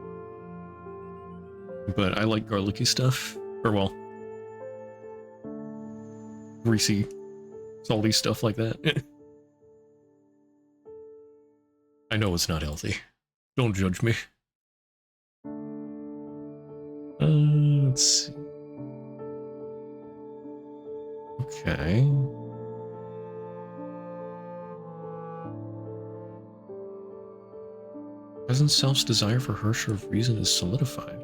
But I like garlicky stuff. Or, well, greasy, salty stuff like that. I know it's not healthy. Don't judge me. Let's see. Okay. Present self's desire for Hersher of Reason is solidified.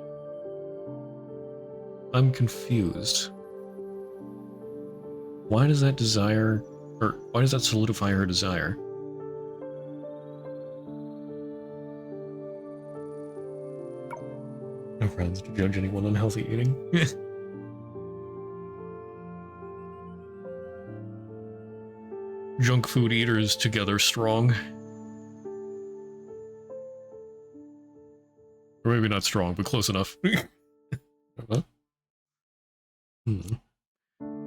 I'm confused. Why does that desire, or why does that solidify her desire? No friends to judge anyone on healthy eating. Junk food eaters together strong. Or maybe not strong, but close enough.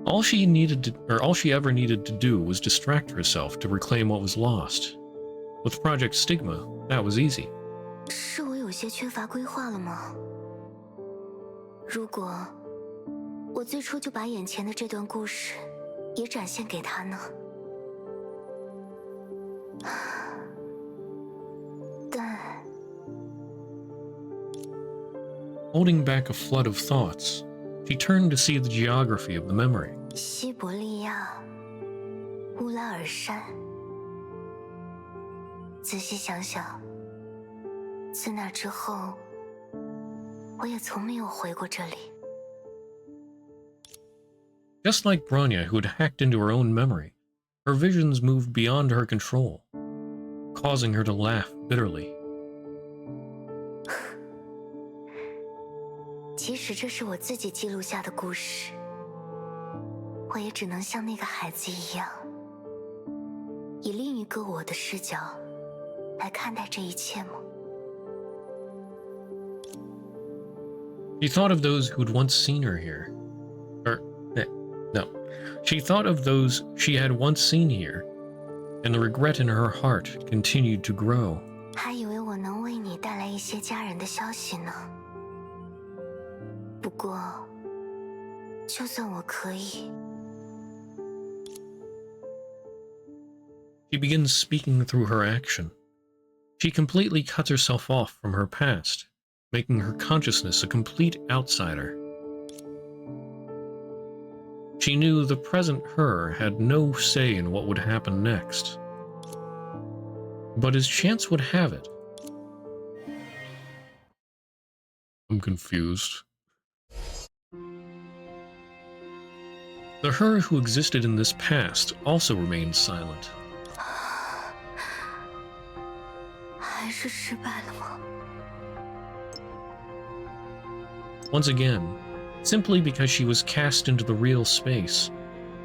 All she ever needed to do was distract herself to reclaim what was lost. With Project Stigma, that was easy. 是我有些缺乏规划了吗？如果我最初就把眼前的这段故事也展现给他呢？但 Holding back a flood of thoughts, she turned to see the geography of the memory. 西伯利亚、乌拉尔山，仔细想想，自那之后，我也从没有回过这里。 Just like Bronya, who had hacked into her own memory, her visions moved beyond her control, causing her to laugh bitterly. 即使这是我自己记录下的故事，我也只能像那个孩子一样，以另一个我的视角来看待这一切吗？ She thought of those who'd once seen her here. No. She thought of those she had once seen here, and the regret in her heart continued to grow. 还以为我能为你带来一些家人的消息呢。不过，就算我可以， She begins speaking through her action. She completely cuts herself off from her past, making her consciousness a complete outsider. She knew the present her had no say in what would happen next. But as chance would have it, I'm confused. The her who existed in this past also remained silent. 还是失败了吗？ Once again, simply because she was cast into the real space,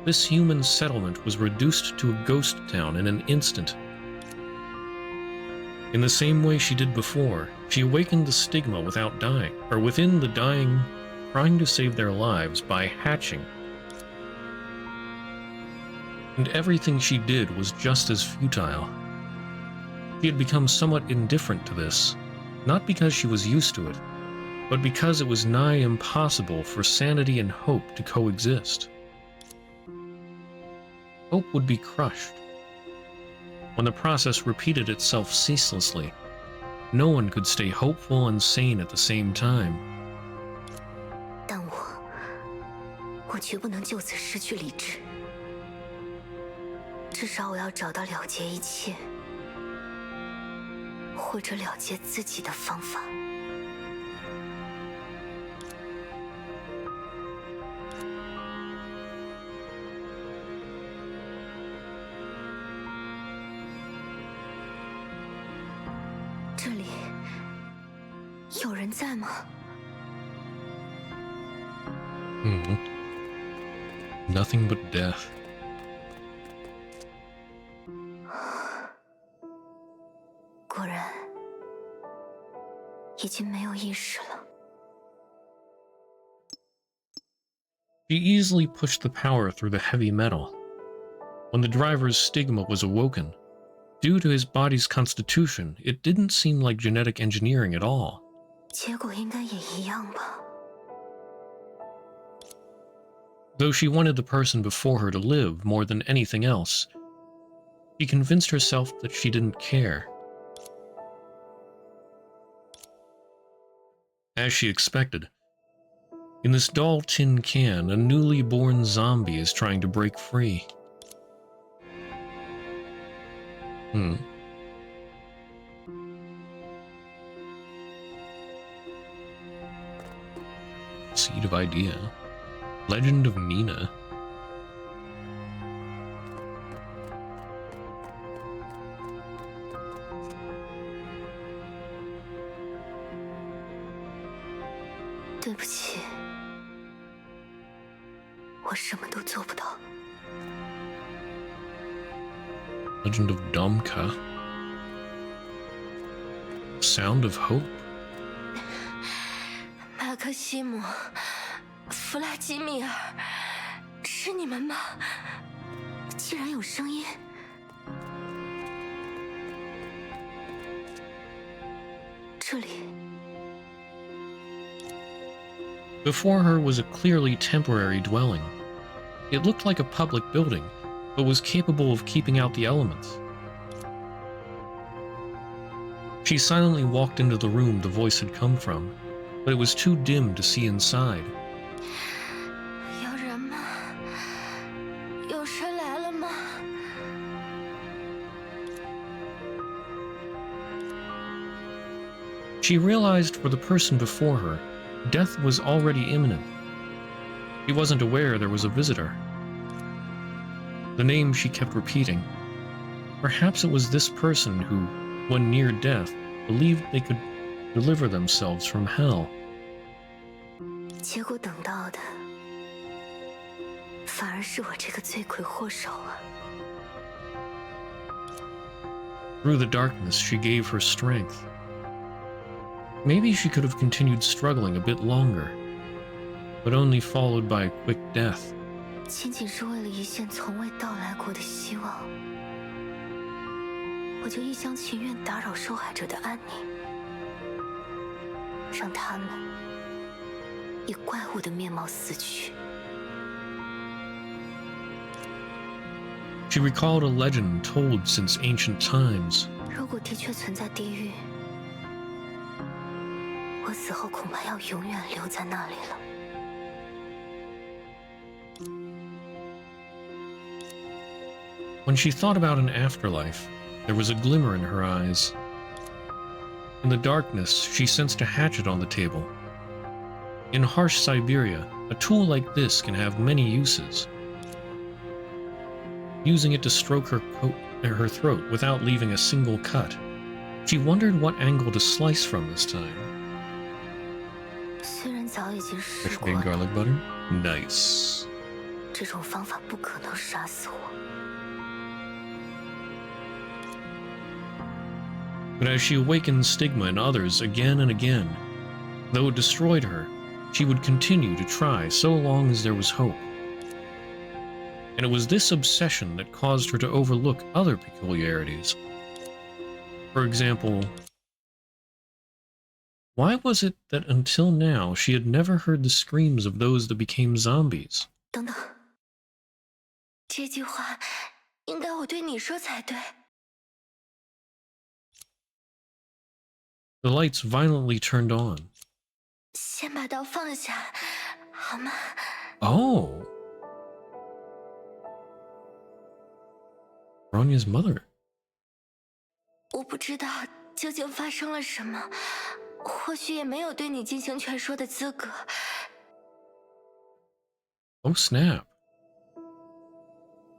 this human settlement was reduced to a ghost town in an instant. In the same way she did before, she awakened the stigma without dying, or within the dying, trying to save their lives by hatching. And everything she did was just as futile. She had become somewhat indifferent to this, not because she was used to it, but because it was nigh impossible for sanity and hope to coexist. Hope would be crushed. When the process repeated itself ceaselessly, no one could stay hopeful and sane at the same time. 但我绝不能就此失去理智。至少我要找到了结一切，或者了结自己的方法。 这里有人在吗？ Nothing but death. 果然，已经没有意识了。 She easily pushed the power through the heavy metal. When the driver's stigma was awoken, due to his body's constitution, it didn't seem like genetic engineering at all. 结果应该也一样吧。 Though she wanted the person before her to live more than anything else, she convinced herself that she didn't care. As she expected, in this dull tin can, a newly born zombie is trying to break free. Seed of idea. Legend of Nina. "对不起，我什么都做不到。 Legend of Domka. Sound of Hope. 马克西姆、弗拉基米尔，是你们吗？既然有声音，这里。 Before her was a clearly temporary dwelling. It looked like a public building, but was capable of keeping out the elements. She silently walked into the room the voice had come from, but it was too dim to see inside. 有人吗？有谁来了吗？ She realized for the person before her, death was already imminent. She wasn't aware there was a visitor. The name she kept repeating. Perhaps it was this person who, when near death, believed they could deliver themselves from hell. 结果等到的，反而是我这个罪魁祸首啊！ Through the darkness, she gave her strength. Maybe she could have continued struggling a bit longer, but only followed by a quick death. 仅仅是为了一线从未到来过的希望，我就一厢情愿打扰受害者的安宁，让他们以怪物的面貌死去。 She recalled a legend told since ancient times. 如果的确存在地狱，我死后恐怕要永远留在那里了。 When she thought about an afterlife, there was a glimmer in her eyes. In the darkness, she sensed a hatchet on the table. In harsh Siberia, a tool like this can have many uses. Using it to stroke her throat without leaving a single cut, she wondered what angle to slice from this time. 虽然早已经试 Fish 过 and 了， garlic butter? Nice. 这种方法不可能杀死我。 But as she awakened stigma in others again and again, though it destroyed her, she would continue to try so long as there was hope. And it was this obsession that caused her to overlook other peculiarities. For example, why was it that until now she had never heard the screams of those that became zombies? 等等，这句话应该我对你说才对。 The lights violently turned on. 先把刀放下，好吗？ Oh! Ronya's mother. 我不知道究竟发生了什么，或许也没有对你进行劝说的资格。 Oh snap.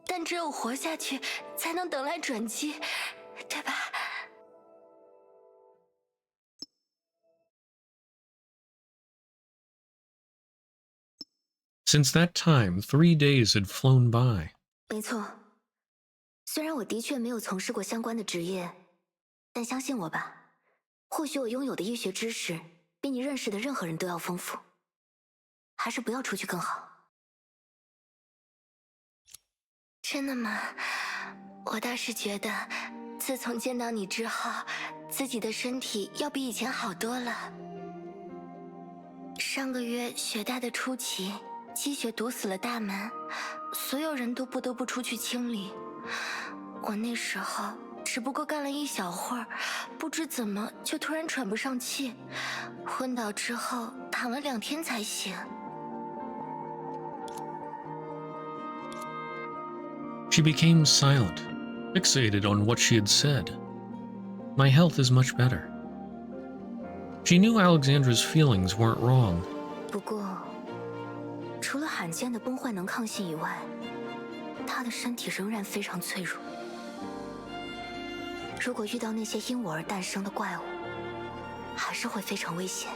但只有活下去，才能等来转机，对吧？ Since that time, 3 days had flown by. 没错，虽然我的确没有从事过相关的职业，但相信我吧，或许我拥有的医学知识比你认识的任何人都要丰富。还是不要出去更好。真的吗？我倒是觉得，自从见到你之后，自己的身体要比以前好多了。上个月雪大的初期。 积雪堵死了大门，所有人都不得不出去清理。我那时候只不过干了一小会儿，不知怎么就突然喘不上气，昏倒之后躺了2天才醒。She became silent, fixated on what she had said. My health is much better. She knew Alexandra's feelings weren't wrong. 不过。 除了罕见的崩坏能抗性以外，他的身体仍然非常脆弱。如果遇到那些因我而诞生的怪物，还是会非常危险。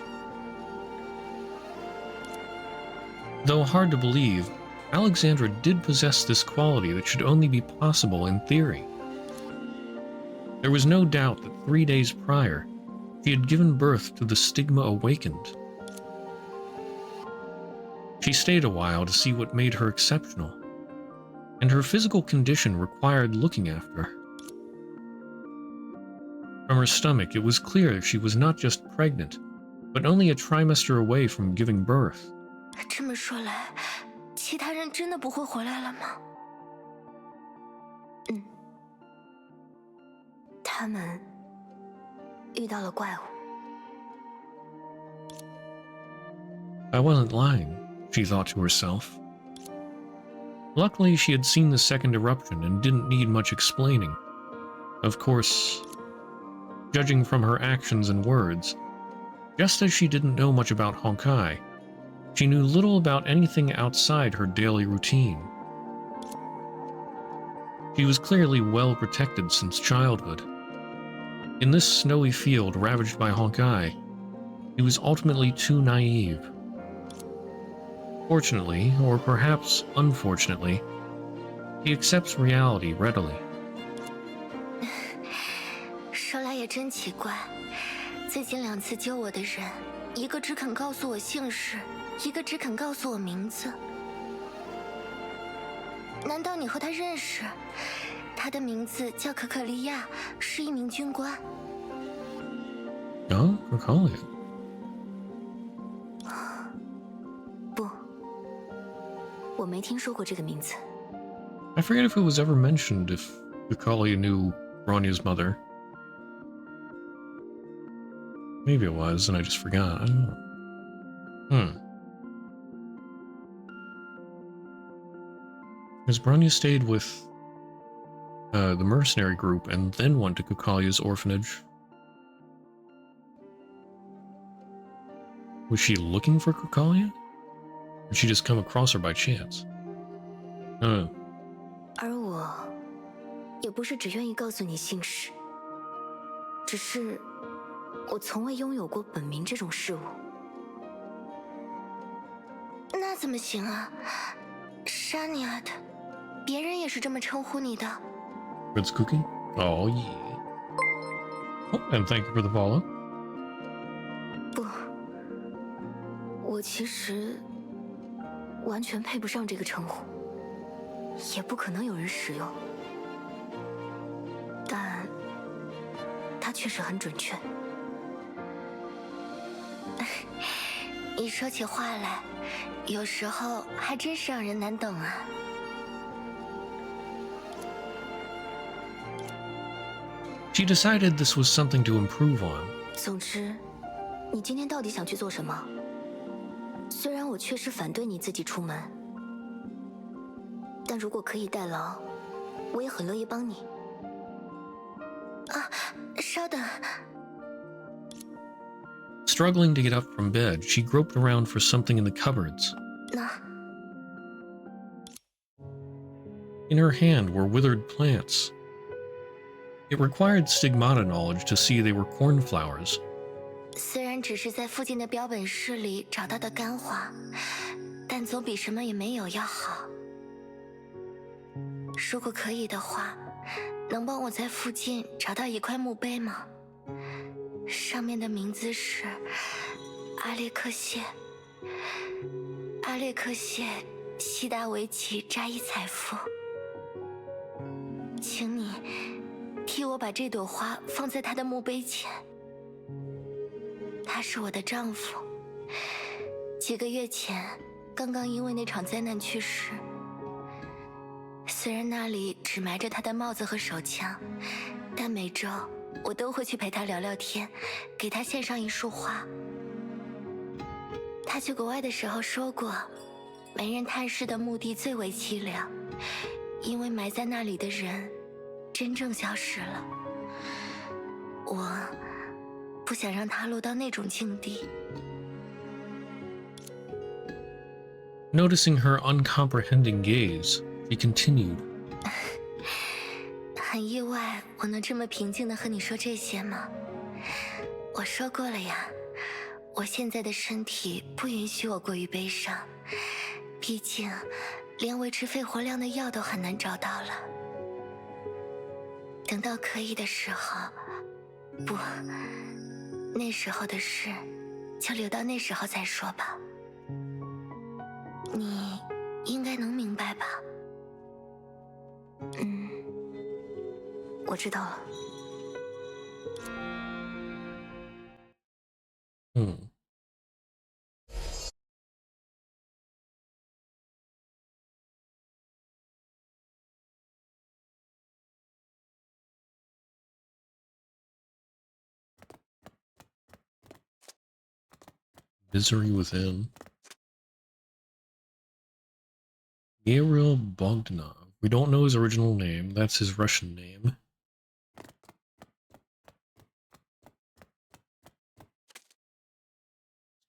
Though hard to believe, Alexandra did possess this quality that should only be possible in theory. There was no doubt that 3 days prior, she had given birth to the stigma awakened. She stayed a while to see what made her exceptional, and her physical condition required looking after. From her stomach, it was clear that she was not just pregnant, but only a trimester away from giving birth. 这么说来，其他人真的不会回来了吗？他们遇到了怪物。I wasn't lying, she thought to herself. Luckily, she had seen the second eruption and didn't need much explaining. Of course, judging from her actions and words, just as she didn't know much about Honkai, she knew little about anything outside her daily routine. She was clearly well protected since childhood. In this snowy field ravaged by Honkai, he was ultimately too naive. Fortunately, or perhaps unfortunately, he accepts reality readily. 说来也真奇怪，最近2次救我的人，一个只肯告诉我姓氏，一个只肯告诉我名字。难道你和他认识？她的名字叫可可利亚，是一名军官。Oh, Kokalia. 不，我没听说过这个名字。I forget if it was ever mentioned if Kokalia knew Bronya's mother. Maybe it was, and I just forgot. I don't know. Because Bronya stayed with the mercenary group and then went to Kokalia's orphanage. Was she looking for Kokalia? Or did she just come across her by chance? 而我，也不是只愿意告诉你姓氏，只是我从未拥有过本名这种事物。那怎么行啊，沙尼亚的，别人也是这么称呼你的。Red's cookie? Oh, yeah. Oh, and thank you for the follow. 不，我其实完全配不上这个称呼，也不可能有人使用，但它确实很准确。一说起话来，有时候还真是让人难懂啊。She decided this was something to improve on. 总之，你今天到底想去做什么？虽然我确实反对你自己出门，但如果可以代劳，我也很乐意帮你。啊，稍等。Struggling to get up from bed, she groped around for something in the cupboards. 那 In her hand were withered plants. It required stigmata knowledge to see they were cornflowers. 虽然只是在附近的标本室里找到的干花，但总比什么也没有要好。如果可以的话，能帮我在附近找到一块墓碑吗？上面的名字是阿列克谢·西达维奇扎伊采夫。请你替我把这朵花放在他的墓碑前。他是我的丈夫，几个月前刚刚因为那场灾难去世。虽然那里只埋着他的帽子和手枪，但每周我都会去陪他聊聊天，给他献上一束花。他去国外的时候说过，没人探视的墓地最为凄凉，因为埋在那里的人真正消失了。我不想让他落到那种境地。Noticing her uncomprehending gaze, she continued. 很意外，我能这么平静地和你说这些吗？我说过了呀，我现在的身体不允许我过于悲伤，毕竟连维持肺活量的药都很难找到了。等到可以的时候，不，那时候的事就留到那时候再说吧。你应该能明白吧？我知道了。Misery Within. Gabriel Bogdanov. We don't know his original name. That's his Russian name.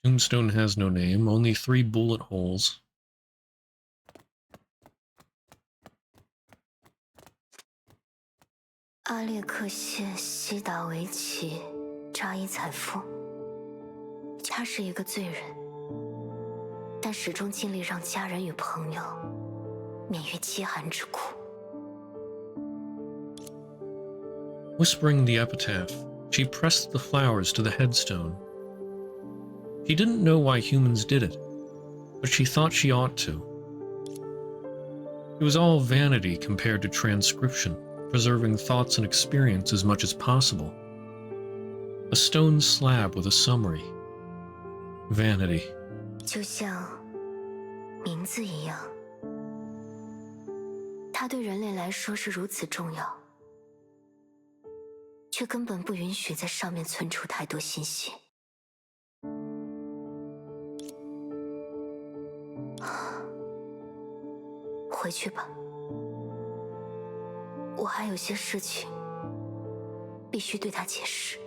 Tombstone has no name, only 3 bullet holes. Alexei 西达维奇扎伊采夫，他是一个罪人，但始终尽力让家人与朋友免于饥寒之苦。Whispering the epitaph, she pressed the flowers to the headstone. She didn't know why humans did it, but she thought she ought to. It was all vanity compared to transcription. preserving thoughts and experience as much as possible. A stone slab with a summary. Vanity. 就像名字一样，它对人类来说是如此重要，却根本不允许在上面存储太多信息。回去吧，我还有些事情必须对他解释。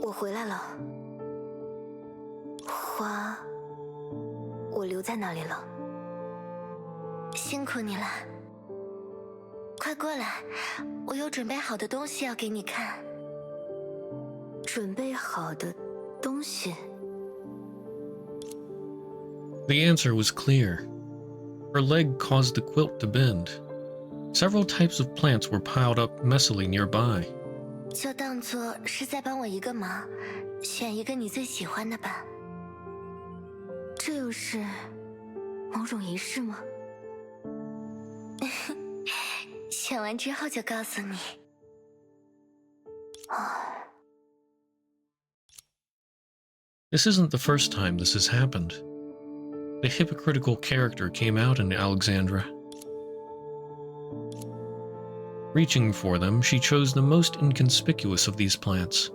我回来了，花，我留在那里了。辛苦你了，快过来，我有准备好的东西要给你看。准备好的东西？ The answer was clear. Her leg caused the quilt to bend. Several types of plants were piled up messily nearby. 就当作是在帮我一个忙，选一个你最喜欢的吧。这又是某种仪式吗？选完之后就告诉你。This isn't the first time this has happened. The hypocritical character came out in Alexandra. Reaching for them, she chose the most inconspicuous of these plants.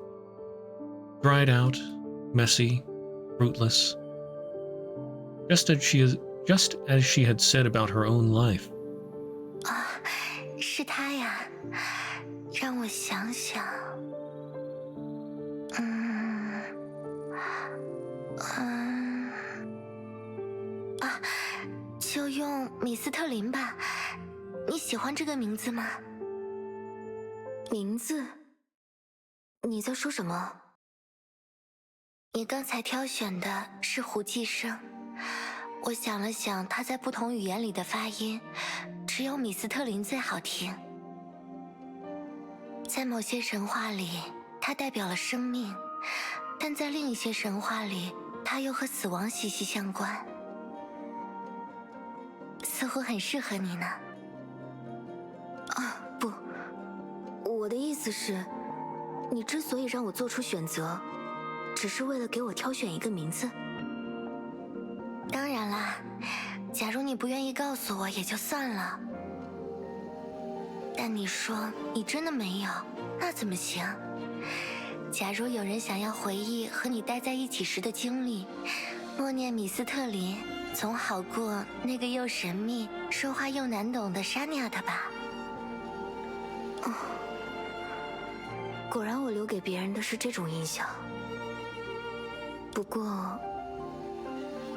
Dried out, messy, fruitless. Just as she had said about her own life. 是他呀，让我想想。就用米斯特林吧。你喜欢这个名字吗？名字？你在说什么？你刚才挑选的是胡寄生。我想了想，它在不同语言里的发音，只有米斯特林最好听。在某些神话里，它代表了生命，但在另一些神话里，它又和死亡息息相关。似乎很适合你呢。不，我的意思是，你之所以让我做出选择，只是为了给我挑选一个名字。当然啦，假如你不愿意告诉我也就算了。但你说你真的没有，那怎么行？假如有人想要回忆和你待在一起时的经历，默念米斯特林总好过那个又神秘、说话又难懂的沙尼亚的吧？果然我留给别人的是这种印象。不过，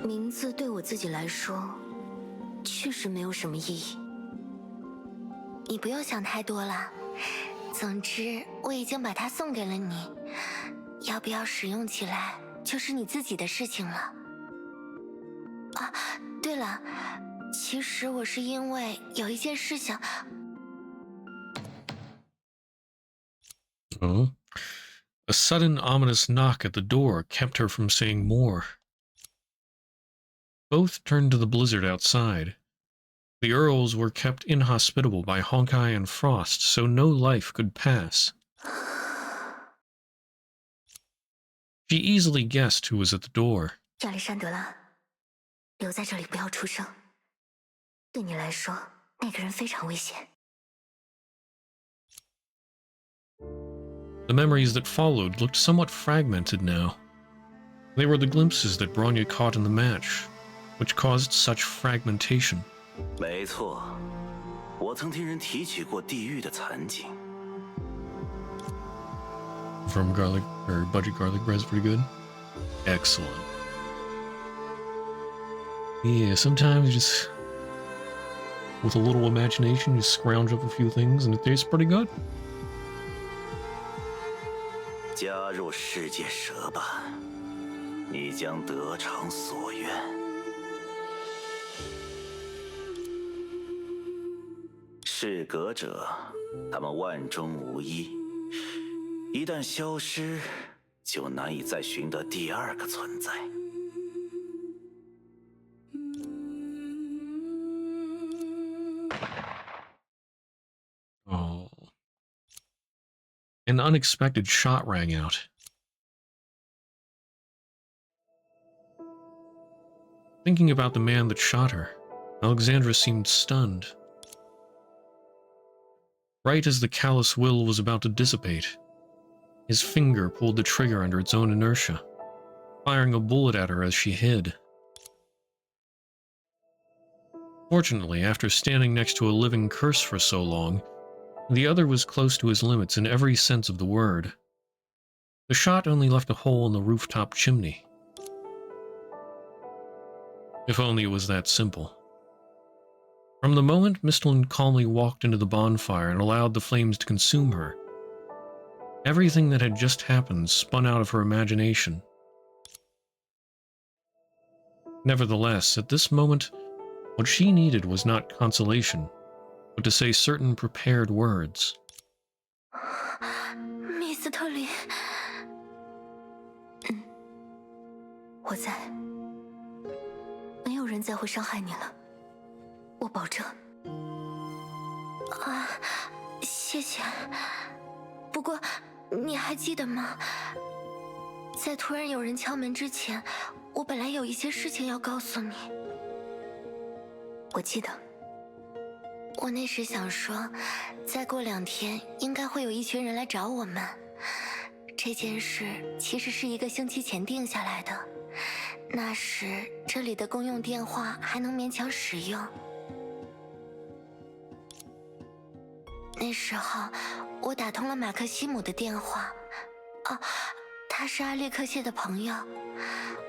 名字对我自己来说，确实没有什么意义。你不用想太多了。总之，我已经把它送给了你，要不要使用起来，就是你自己的事情了。对了，其实我是因为有一件事想。Oh. A sudden ominous knock at the door kept her from saying more. Both turned to the blizzard outside. The Earls were kept inhospitable by Honkai and Frost, so no life could pass. She easily guessed who was at the door. 亚历山德拉，留在这里不要出声。对你来说，那个人非常危险。The memories that followed looked somewhat fragmented now. They were the glimpses that Bronya caught in the match, which caused such fragmentation. 没错，我曾听人提起过地狱的惨景。From garlic or budget garlic bread's pretty good. Excellent. Yeah, sometimes you just, with a little imagination, you scrounge up a few things and it tastes pretty good. 加入世界蛇吧，你将得偿所愿。适格者，他们万中无一，一旦消失，就难以再寻得第二个存在。Oh. An unexpected shot rang out. Thinking about the man that shot her, Alexandra seemed stunned. Right as the callous will was about to dissipate, his finger pulled the trigger under its own inertia, firing a bullet at her as she hid. Fortunately, after standing next to a living curse for so long, the other was close to his limits in every sense of the word. The shot only left a hole in the rooftop chimney. If only it was that simple. From the moment Mistlin calmly walked into the bonfire and allowed the flames to consume her, everything that had just happened spun out of her imagination. Nevertheless, at this moment, what she needed was not consolation, but to say certain prepared words. 米斯特林，我在，没有人再会伤害你了，我保证。啊，谢谢。不过，你还记得吗？在突然有人敲门之前，我本来有一些事情要告诉你。我记得。我那时想说，再过2天应该会有一群人来找我们。这件事其实是1个星期前定下来的，那时这里的公用电话还能勉强使用。那时候我打通了马克西姆的电话，哦，他是阿列克谢的朋友，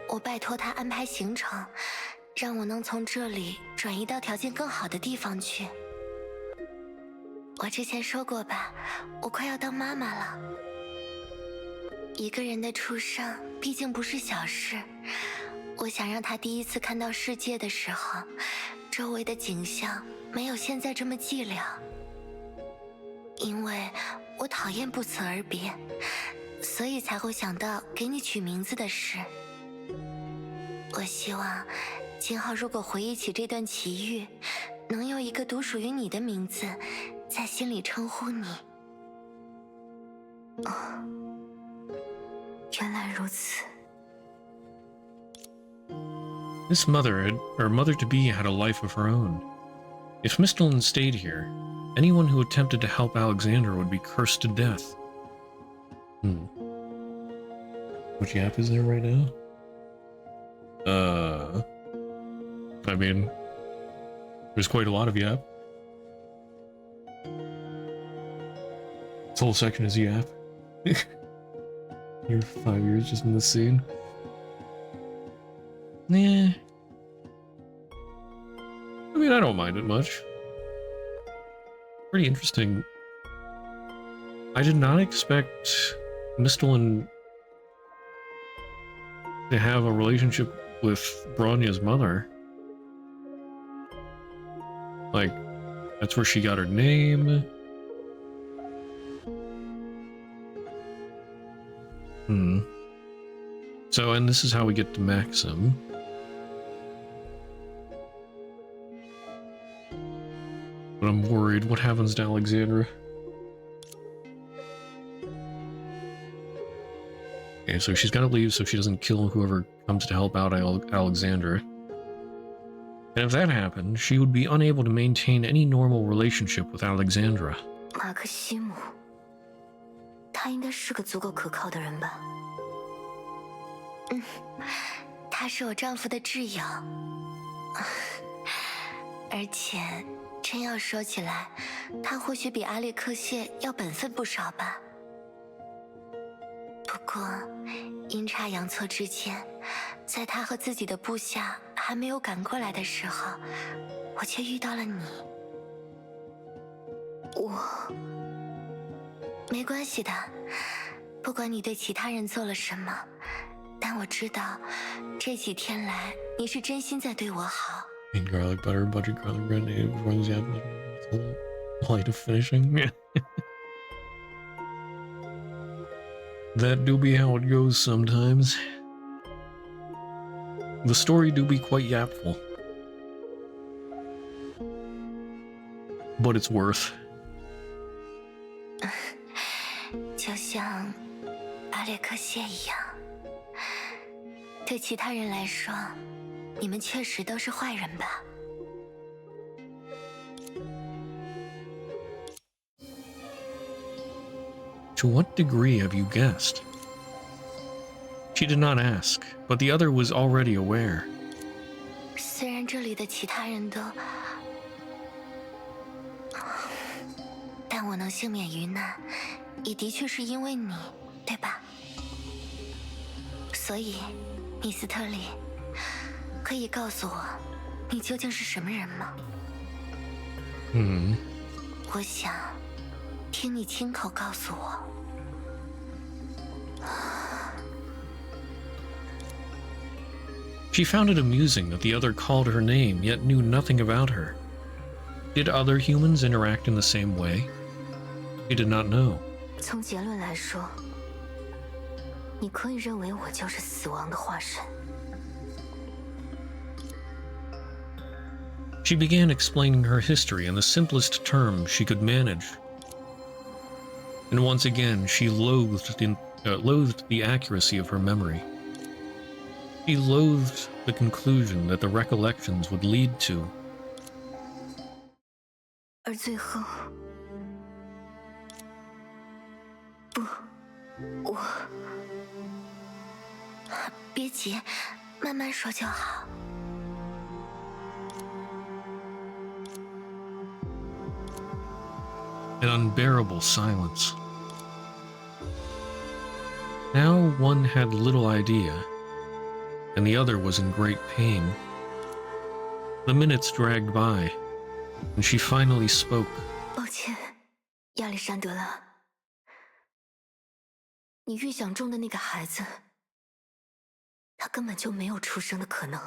我拜托他安排行程，让我能从这里转移到条件更好的地方去。我之前说过吧，我快要当妈妈了。一个人的出生毕竟不是小事，我想让他第一次看到世界的时候，周围的景象没有现在这么寂寥。因为我讨厌不辞而别，所以才会想到给你取名字的事。我希望今后如果回忆起这段奇遇，能用一个独属于你的名字在心里称呼你。哦，原来如此。This mother-to-be had a life of her own. If Mistlin stayed here, anyone who attempted to help Alexandra would be cursed to death. Which app is there right now? I mean, there's quite a lot of Yap. This whole section is Yap. You're 5 years just in this scene. Nah. I mean, I don't mind it much. Pretty interesting. I did not expect Mistlin to have a relationship with Bronya's mother. Like, that's where she got her name. So, and this is how we get to Maxim. But I'm worried. What happens to Alexandra? Okay, so she's got to leave so she doesn't kill whoever comes to help out Alexandra. And if that happened, she would be unable to maintain any normal relationship with Alexandra. 马克西姆，他应该是个足够可靠的人吧？他是我丈夫的挚友，而且真要说起来，他或许比阿列克谢要本分不少吧。不过，阴差阳错之间，在他和自己的部下还没有赶过来的时候，我却遇到了你。没关系的，不管你对其他人做了什么，但我知道这几天来你是真心在对我好。And garlic butter, buttered garlic bread, native runs apple, light of finishing. That do be how it goes sometimes. The story do be quite yapful. But it's worth. 就像阿列克谢一样，对其他人来说，你们确实都是坏人吧To what degree have you guessed? She did not ask, but the other was already aware. 虽然这里的其他人都，但我能幸免于难，也的确是因为你，对吧？所以，米斯特里，可以告诉我，你究竟是什么人吗？我想听你亲口告诉我。She found it amusing that the other called her name yet knew nothing about her. Did other humans interact in the same way? She did not know. 从结论来说，你可以认为我就是死亡的化身。She began explaining her history in the simplest terms she could manage. And once again, she loathed the accuracy of her memory. She loathed the conclusion that the recollections would lead to. 而最后，不，我，别急，慢慢说就好。An unbearable silence. Now one had little idea, and the other was in great pain. The minutes dragged by, and she finally spoke. 抱歉，亚历山德拉，你预想中的那个孩子，他根本就没有出生的可能。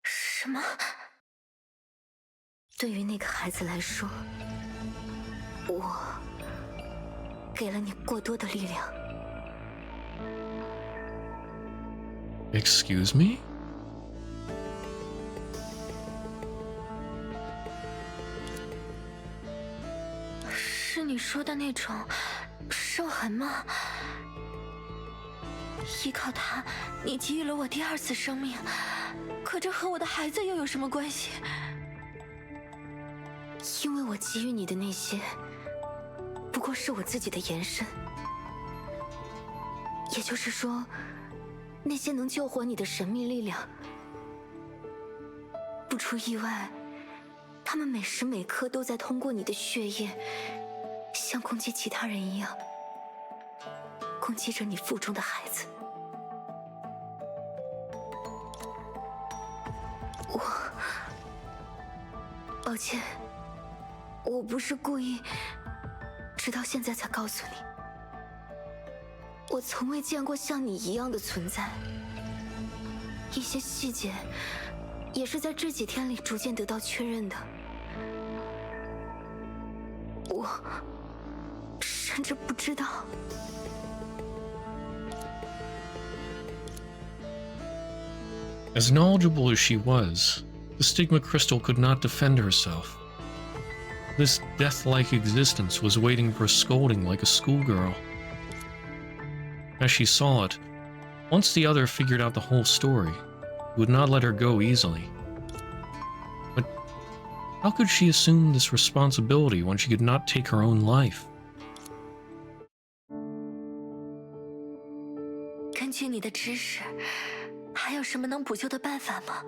什么？对于那个孩子来说，我给了你过多的力量。Excuse me? 是你说的那种受痕吗？依靠它，你给予了我第二次生命，可这和我的孩子又有什么关系？因为我给予你的那些，不过是我自己的延伸。也就是说，那些能救活你的神秘力量，不出意外，他们每时每刻都在通过你的血液，像攻击其他人一样，攻击着你腹中的孩子。抱歉，我不是故意，直到现在才告诉你，我从未见过像你一样的存在。一些细节也是在这几天里逐渐得到确认的。我甚至不知道。As knowledgeable as she was, the Stigma Crystal could not defend herself. This death-like existence was waiting for scolding like a schoolgirl. As she saw it, once the other figured out the whole story, he would not let her go easily. But how could she assume this responsibility when she could not take her own life? 根据你的知识，还有什么能补救的办法吗？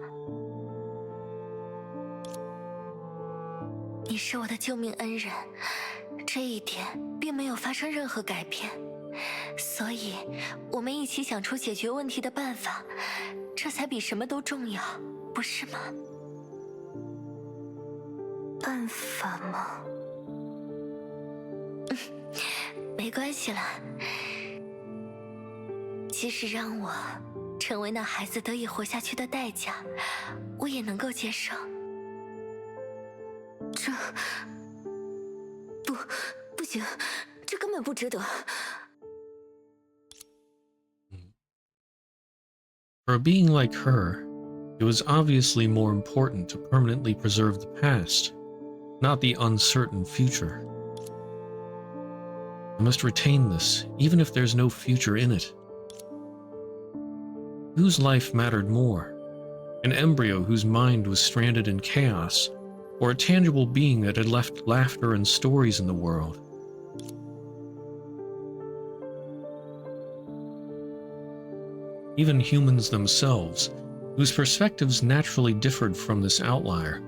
你是我的救命恩人，这一点并没有发生任何改变，所以我们一起想出解决问题的办法，这才比什么都重要，不是吗？办法吗？关系了，即使让我成为那孩子得以活下去的代价，我也能够接受。这不行，这根本不值得。For a being like her, it was obviously more important to permanently preserve the past, not the uncertain future. I must retain this, even if there's no future in it. Whose life mattered more? An embryo whose mind was stranded in chaos, or a tangible being that had left laughter and stories in the world? Even humans themselves, whose perspectives naturally differed from this outlier,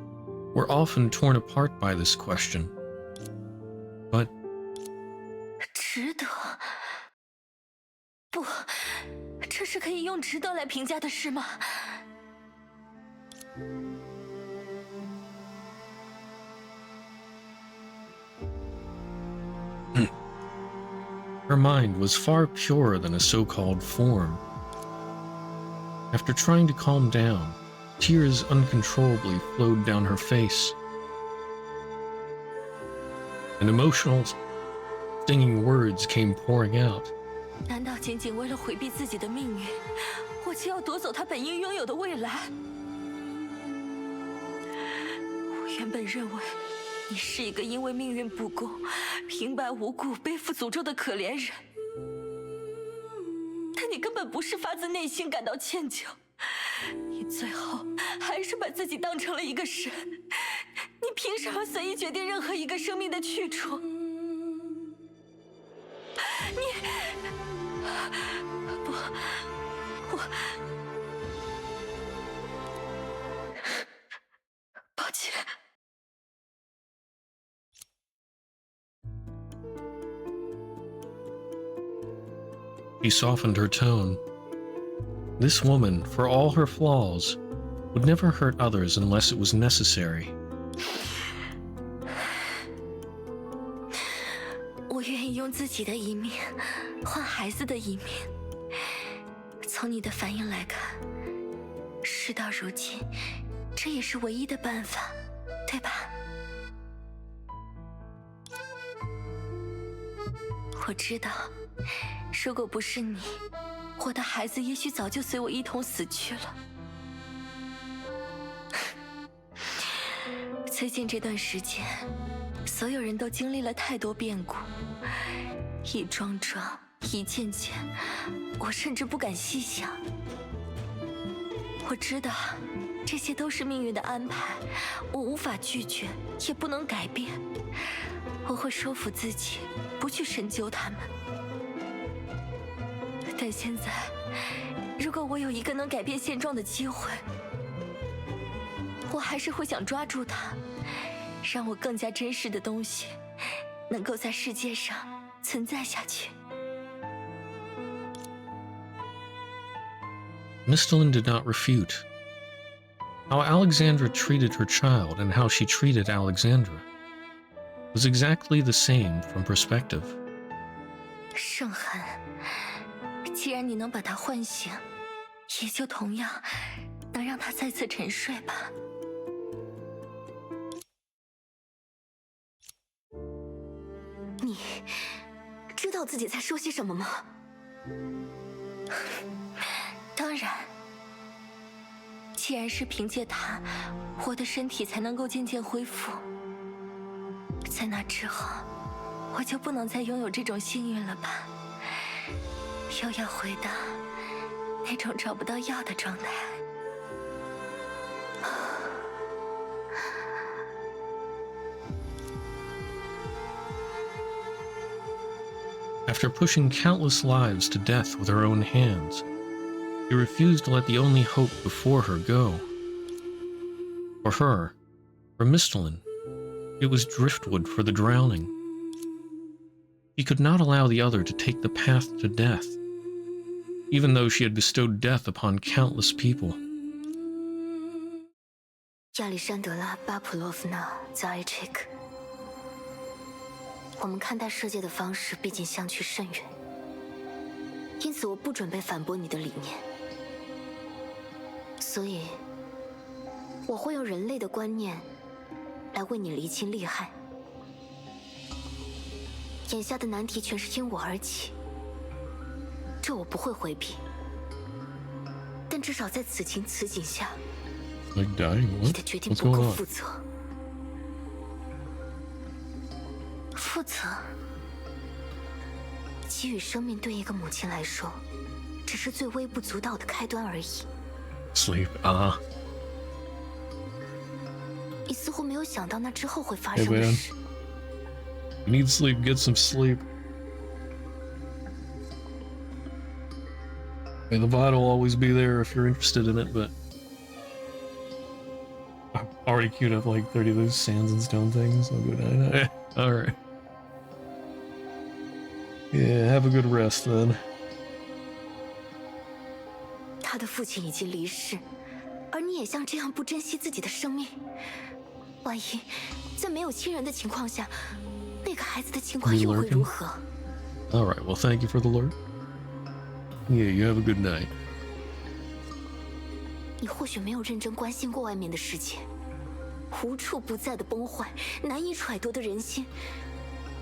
were often torn apart by this question. But 值得？不，这是可以用值得来评价的事吗？ her mind was far purer than a so-called form. After trying to calm down, tears uncontrollably flowed down her face. And emotional, stinging words came pouring out. 难道仅仅为了回避自己的命运，我就要夺走他本应拥有的未来？我原本认为你是一个因为命运不公、平白无故背负诅咒的可怜人，但你根本不是发自内心感到歉疚，你最后还是把自己当成了一个神。你凭什么随意决定任何一个生命的去处？不，抱歉。 She softened her tone. This woman, for all her flaws, would never hurt others unless it was necessary. 我愿意用自己的一命换孩子的一命。从你的反应来看，事到如今，这也是唯一的办法，对吧？我知道。 如果不是你，我的孩子也许早就随我一同死去了。最近这段时间，所有人都经历了太多变故，一桩桩，一件件，我甚至不敢细想。我知道，这些都是命运的安排，我无法拒绝，也不能改变。我会说服自己，不去深究它们。 但现在，如果我有一个能改变现状的机会，我还是会想抓住它，让我更加珍视的东西能够在世界上存在下去。Mistalin did not refute. How Alexandra treated her child and how she treated Alexandra was exactly the same from perspective. 圣痕。 既然你能把他唤醒，也就同样能让他再次沉睡吧。你知道自己在说些什么吗？当然，既然是凭借他，我的身体才能够渐渐恢复，在那之后，我就不能再拥有这种幸运了吧？ 又要回到那种找不到药的状态。After pushing countless lives to death with her own hands, she refused to let the only hope before her go. For her, for Mistalin, it was driftwood for the drowning. She could not allow the other to take the path to death, even though she had bestowed death upon countless people. 亚历山德拉·巴普洛夫娜·扎伊切克，我们看待世界的方式毕竟相去甚远，因此我不准备反驳你的理念。所以，我会用人类的观念来为你厘清利害。眼下的难题全是因我而起，这我不会回避。但至少在此情此景下， Like dying? 你 What? 的决定 What's 不 going 够 on? 负责。负责，给予生命对一个母亲来说，只是最微不足道的开端而已。Sleep. 你似乎没有想到那之后会发 Hey 生的 man, 事。 you need sleep. Get some sleep. And the VOD will always be there if you're interested in it, but I've already queued up like 30 of those sands and stone things. I'll go down. Alright. Yeah, have a good rest then. 他的父亲已经离世，而你也像这样不珍惜自己的生命。万一在没有亲人的情况下，那个孩子的情况又会如何？ Alright, well thank you for the alert. Yeah, you have a good night. 你或许没有认真关心过外面的世界，无处不在的崩坏，难以揣度的人心，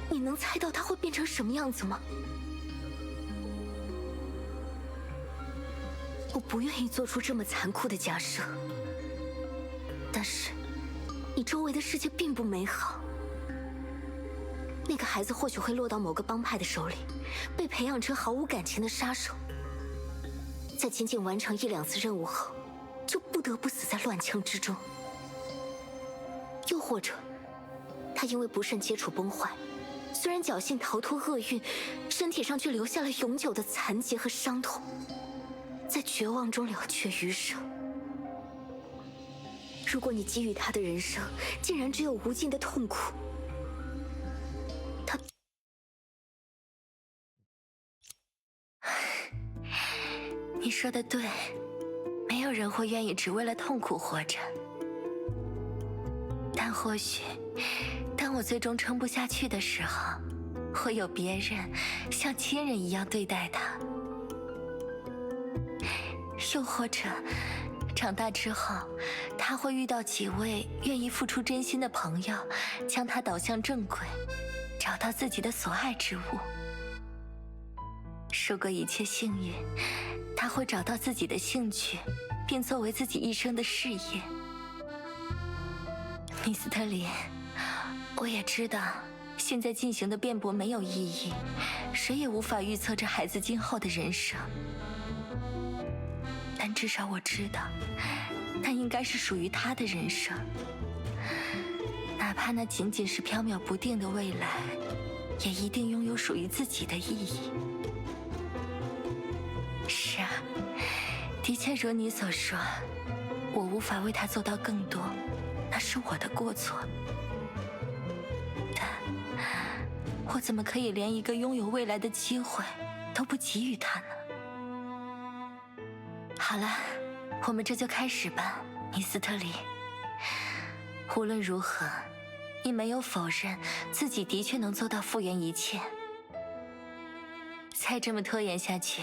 你能猜到它会变成什么样子吗？我不愿意做出这么残酷的假设，但是你周围的世界并不美好。那个孩子或许会落到某个帮派的手里，被培养成毫无感情的杀手，在仅仅完成1、2次任务后，就不得不死在乱枪之中。又或者，他因为不慎接触崩坏，虽然侥幸逃脱厄运，身体上却留下了永久的残疾和伤痛，在绝望中了却余生。如果你给予他的人生竟然只有无尽的痛苦，他……你说的对，没有人会愿意只为了痛苦活着。但或许，当我最终撑不下去的时候，会有别人像亲人一样对待他。又或者，长大之后，他会遇到几位愿意付出真心的朋友，将他导向正轨，找到自己的所爱之物。如果一切幸运，他会找到自己的兴趣，并作为自己一生的事业。米斯特林，我也知道现在进行的辩驳没有意义，谁也无法预测这孩子今后的人生。但至少我知道，那应该是属于他的人生，哪怕那仅仅是缥缈不定的未来，也一定拥有属于自己的意义。是啊，的确如你所说，我无法为他做到更多，那是我的过错。但我怎么可以连一个拥有未来的机会都不给予他呢？好了，我们这就开始吧，米斯特里。无论如何，你没有否认自己的确能做到复原一切。再这么拖延下去，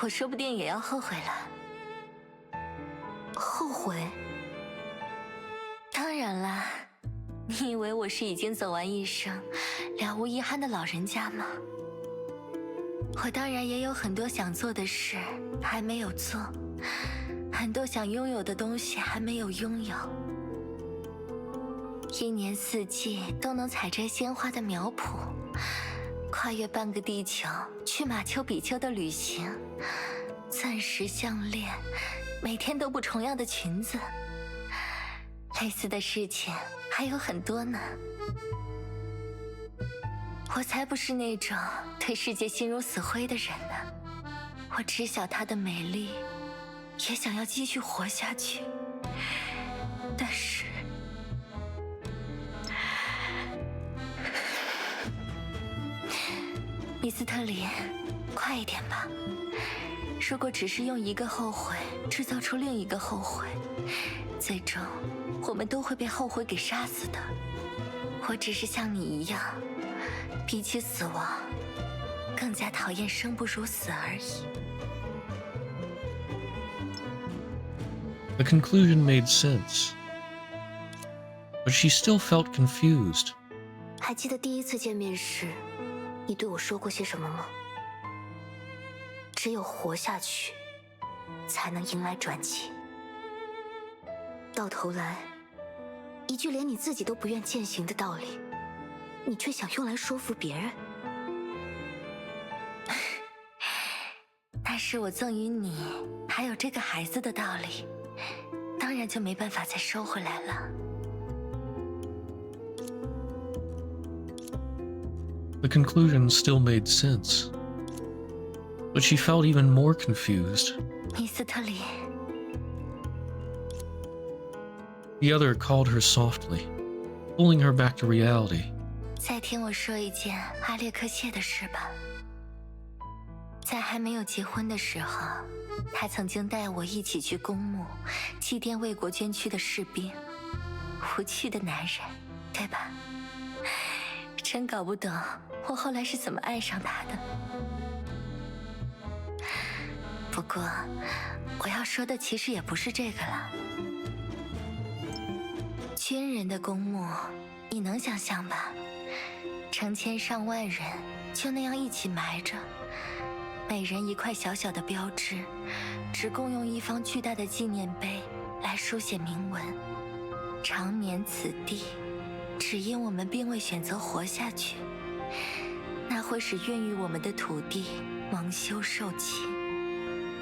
我说不定也要后悔了。后悔？当然啦，你以为我是已经走完一生，了无遗憾的老人家吗？我当然也有很多想做的事还没有做，很多想拥有的东西还没有拥有。一年四季都能采摘鲜花的苗圃，跨越半个地球去马丘比丘的旅行，钻石项链，每天都不重样的裙子，类似的事情还有很多呢。我才不是那种对世界心如死灰的人呢，我知晓她的美丽，也想要继续活下去，但是米斯特里，快一点吧！如果只是用一个后悔制造出另一个后悔，最终我们都会被后悔给杀死的。我只是像你一样，比起死亡，更加讨厌生不如死而已。The conclusion made sense, but she still felt confused. 还记得第一次见面时，你对我说过些什么吗？只有活下去，才能迎来转机。到头来，一句连你自己都不愿践行的道理，你却想用来说服别人。那是我赠予你还有这个孩子的道理，当然就没办法再收回来了。The conclusion still made sense, but she felt even more confused. 米斯特里， The other called her softly, pulling her back to reality. 再听我说一件阿列克谢的事吧。在还没有结婚的时候，他曾经带我一起去公墓，祭奠为国捐躯的士兵。无趣的男人，对吧？真搞不懂我后来是怎么爱上他的。不过，我要说的其实也不是这个了。军人的公墓，你能想象吧？成千上万人就那样一起埋着，每人一块小小的标志，只共用一方巨大的纪念碑来书写铭文：长眠此地，只因我们并未选择活下去。那会使孕育我们的土地蒙羞受气。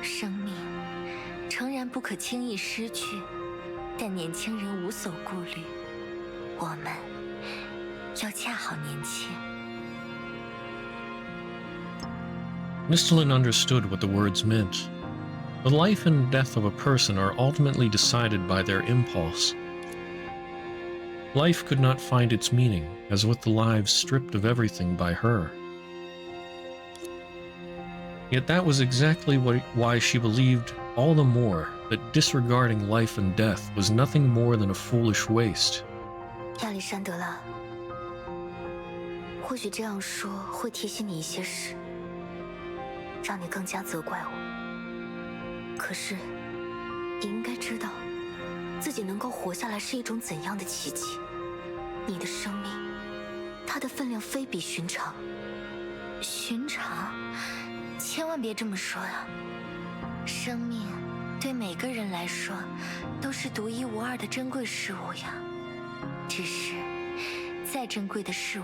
生命诚然不可轻易失去，但年轻人无所顾虑，我们又恰好年轻。Mistlin understood what the words meant. The life and death of a person are ultimately decided by their impulse. Life could not find its meaning, as with the lives stripped of everything by her. Yet that was exactly why she believed all the more that disregarding life and death was nothing more than a foolish waste. 亚历山德拉，或许这样说会提醒你一些事，让你更加责怪我。可是，你应该知道，自己能够活下来是一种怎样的奇迹。你的生命，它的分量非比寻常。寻常？千万别这么说呀！生命对每个人来说都是独一无二的珍贵事物呀。只是，再珍贵的事物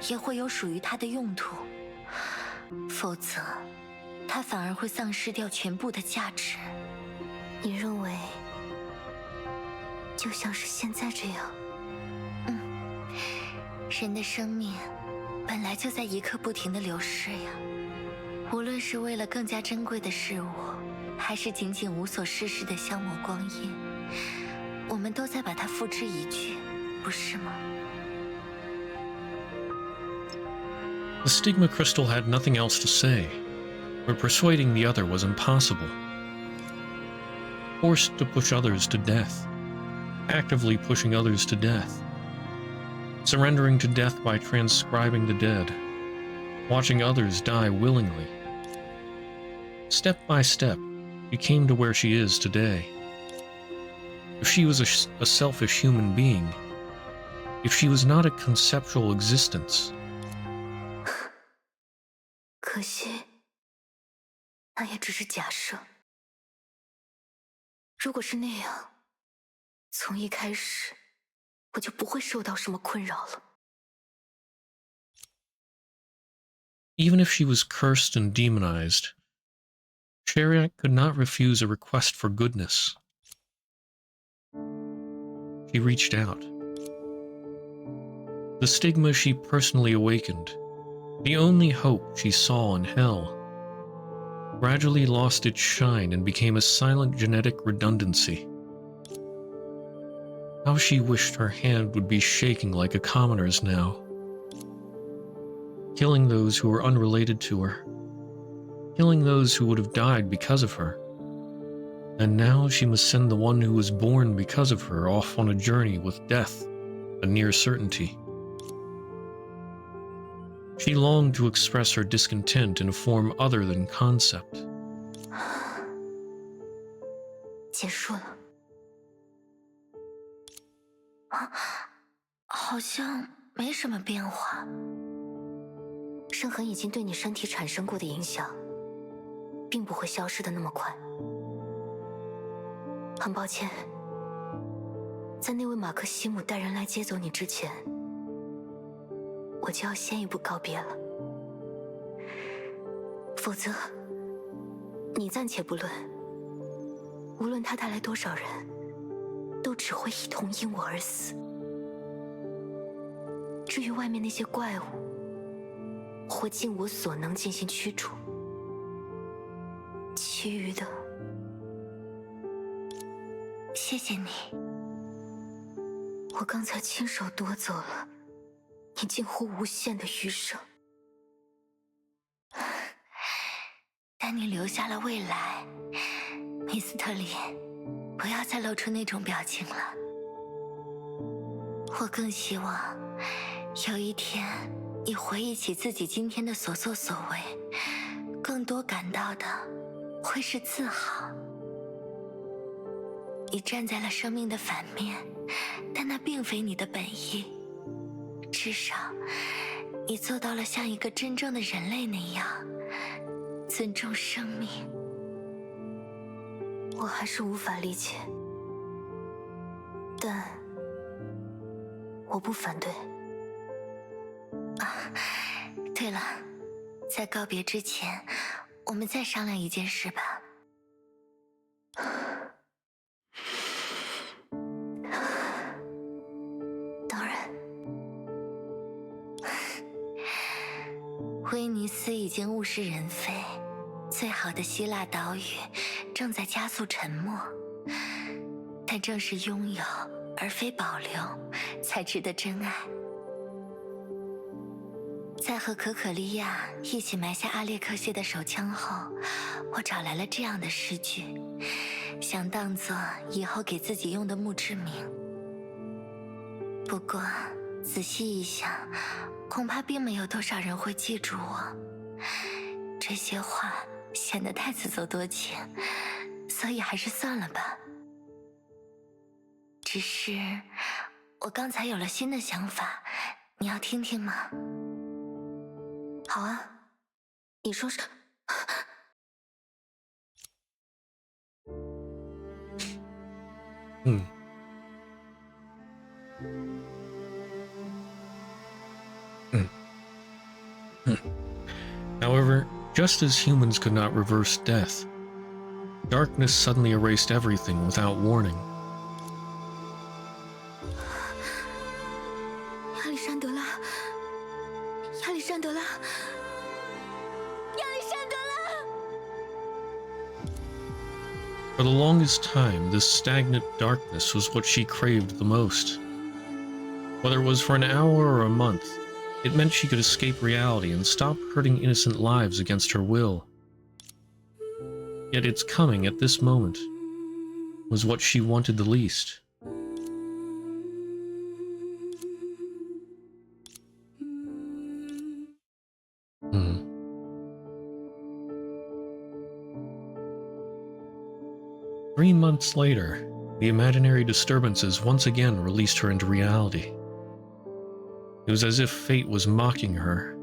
也会有属于它的用途，否则，它反而会丧失掉全部的价值。你认为，就像是现在这样？人的生命本来就在一刻不停地流逝呀。无论是为了更加珍贵的事物，还是仅仅无所事事的消磨光阴，我们都在把它付之一炬，不是吗？ The stigma crystal had nothing else to say, but persuading the other was impossible. Forced to push others to death, actively pushing others to death, surrendering to death by transcribing the dead, watching others die willingly. Step by step, she came to where she is today. If she was a selfish human being, if she was not a conceptual existence, 可惜，那也只是假设。如果是那样，从一开始我就不会受到什么困扰了。even if she was cursed and demonized, Shariat could not refuse a request for goodness. She reached out. The stigma she personally awakened, the only hope she saw in hell, gradually lost its shine and became a silent genetic redundancy. How she wished her hand would be shaking like a commoner's now, killing those who were unrelated to her, killing those who would have died because of her. And now she must send the one who was born because of her off on a journey with death, a near certainty. She longed to express her discontent in a form other than concept. 结束了。啊，好像没什么变化。伤痕已经对你身体产生过的影响，并不会消失的那么快。很抱歉，在那位马克西姆带人来接走你之前，我就要先一步告别了。否则，你暂且不论，无论他带来多少人，都只会一同因我而死。至于外面那些怪物，我会尽我所能进行驱逐，其余的，谢谢你。我刚才亲手夺走了你近乎无限的余生，但你留下了未来。米斯特里，不要再露出那种表情了。我更希望有一天你回忆起自己今天的所作所为，更多感到的会是自豪。你站在了生命的反面，但那并非你的本意。至少，你做到了像一个真正的人类那样尊重生命。我还是无法理解，但我不反对。啊，对了，在告别之前，我们再商量一件事吧。当然，威尼斯已经物是人非，最好的希腊岛屿正在加速沉没，但正是拥有而非保留，才值得真爱。在和可可利亚一起埋下阿列克谢的手枪后，我找来了这样的诗句，想当作以后给自己用的墓志铭。不过仔细一想，恐怕并没有多少人会记住我。这些话显得太自作多情，所以还是算了吧。只是我刚才有了新的想法，你要听听吗？好啊，你说是。However, just as humans could not reverse death, darkness suddenly erased everything without warning. 亚历山德拉，亚历山德拉，亚历山德拉！ For the longest time, this stagnant darkness was what she craved the most. Whether it was for an hour or a month, it meant she could escape reality and stop hurting innocent lives against her will. Yet its coming at this moment was what she wanted the least. Hmm. Three months later, the imaginary disturbances once again released her into reality. It was as if fate was mocking her.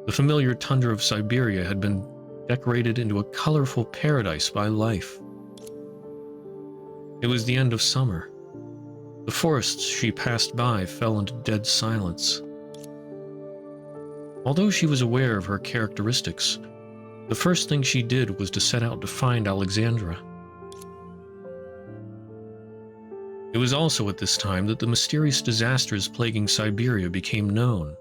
The familiar tundra of Siberia had been decorated into a colorful paradise by life. It was the end of summer. The forests she passed by fell into dead silence. Although she was aware of her characteristics, the first thing she did was to set out to find Alexandra. It was also at this time that the mysterious disasters plaguing Siberia became known.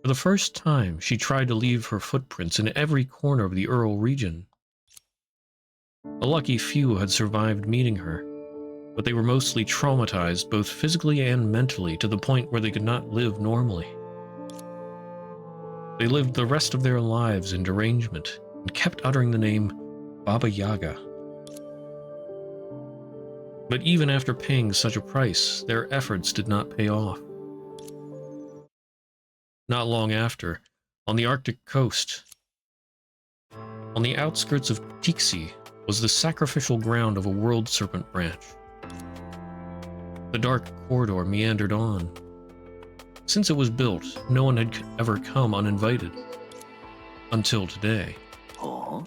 For the first time, she tried to leave her footprints in every corner of the Ural region. A lucky few had survived meeting her, but they were mostly traumatized both physically and mentally to the point where they could not live normally. They lived the rest of their lives in derangement and kept uttering the name Baba Yaga. But even after paying such a price, their efforts did not pay off. Not long after, on the Arctic coast, on the outskirts of Tixi, was the sacrificial ground of a world serpent branch. The dark corridor meandered on. Since it was built, no one had ever come uninvited. Until today. 哦，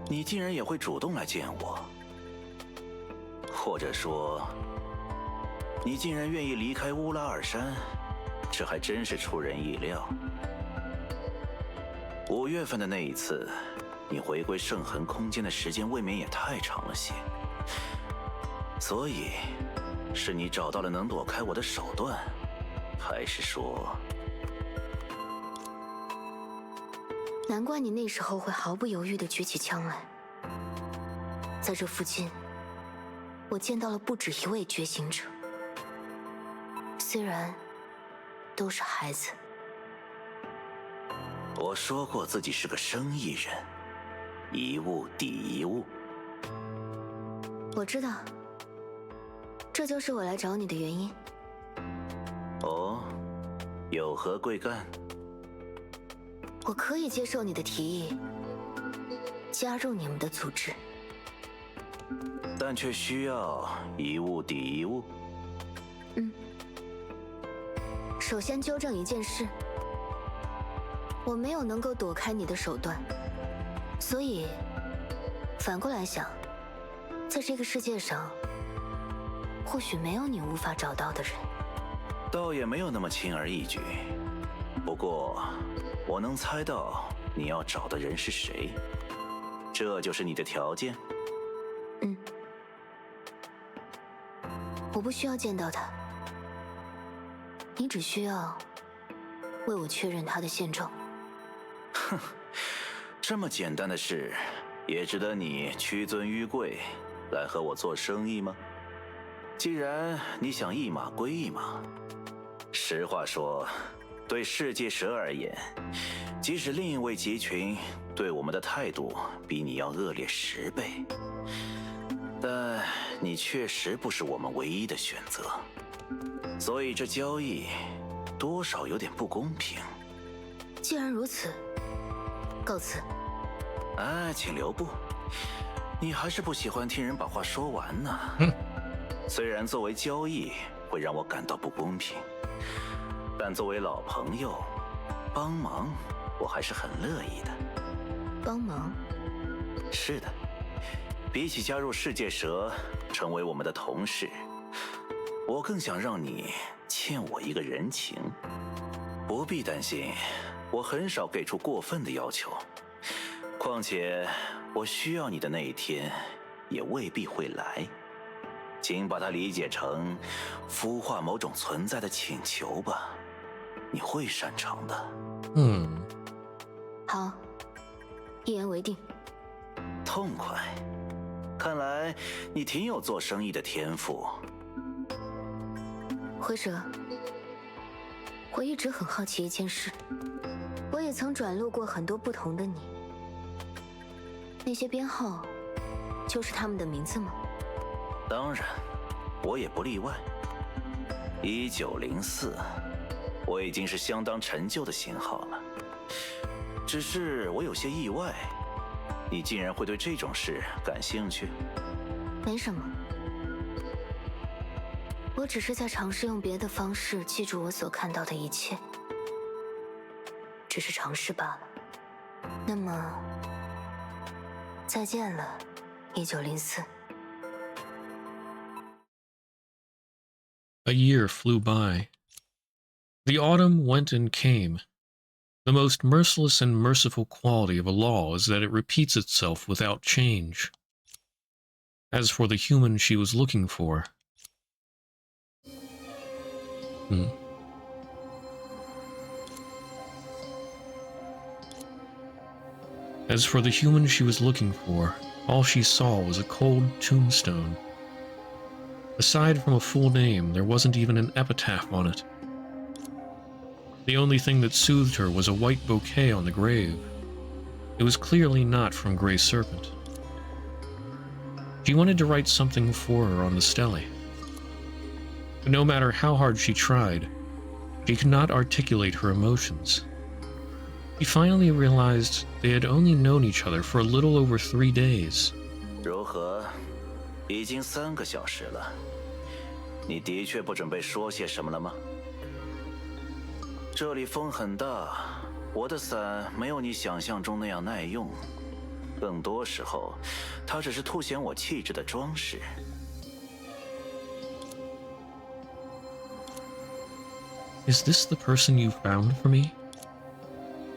你竟然也会主动来见我，或者说，你竟然愿意离开乌拉尔山，这还真是出人意料。5月份的那一次，你回归圣痕空间的时间未免也太长了些，所以，是你找到了能躲开我的手段，还是说？ 难怪你那时候会毫不犹豫地举起枪来。在这附近，我见到了不止一位觉醒者，虽然都是孩子。我说过自己是个生意人，一物抵一物。我知道，这就是我来找你的原因。哦，有何贵干？ 我可以接受你的提议，加入你们的组织，但却需要一物抵一物。首先纠正一件事，我没有能够躲开你的手段，所以反过来想，在这个世界上，或许没有你无法找到的人。倒也没有那么轻而易举，不过。 我能猜到你要找的人是谁，这就是你的条件。我不需要见到他，你只需要为我确认他的现状。哼，这么简单的事，也值得你屈尊于贵来和我做生意吗？既然你想一码归一码，实话说。 对世界蛇而言，即使另一位集群对我们的态度比你要恶劣10倍，但你确实不是我们唯一的选择，所以这交易多少有点不公平。既然如此，告辞。哎，请留步，你还是不喜欢听人把话说完呢。虽然作为交易会让我感到不公平。 但作为老朋友，帮忙我还是很乐意的。帮忙？是的，比起加入世界蛇，成为我们的同事，我更想让你欠我一个人情。不必担心，我很少给出过分的要求。况且，我需要你的那一天，也未必会来。请把它理解成孵化某种存在的请求吧。 你会擅长的。好，一言为定。痛快，看来你挺有做生意的天赋。灰蛇，我一直很好奇一件事，我也曾转录过很多不同的你，那些编号就是他们的名字吗？当然，我也不例外。1904。 我已经是相当陈旧的型号了，只是我有些意外，你竟然会对这种事感兴趣。没什么，我只是在尝试用别的方式记住我所看到的一切，只是尝试罢了。那么，再见了，1904。A year flew by. The autumn went and came. The most merciless and merciful quality of a law is that it repeats itself without change. As for the human she was looking for... As for the human she was looking for, all she saw was a cold tombstone. Aside from a full name, there wasn't even an epitaph on it. The only thing that soothed her was a white bouquet on the grave. It was clearly not from Grey Serpent. She wanted to write something for her on the stele. But no matter how hard she tried, She could not articulate her emotions. She finally realized they had only known each other for a little over 3 days. 如何？已经3个小时了，你的确不准备说些什么了吗？这里风很大，我的伞没有你想象中那样耐用，更多时候，它只是凸显我气质的装饰。 Is this the person you found for me?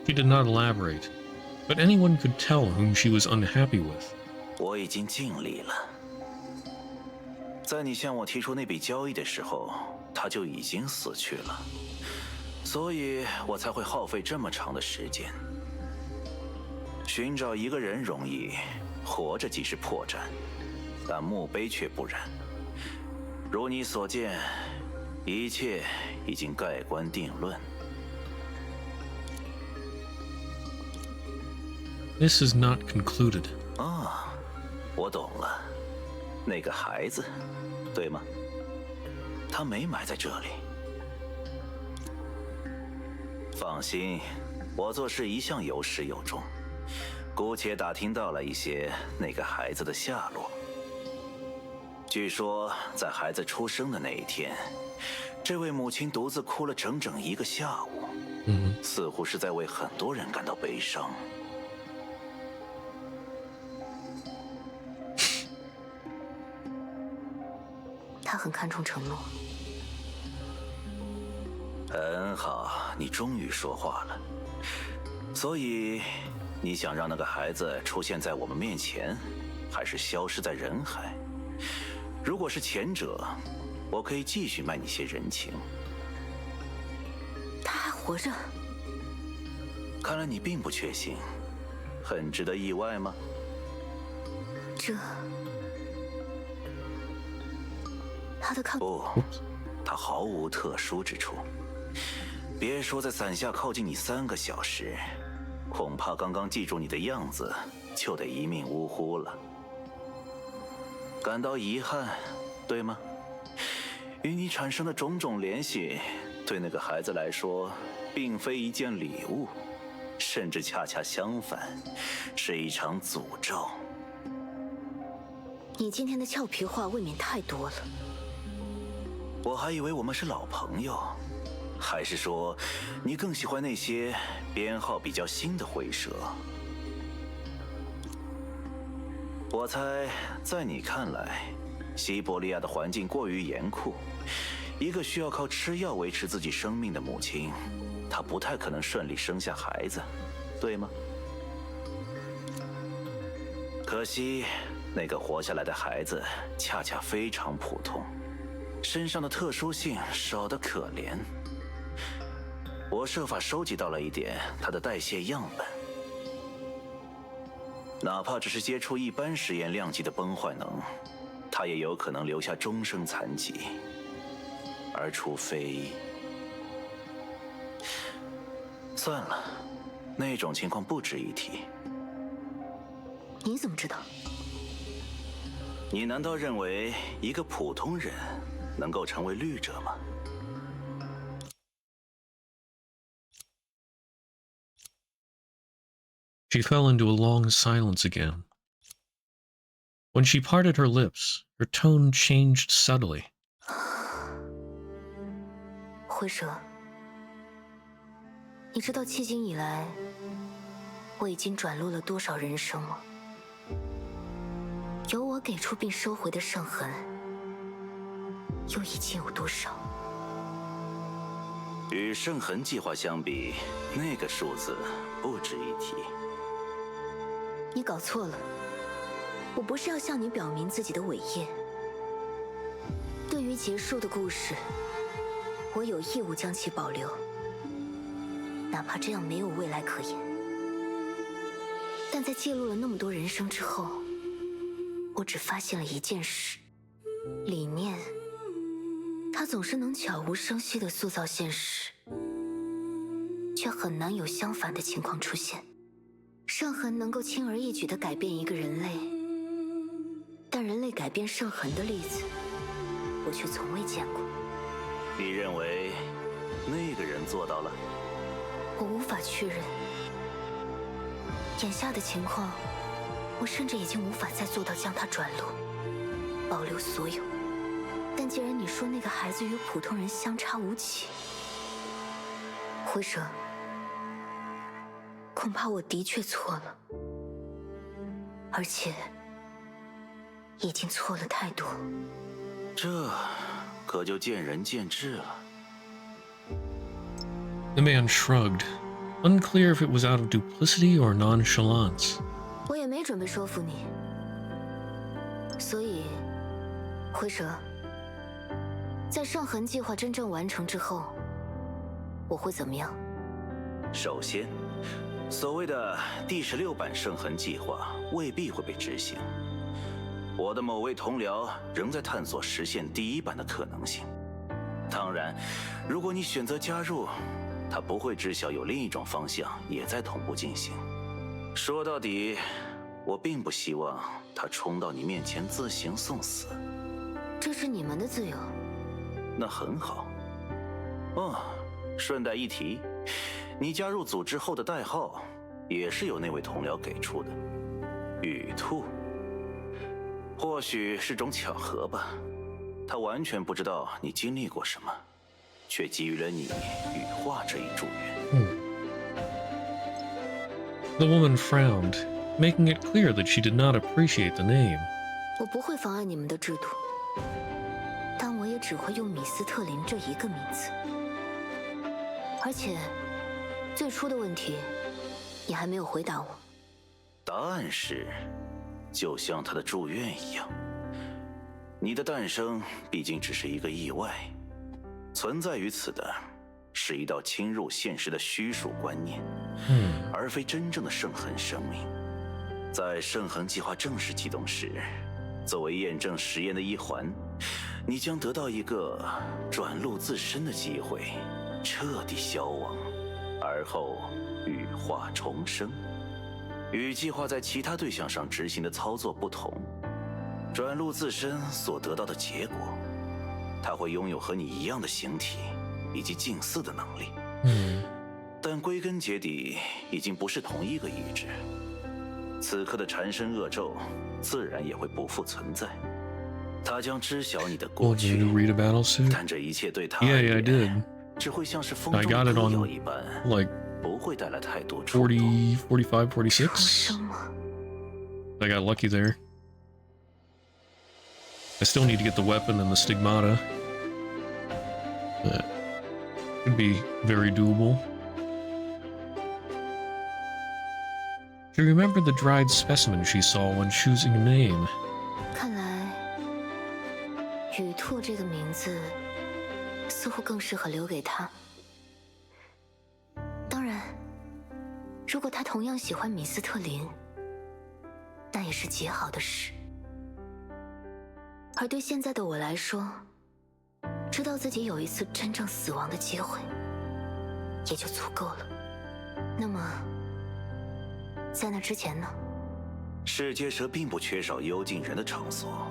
She did not elaborate, but anyone could tell whom she was unhappy with. 我已经尽力了。在你向我提出那笔交易的时候，他就已经死去了，所以我才会耗费这么长的时间。寻找一个人容易，活着即是破绽，但墓碑却不然。如你所见，一切已经盖棺定论。 This is not concluded. 啊，我懂了，那个孩子，对吗？他没埋在这里。放心，我做事一向有始有终，姑且打听到了一些那个孩子的下落。据说，在孩子出生的那一天，这位母亲独自哭了整整1个下午，似乎是在为很多人感到悲伤。 他很看重承诺。很好，你终于说话了。所以，你想让那个孩子出现在我们面前，还是消失在人海？如果是前者，我可以继续卖你些人情。他还活着？看来你并不确信，很值得意外吗？这……他的抗……不，他毫无特殊之处。别说在伞下靠近你3个小时，恐怕刚刚记住你的样子，就得一命呜呼了。感到遗憾，对吗？与你产生的种种联系，对那个孩子来说，并非一件礼物，甚至恰恰相反，是一场诅咒。你今天的俏皮话未免太多了。我还以为我们是老朋友，还是说，你更喜欢那些编号比较新的会社？我猜，在你看来，西伯利亚的环境过于严酷，一个需要靠吃药维持自己生命的母亲，她不太可能顺利生下孩子，对吗？可惜，那个活下来的孩子恰恰非常普通，身上的特殊性少得可怜。我设法收集到了一点他的代谢样本，哪怕只是接触一般实验量级的崩坏能，他也有可能留下终生残疾。而除非……算了，那种情况不值一提。你怎么知道？你难道认为一个普通人能够成为律者吗？ She fell into a long silence again. When she parted her lips, her tone changed subtly. 灰蛇，你知道迄今以来，我已经转录了多少人生吗？由我给出并收回的圣痕，又已经有多少？与圣痕计划相比，那个数字不值一提。 你搞错了，我不是要向你表明自己的伟业。对于结束的故事，我有义务将其保留，哪怕这样没有未来可言。但在记录了那么多人生之后，我只发现了一件事：理念，它总是能悄无声息地塑造现实，却很难有相反的情况出现。 圣痕能够轻而易举地改变一个人类，但人类改变圣痕的例子，我却从未见过。你认为那个人做到了。我无法确认。眼下的情况，我甚至已经无法再做到将他转录，保留所有。但既然你说那个孩子与普通人相差无几，回蛇，恐怕我的确错了，而且已经错了太多。这可就见仁见智了。The man shrugged, unclear if it was out of duplicity or nonchalance. 我也没准备说服你，所以，回蛇，在圣痕计划真正完成之后，我会怎么样？首先，所谓的第16版圣痕计划未必会被执行。我的某位同僚仍在探索实现第1版的可能性。当然，如果你选择加入，他不会知晓有另一种方向也在同步进行。说到底，我并不希望他冲到你面前自行送死。这是你们的自由。那很好。哦，顺带一提，你加入组织后的代号也是由那位同僚给出的，雨兔。或许是种巧合吧，他完全不知道你经历过什么，却给予了你羽化这一祝愿。The woman frowned, making it clear that she did not appreciate the name. 我不会妨碍你们的制度，但我也只会用米斯特林这一个名字。而且，最初的问题，你还没有回答我。答案是，就像他的祝愿一样，你的诞生毕竟只是一个意外，存在于此的是一道侵入现实的虚数观念，而非真正的圣痕生命。在圣痕计划正式启动时，作为验证实验的一环，你将得到一个转录自身的机会，彻底消亡，而后羽化重生。与计划在其他对象上执行的操作不同，转录自身所得到的结果，它会拥有和你一样的形体以及近似的能力。但归根结底已经不是同一个意志。此刻的缠身恶咒自然也会不复存在。他将知晓你的过 Want 去 me to read a battle suit? 但这一切对他而 Yeah, 言 I did. 只会像是风 I 中 got 的 it 歌 on 谣一般， like 不会带来太多触动。 40, 45, 重 46. 生吗？ I got lucky there. I still need to get the weapon and the stigmata. But could be very doable. She remembered the dried specimen she saw when choosing a name. 看来，雨兔这个名字似乎更适合留给他。当然，如果他同样喜欢米斯特林，那也是极好的事。而对现在的我来说，知道自己有一次真正死亡的机会，也就足够了。那么，在那之前呢？世界蛇并不缺少幽禁人的场所，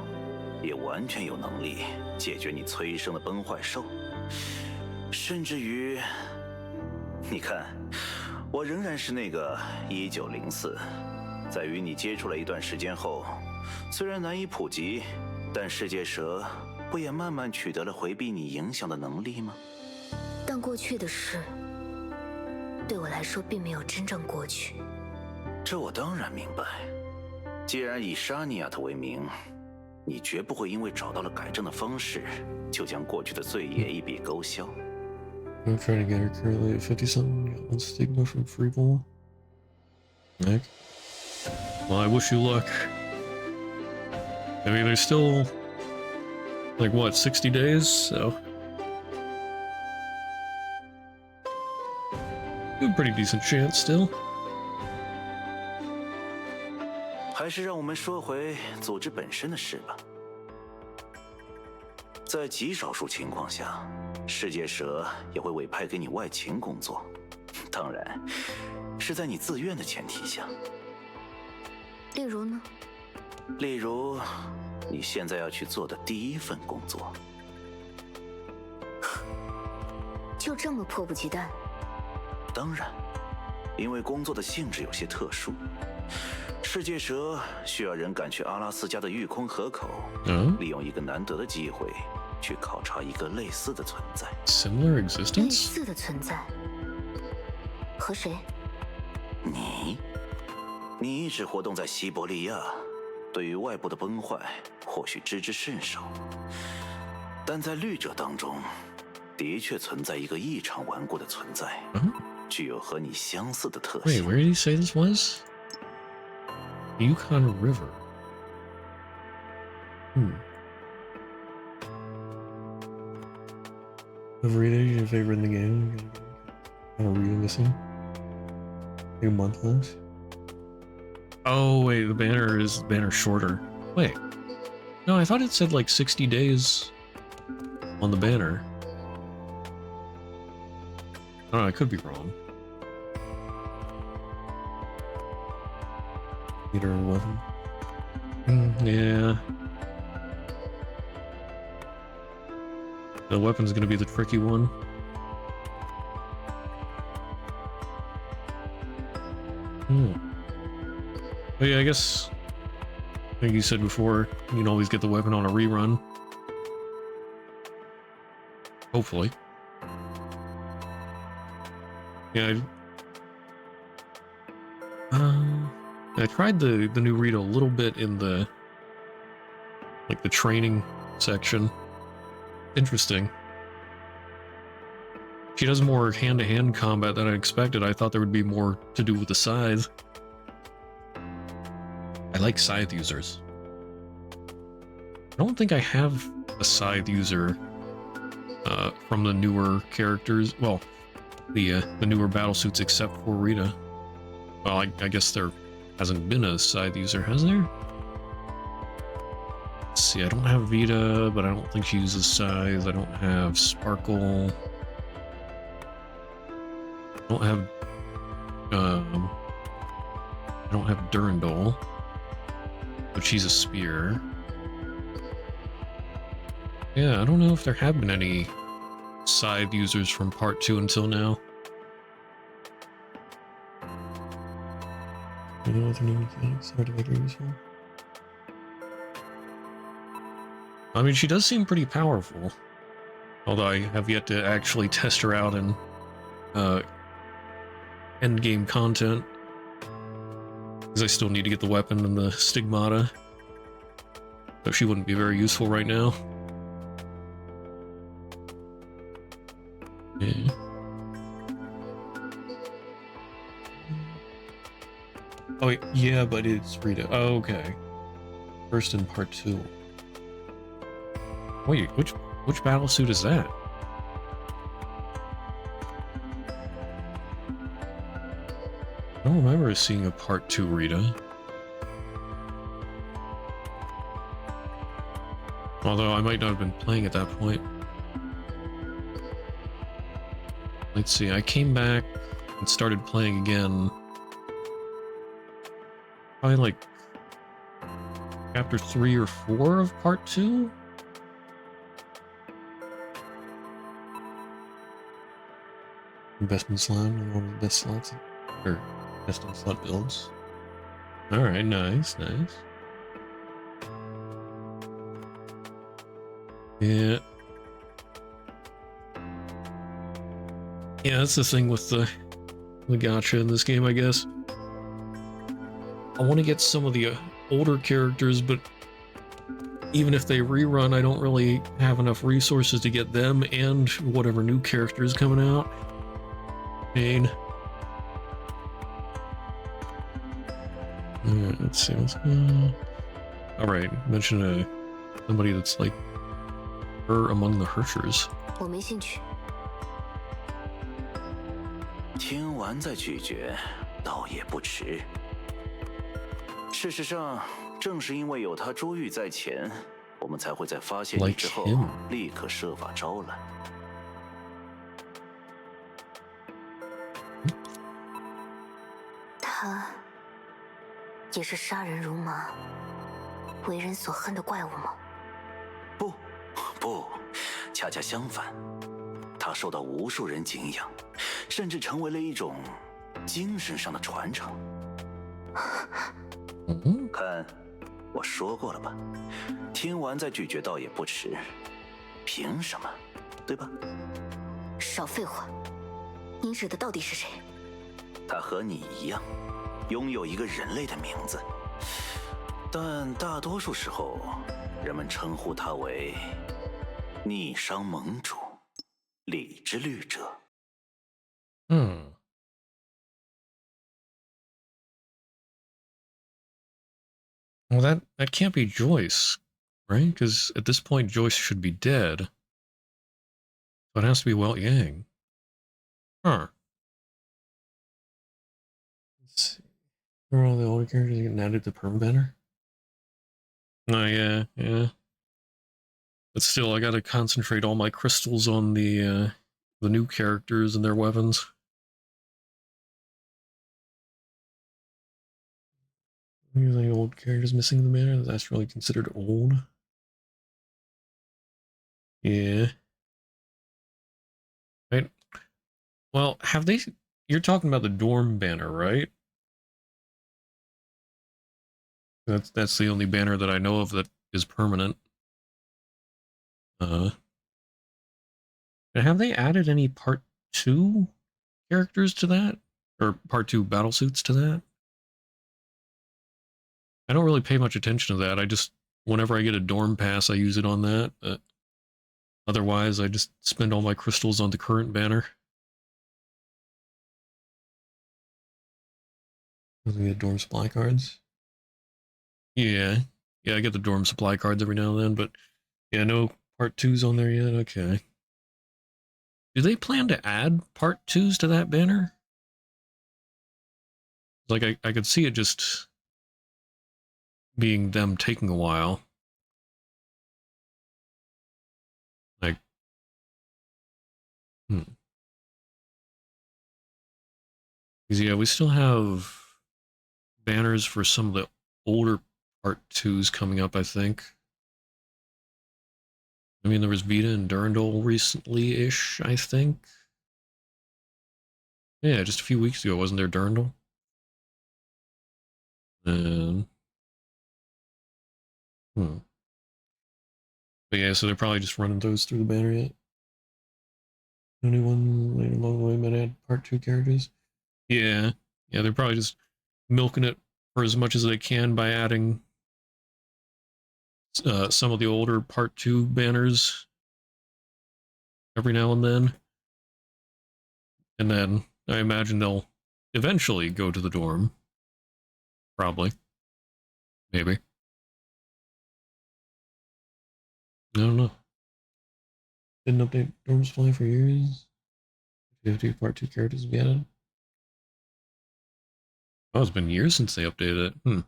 也完全有能力解决你催生的崩坏兽。甚至于，你看，我仍然是那个1904，在与你接触了一段时间后，虽然难以普及，但世界蛇不也慢慢取得了回避你影响的能力吗？但过去的事，对我来说并没有真正过去。这我当然明白。既然以沙尼亚特为名，你绝不会因为找到了改正的方式，就将过去的罪业一笔勾销。I'm trying to get her currently at 50-something. Got one stigma from free ball. Nick. Well, I wish you luck. I mean, there's still, like, what, 60 days? So. You have a pretty decent chance still. 还是让我们说回组织本身的事吧。在极少数情况下，世界蛇也会委派给你外勤工作，当然是在你自愿的前提下。例如呢？例如，你现在要去做的第一份工作。就这么迫不及待？当然，因为工作的性质有些特殊，世界蛇需要人赶去阿拉斯加的玉空河口，利用一个难得的机会去考察一个类似的存在。Similar 类 existence? 似的存在？和谁？你一直活动在西伯利亚，对于外部的崩坏或许知之甚少，但在绿者当中，的确存在一个异常顽固的存在，具有和你相似的特 Wait, 性。 where did he say this was? Yukon River. Overrated, your favorite in the game? Kind of reading this thing? Take a month less? Oh, wait, the banner shorter. Wait. No, I thought it said like 60 days on the banner. I don't know, I could be wrong. Leader 11. Yeah. The weapon's gonna be the tricky one. But yeah, I guess, like you said before, you can always get the weapon on a rerun. Hopefully. Yeah, I tried the new Rita a little bit in the training section. Interesting. She does more hand-to-hand combat than I expected. I thought there would be more to do with the scythe. I like scythe users. I don't think I have a scythe user from the newer characters. Well, the newer battlesuits except for Rita. Well, I guess there hasn't been a scythe user, has there? Let's see, I don't have Vita, but I don't think she uses scythe. I don't have Sparkle. I don't have Durandal, but she's a spear. Yeah, I don't know if there have been any scythe users from part 2 until now. I know what their new mechanics are to make her useful. I mean, she does seem pretty powerful. Although I have yet to actually test her out in endgame content. Because I still need to get the weapon and the stigmata. So she wouldn't be very useful right now. Yeah. Oh, yeah, but it's Rita. Oh, okay. First in part 2. Wait, which battlesuit is that? I don't remember seeing a part 2 Rita. Although I might not have been playing at that point. Let's see, I came back and started playing again. Probably like chapter 3 or 4 of part 2? Investment slot, one of the best slots, or best in slot builds. Alright, nice, nice. Yeah. Yeah, that's the thing with the gacha in this game, I guess. I want to get some of the older characters, but even if they rerun, I don't really have enough resources to get them and whatever new character is coming out. Pain. Let's see what's Alright, mention somebody that's like her among the Hershers. 我没兴趣。听完再拒绝，倒也不迟。事实上，正是因为有他珠玉在前，我们才会在发现你之后 Like him. 立刻设法招揽。他也是杀人如麻、为人所恨的怪物吗？不，恰恰相反，他受到无数人敬仰，甚至成为了一种精神上的传承。看，我说过了吧，听完再拒绝倒也不迟。凭什么？对吧？少废话，你指的到底是谁？他和你一样，拥有一个人类的名字，但大多数时候，人们称呼他为逆商盟主、理之律者。Well, that can't be Joyce, right? Because at this point, Joyce should be dead. So it has to be Welt Yang. Huh. Let's see. Are all the older characters getting added to Perm Banner? Oh, yeah, yeah. But still, I gotta concentrate all my crystals on the new characters and their weapons. Any old characters missing in the banner? That's really considered old. Yeah. Right. Well, have they... You're talking about the dorm banner, right? That's the only banner that I know of that is permanent. And have they added any Part 2 characters to that? Or Part 2 battle suits to that? I don't really pay much attention to that. I just... Whenever I get a dorm pass, I use it on that. Otherwise, I just spend all my crystals on the current banner. We get dorm supply cards. Yeah. Yeah, I get the dorm supply cards every now and then, but yeah, no Part 2s on there yet? Okay. Do they plan to add Part 2s to that banner? Like, I could see it just being them taking a while. Like, Because, yeah, we still have banners for some of the older Part 2s coming up, I think. I mean, there was Vita and Durandal recently-ish, I think. Yeah, just a few weeks ago, wasn't there Durandal? And... But yeah, so they're probably just running those through the banner yet. Anyone later along the way might add Part 2 characters? Yeah. Yeah, they're probably just milking it for as much as they can by adding some of the older Part 2 banners every now and then. And then I imagine they'll eventually go to the dorm. Probably. Maybe. I don't know. Didn't update dorm supply for years. 50 Part 2 characters to be added. Oh, it's been years since they updated it.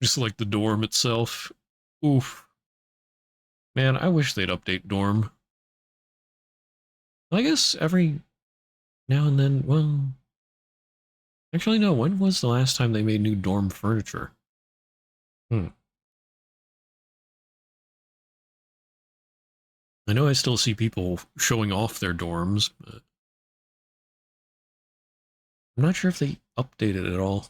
Just like the dorm itself. Oof. Man, I wish they'd update dorm. I guess every now and then, well... Actually, no, when was the last time they made new dorm furniture? I know I still see people showing off their dorms, but... I'm not sure if they updated it at all.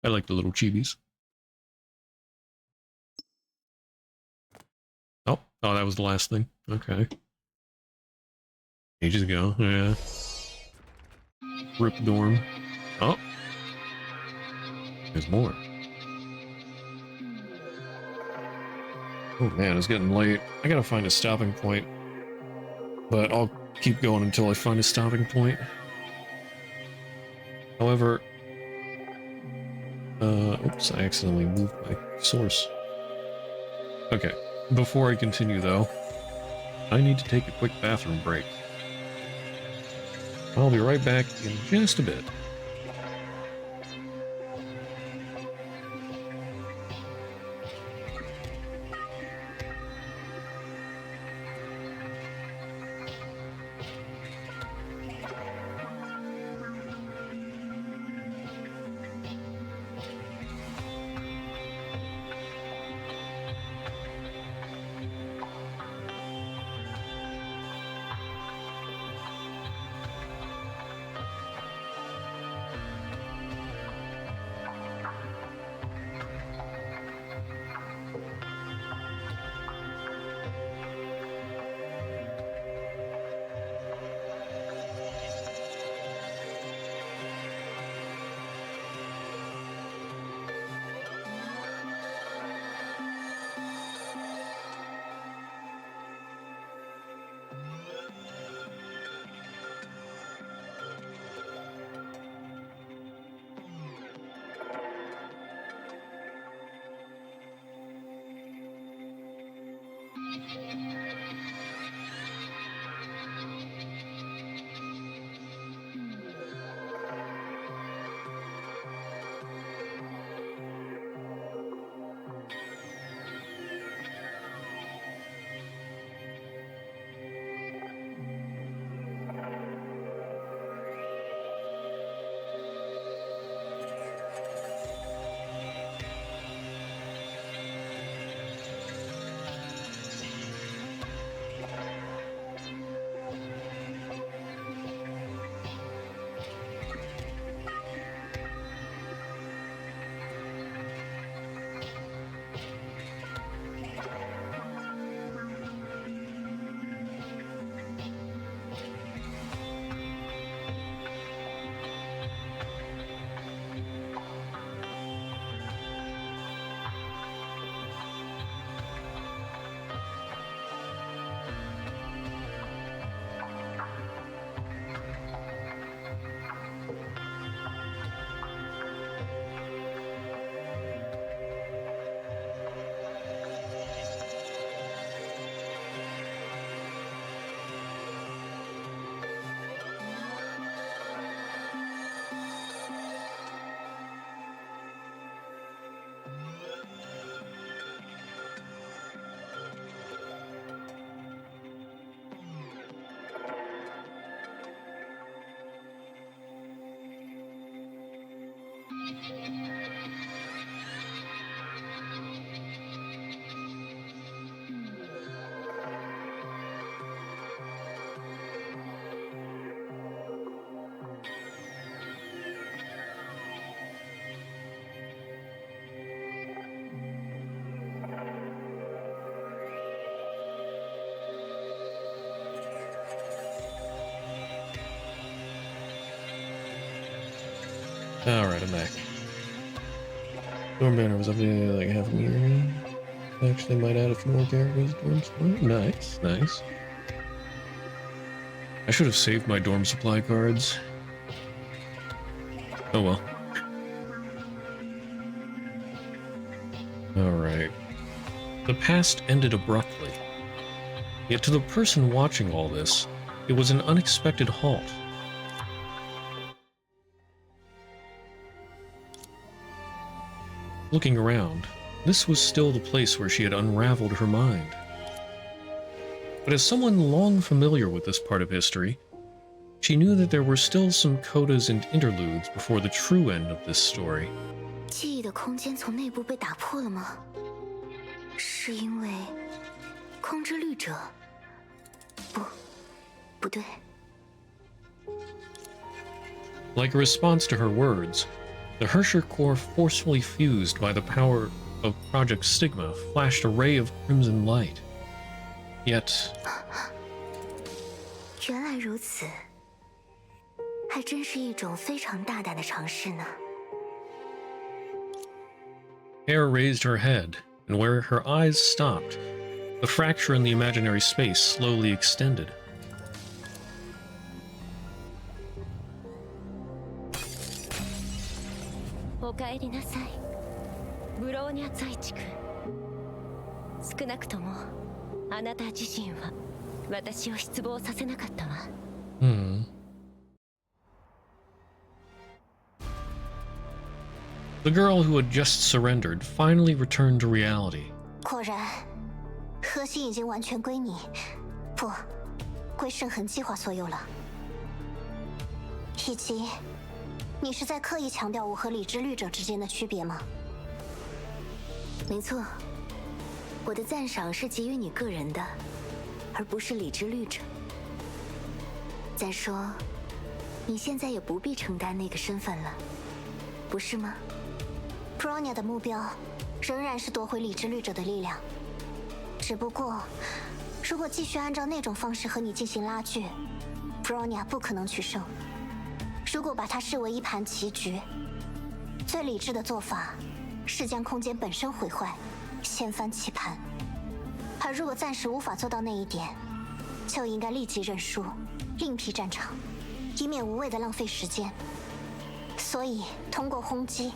I like the little chibis. Oh, that was the last thing. Okay. Ages ago, yeah. Rip dorm. Oh. There's more. Oh man, it's getting late. I gotta find a stopping point. But I'll keep going until I find a stopping point. However... oops, I accidentally moved my source. Okay, before I continue though, I need to take a quick bathroom break. I'll be right back in just a bit. Alright, I'm back. Dorm banner was updated like half a year ago. Actually, might add a few more characters to dorm supply. Nice, nice. I should have saved my dorm supply cards. Oh well. Alright. The past ended abruptly. Yet to the person watching all this, it was an unexpected halt. Looking around, this was still the place where she had unraveled her mind. But as someone long familiar with this part of history, she knew that there were still some codas and interludes before the true end of this story. 记忆的空间从内部被打破了吗？是因为空之律者？不对。 Like a response to her words, the Hersher core forcefully fused by the power of Project Stigma flashed a ray of crimson light. Yet... 原来如此，还真是一种非常大胆的尝试呢。 Hare raised her head, and where her eyes stopped, the fracture in the imaginary space slowly extended. おかえりなさい、ブローニャ在地区。少なくともあなた自身は私を失望させなかったわ。The girl who had just surrendered finally returned to reality. 果然，核心已经完全归你，不，归圣痕计划所有了。以及，你是在刻意强调我和理智律者之间的区别吗？没错，我的赞赏是给予你个人的，而不是理智律者。再说，你现在也不必承担那个身份了，不是吗？ Bronya 的目标仍然是夺回理智律者的力量，只不过，如果继续按照那种方式和你进行拉锯 ，Bronya 不可能取胜。如果把它视为一盘棋局，最理智的做法是将空间本身毁坏，掀翻棋盘。而如果暂时无法做到那一点，就应该立即认输，另辟战场，以免无谓的浪费时间。所以，通过轰击。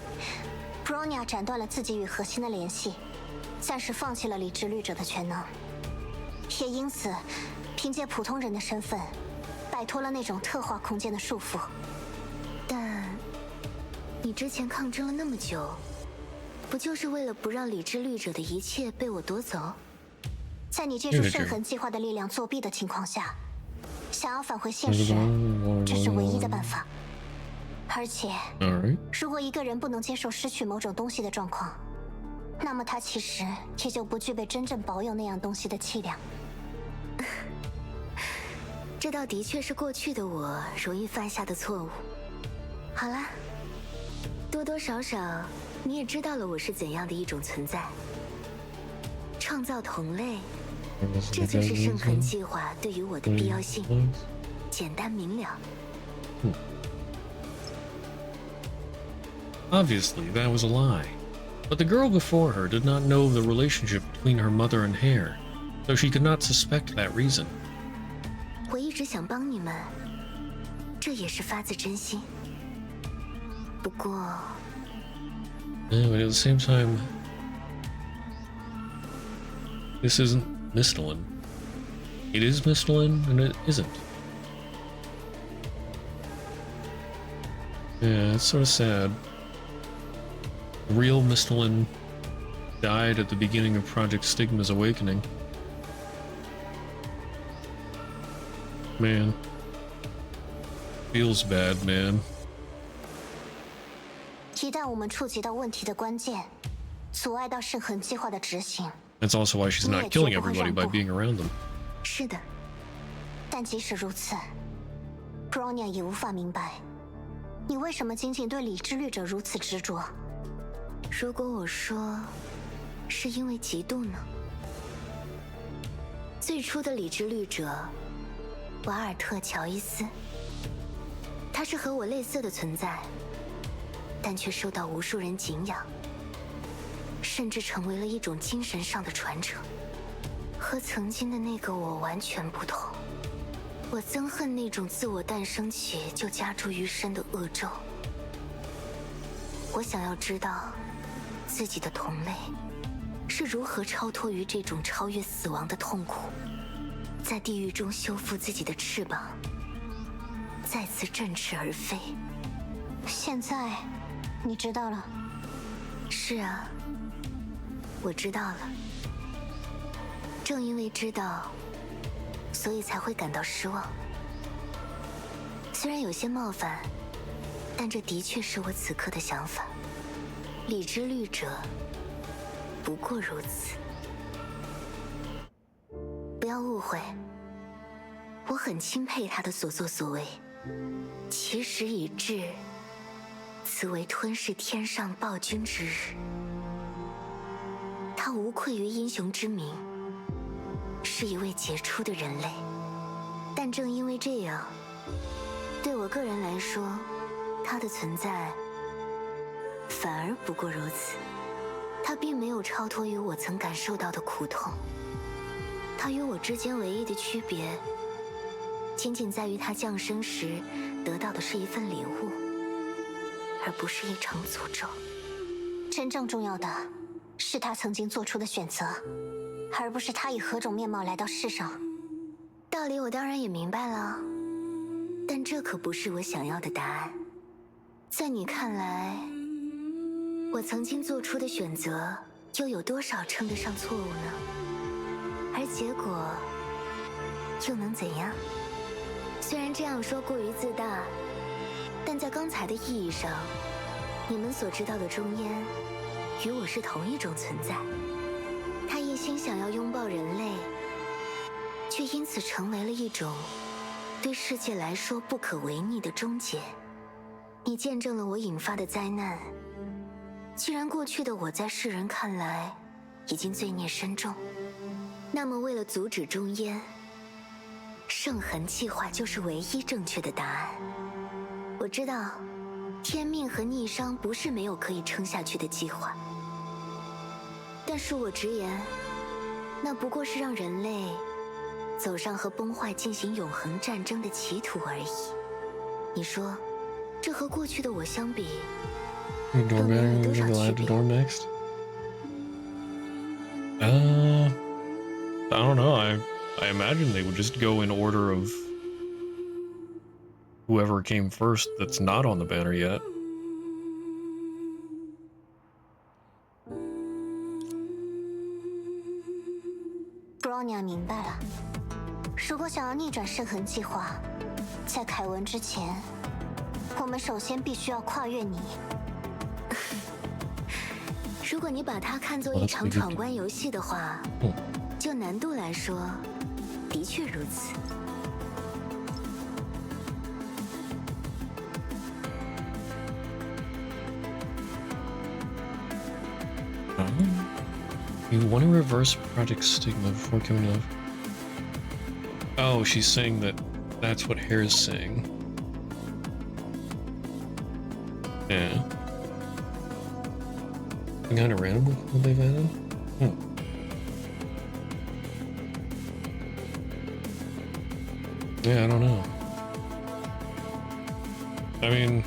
Bronya 斩断了自己与核心的联系，暂时放弃了理智律者的全能，也因此，凭借普通人的身份，摆脱了那种特化空间的束缚。但，你之前抗争了那么久，不就是为了不让理智律者的一切被我夺走？在你借助圣痕计划的力量作弊的情况下，想要返回现实，这是唯一的办法。 而且，如果一个人不能接受失去某种东西的状况，那么他其实也就不具备真正保有那样东西的气量。这倒的确是过去的我容易犯下的错误。好了，多多少少你也知道了我是怎样的一种存在。创造同类，这就是圣痕计划对于我的必要性，简单明了。 Obviously, that was a lie. But the girl before her did not know the relationship between her mother and Hare, so she could not suspect that reason. 我一直想帮你们，这也是发自真心。不过， but at the same time, this isn't Misthalin. It is Misthalin, and it isn't. Yeah, it's sort of sad. Real Misthalin died at the beginning of Project Stigma's awakening. Man. Feels bad, man. 一旦我们触及到问题的关键，阻碍到圣痕计划的执行， That's also why she's not killing everybody by being around them. 是的。但即使如此 ，Bronya 也无法明白，你为什么仅仅对理智律者如此执着。 如果我说是因为嫉妒呢？最初的理智律者瓦尔特·乔伊斯，他是和我类似的存在，但却受到无数人敬仰，甚至成为了一种精神上的传承。和曾经的那个我完全不同。我憎恨那种自我诞生起就加诸于身的恶咒。我想要知道自己的同类是如何超脱于这种超越死亡的痛苦，在地狱中修复自己的翅膀，再次振翅而飞。现在你知道了。是啊，我知道了。正因为知道，所以才会感到失望。虽然有些冒犯，但这的确是我此刻的想法。理之律者，不过如此。不要误会，我很钦佩他的所作所为。其时已至，此为吞噬天上暴君之日。他无愧于英雄之名，是一位杰出的人类。但正因为这样，对我个人来说，他的存在反而不过如此。他并没有超脱于我曾感受到的苦痛。他与我之间唯一的区别，仅仅在于他降生时得到的是一份礼物，而不是一场诅咒。真正重要的是他曾经做出的选择，而不是他以何种面貌来到世上。道理我当然也明白了，但这可不是我想要的答案。在你看来，我曾经做出的选择又有多少称得上错误呢？而结果又能怎样？虽然这样说过于自大，但在刚才的意义上，你们所知道的中烟与我是同一种存在。他一心想要拥抱人类，却因此成为了一种对世界来说不可违逆的终结。你见证了我引发的灾难。既然过去的我在世人看来已经罪孽深重，那么为了阻止终焉，圣痕计划就是唯一正确的答案。我知道，天命和逆商不是没有可以撑下去的计划，但恕我直言，那不过是让人类走上和崩坏进行永恒战争的歧途而已。你说，这和过去的我相比， Doorman, we're gonna go add the door next. I don't know. I imagine they would just go in order of whoever came first that's not on the banner yet. 布罗尼亚明白了，如果想要逆转圣痕计划，在凯文之前，我们首先必须要跨越你。如果你把它看作一场闯关游戏的话，就难度来说，的确如此。You want to reverse Project Stigma before coming up. Oh, she's saying that that's what Hare's saying. Yeah. Kind of random what they've added. Yeah, I don't know. I mean,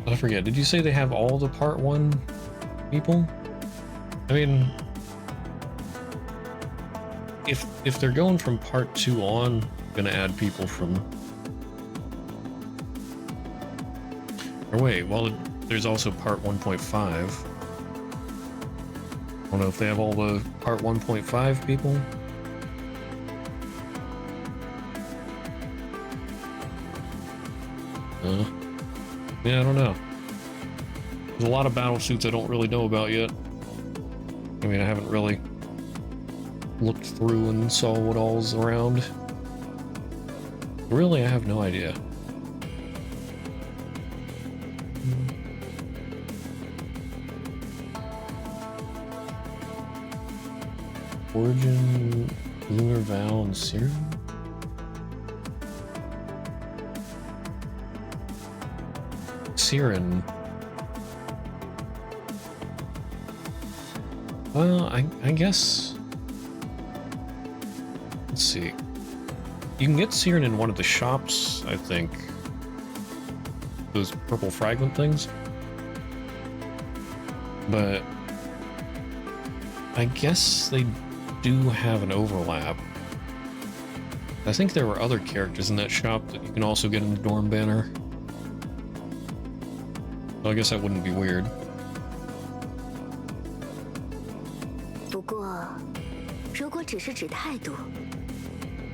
I forget. Did you say they have all the Part 1 people? I mean, if they're going from Part 2 on, gonna add people from... Or wait, well, there's also Part 1.5. I don't know if they have all the Part 1.5 people. Yeah, I don't know. There's a lot of battle suits I don't really know about yet. I mean, I haven't really looked through and saw what all's around. Really, I have no idea. Origin, Lunar Vow, and Serum? Siren. Well, I guess... Let's see. You can get Siren in one of the shops, I think. Those purple fragment things. But... I guess they do have an overlap. I think there were other characters in that shop that you can also get in the Dorm Banner. So I guess that wouldn't be weird. 不过，如果只是指态度，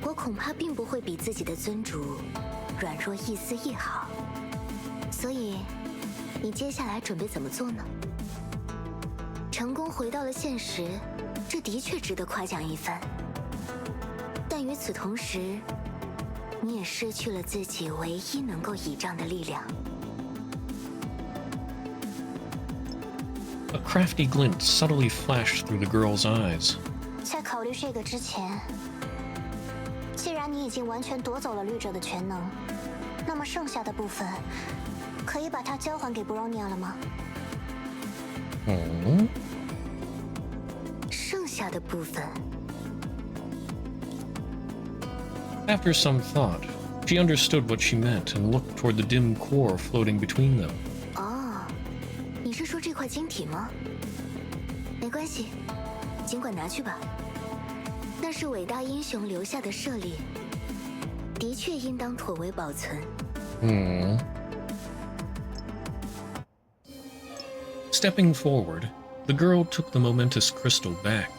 我恐怕并不会比自己的尊主软弱一丝一毫。所以，你接下来准备怎么做呢？成功回到了现实，这的确值得夸奖一番。但与此同时，你也失去了自己唯一能够倚仗的力量。A crafty glint subtly flashed through the girl's eyes. 在考虑这个之前，既然你已经完全夺走了律者的全能，那么剩下的部分可以把它交还给布罗尼亚了吗？嗯。剩下的部分。After some thought, she understood what she meant and looked toward the dim core floating between them. 哦，你是说这块晶体吗？没关系，尽管拿去吧。那是伟大英雄留下的舍利，的确应当妥为保存。Stepping forward, the girl took the momentous crystal back.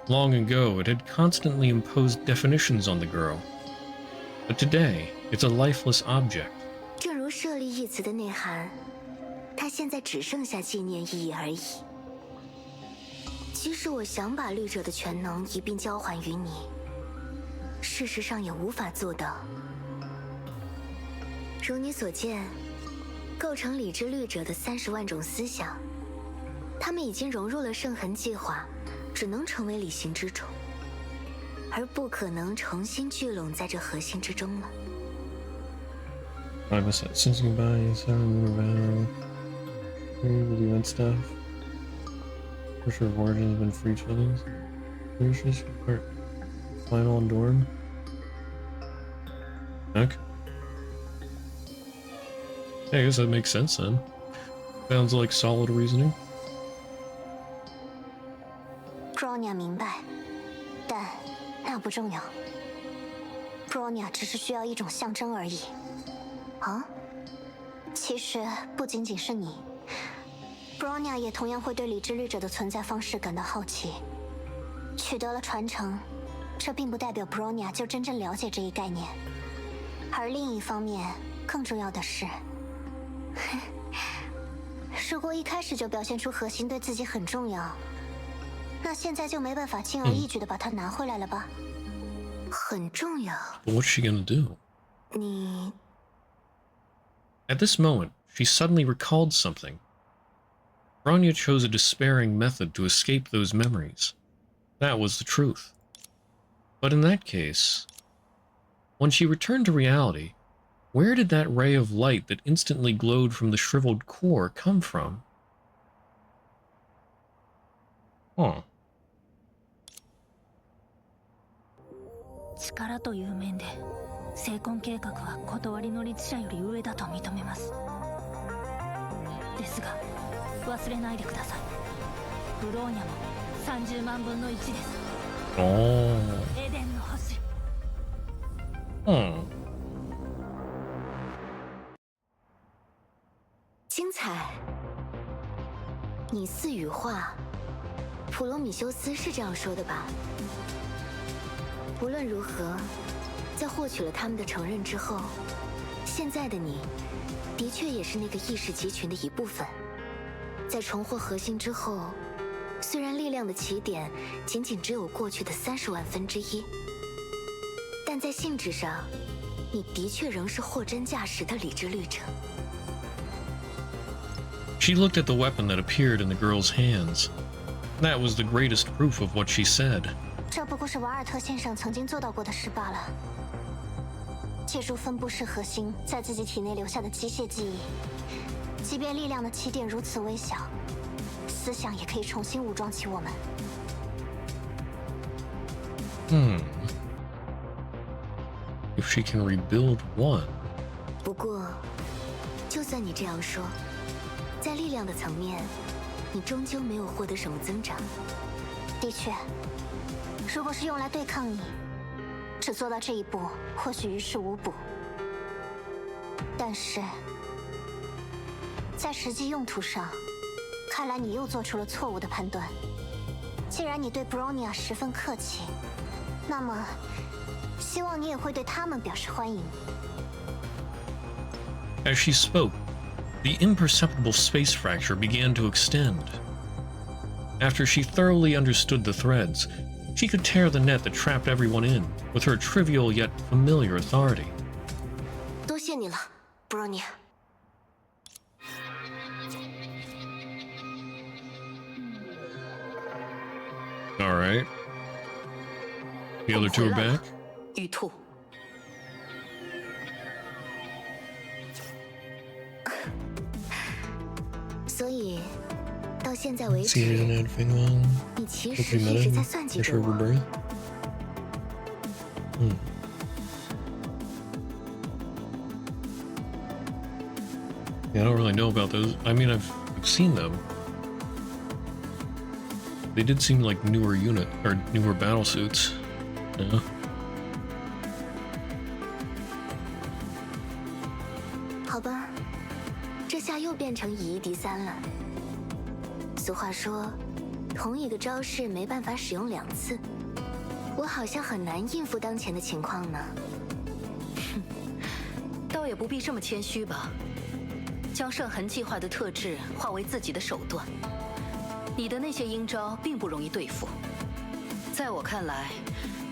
Long ago, it had constantly imposed definitions on the girl. But today, it's a lifeless object. 正如舍利一词的内涵，它现在只剩下纪念意义而已。即使我想把律者的全能一并交还于你，事实上也无法做到。如你所见，构成理智律者的30万种思想，它们已经融入了圣痕计划，只能成为理性之种，而不可能重新聚拢在这核心之中了。I was sensing by sound the event stuff. For sure, Origin has been free chillings. Finishes part final and Dorm. Okay. Yeah, I guess that makes sense then. Sounds like solid reasoning. 布罗尼亚明白，但那不重要。布罗尼亚只是需要一种象征而已。啊？其实不仅仅是你，布罗尼亚也同样会对理智律者的存在方式感到好奇。取得了传承，这并不代表布罗尼亚就真正了解这一概念。而另一方面，更重要的是，如果一开始就表现出核心对自己很重要，那现在就没办法轻而易举的把它拿回来了吧？很重要。 What's she gonna do? 你 At this moment, she suddenly recalled something. Bronya chose a despairing method to escape those memories. That was the truth. But in that case, when she returned to reality, where did that ray of light that instantly glowed from the shriveled core come from? Huh. 力という面で成婚計画は断りの律者より上だと認めます。ですが忘れないでください。ブローニャも30万分の1です。Oh. エデンの星。精彩。你似羽化，普罗米修斯是这样说的吧？无论如何，在获取了他们的承认之后，现在的你，的确也是那个意识集群的一部分。在重获核心之后，虽然力量的起点仅仅只有过去的30万分之一，但在性质上，你的确仍是货真价实的理智律者。She looked at the weapon that appeared in the girl's hands. That was the greatest proof of what she said. 这不过是瓦尔特先生曾经做到过的事罢了。借助分布式核心在自己体内留下的机械记忆，即便力量的起点如此微小，思想也可以重新武装起我们。If she can rebuild one. 不过，就算你这样说，在力量的层面，你终究没有获得什么增长。的确，如果是用来对抗你，只做到这一步，或许于事无补。但是，在实际用途上，看来你又做出了错误的判断。既然你对 Bronya 十分客气，那么，希望你也会对他们表示欢迎。As she spoke, the imperceptible space fracture began to extend. After she thoroughly understood the threads, she could tear the net that trapped everyone in with her trivial yet familiar authority. 多谢你了 ，Bronya。All right. The other two are back. 玉兔，所以，到现在为 See 止， anything on 你其实一直在算计 Fish 着 Over 我。 Birth? Yeah, I don't really know about those. I mean, I've seen them. They did seem like newer unit or newer battle suits. Yeah. 好吧，这下又变成以一敌三了。俗话说，同一个招式没办法使用2次，我好像很难应付当前的情况呢。倒也不必这么谦虚吧。将圣痕计划的特质化为自己的手段，你的那些阴招并不容易对付。在我看来，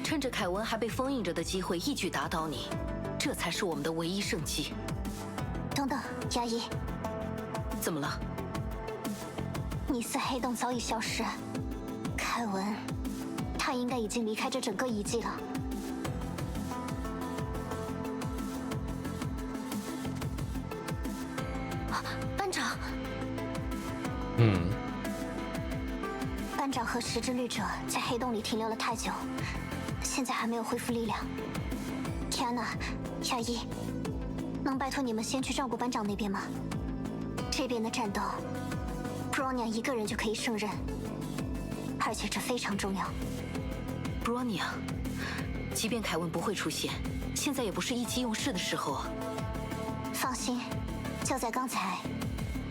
趁着凯文还被封印着的机会一举打倒你，这才是我们的唯一胜机。等等，牙医，怎么了？你似黑洞早已消失，凯文，他应该已经离开这整个遗迹了。班长，班长和石之律者在黑洞里停留了太久，现在还没有恢复力量。天娜，亚伊，能拜托你们先去照顾班长那边吗？这边的战斗 ，Bronya 一个人就可以胜任，而且这非常重要。Bronya，即便凯文不会出现，现在也不是意气用事的时候啊。放心，就在刚才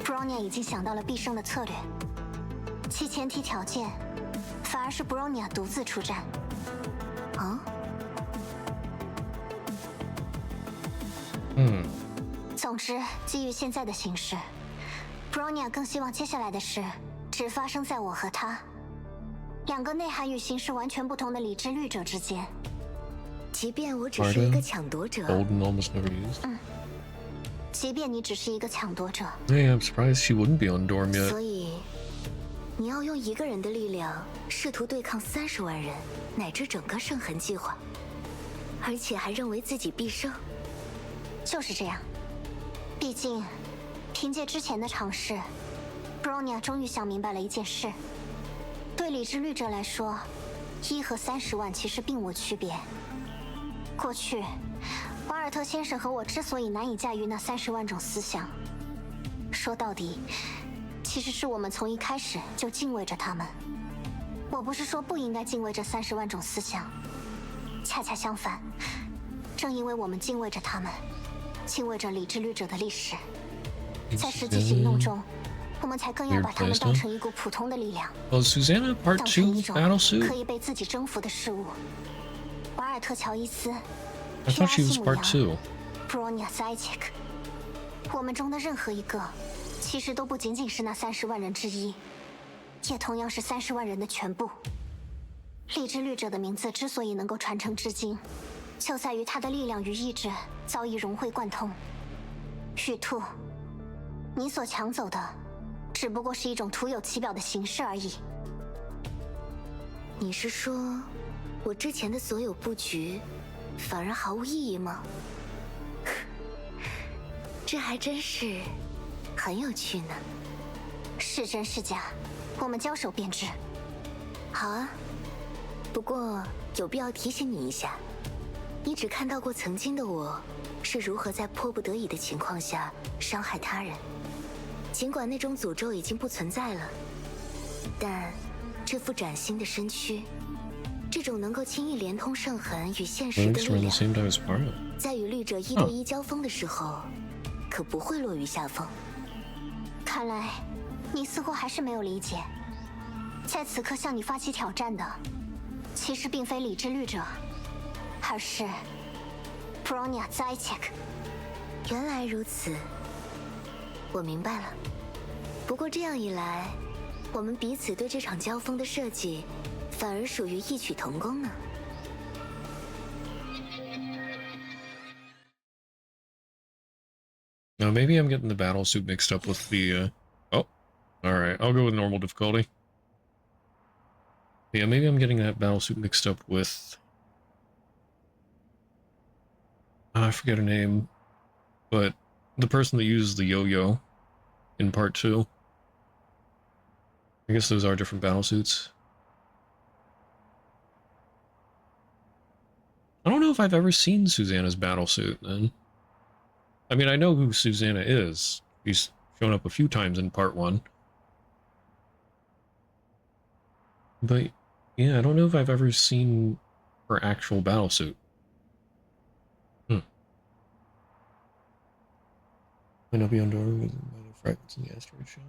，Bronya 已经想到了必胜的策略，其前提条件反而是 Bronya 独自出战。啊？总之，基于现在的形势 ，Bronya 更希望接下来的事只发生在我和他2个内涵与形式完全不同的理智律者之间。即便我只是一个抢夺者， Golden almost never used. 即便你只是一个抢夺者， Yeah, I'm surprised she wouldn't be on Dorm yet. 所以你要用一个人的力量试图对抗30万人乃至整个圣痕计划，而且还认为自己必胜。就是这样。毕竟，凭借之前的尝试 ，Bronya 终于想明白了一件事：对理智律者来说，1和30万其实并无区别。过去，瓦尔特先生和我之所以难以驾驭那30万种思想，说到底，其实是我们从一开始就敬畏着他们。我不是说不应该敬畏这30万种思想，恰恰相反，正因为我们敬畏着他们，敬畏着理智律者的历史，在实际行动中，我们才更要把他们当成一股普通的力量， Was Susanna Part 当成 2 一种 battle 可 suit? 以被自己征服的事物。瓦尔特·乔伊斯、 I 皮 thought 拉 she was 西姆 Part 扬、 2. Bronya Zajcik， 我们中的任何一个，其实都不仅仅是那30万人之一，也同样是30万人的全部。理智律者的名字之所以能够传承至今，就在于他的力量与意志早已融会贯通。玉兔，你所抢走的，只不过是一种徒有其表的形式而已。你是说，我之前的所有布局反而毫无意义吗？这还真是很有趣呢。是真是假，我们交手便知。好啊，不过有必要提醒你一下，你只看到过曾经的我是如何在迫不得已的情况下伤害他人。尽管那种诅咒已经不存在了，但这副崭新的身躯，这种能够轻易连通圣痕与现实的 Links were 力 in the 量， same time as Parma. 在与绿者1对1交锋的时候，可不会落于下风。看来你似乎还是没有理解，在此刻向你发起挑战的，其实并非理智绿者，而是 Bronya Zaitchik。原来如此，我明白了。不过这样一来，我们彼此对这场交锋的设计，反而属于异曲同工呢。Now maybe I'm getting the battle suit mixed up with the. Oh, all right. I'll go with normal difficulty. Yeah, maybe I'm getting that battle suit mixed up with. I forget her name, but the person that uses the yo-yo in part 2. I guess those are different battle suits. I don't know if I've ever seen Susanna's battle suit, then. I mean, I know who Susanna is. She's shown up a few times in part 1. But, yeah, I don't know if I've ever seen her actual battle suit. Might not be on door with minor fragments in the asteroid shell.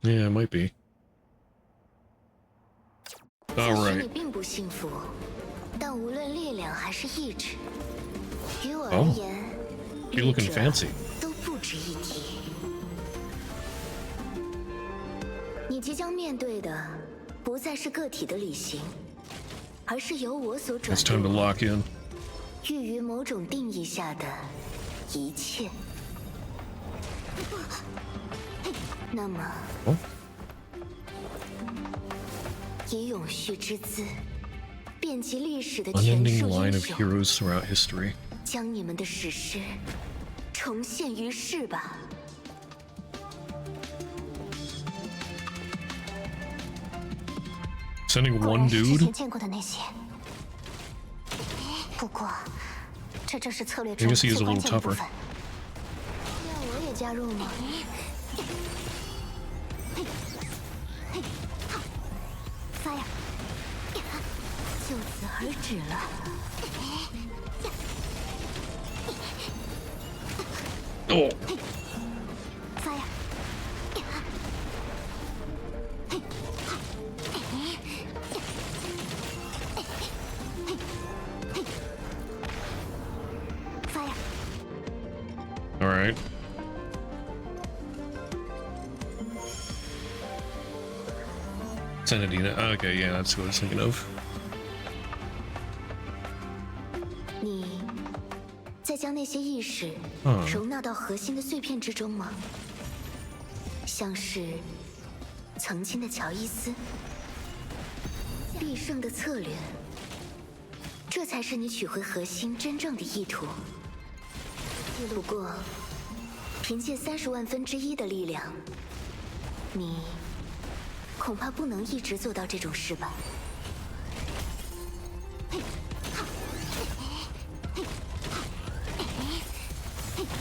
Yeah, it might be. 或 All 许 right. 你并不幸福，但无论力量还是意志，于我而 Oh, 言， you're looking 力者 fancy. 都不值一提。你即将面对的，不再是个体的旅行，而是由我所转 It's time to 入、 lock in. 寓于某种定义下的一切。那么， Oh, 以永续之姿，遍及历史的全 unending 数 line 英 of 雄， heroes throughout history. 将你们的史诗重现于世吧。 Sending 果 one 然是之 dude? 前见过的那些。不过，这正是策略 I 中 guess he 最 is a 关 little 键的部 tougher. 分。要我也加入吗？发呀！就此而止了。Oh, 发呀！发呀！ all right. Senadina. Okay, yeah, that's what I was thinking of. 你在将那些意识容纳到核心的碎片之中吗？像是曾经的乔伊斯，必胜的策略，这才是你取回核心真正的意图。不过，凭借30万分之一的力量，你恐怕不能一直做到这种事吧？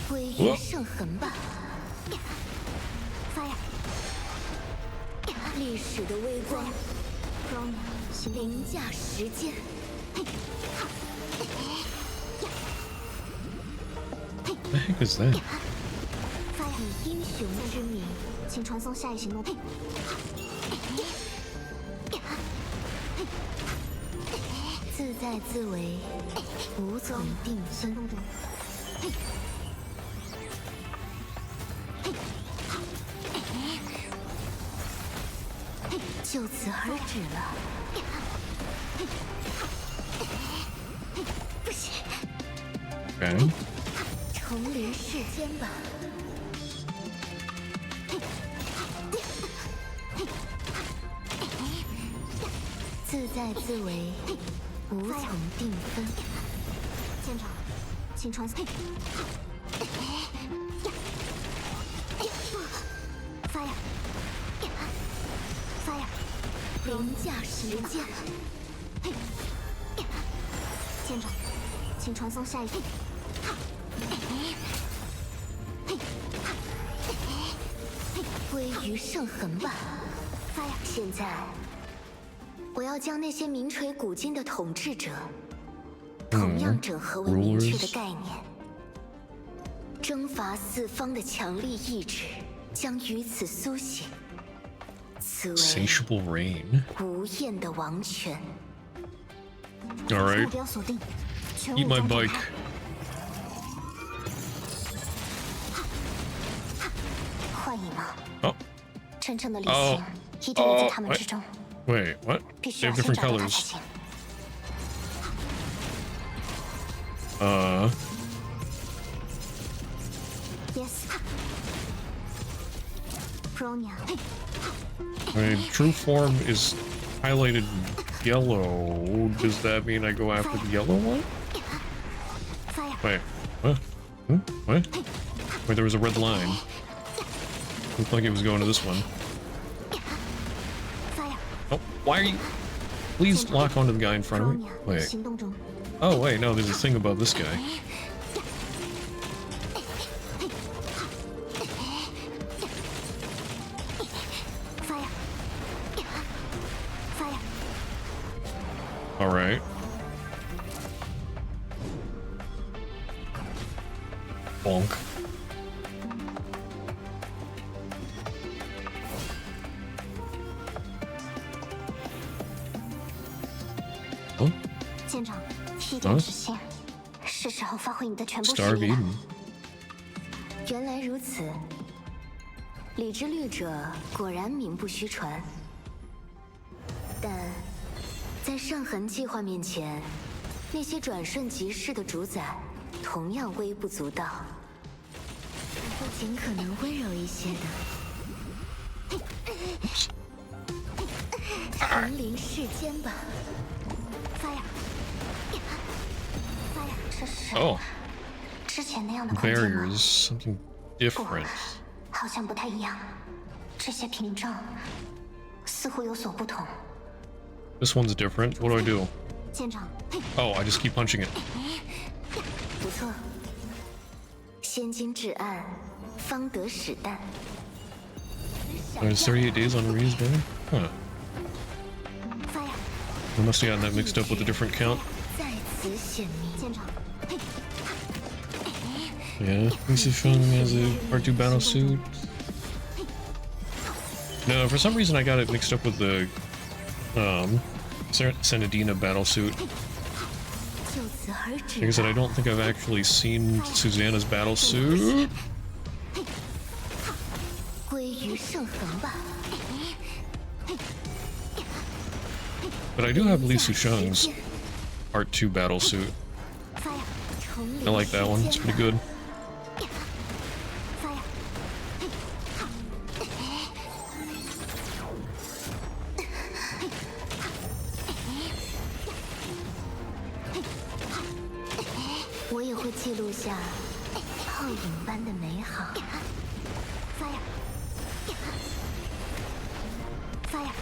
归于圣痕吧，发呀！历史的微光，凌驾时间。 What the heck is that? 发呀！以英雄之名，请传送下一行动。自在自为，无从定行动中。就此而止了。不行， Okay. 重临世间吧。自在自为，无从定分。舰长，请传送。Fire！ 凌驾时间。舰长，请传送下一步。归于圣痕吧。现在，我要将那些名垂古今的统治者，同样整合为明确的概念。征伐四方的强力意志将于此苏醒，此为 Insatiable rain. 无厌的王权。All right. 目标锁定，全 Eat 武 my 装状 bike. 态。幻影吗？ Oh. 真正的理性一定也在他们之中， Wait, what? 必 They 须要 have 先 different 找到他才 colors. 行。Yes. Bronya. My true form is highlighted yellow. Does that mean I go after the yellow one? Fire. Wait, what? What? Wait, there was a red line. Looked like it was going to this one. Fire. Oh, why are you? Please lock onto the guy in front of me. Bronya Wait. 行动中。 Oh, wait, no, there's a thing above this guy. Fire. Fire. Alright. Bonk. Oh, 舰长，一点直线，是时候发挥你的全部实 Star of 力了。 Eden. 原来如此，理之律者果然名不虚传。但在圣痕计划面前，那些转瞬即逝的主宰同样微不足道。我会尽可能温柔一些的。重临世间吧。 Fire. Fire. 这是 Oh, 之前那样的空间吗？ barriers, something different. 好像不太一样。这些屏障似乎有所不同。 This one's different. What do I do? 舰长， Oh, I just keep punching it. 不错，先经至暗，方得始旦。 There's 38 days on Maria's banner? Huh. Fire. I must have gotten that mixed up with a different count. 在此显明。舰长， Yeah, Lisa Shung has a Part 2 battle suit. No, for some reason I got it mixed up with the Senadina battle suit. 就此而止 Like I said, I don't think I've actually seen Susanna's battle suit. 归于圣痕吧。 But I do have Li Susheng's Part 2 battle suit. Fire. 重临 I like that one, it's pretty good. Fire. 我也会记录下泡影般的美好。 Fire. Fire.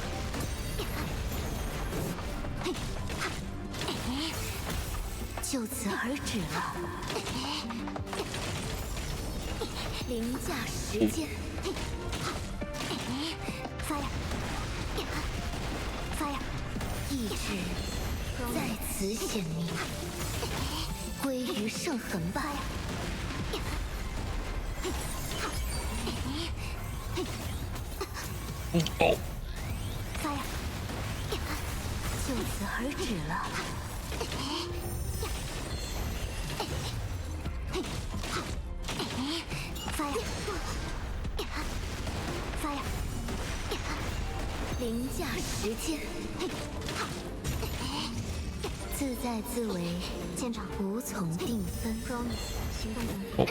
就此而止了。凌驾时间。 Fire. Fire. 意志在此显明，归于圣痕吧。 Oh, Fire. 就此而止了。 Fire. Fire. 凌驾时间，自在自为，舰长，无从定分。 Bronya 行动中。 oh.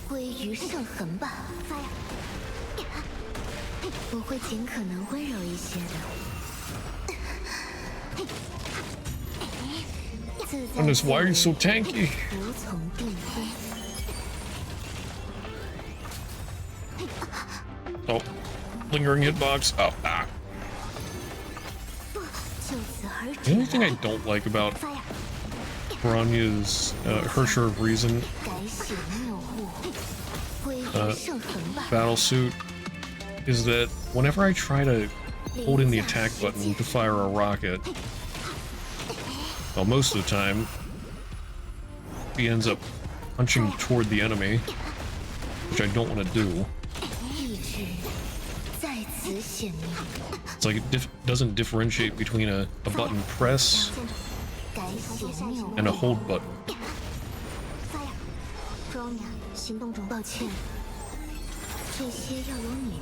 归于圣痕吧。 Fire. 我会尽可能温柔一些的。Goodness, why are you so tanky? 无从订婚。 Oh, lingering hitbox. Oh, ah. 就此而 The 止 only thing I 了。 don't like about Piranha's Hersher of Reason 改写谬误，归于圣痕吧。 battle suit is that whenever I try to hold in the attack button to fire a rocket, well, most of the time, he ends up punching toward the enemy, which I don't want to do. 意志在此显明。 It's like it doesn't differentiate between a button press 改写谬误。 and a hold button. Bronya 行动中。抱歉，这些要由你。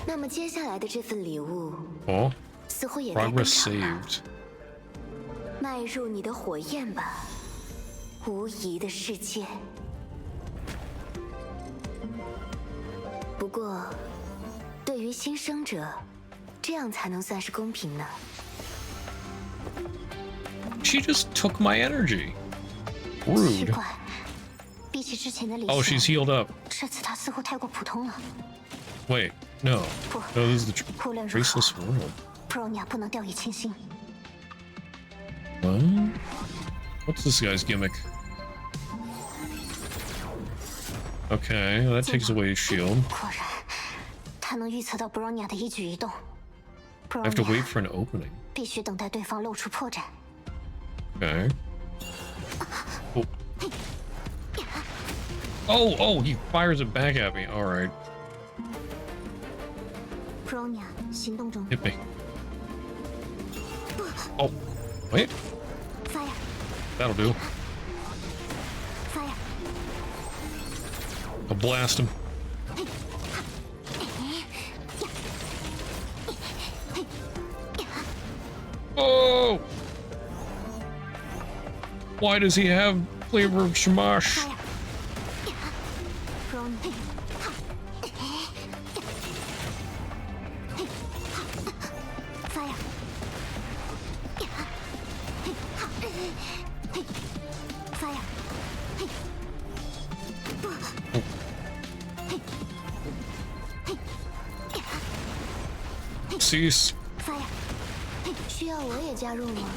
那么接下来的这份礼物， Oh, 似乎也该登 progress 场了。 saved. 迈入你的火焰吧，无疑的世界。不过，对于新生者，这样才能算是公平呢。 She just took my energy. 奇 Rude. 怪，比起之前的李 Oh, she's 现， healed up. 这次他似乎太过普通了。 Wait, no. No, this is the 无论如何 traceless world. Bronya 不能掉以轻心。 What? What's this guy's gimmick? Okay, that takes away his shield. 果然，他能预测到 Bronya 的一举一动。 I have to wait Bronya for an opening. 必须等待对方露出破绽。 Okay. Oh. Oh, he fires it back at me. Alright. Bronya 行动中。 Hit me. Oh, wait. Fire That'll do. fire I'll blast him. Oh! Why does he have flavor of shamash? Bronya fire fire Cease. fire 需要我也加入吗？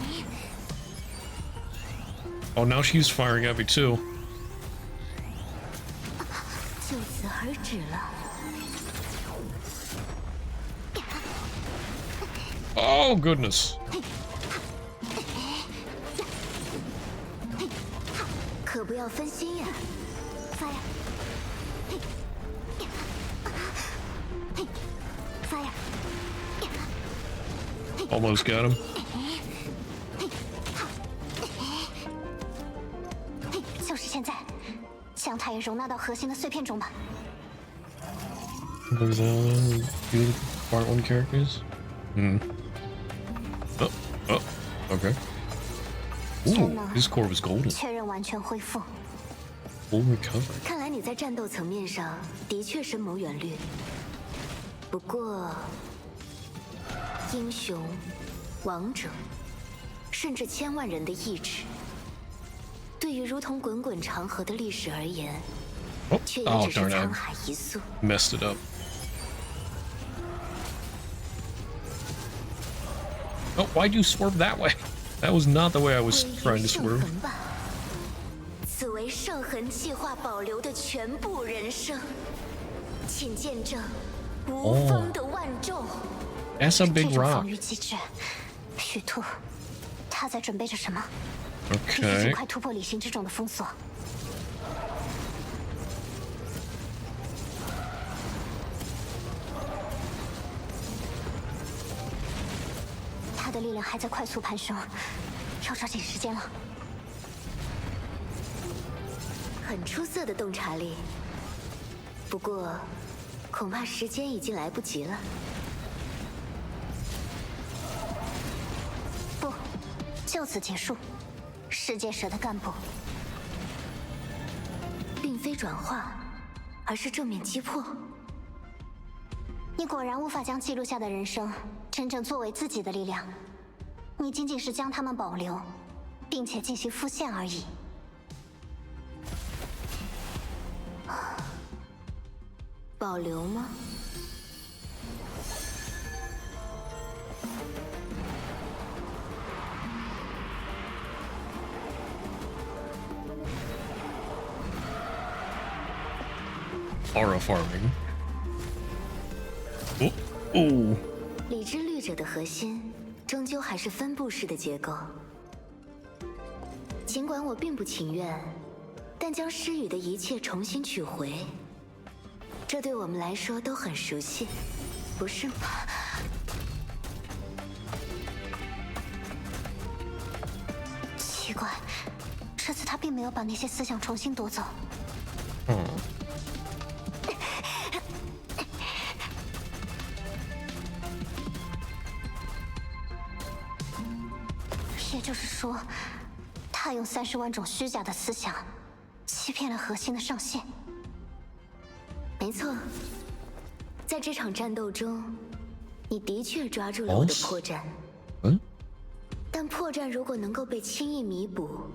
Oh, now she's firing at me too. 就此而止了。 Oh, goodness. 可不要分心呀！ fire fire Almost got him. 就是现在，将它也容纳到核心的碎片中吧。 What was that? You part one characters? Hmm. Oh, okay. Ooh, his core was golden. 确认完全恢复。 Full recovery. 看来你在战斗层面上的确深谋远虑。不过，英雄、王者，甚至千万人的意志，对于如同滚滚长河的历史而言， Oh, 却也 oh 只是 darn 沧 it. 海一粟。 Messed it up. Oh, why'd you swerve that way? That was not the way I was 归于 trying to 圣 swerve. 痕吧，此为圣痕计划保留的全部人生，请见证无方的万众。 That's a 这 big 种 rock. 防御机制，许兔，他在准备着什么？必须尽 Okay. 快突破理性之种的封锁。他的力量还在快速攀升，要抓紧时间了。很出色的洞察力，不过恐怕时间已经来不及了。不，就此结束。世界蛇的干部，并非转化，而是正面击破。你果然无法将记录下的人生真正作为自己的力量，你仅仅是将他们保留，并且进行复现而已。保留吗？Aura farming. Oh. 理智律者的核心，终究还是分布式的结构。尽管我并不情愿，但将失语的一切重新取回，这对我们来说都很熟悉，不是吗？奇怪，这次他并没有把那些思想重新夺走。也就是说，他用30万种虚假的思想，欺骗了核心的上线。没错，在这场战斗中，你的确抓住了我的破绽。但破绽如果能够被轻易弥补，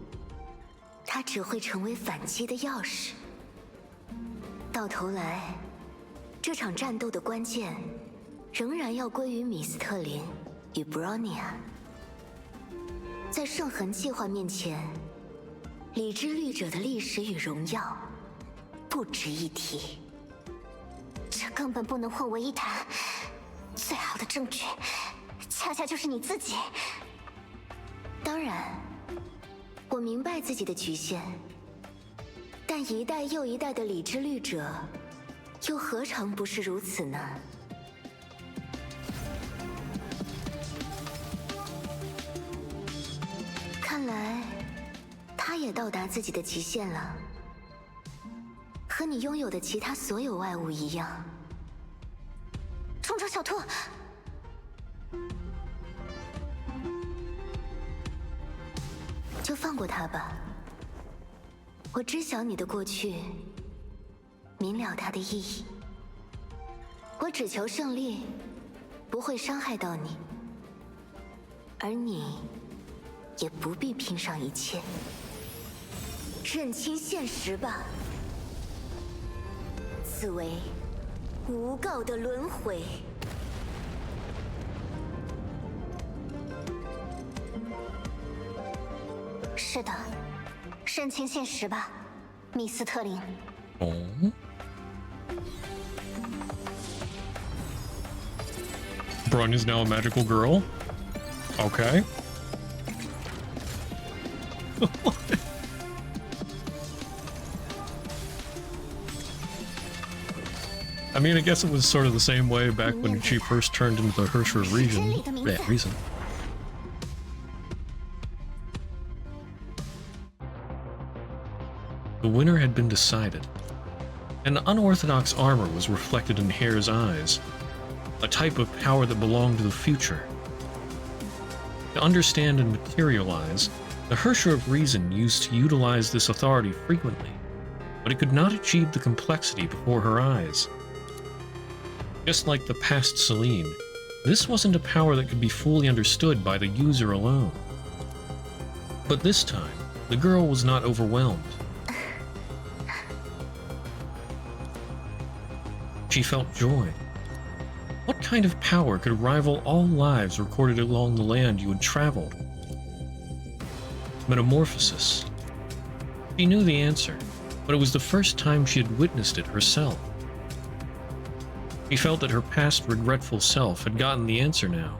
它只会成为反击的钥匙。到头来，这场战斗的关键仍然要归于米斯特林与布罗尼亚。在圣痕计划面前，理智律者的历史与荣耀不值一提。这根本不能混为一谈。最好的证据，恰恰就是你自己。当然，我明白自己的局限，但一代又一代的理智律者，又何尝不是如此呢？看来，他也到达自己的极限了，和你拥有的其他所有外物一样。冲车小兔，就放过他吧。我知晓你的过去，明了它的意义。我只求胜利，不会伤害到你，而你也不必拼上一切。认清现实吧，此为无告的轮回。是的，认清现实吧，密斯特林。Bronya's now a magical girl? Okay. I mean, I guess it was sort of the same way back when she first turned into the Hersher region. Yeah, reason. The winner had been decided. An unorthodox armor was reflected in Hare's eyes, a type of power that belonged to the future. To understand and materialize, the Hersher of Reason used to utilize this authority frequently, but it could not achieve the complexity before her eyes. Just like the past Celine, this wasn't a power that could be fully understood by the user alone. But this time, the girl was not overwhelmed. She felt joy. What kind of power could rival all lives recorded along the land you had traveled? Metamorphosis. She knew the answer, but it was the first time she had witnessed it herself. She felt that her past regretful self had gotten the answer now.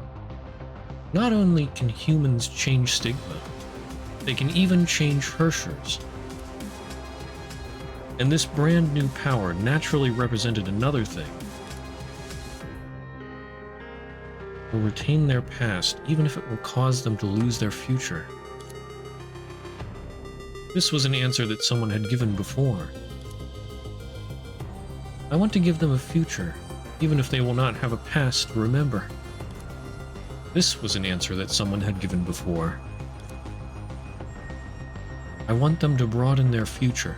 Not only can humans change stigma, they can even change Hershers. And this brand new power naturally represented another thing. Will retain their past even if it will cause them to lose their future. This was an answer that someone had given before. I want to give them a future, even if they will not have a past to remember. This was an answer that someone had given before. I want them to broaden their future,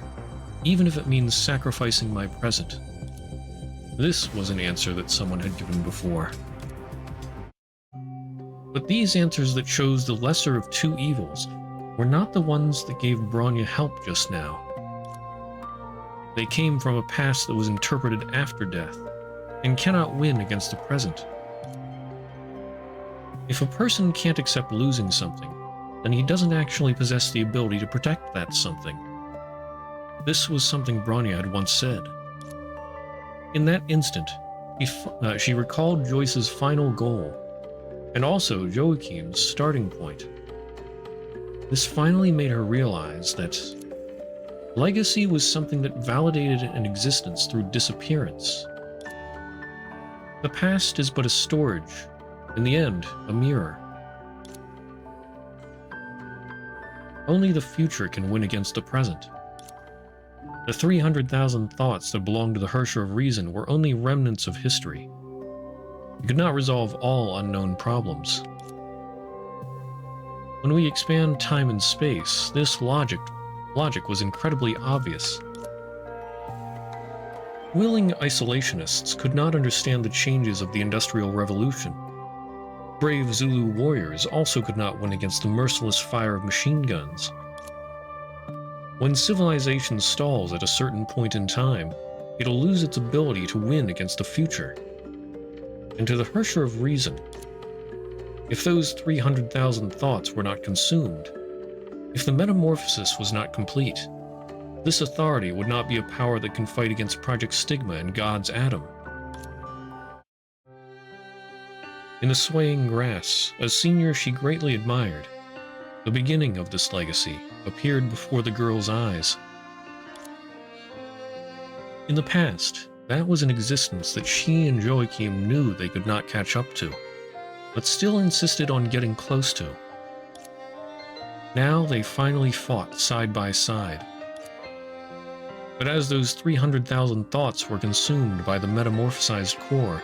even if it means sacrificing my present. This was an answer that someone had given before. But these answers that chose the lesser of two evils were not the ones that gave Bronya help just now. They came from a past that was interpreted after death, and cannot win against the present. If a person can't accept losing something, then he doesn't actually possess the ability to protect that something. This was something Bronya had once said. In that instant, she recalled Joyce's final goal, and also Joachim's starting point. This finally made her realize that legacy was something that validated an existence through disappearance. The past is but a storage, in the end, a mirror. Only the future can win against the present. The 300,000 thoughts that belonged to the Hersher of Reason were only remnants of history. You could not resolve all unknown problems. When we expand time and space, this logic was incredibly obvious. Willing isolationists could not understand the changes of the Industrial Revolution. Brave Zulu warriors also could not win against the merciless fire of machine guns. When civilization stalls at a certain point in time, it'll lose its ability to win against the future. And to the Hersher of Reason, if those 300,000 thoughts were not consumed, if the metamorphosis was not complete, this authority would not be a power that can fight against Project Stigma and God's Atom. In the swaying grass, a senior she greatly admired, the beginning of this legacy appeared before the girl's eyes. In the past, that was an existence that she and Joachim knew they could not catch up to, but still insisted on getting close to. Now they finally fought side by side. But as those 300,000 thoughts were consumed by the metamorphosized core,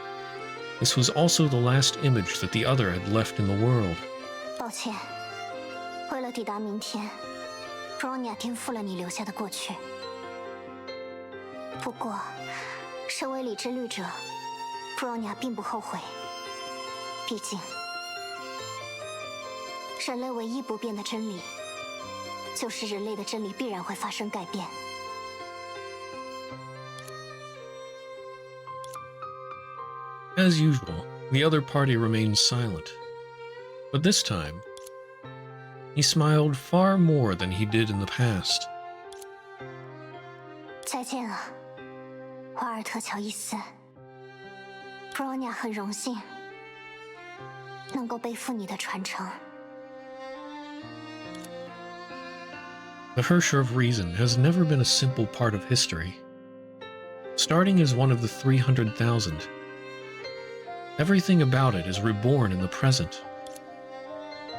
this was also the last image that the other had left in the world. 抱歉，为了抵达明天 ，Bronya 颠覆了你留下的过去。不过，身为理之律者 ，Bronya 并不后悔。毕竟，人类唯一不变的真理，就是人类的真理必然会发生改变。 As usual, the other party remained silent. But this time, he smiled far more than he did in the past. 再见了，瓦尔特乔伊斯。Bronya 很荣幸能够背负你的传承。 The Hersher of Reason has never been a simple part of history. Starting as one of the 300,000, everything about it is reborn in the present,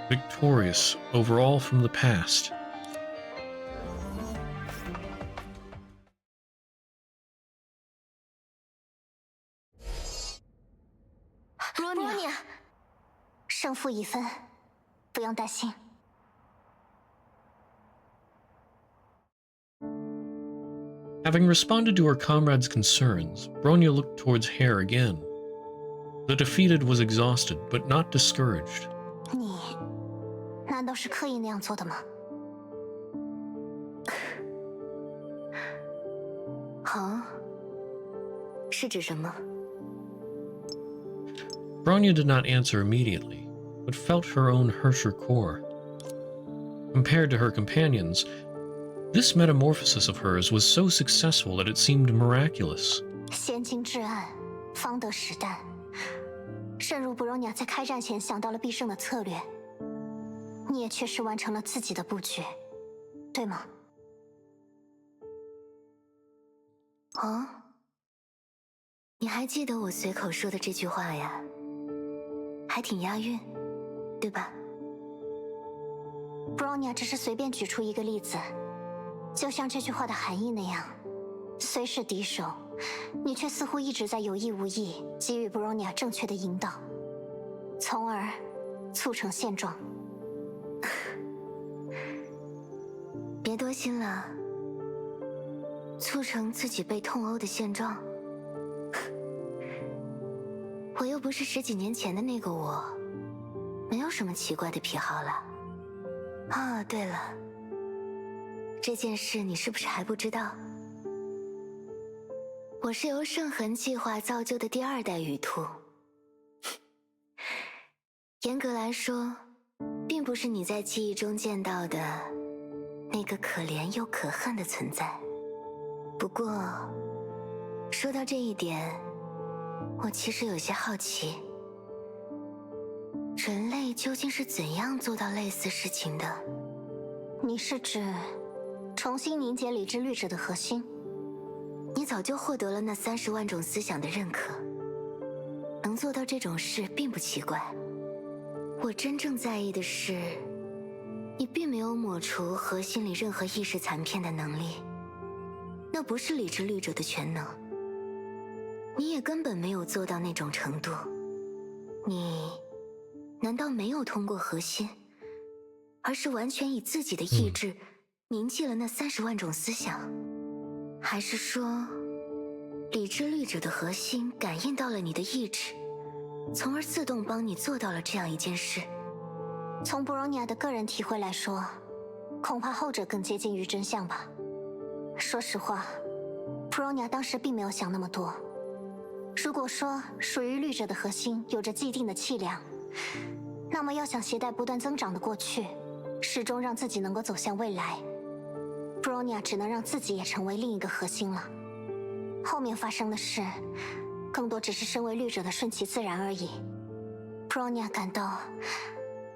victorious over all from the past. Bronya， 胜负已分，不用担心。 Having responded to her comrade's concerns, Bronya looked towards Hare again. The defeated was exhausted, but not discouraged. 你难道是刻意那样做的吗？啊？是指什么？ Bronya did not answer immediately, but felt her own Hersher core. Compared to her companions, this metamorphosis of hers was so successful that it seemed miraculous. 先经至暗，方得实弹。正如 Bronya 在开战前想到了必胜的策略，你也确实完成了自己的布局，对吗？哦，你还记得我随口说的这句话呀？还挺押韵，对吧？ Bronya 只是随便举出一个例子，就像这句话的含义那样，虽是敌手，你却似乎一直在有意无意给予 Bronya 正确的引导，从而促成现状。别多心了，促成自己被痛殴的现状。我又不是10几年前的那个我，没有什么奇怪的癖好了。哦，对了，这件事你是不是还不知道？我是由圣痕计划造就的第2代羽兔。严格来说，并不是你在记忆中见到的那个可怜又可恨的存在。不过，说到这一点，我其实有些好奇，人类究竟是怎样做到类似事情的？你是指重新凝结理智律者的核心？你早就获得了那30万种思想的认可，能做到这种事并不奇怪。我真正在意的是，你并没有抹除核心里任何意识残片的能力，那不是理智律者的全能。你也根本没有做到那种程度。你难道没有通过核心，而是完全以自己的意志铭记了那30万种思想？还是说，理智律者的核心感应到了你的意志，从而自动帮你做到了这样一件事？从布罗尼亚的个人体会来说，恐怕后者更接近于真相吧。说实话，布罗尼亚当时并没有想那么多。如果说属于律者的核心有着既定的气量，那么要想携带不断增长的过去，始终让自己能够走向未来，布罗尼亚只能让自己也成为另一个核心了。后面发生的事，更多只是身为律者的顺其自然而已。布罗尼亚感到，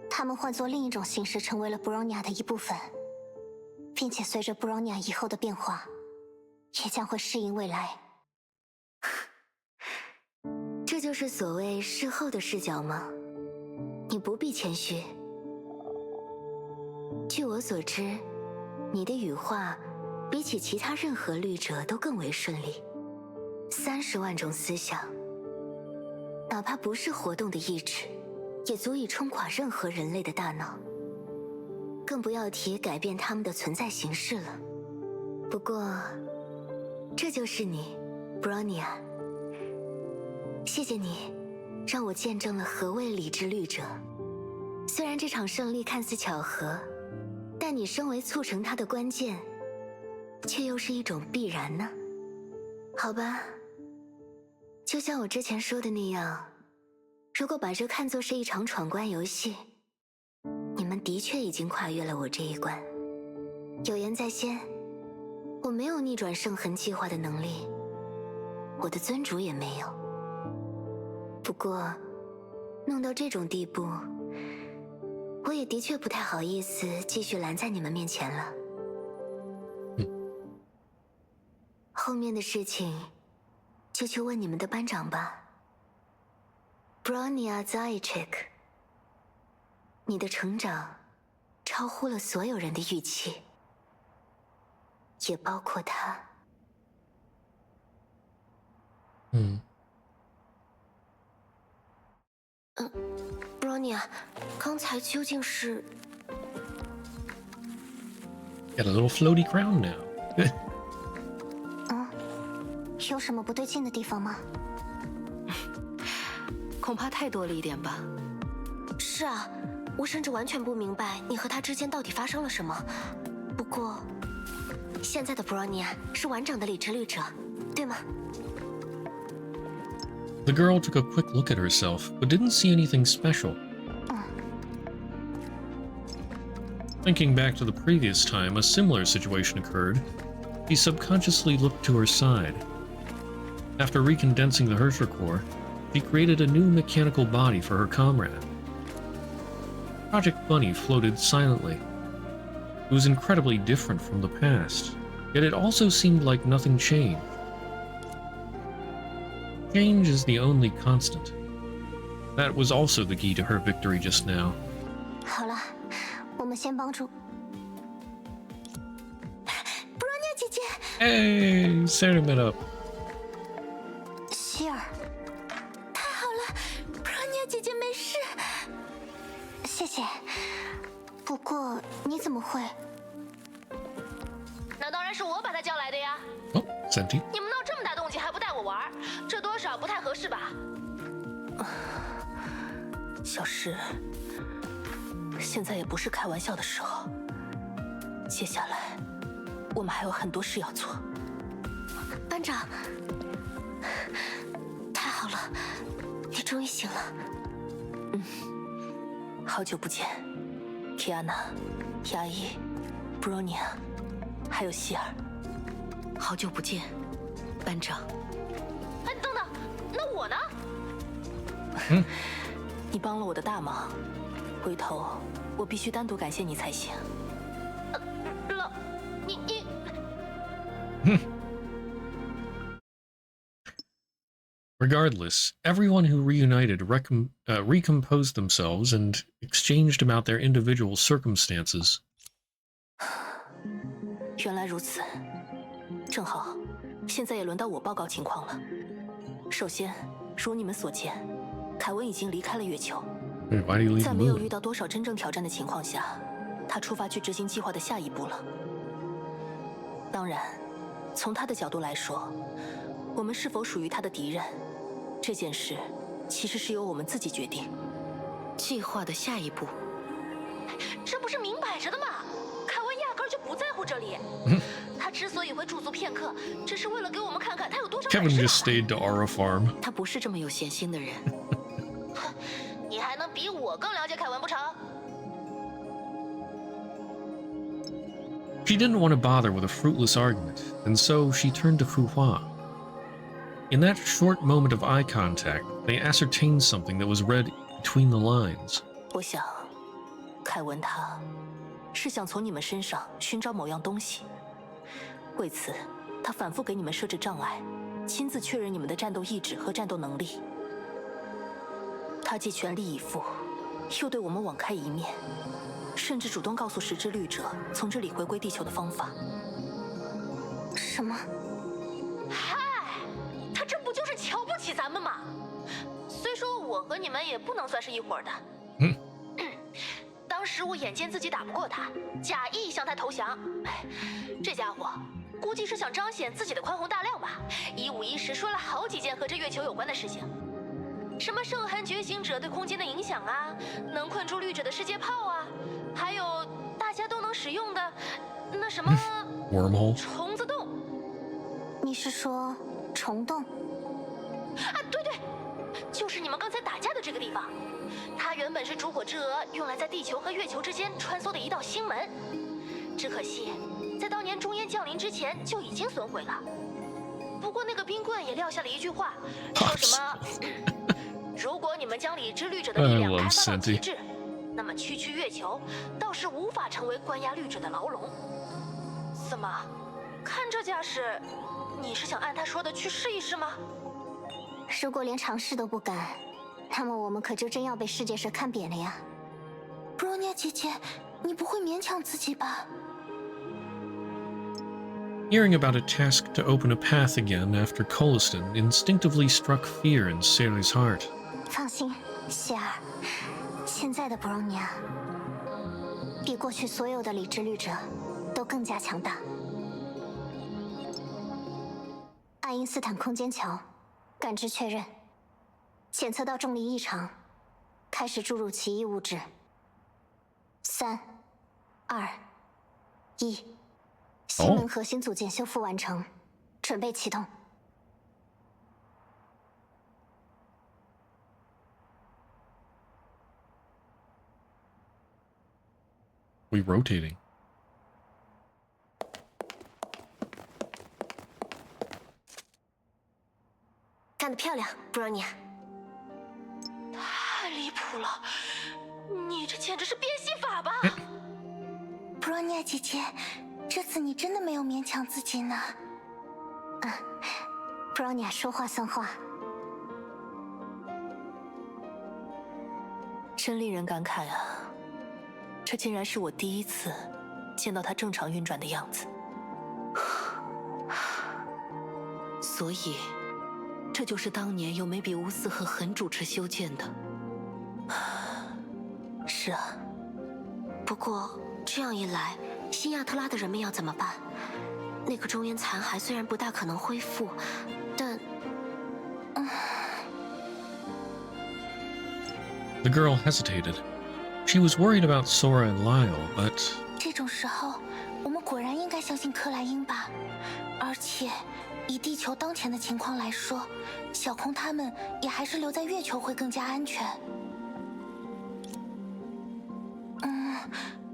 他们换作另一种形式成为了布罗尼亚的一部分，并且随着布罗尼亚以后的变化，也将会适应未来。这就是所谓事后的视角吗？你不必谦虚。据我所知，你的羽化比起其他任何律者都更为顺利。30万种思想，哪怕不是活动的意志，也足以冲垮任何人类的大脑，更不要提改变他们的存在形式了。不过，这就是你，布罗尼亚。谢谢你，让我见证了何谓理智律者。虽然这场胜利看似巧合，但你身为促成它的关键，却又是一种必然呢。好吧，就像我之前说的那样，如果把这看作是一场闯关游戏，你们的确已经跨越了我这一关。有言在先，我没有逆转圣痕计划的能力，我的尊主也没有。不过，弄到这种地步，我也的确不太好意思继续拦在你们面前了。后面的事情，就去问你们的班长吧。Bronya Zaitchik， 你的成长超乎了所有人的预期，也包括他。Bronya， 刚才究竟是 Got a little floaty crown now. 有什么不对劲的地方吗？恐怕太多了一点吧。是啊，我甚至完全不明白你和他之间到底发生了什么。不过，现在的 Bronya 是完整的理智律者，对吗？ The girl took a quick look at herself, but didn't see anything special. Thinking back to the previous time a similar situation occurred, she subconsciously looked to her side. After recondensing the Hersher core, she created a new mechanical body for her comrade. Project Bunny floated silently. It was incredibly different from the past, yet it also seemed like nothing changed. Change is the only constant. That was also the key to her victory just now. 好了，我们先帮助布罗尼亚姐姐。 Hey, Sarah met up. 希尔，太好了，布罗尼亚姐姐没事。谢谢。不过你怎么会？那当然是我把他叫来的呀。 Oh, Senti. 你们闹这么大动静还不带我玩，这多少不太合适吧？小诗，现在也不是开玩笑的时候。接下来，我们还有很多事要做。班长，太好了，你终于醒了。好久不见 ，Kiana、亚伊、Bronya， 还有希尔。好久不见，班长。哎，等等，那我呢？你帮了我的大忙，回头我必须单独感谢你才行。你。Regardless, everyone who reunited recomposed themselves and exchanged about their individual circumstances. 原来如此，正好，现在也轮到我报告情况了。首先，如你们所见，凯文已经离开了月球。Why do you leave 在 the 没有 moon? 遇到多少真正挑战的情况下，他出发去执行计划的下一步了。当然，从他的角度来说，我们是否属于他的敌人，这件事其实是由我们自己决定。计划的下一步，这不是明摆着的吗？凯文压根儿就不在乎这里。他之所以会驻足片刻，只是为了给我们看看他有多少本 Kevin 事。 just stayed to Aura Farm. 他不是这么有闲心的人。你还能比我更了解凯文不成？ She didn't want to bother with a fruitless argument, and so she turned to Fuhua. In that short moment of eye contact, they ascertained something that was read between the lines. 我想，凯文他是想从你们身上寻找某样东西，为此，他反复给你们设置障碍，亲自确认你们的战斗意志和战斗能力。他既全力以赴，又对我们网开一面，甚至主动告诉石之律者从这里回归地球的方法。什么？嗨，他这不就是瞧不起咱们吗？虽说我和你们也不能算是一伙的。当时我眼见自己打不过他，假意向他投降。这家伙估计是想彰显自己的宽宏大量吧，一五一十说了好几件和这月球有关的事情，什么圣痕觉醒者对空间的影响啊，能困住绿者的世界炮啊，还有大家都能使用的那什么Wormhole? 虫子洞。你是说虫洞？啊，对，就是你们刚才打架的这个地方。它原本是烛火之蛾用来在地球和月球之间穿梭的一道星门，只可惜在当年中烟降临之前就已经损毁了。不过那个冰棍也撂下了一句话，说什么如果你们将理之律者的力量开发到极致，那么区区月球倒是无法成为关押律者的牢笼。怎么，看这架势，你是想按他说的去试一试吗？如果连尝试都不敢，那么我们可就真要被世界蛇看扁了呀！布罗尼亚姐姐，你不会勉强自己吧？ Hearing about a task to open a path again after Coliston instinctively struck fear in Sally's heart. 放心，希尔，现在的布罗尼亚比过去所有的理智律者都更加强大。爱因斯坦空间桥，感知确认，检测到重力异常，开始注入奇异物质。3、2、1。 新门核心组件修复完成，准备启动。We rotating. 干得漂亮，布罗尼亚！太离谱了，你这简直是变戏法吧？布罗尼亚姐姐。 这次你真的没有勉强自己呢。布罗尼亚说话算话。真令人感慨啊！这竟然是我第一次见到它正常运转的样子。所以，这就是当年由梅比乌斯和狠主持修建的。是啊，不过这样一来。 新亚特拉的人们要怎么办？那个中烟残骸虽然不大可能恢复，但The girl hesitated. She was worried about Sora and Lyle, but 这种时候，我们果然应该相信克莱因吧。而且，以地球当前的情况来说，小空他们也还是留在月球会更加安全。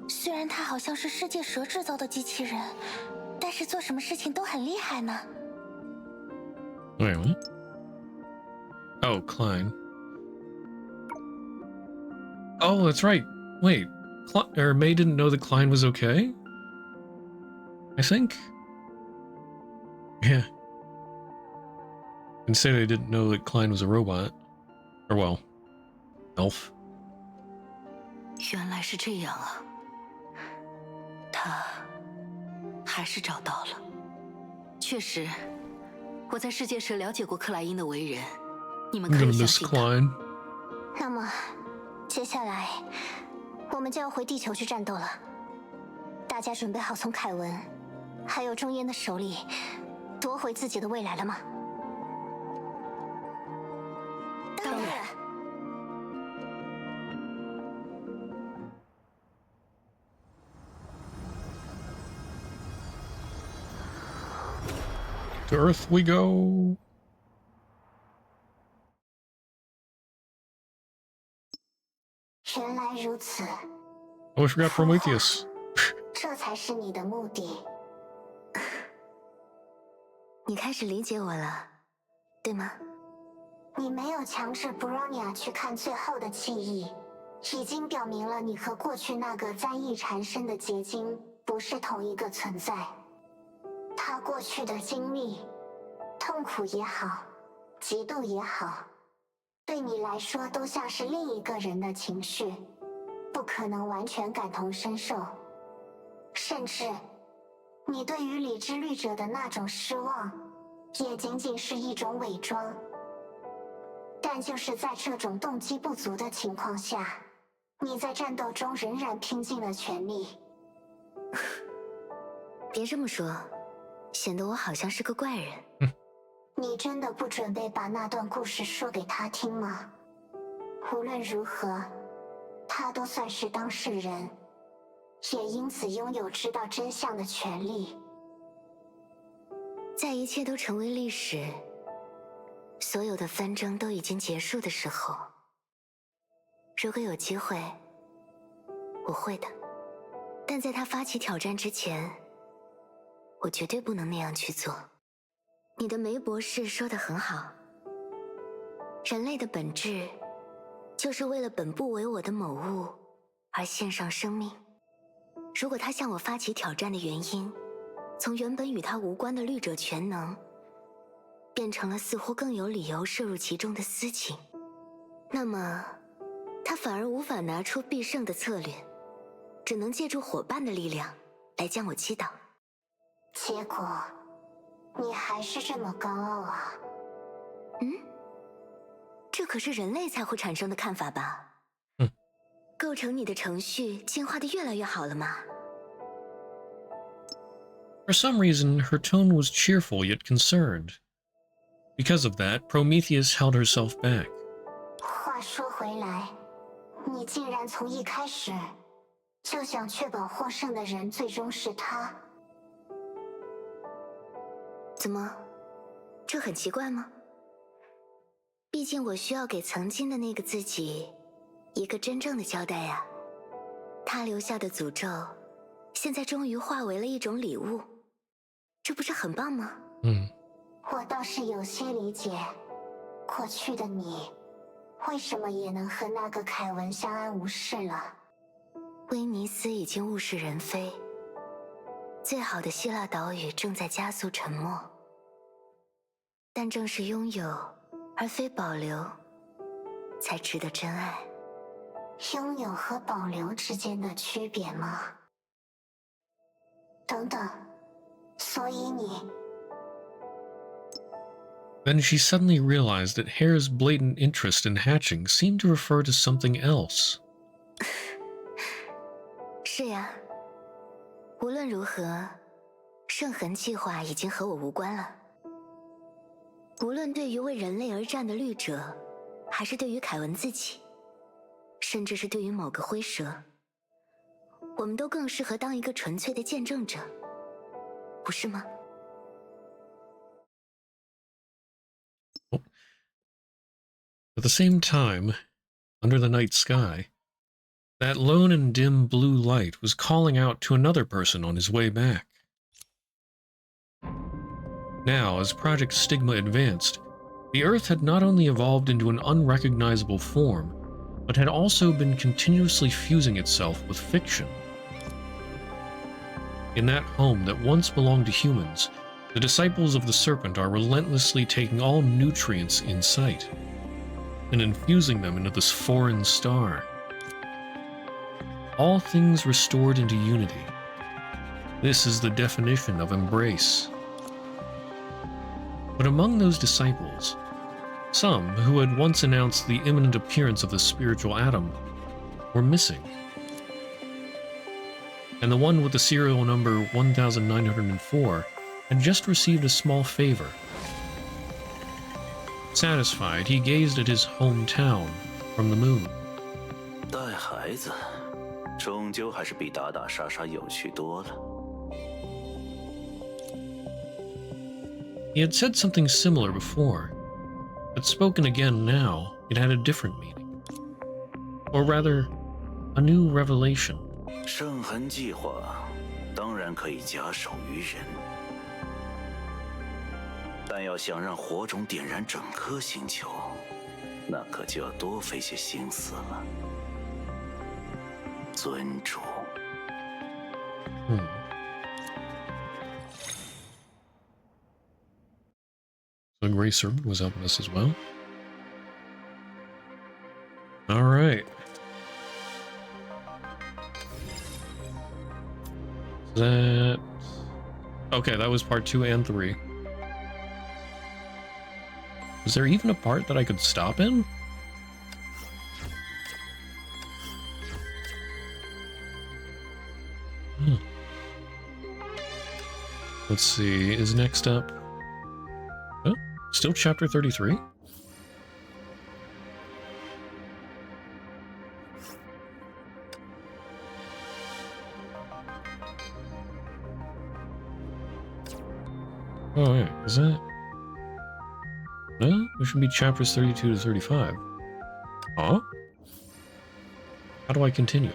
虽然他好像是世界蛇制造的机器人，但是做什么事情都很厉害呢。wait, what? Oh, Klein. Oh, that's right. Wait, May didn't know that Klein was okay? I think? Yeah. Instead, I didn't know that Klein was a robot. Or, well, elf. 原来是这样啊，他还是找到了。确实，我在世界时了解过克莱因的为人，你们可 I'm 以 gonna 相 miss 信他。 Klein. 那么，接下来我们就要回地球去战斗了。大家准备好从凯文还有钟烟的手里夺回自己的未来了吗？当然。 To Earth we go. 原来如此， Oh, I forgot Prometheus. 这才是你的目的。你开始理解我了，对吗？你没有强制 Bronya 去看最后的记忆，已经表明了你和过去那个灾异缠身的结晶不是同一个存在。他过去的经历，痛苦也好，嫉妒也好，对你来说都像是另一个人的情绪，不可能完全感同身受。甚至，你对于理智律者的那种失望，也仅仅是一种伪装。但就是在这种动机不足的情况下，你在战斗中仍然拼尽了全力。别这么说，显得我好像是个怪人。你真的不准备把那段故事说给他听吗？无论如何，他都算是当事人，也因此拥有知道真相的权利。在一切都成为历史，所有的纷争都已经结束的时候，如果有机会，我会的。但在他发起挑战之前，我绝对不能那样去做。你的梅博士说得很好，人类的本质就是为了本不为我的某物而献上生命。如果他向我发起挑战的原因，从原本与他无关的律者全能，变成了似乎更有理由摄入其中的私情，那么他反而无法拿出必胜的策略，只能借助伙伴的力量来将我击倒。结果，你还是这么高傲啊！这可是人类才会产生的看法吧？构成你的程序进化的越来越好了吗？ For some reason, her tone was cheerful yet concerned. Because of that, Prometheus held herself back. 话说回来，你竟然从一开始就想确保获胜的人最终是他。怎么，这很奇怪吗？毕竟我需要给曾经的那个自己一个真正的交代呀。他留下的诅咒，现在终于化为了一种礼物，这不是很棒吗？我倒是有些理解，过去的你为什么也能和那个凯文相安无事了。威尼斯已经物是人非，最好的希腊岛屿正在加速沉没。但正是拥有而非保留，才值得真爱。拥有和保留之间的区别吗？等等，所以你 Then she suddenly realized that Hare's blatant interest in hatching seemed to refer to something else. 是呀，无论如何，圣痕计划已经和我无关了。无论对于为人类而战的律者，还是对于凯文自己，甚至是对于某个灰蛇，我们都更适合当一个纯粹的见证者，不是吗？ At the same time, under the night sky, that lone and dim blue light was calling out to another person on his way back. Now, as Project Stigma advanced, the Earth had not only evolved into an unrecognizable form, but had also been continuously fusing itself with fiction. In that home that once belonged to humans, the disciples of the Serpent are relentlessly taking all nutrients in sight and infusing them into this foreign star. All things restored into unity. This is the definition of embrace. But among those disciples, some who had once announced the imminent appearance of the spiritual atom were missing. And the one with the serial number 1904 had just received a small favor. Satisfied, he gazed at his hometown from the moon. 带孩子，终究还是比打打杀杀有趣多了。 He had said something similar before, but spoken again now, it had a different meaning. Or rather, a new revelation. 圣痕计划当然可以假手于人，但要想让火种点燃整颗星球，那可就要多费些心思了。尊主。The Grey Serpent was helping us as well. Alright. That... Okay, that was part 2 and 3. Was there even a part that I could stop in? Let's see, is next up... Oh, still chapter 33? Oh, wait, is that... No, it should be chapters 32 to 35. Huh? How do I continue?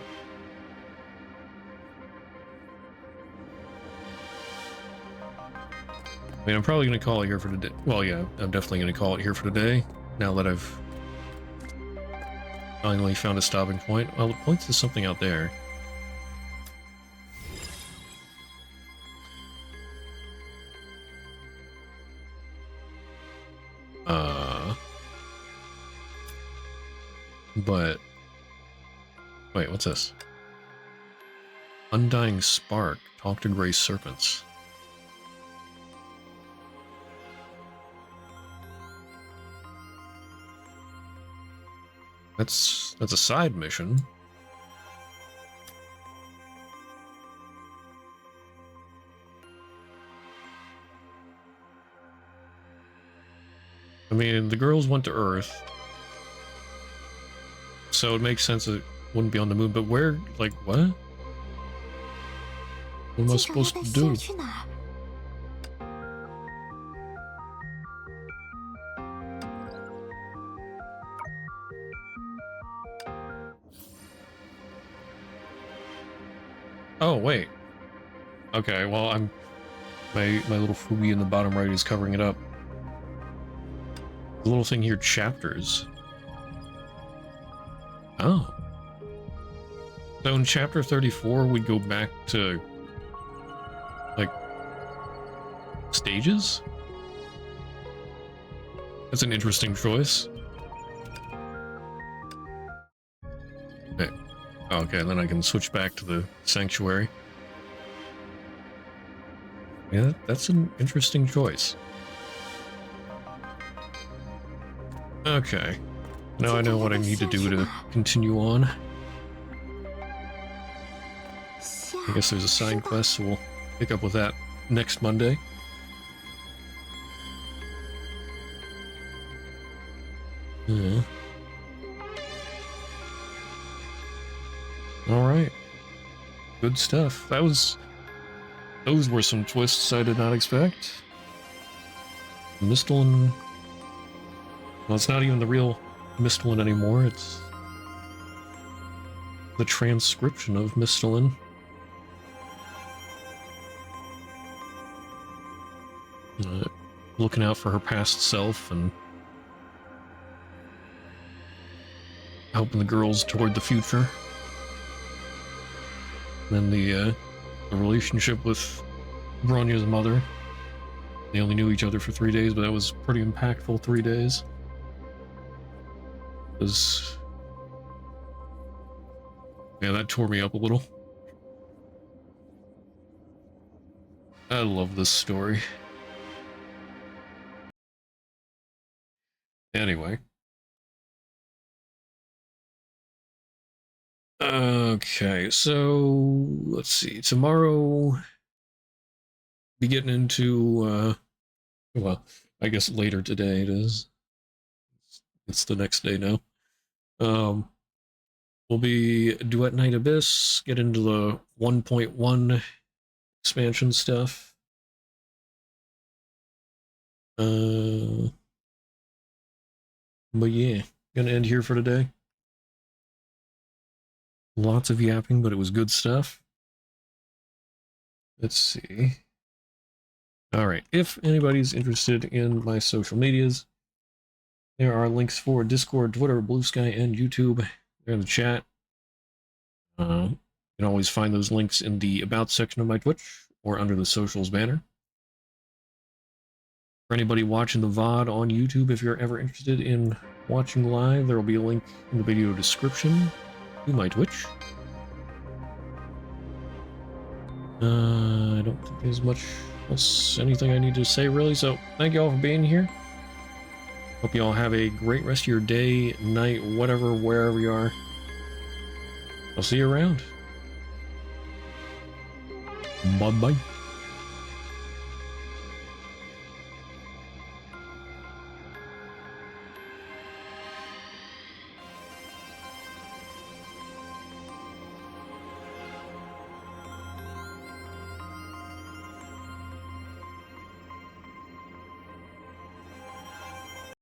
I mean, I'm probably going to call it here for today. Well, yeah, I'm definitely going to call it here for today, now that I've finally found a stopping point. Well, it points to something out there. But... Wait, what's this? Undying Spark. Talk to Grey Serpents. That's a side mission. I mean, the girls went to Earth, so it makes sense that it wouldn't be on the moon, but where, like, what? What am I supposed to do? Oh, wait. Okay, well, my little foobie in the bottom right is covering it up. The little thing here, chapters. Oh. So in chapter 34, we'd go back to, like, stages? That's an interesting choice. Okay, then I can switch back to the sanctuary. Yeah, that's an interesting choice. Okay. Now I know what I need to do to continue on. I guess there's a side quest, so we'll pick up with that next Monday. All right. Good stuff. Those were some twists I did not expect. Mistolin. Well, it's not even the real Mistolin anymore. It's the transcription of Mistolin. Looking out for her past self and helping the girls toward the future. And then the relationship with Bronya's mother. They only knew each other for 3 days, but that was pretty impactful 3 days. Yeah, that tore me up a little. I love this story. Anyway. Okay, so let's see. Tomorrow, be getting into, well, I guess later today it is. It's the next day now. We'll be Duet Night Abyss, get into the 1.1 expansion stuff. But yeah, gonna end here for today. Lots of yapping, but it was good stuff. Let's see. All right, if anybody's interested in my social medias, there are links for Discord, Twitter, Blue Sky, and YouTube. They're in the chat. You can always find those links in the About section of my Twitch or under the socials banner. For anybody watching the VOD on YouTube, if you're ever interested in watching live, there will be a link in the video description to my Twitch. I don't think there's much else, anything I need to say really, so thank you all for being here. Hope you all have a great rest of your day, night, whatever, wherever you are. I'll see you around. Bye-bye.